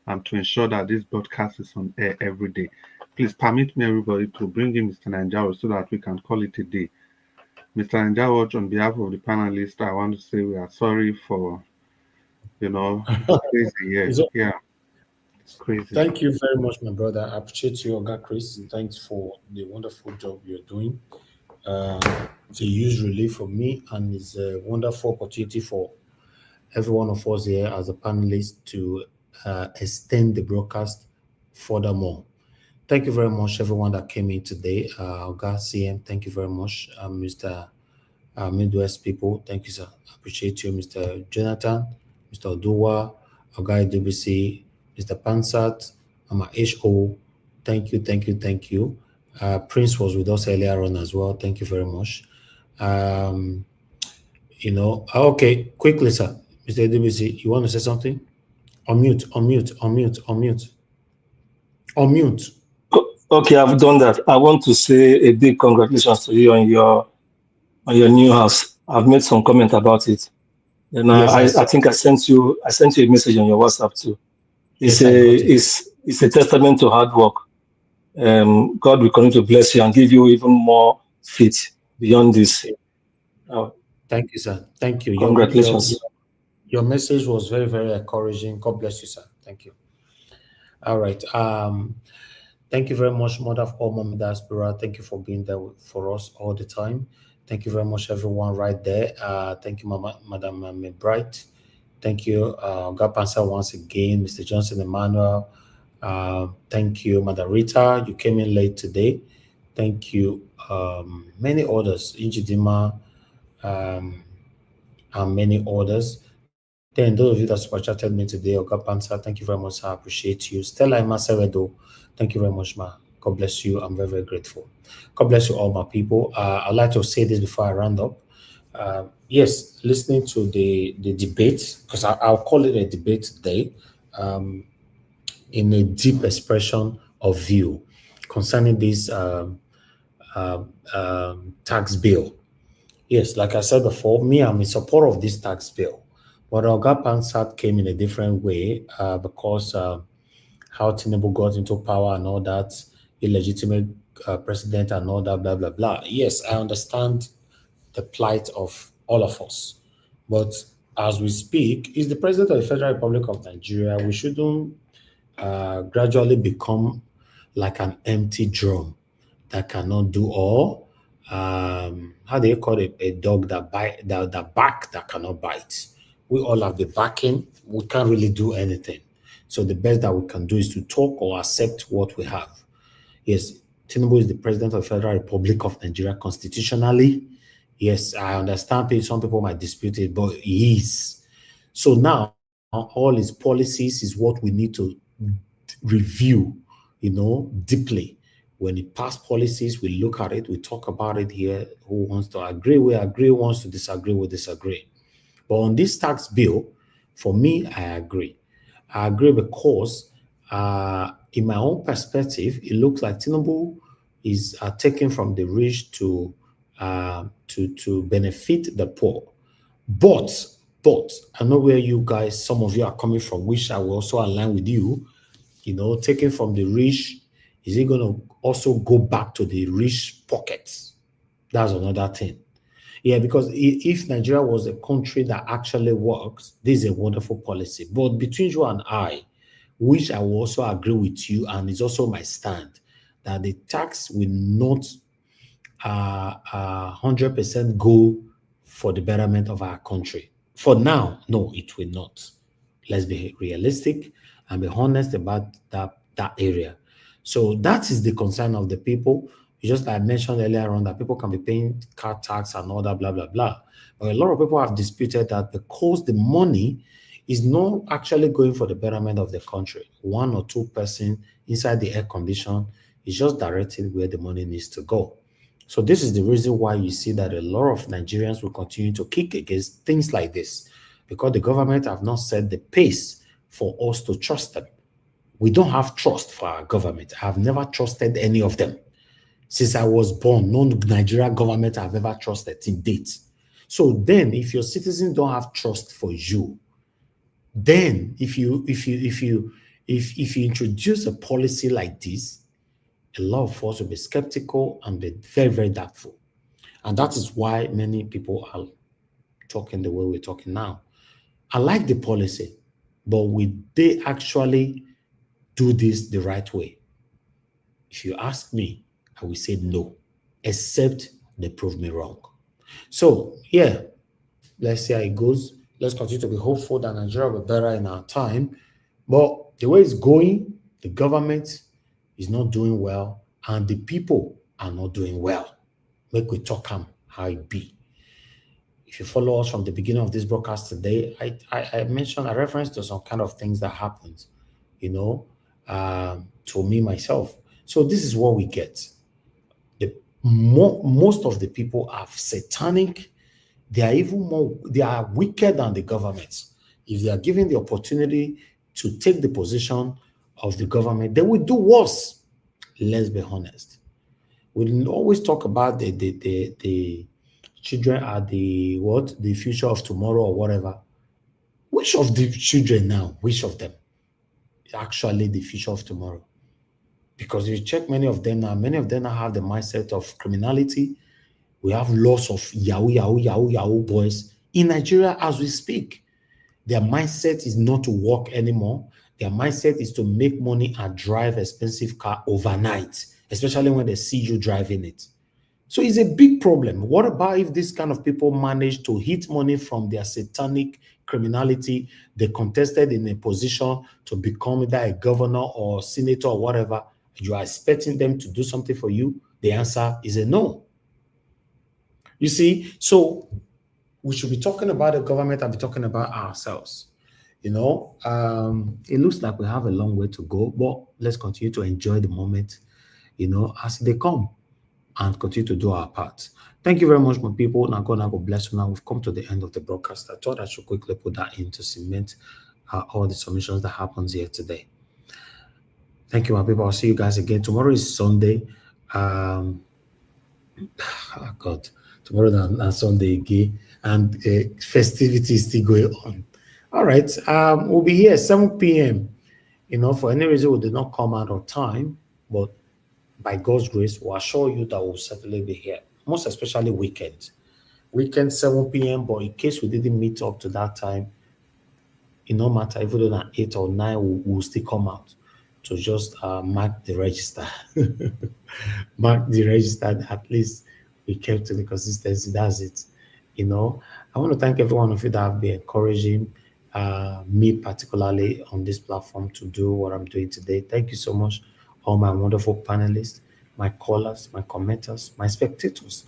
and to ensure that this broadcast is on air every day. Please permit me, everybody, to bring in Mr. Najawas so that we can call it a day. Mr. Najawas, on behalf of the panelists, I want to say we are sorry for, crazy year. Yeah. Crazy. Thank you very much, my brother. I appreciate you, Oga Chris. Thanks for the wonderful job you're doing. It's a huge relief for me, and it's a wonderful opportunity for every one of us here as a panelist to extend the broadcast furthermore. Thank you very much, everyone that came in today. Oga CM, thank you very much. Mr. Midwest people, thank you, sir. I appreciate you, Mr. Jonathan, Mr. Odua, Oga DBC, Mr. Pansat, Mama HO. Thank you, thank you, thank you. Prince was with us earlier on as well. Thank you very much. Okay, quickly, sir. Mr. DBC, you want to say something? Unmute, unmute, unmute, unmute. Unmute. Okay, I've done that. I want to say a big congratulations to you on your new house. I've made some comment about it, and Yes, I think I sent you a message on your WhatsApp too. It's Yes, I got it. it's a testament to hard work. God will continue to bless you and give you even more faith beyond this. Thank you, sir. Thank you. Congratulations. Your message was very, very encouraging. God bless you, sir. Thank you. All right. Thank you very much, Mother of all Mom Diaspora. Thank you for being there for us all the time. Thank you very much, everyone right there. Thank you, Madam Bright. Thank you, Gapansa once again, Mr. Johnson Emmanuel. Thank you, Madam Rita. You came in late today. Thank you, many others, Injidima, and many others. Then those of you that super chatted me today, Oga Pansa, thank you very much. I appreciate you. Stella Maseredo, thank you very much, ma. God bless you. I'm very, very grateful. God bless you all, my people. I'd like to say this before I round up. Yes, listening to the debate, because I'll call it a debate today, in a deep expression of view concerning this tax bill. Yes, like I said before, I'm in support of this tax bill. But Oga Pansat came in a different way because how Tinubu got into power and all that, illegitimate president and all that, blah, blah, blah. Yes, I understand the plight of all of us. But as we speak, is the president of the Federal Republic of Nigeria. We shouldn't gradually become like an empty drum that cannot do all. How do you call it? A dog that back that cannot bite. We all have the backing. We can't really do anything. So the best that we can do is to talk or accept what we have. Yes, Tinubu is the president of the Federal Republic of Nigeria constitutionally. Yes, I understand some people might dispute it, but he is. So now all his policies is what we need to review, deeply. When he passed policies, we look at it, we talk about it here. Who wants to agree, we agree. Who wants to disagree, we disagree. But on this tax bill, for me, I agree. I agree because in my own perspective, it looks like Tinubu is taking from the rich to benefit the poor. But I know where you guys, some of you are coming from, which I will also align with you. Taking from the rich, is it going to also go back to the rich pockets? That's another thing. Yeah, because if Nigeria was a country that actually works, this is a wonderful policy. But between you and I, which I will also agree with you, and it's also my stand, that the tax will not 100% go for the betterment of our country. For now, no, it will not. Let's be realistic and be honest about that area. So that is the concern of the people. Just like I mentioned earlier on, that people can be paying car tax and all that, blah, blah, blah. But a lot of people have disputed that because the money is not actually going for the betterment of the country. 1 or 2 person inside the air condition is just directed where the money needs to go. So this is the reason why you see that a lot of Nigerians will continue to kick against things like this, because the government have not set the pace for us to trust them. We don't have trust for our government. I've never trusted any of them. Since I was born, no Nigerian government I've ever trusted to date. So then, if your citizens don't have trust for you, then if you introduce a policy like this, a lot of us will be skeptical and be very, very doubtful. And that is why many people are talking the way we're talking now. I like the policy, but will they actually do this the right way? If you ask me, I will say no, except they prove me wrong. So, yeah, let's see how it goes. Let's continue to be hopeful that Nigeria will be better in our time. But the way it's going, the government is not doing well, and the people are not doing well. Make we talk how it be. If you follow us from the beginning of this broadcast today, I mentioned a reference to some kind of things that happened, to me, myself. So this is what we get. Most of the people are satanic. They are even more, they are wicked than the government. If they are given the opportunity to take the position of the government, they will do worse. Let's be honest. We always talk about the children are the future of tomorrow or whatever. Which of the children now, which of them is actually the future of tomorrow? Because if you check many of them now have the mindset of criminality. We have lots of Yahoo boys in Nigeria as we speak. Their mindset is not to work anymore. Their mindset is to make money and drive expensive car overnight, especially when they see you driving it. So it's a big problem. What about if these kind of people manage to hit money from their satanic criminality? They contested in a position to become either a governor or senator or whatever. You are expecting them to do something for you? The answer is a no. You see, so we should be talking about the government and be talking about ourselves. It looks like we have a long way to go, but let's continue to enjoy the moment, as they come, and continue to do our part. Thank you very much, my people. Now God bless you. Now we've come to the end of the broadcast. I thought I should quickly put that in to cement all the submissions that happens here today. Thank you, my people. I'll see you guys again. Tomorrow is Sunday. Oh God. Tomorrow and Sunday again, and festivities still going on. All right, we'll be here 7 p.m. For any reason we did not come out on time, but by God's grace, we'll assure you that we'll certainly be here. Most especially weekends. Weekend 7 p.m. But in case we didn't meet up to that time, it no matter if we do at 8 or 9, we'll still come out to just mark the register. Mark the register. At least we kept to the consistency. That's it. I want to thank every one of you that have been encouraging me particularly on this platform to do what I'm doing today. Thank you so much, all my wonderful panelists, my callers, my commenters, my spectators,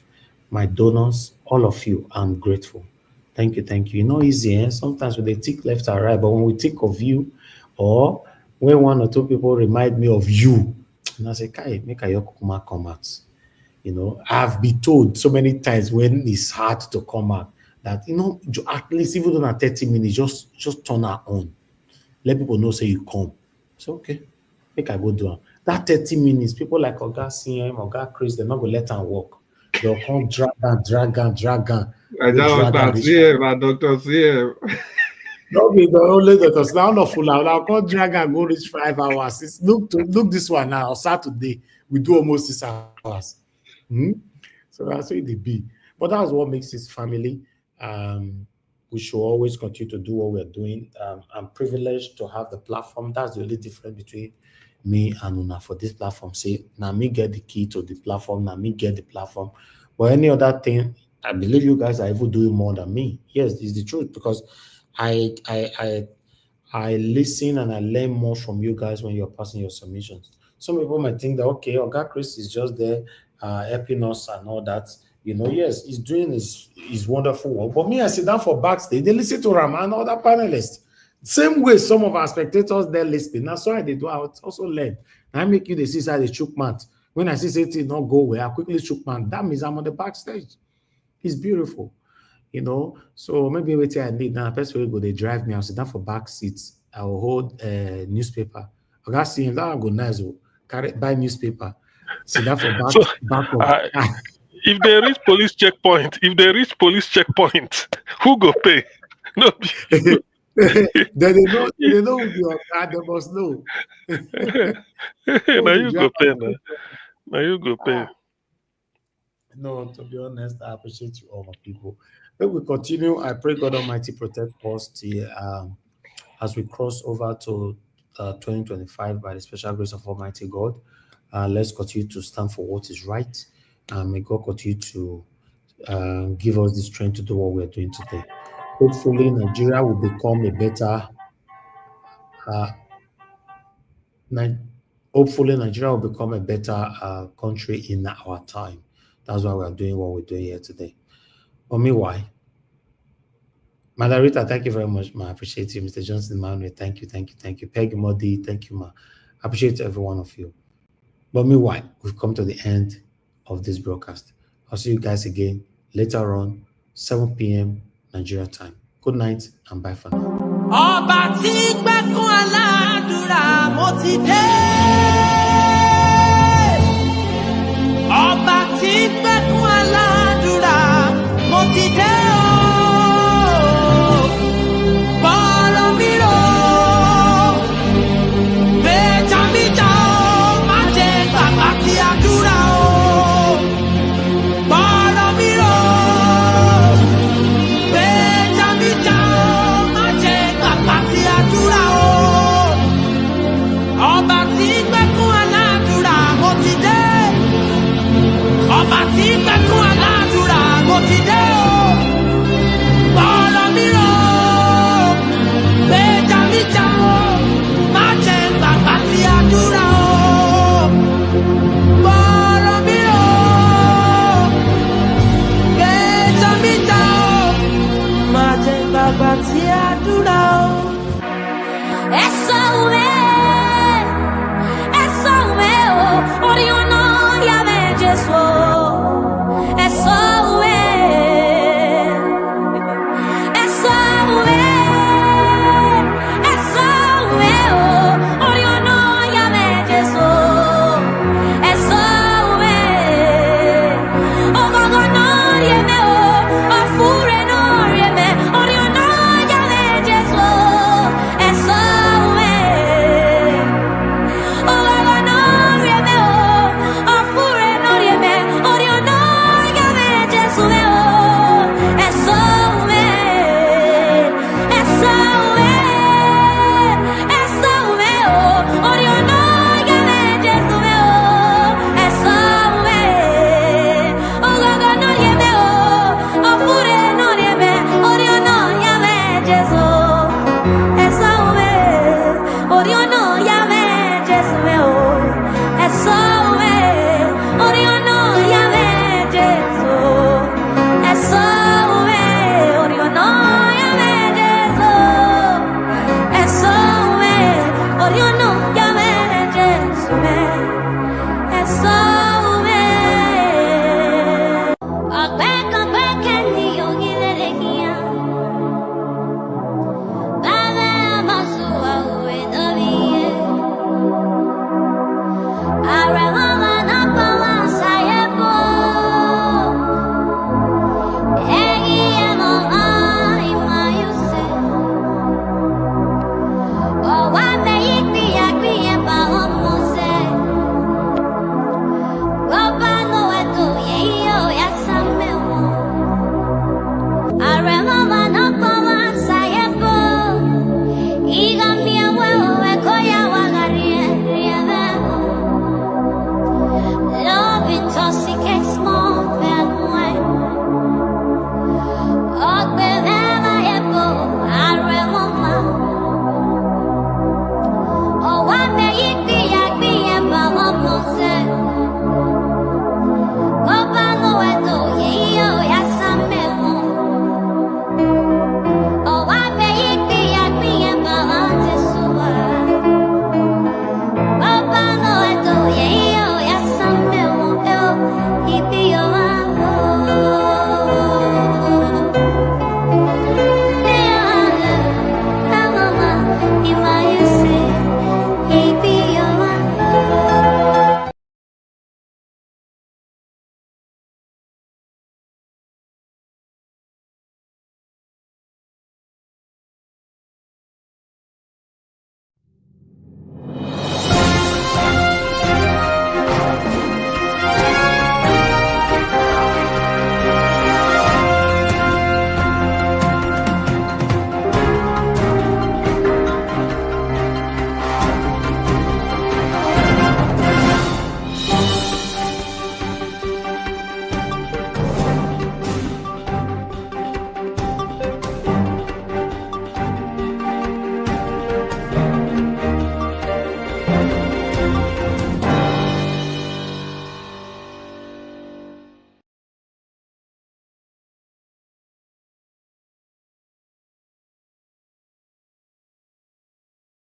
my donors, all of you. I'm grateful. Thank you. Easy. Sometimes when they tick left or right, but when we think of you, or when one or two people remind me of you, and I say, "Kai, make a yokuma come out." I've been told so many times when it's hard to come out that, at least even though 30 minutes, just turn her on. Let people know, say you come. So, okay, make I go do it. That 30 minutes, people like Oga CM, Oga Chris, they're not going to let her walk. They'll come drag her. I don't Dr. CM. No, be the only doctors. Now not full out. I'll come drag and go reach 5 hours. Look this one now. Saturday, we do almost 6 hours. So that's what it be. But that's what makes this family. We should always continue to do what we're doing. I'm privileged to have the platform. That's the only difference between me and Una for this platform. Say, now me get the key to the platform, now me get the platform. But any other thing, I believe you guys are even doing more than me. Yes, it's the truth, because I listen and I learn more from you guys when you're passing your submissions. Some people might think that, okay, Oga Chris is just there helping us and all that. Yes, he's doing his wonderful work. But me, I sit down for backstage, they listen to Ram and other panelists. Same way some of our spectators, they're listening. That's why they do. I also learn. I make you the see side the chook man. When I see something not go where I quickly chook man. That means I'm on the backstage. It's beautiful. So maybe wait till I need now. Person will go, they drive me. I'll sit down for back seats. I will hold a newspaper. I got see him. That will go nice. Buy newspaper. Sit down for back of. If they reach police checkpoint, who go pay? No. They know your card. They must know. Now you go pay. Now you go pay. No, to be honest, I appreciate you all, my people. Let we continue. I pray God Almighty protect us till, as we cross over to 2025 by the special grace of Almighty God. Let's continue to stand for what is right. May God continue to give us the strength to do what we're doing today. Hopefully, Nigeria will become a better. Hopefully, Nigeria will become a better country in our time. That's why we're doing what we're doing here today. But meanwhile, Malarita, thank you very much, ma. I appreciate you. Mr. Johnson, Manuel, thank you. Peggy Modi, thank you, ma. I appreciate every one of you. But meanwhile, we've come to the end of this broadcast. I'll see you guys again later on, 7 p.m. Nigeria time. Good night and bye for now. Ọba tí gbẹ́kún aládùúrà mo ti dé.